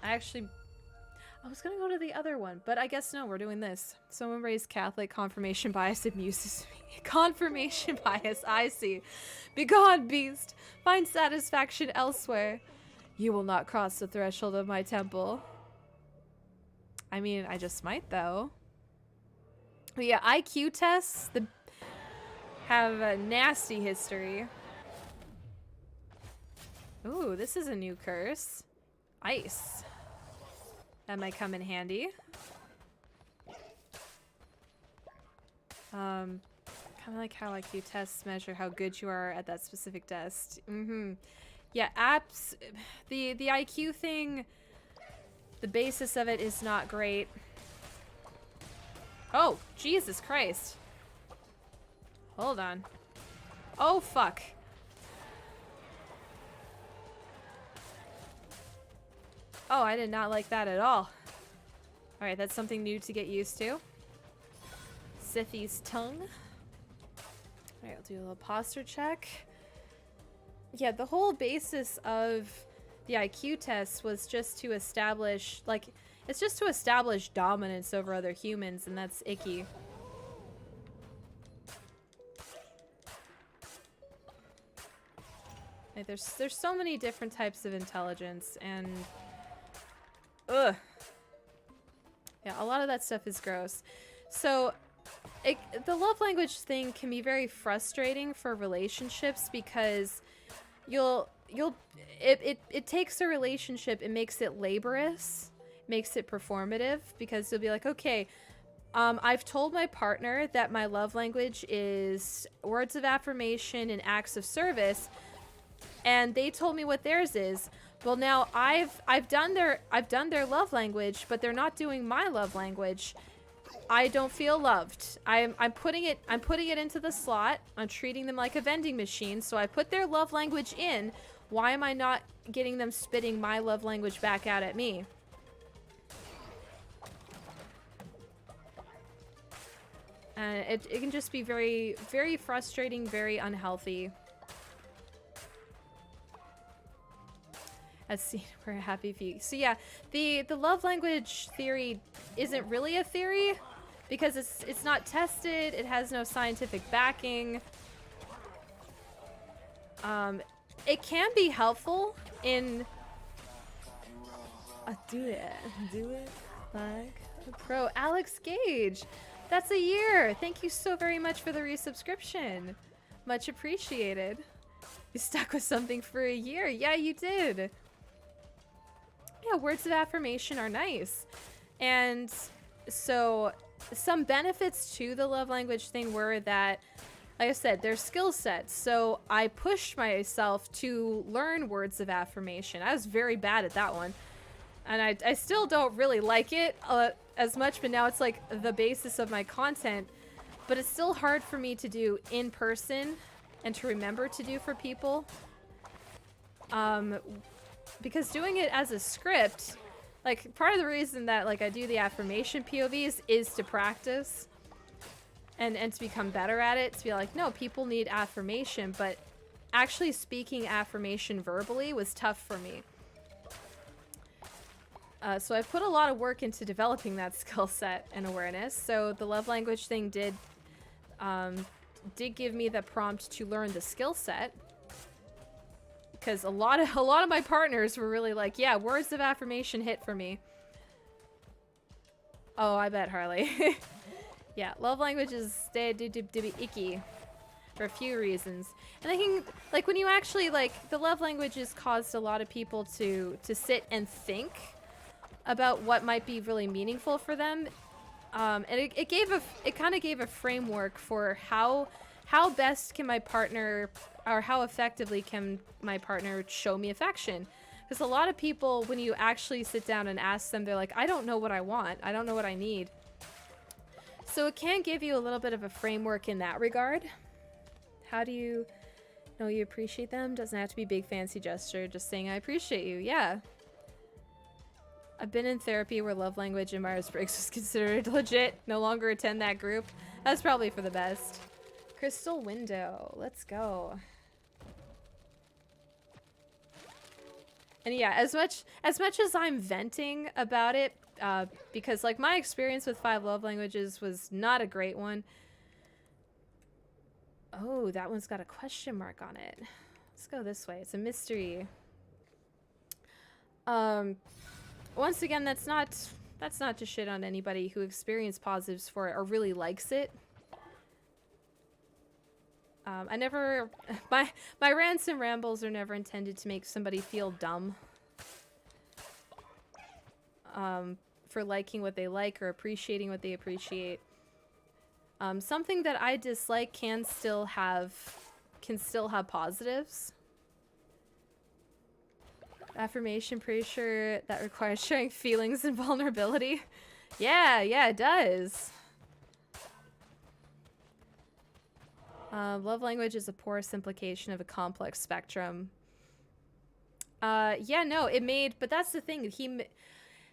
I was gonna go to the other one, but I guess no, we're doing this. Someone raised Catholic, confirmation bias amuses me. Confirmation bias, I see. Begone, beast. Find satisfaction elsewhere. You will not cross the threshold of my temple. I mean, I just might, though. But yeah, IQ tests have a nasty history. Ooh, this is a new curse. Ice. That might come in handy. Kind of like how IQ tests measure how good you are at that specific test. Yeah, apps, the IQ thing, the basis of it is not great. Oh, Jesus Christ. Hold on. Oh, fuck. Oh, I did not like that at all. Alright, that's something new to get used to. Sithy's tongue. Alright, I'll do a little posture check. Yeah, the whole basis of the IQ test was just to establish, like, it's just to establish dominance over other humans, and that's icky. Like, there's so many different types of intelligence, and ugh. Yeah, a lot of that stuff is gross. So the love language thing can be very frustrating for relationships because it takes a relationship and makes it laborious, makes it performative, because you'll be like, okay, I've told my partner that my love language is words of affirmation and acts of service, and they told me what theirs is, Well, now I've done their love language, but they're not doing my love language. I don't feel loved. I'm putting it into the slot. I'm treating them like a vending machine. So I put their love language in. Why am I not getting them spitting my love language back out at me? And it can just be very, very frustrating, very unhealthy. As seen, we're happy for you. So yeah, the love language theory isn't really a theory because it's not tested. It has no scientific backing. It can be helpful in do it like a pro. Alex Gage, that's a year. Thank you so very much for the resubscription. Much appreciated. You stuck with something for a year. Yeah, you did. Yeah, words of affirmation are nice. And so some benefits to the love language thing were that, like I said, there's skill sets. So I pushed myself to learn words of affirmation. I was very bad at that one. And I still don't really like it as much, but now it's like the basis of my content. But it's still hard for me to do in person and to remember to do for people. Because doing it as a script, like part of the reason that like I do the affirmation POVs is to practice and to become better at it, to be like, no, people need affirmation, but actually speaking affirmation verbally was tough for me. So I put a lot of work into developing that skill set and awareness. So the love language thing did give me the prompt to learn the skill set. Because a lot of my partners were really like, yeah, words of affirmation hit for me. Oh, I bet, Harley. Yeah, love languages stay be icky for a few reasons. And I think, like, when you actually, like, the love languages caused a lot of people to sit and think about what might be really meaningful for them. And it kind of gave a framework for how best can my partner, or how effectively can my partner show me affection. Because a lot of people, when you actually sit down and ask them, they're like, I don't know what I want. I don't know what I need. So it can give you a little bit of a framework in that regard. How do you know you appreciate them? Doesn't have to be big fancy gesture, just saying I appreciate you. Yeah. I've been in therapy where love language in Myers-Briggs was considered legit. No longer attend that group. That's probably for the best. Crystal window. Let's go. And yeah, as much as I'm venting about it, because like my experience with 5 love languages was not a great one. Oh, that one's got a question mark on it. Let's go this way. It's a mystery. Once again, that's not to shit on anybody who experienced positives for it or really likes it. I never, my rants and rambles are never intended to make somebody feel dumb. For liking what they like or appreciating what they appreciate. Something that I dislike can still have positives. Affirmation, pretty sure that requires sharing feelings and vulnerability. Yeah, it does. Love language is a poor simplification of a complex spectrum. Yeah, no, but that's the thing.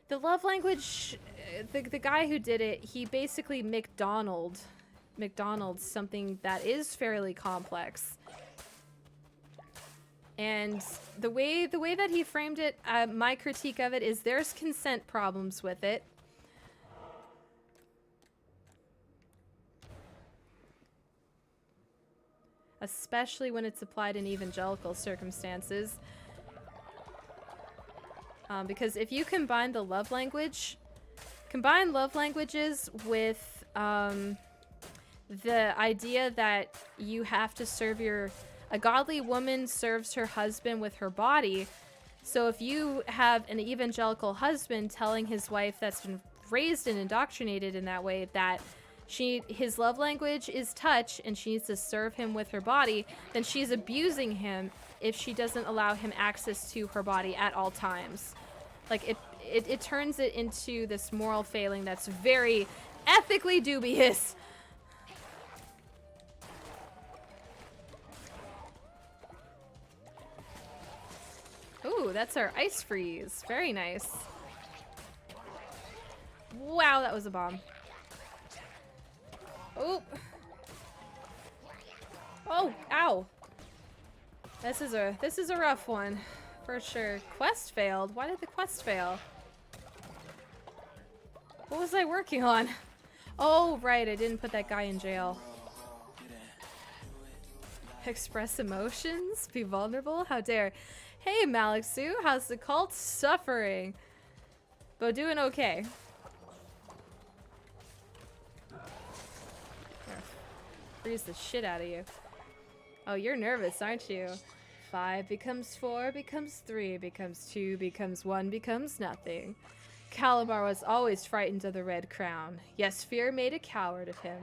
The love language, the guy who did it, he basically McDonald's something that is fairly complex. And the way that he framed it, my critique of it is there's consent problems with it. Especially when it's applied in evangelical circumstances. Because if you combine love languages with the idea that you have to serve a godly woman serves her husband with her body. So if you have an evangelical husband telling his wife that's been raised and indoctrinated in that way that his love language is touch and she needs to serve him with her body, then she's abusing him if she doesn't allow him access to her body at all times. Like, it turns it into this moral failing that's very ethically dubious. Ooh, that's our ice freeze. Very nice. Wow, that was a bomb. Oh. Oh, ow. This is a rough one, for sure. Quest failed. Why did the quest fail? What was I working on? Oh, right, I didn't put that guy in jail. Express emotions? Be vulnerable? How dare. Hey, Malixu, how's the cult suffering? But doing okay. Freeze the shit out of you. Oh, you're nervous, aren't you? 5 becomes 4, becomes 3, becomes 2, becomes 1, becomes nothing. Calamar was always frightened of the Red Crown. Yes, fear made a coward of him.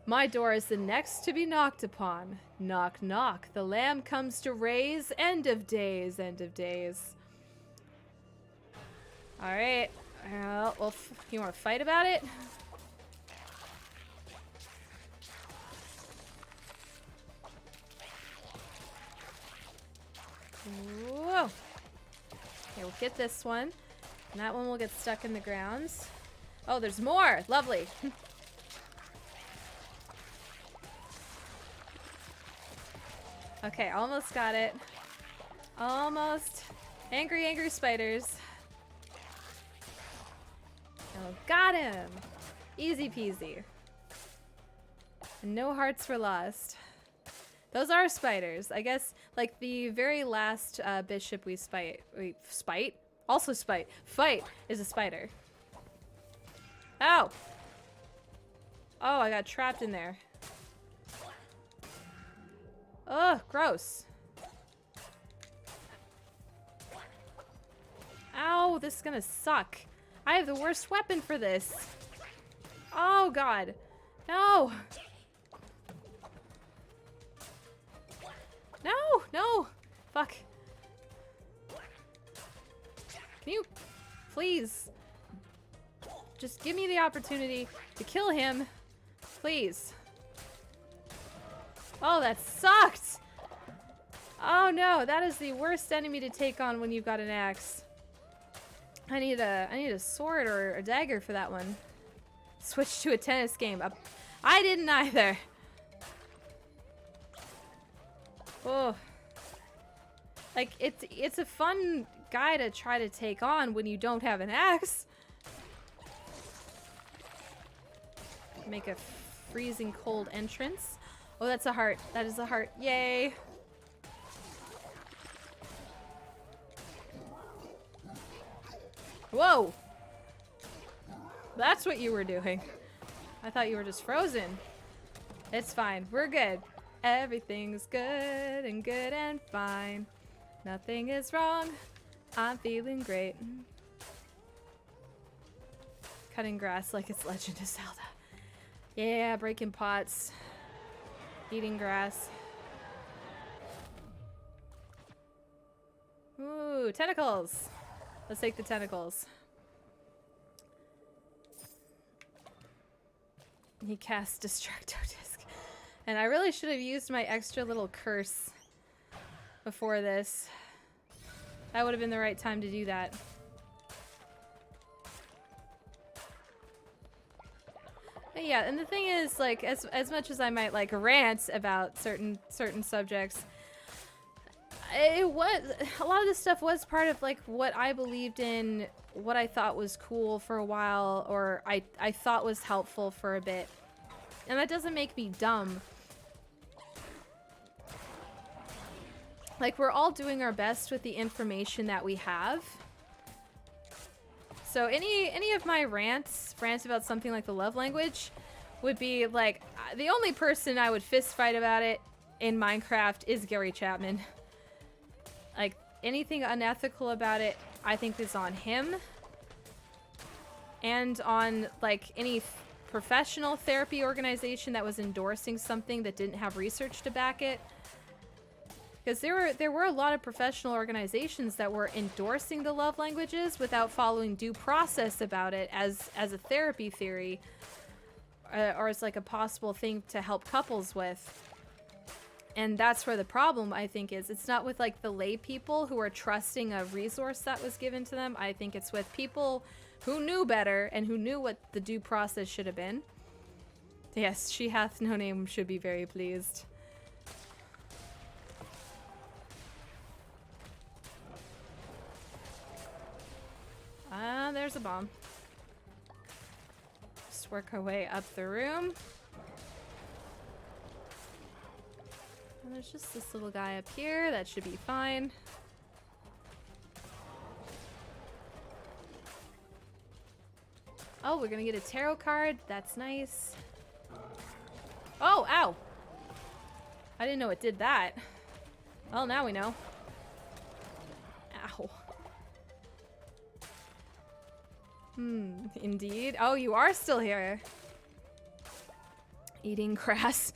My door is the next to be knocked upon. Knock, knock. The lamb comes to raise. End of days, end of days. Alright. Well, you want to fight about it? Whoa. Okay, we'll get this one. And that one will get stuck in the grounds. Oh, there's more! Lovely. Okay, almost got it. Almost. Angry, angry spiders. Oh, got him! Easy peasy. And no hearts were lost. Those are spiders. I guess, like, the very last bishop we fight is a spider. Ow! Oh, I got trapped in there. Ugh, gross. Ow, this is gonna suck. I have the worst weapon for this. Oh, God. No! No! No! Fuck. Can you please just give me the opportunity to kill him? Please. Oh, that sucked! Oh no, that is the worst enemy to take on when you've got an axe. I need a sword or a dagger for that one. Switch to a tennis game. I didn't either. Oh. Like, it's a fun guy to try to take on when you don't have an axe. Make a freezing cold entrance. Oh, that's a heart. That is a heart. Yay. Whoa. That's what you were doing. I thought you were just frozen. It's fine. We're good. Everything's good and fine. Nothing is wrong. I'm feeling great. Cutting grass like it's Legend of Zelda. Yeah, breaking pots. Eating grass. Ooh, tentacles. Let's take the tentacles. He cast Destructo Disc. And I really should have used my extra little curse before this. That would have been the right time to do that. But yeah, and the thing is, like, as much as I might like rant about certain subjects, it was a lot of this stuff was part of like what I believed in, what I thought was cool for a while, or I thought was helpful for a bit. And that doesn't make me dumb. Like, we're all doing our best with the information that we have. So any of my rants about something like the love language would be like, the only person I would fist fight about it in Minecraft is Gary Chapman. Like, anything unethical about it, I think is on him. And on, like, any professional therapy organization that was endorsing something that didn't have research to back it. Because there were a lot of professional organizations that were endorsing the love languages without following due process about it as a therapy theory, or as like a possible thing to help couples with. And that's where the problem, I think, is. It's not with like the lay people who are trusting a resource that was given to them. I think it's with people who knew better and who knew what the due process should have been. Yes, she hath no name should be very pleased. There's a bomb. Just work our way up the room. And there's just this little guy up here. That should be fine. Oh, we're gonna get a tarot card. That's nice. Oh, ow! I didn't know it did that. Well, now we know. Ow. Indeed. Oh, you are still here. Eating grass.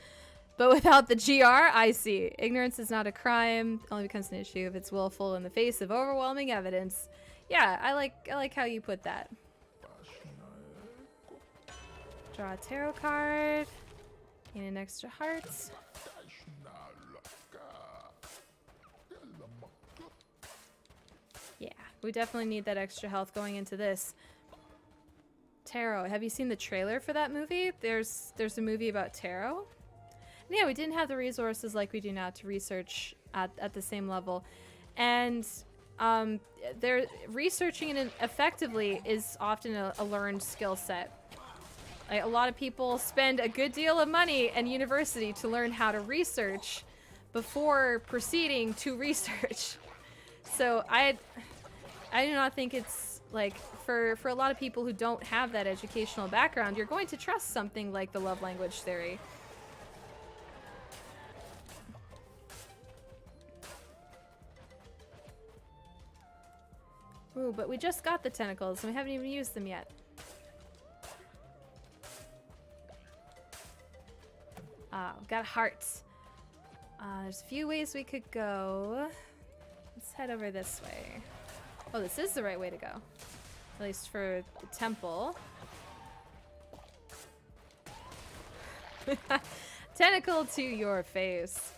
But without the GR, I see. Ignorance is not a crime. Only becomes an issue if it's willful in the face of overwhelming evidence. Yeah, I like how you put that. Draw a tarot card. Gain an extra heart. Yeah, we definitely need that extra health going into this. Tarot. Have you seen the trailer for that movie? There's a movie about tarot. And yeah, we didn't have the resources like we do now to research at the same level. And they're researching it effectively is often a learned skill set. Like, a lot of people spend a good deal of money in university to learn how to research before proceeding to research. So I do not think it's like for a lot of people who don't have that educational background, you're going to trust something like the love language theory. Ooh, but we just got the tentacles and we haven't even used them yet. Got hearts. There's a few ways we could go. Let's head over this way. Oh, this is the right way to go. At least for the temple. Tentacle to your face.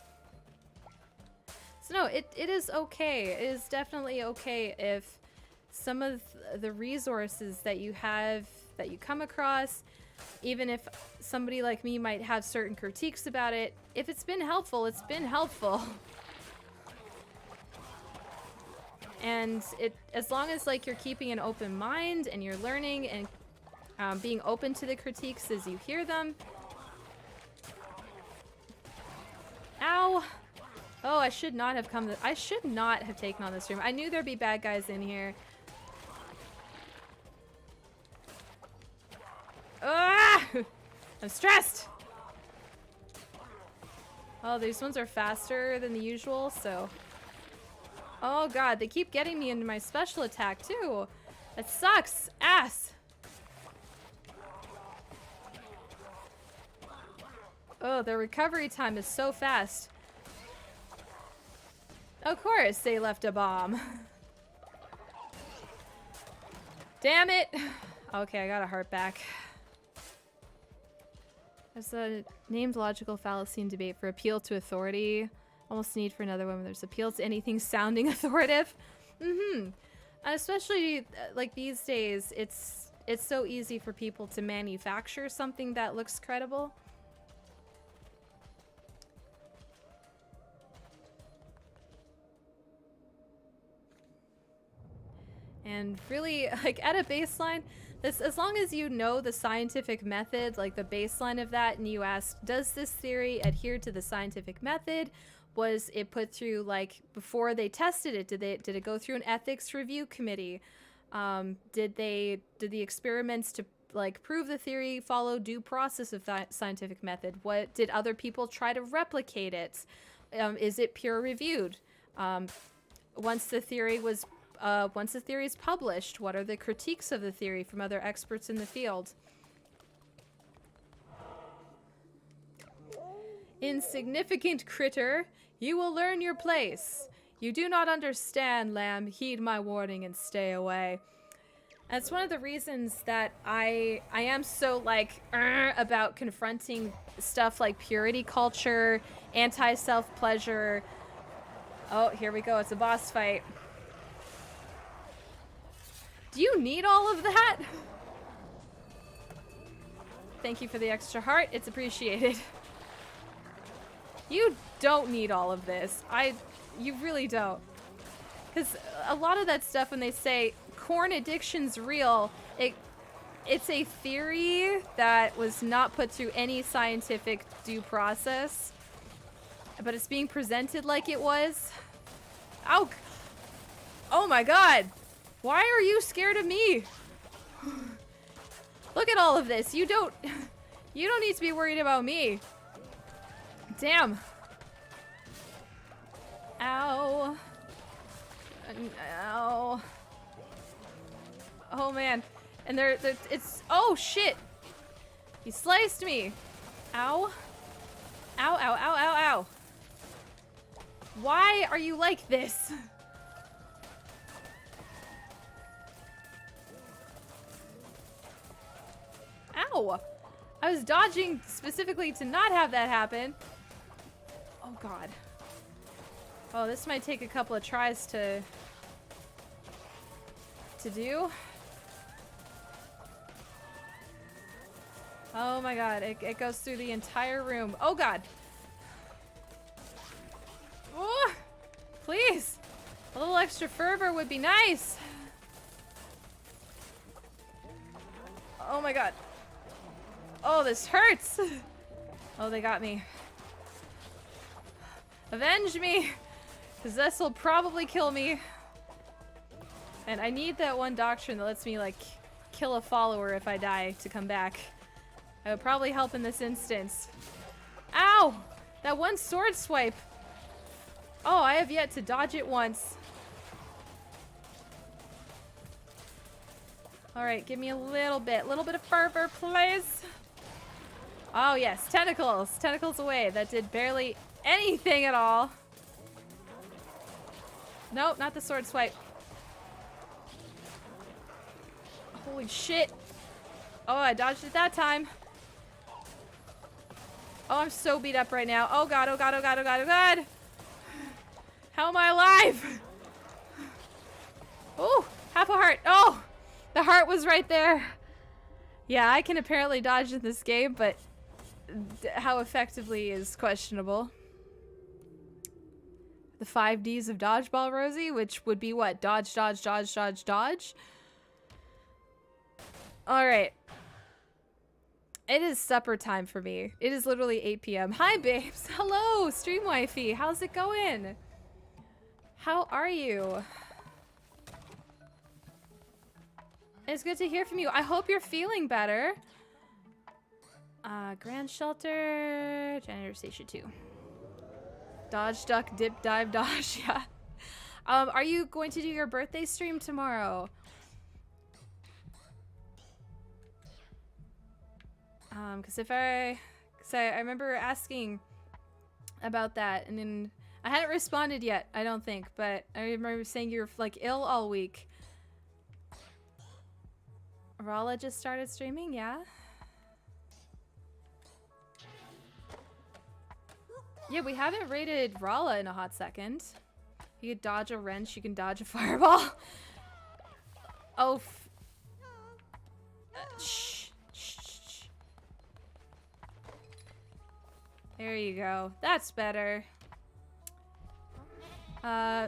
So no, it is okay. It is definitely okay if some of the resources that you have, that you come across, even if somebody like me might have certain critiques about it, if it's been helpful, it's been helpful. And as long as like you're keeping an open mind and you're learning and being open to the critiques as you hear them. Ow! Oh, I should not have I should not have taken on this room. I knew there'd be bad guys in here. Ah! I'm stressed! Oh, these ones are faster than the usual, so... Oh god, they keep getting me into my special attack, too! That sucks! Ass! Oh, their recovery time is so fast. Of course, they left a bomb. Damn it! Okay, I got a heart back. There's a named logical fallacy in debate for appeal to authority. Almost need for another one where there's appeal to anything sounding authoritative. And especially like these days, it's so easy for people to manufacture something that looks credible. And really, like, at a baseline, as long as you know the scientific method, like the baseline of that, and you ask, does this theory adhere to the scientific method? Was it put through, like, before they tested it, did it go through an ethics review committee? Did the experiments to, like, prove the theory follow due process of that scientific method? What did other people try to replicate it? Is it peer reviewed? Once the theory is published, what are the critiques of the theory from other experts in the field? Insignificant critter, You will learn your place. You do not understand, lamb. Heed my warning and stay away. That's one of the reasons that I am so like about confronting stuff like purity culture, anti-self-pleasure. Oh, here we go. It's a boss fight. Do you need all of that? Thank you for the extra heart. It's appreciated. You don't need all of this. You really don't. Because a lot of that stuff, when they say corn addiction's real, it's a theory that was not put through any scientific due process. But it's being presented like it was. Ow! Oh my god! Why are you scared of me? Look at all of this. You don't need to be worried about me. Damn. Ow. Ow. Oh man. And it's, oh shit. He sliced me. Ow. Ow, ow, ow, ow, ow. Why are you like this? Ow. I was dodging specifically to not have that happen. Oh god. Oh, this might take a couple of tries to do. Oh my god, it goes through the entire room. Oh god. Oh, please. A little extra fervor would be nice. Oh my god. Oh, this hurts. Oh, they got me. Avenge me, because this will probably kill me. And I need that one doctrine that lets me, like, kill a follower if I die to come back. That would probably help in this instance. Ow! That one sword swipe. Oh, I have yet to dodge it once. Alright, give me a little bit of fervor, please. Oh yes, tentacles. Tentacles away. That did barely anything at all. Nope, not the sword swipe. Holy shit. Oh, I dodged it that time. Oh, I'm so beat up right now. Oh god, oh god, oh god, oh god, oh god. How am I alive? Oh, half a heart. Oh, the heart was right there. Yeah, I can apparently dodge in this game, but how effectively is questionable. The 5 Ds of dodgeball, Rosie, which would be what? Dodge, dodge, dodge, dodge, dodge. All right. It is supper time for me. It is literally 8 p.m. Hi, babes. Hello, stream wifey. How's it going? How are you? It's good to hear from you. I hope you're feeling better. Grand Shelter, Janitor Station 2. Dodge, duck, dip, dive, dodge. Yeah. Are you going to do your birthday stream tomorrow? Because I remember asking about that, and then I hadn't responded yet, I don't think, but I remember saying you're like ill all week. Rala just started streaming, yeah? Yeah, we haven't rated Rala in a hot second. You can dodge a wrench, you can dodge a fireball. Oh, shh. There you go. That's better.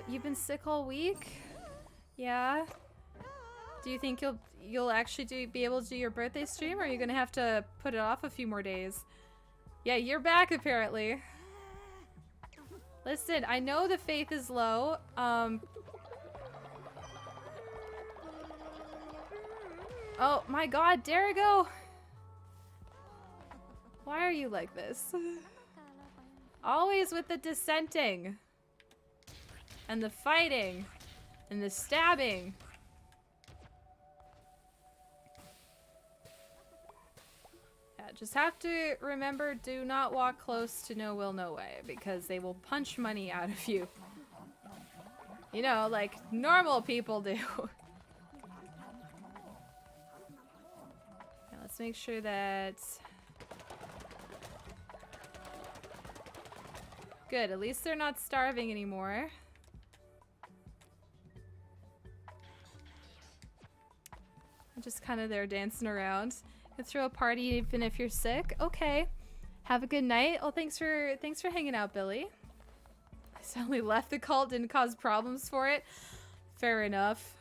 You've been sick all week? Yeah? Do you think you'll actually be able to do your birthday stream, or are you gonna have to put it off a few more days? Yeah, you're back apparently. Listen, I know the faith is low. Oh my god, Derigo! Why are you like this? Always with the dissenting. And the fighting. And the stabbing. Yeah, just have to remember, do not walk close to No Will No Way, because they will punch money out of you. You know, like normal people do. Now, let's make sure that... Good, at least they're not starving anymore. I'm just kind of there dancing around. You throw a party even if you're sick. Okay. Have a good night. Oh, thanks for hanging out, Billy. I suddenly left the cult, didn't cause problems for it. Fair enough.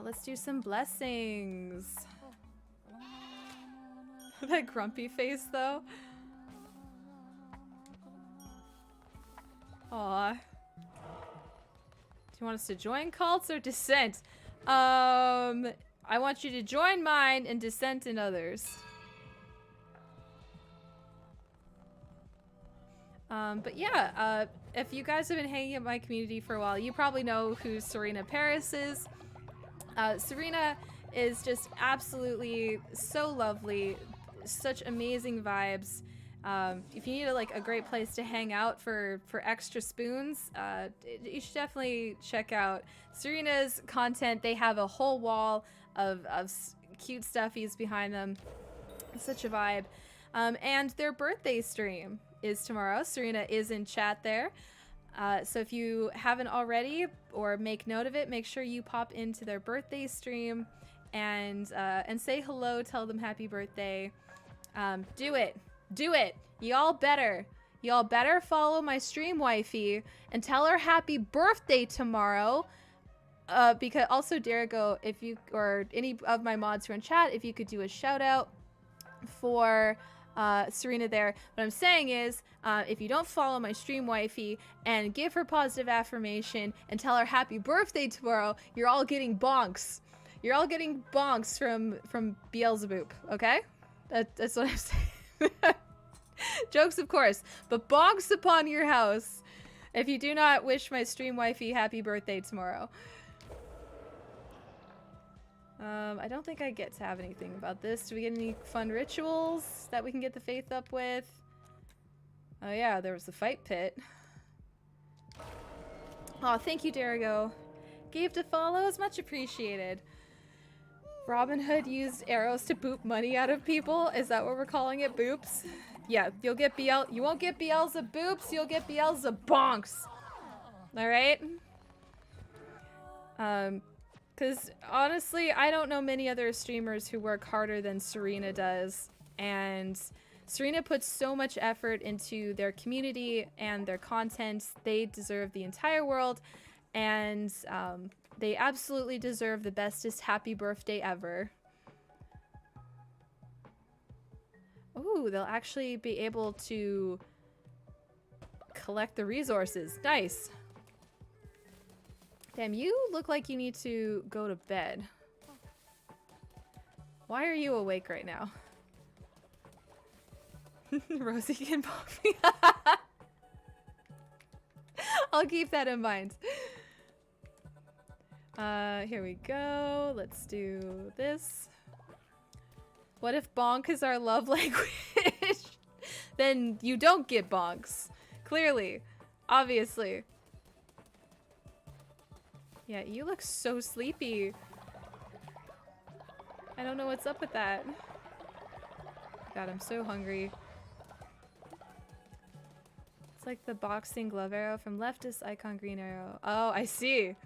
Let's do some blessings. That grumpy face, though. Aw. Do you want us to join cults or dissent? I want you to join mine and dissent in others. But yeah, if you guys have been hanging in my community for a while, you probably know who Serena Paris is. Serena is just absolutely so lovely, such amazing vibes. If you need a great place to hang out for extra spoons, you should definitely check out Serena's content. They have a whole wall of cute stuffies behind them. It's such a vibe. And their birthday stream is tomorrow. Serena is in chat there. So if you haven't already, or make note of it, make sure you pop into their birthday stream and say hello, tell them happy birthday. Do it. Do it. Y'all better follow my stream wifey and tell her happy birthday tomorrow. Because also, Derigo, if you, or any of my mods who are in chat, if you could do a shout out for Serena there. What I'm saying is, if you don't follow my stream wifey and give her positive affirmation and tell her happy birthday tomorrow, you're all getting bonks. You're all getting bonks from Beelzebub, okay? That's what I'm saying. Jokes, of course, but bonks upon your house if you do not wish my stream wifey happy birthday tomorrow. I don't think I get to have anything about this. Do we get any fun rituals that we can get the faith up with? Oh yeah, there was the fight pit. Oh, thank you, Derigo. Gave to follows, much appreciated. Robin Hood used arrows to boop money out of people. Is that what we're calling it? Boops? Yeah, you'll get you won't get Beelzeboops, you'll get Beelzebonks. Alright? Because honestly, I don't know many other streamers who work harder than Serena does. And Serena puts so much effort into their community and their content. They deserve the entire world. And they absolutely deserve the bestest happy birthday ever. Ooh, they'll actually be able to collect the resources. Nice. Damn, you look like you need to go to bed. Why are you awake right now? Rosie can pop me. I'll keep that in mind. Here we go. Let's do this. What if bonk is our love language? Then you don't get bonks. Clearly. Obviously. Yeah, you look so sleepy. I don't know what's up with that. God, I'm so hungry. It's like the boxing glove arrow from leftist icon green arrow. Oh, I see.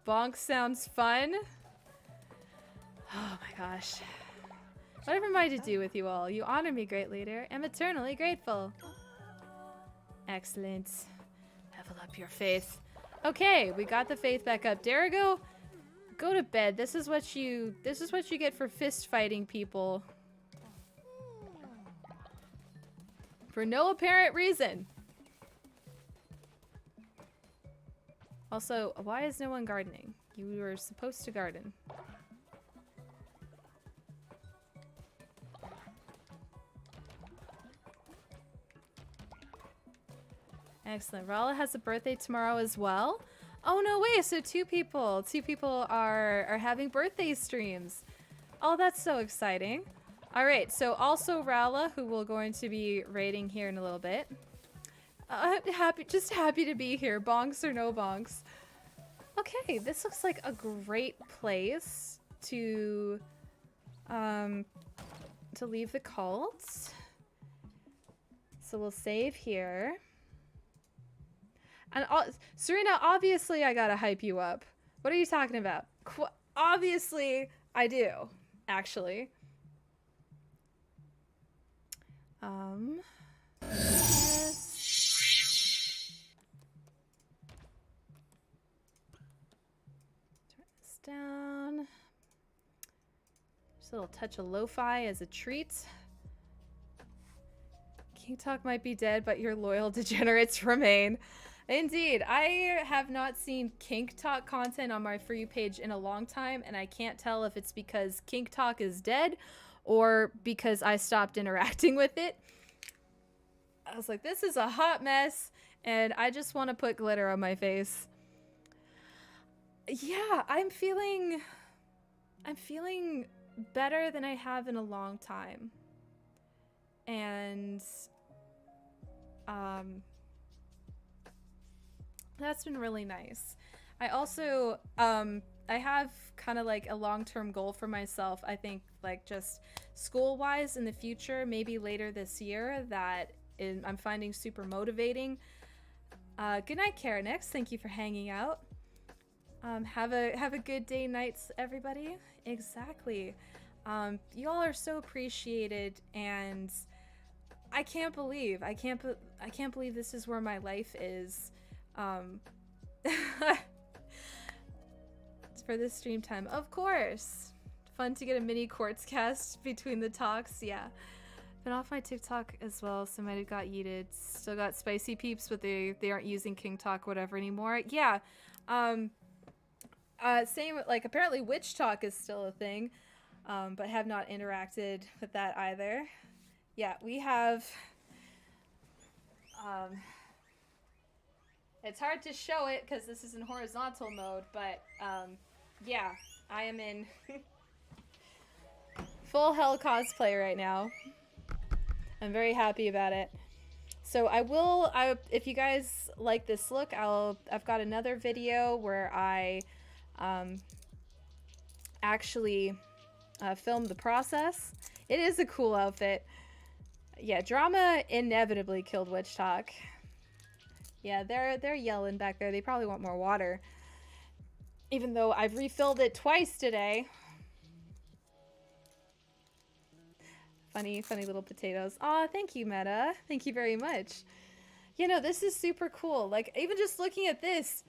Bonk sounds fun. Oh my gosh. Whatever am I to do with you all? You honor me, great leader. I'm eternally grateful. Excellent. Level up your faith. Okay, we got the faith back up. Derigo, go to bed. This is what you get for fist fighting people. For no apparent reason. Also, why is no one gardening? You were supposed to garden. Excellent. Rala has a birthday tomorrow as well. Oh no way! So two people are having birthday streams. Oh, that's so exciting. All right, so also Rala, who we're going to be raiding here in a little bit. Just happy to be here, bonks or no bonks. Okay, this looks like a great place to leave the cult. So we'll save here. And Serena, obviously I gotta hype you up. What are you talking about? Obviously I do, actually. Yes. Turn this down. Just a little touch of lo-fi as a treat. King Talk might be dead, but your loyal degenerates remain. Indeed, I have not seen Kink Talk content on my For You page in a long time, and I can't tell if it's because Kink Talk is dead or because I stopped interacting with it. I was like, this is a hot mess, and I just want to put glitter on my face. Yeah, I'm feeling better than I have in a long time. And that's been really nice. I also I have kind of like a long-term goal for myself. I think like just school-wise in the future, maybe later this year, that I'm finding super motivating. Good night, Karenix. Thank you for hanging out. Have a good day, nights, everybody. Exactly. Y'all are so appreciated, and I can't believe this is where my life is. It's for this stream time, of course. Fun to get a mini quartz cast between the talks. Yeah, been off my TikTok as well, so might have got yeeted. Still got spicy peeps, but they aren't using King Talk whatever anymore. Yeah. Same, like apparently Witch Talk is still a thing, but have not interacted with that either. Yeah, we have. It's hard to show it because this is in horizontal mode, but yeah, I am in full Hel cosplay right now. I'm very happy about it. So if you guys like this look, I've got another video where I actually film the process. It is a cool outfit. Yeah, drama inevitably killed Witch Talk. Yeah, they're yelling back there. They probably want more water. Even though I've refilled it twice today. Funny little potatoes. Aw, thank you, Meta. Thank you very much. You know, this is super cool. Like, even just looking at this,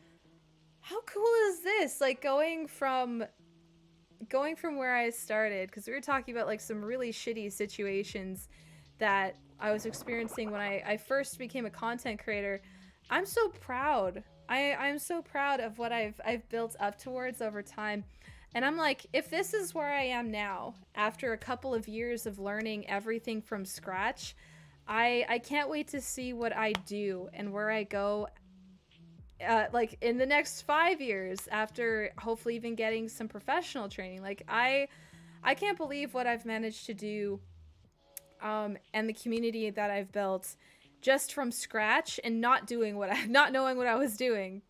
how cool is this? Like, going from where I started, because we were talking about like some really shitty situations that I was experiencing when I first became a content creator. I'm so proud. I'm so proud of what I've built up towards over time. And I'm like, if this is where I am now, after a couple of years of learning everything from scratch, I can't wait to see what I do and where I go like in the next 5 years, after hopefully even getting some professional training. Like I can't believe what I've managed to do, and the community that I've built just from scratch, and not knowing what I was doing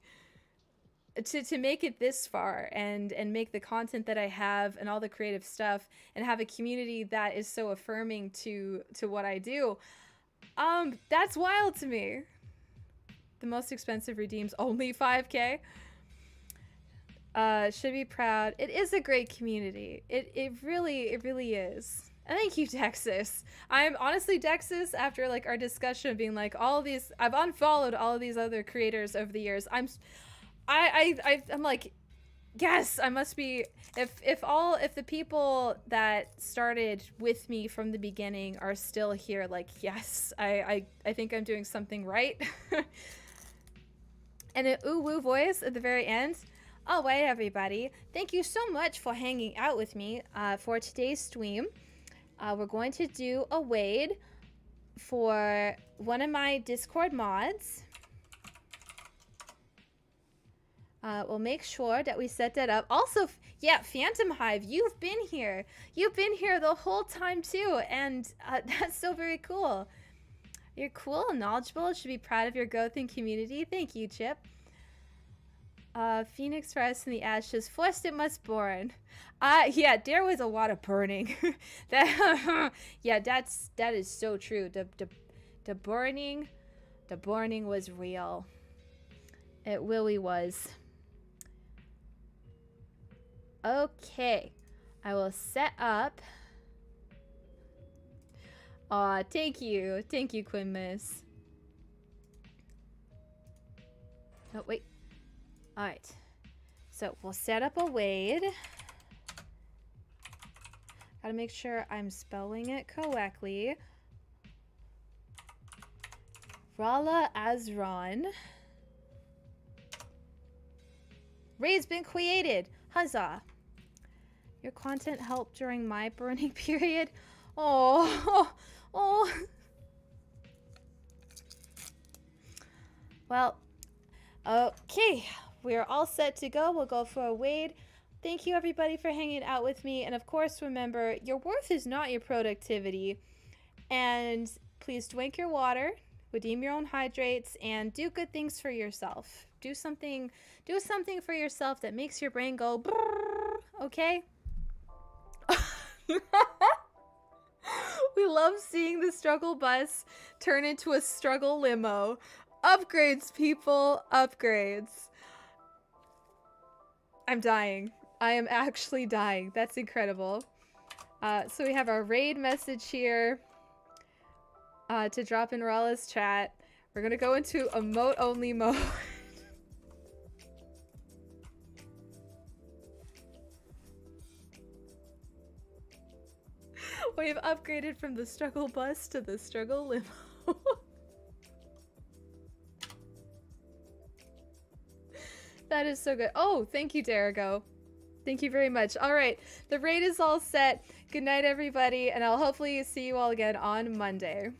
to make it this far, and make the content that I have and all the creative stuff, and have a community that is so affirming to what I do. That's wild to me. The most expensive redeems only 5K. Should be proud. It is a great community. It really is. And thank you, Dexus. I'm honestly, Dexus, after like our discussion of being like all of these, I've unfollowed all of these other creators over the years. I'm like, yes, I must be, if the people that started with me from the beginning are still here, like, yes, I think I'm doing something right. And an ooh-woo voice at the very end. All right, everybody. Thank you so much for hanging out with me for today's stream. We're going to do a raid for one of my Discord mods. We'll make sure that we set that up. Also, Yeah, Phantom Hive, you've been here. You've been here the whole time too, and that's so very cool. You're cool, knowledgeable, should be proud of your growth in community. Thank you, Chip. Phoenix rise from the ashes, forced it must burn. Yeah, there was a lot of burning. Yeah, that is so true. The burning was real. It really was. Okay, I will set up. Aw, thank you, Queen Miss. Oh wait. All right, so we'll set up a Wade. Gotta make sure I'm spelling it correctly. Rala Azron. Raid's been created. Huzzah. Your content helped during my burning period. Oh. Well, okay. We're all set to go. We'll go for a Wade. Thank you, everybody, for hanging out with me. And, of course, remember, your worth is not your productivity. And please drink your water, redeem your own hydrates, and do good things for yourself. Do something for yourself that makes your brain go brrr, okay? We love seeing the struggle bus turn into a struggle limo. Upgrades, people, upgrades. I'm dying. I am actually dying. That's incredible. So we have our raid message here to drop in Rala's chat. We're gonna go into emote only mode. We've upgraded from the struggle bus to the struggle limo. That is so good. Oh, thank you, Derigo. Thank you very much. All right, the raid is all set. Good night, everybody, and I'll hopefully see you all again on Monday.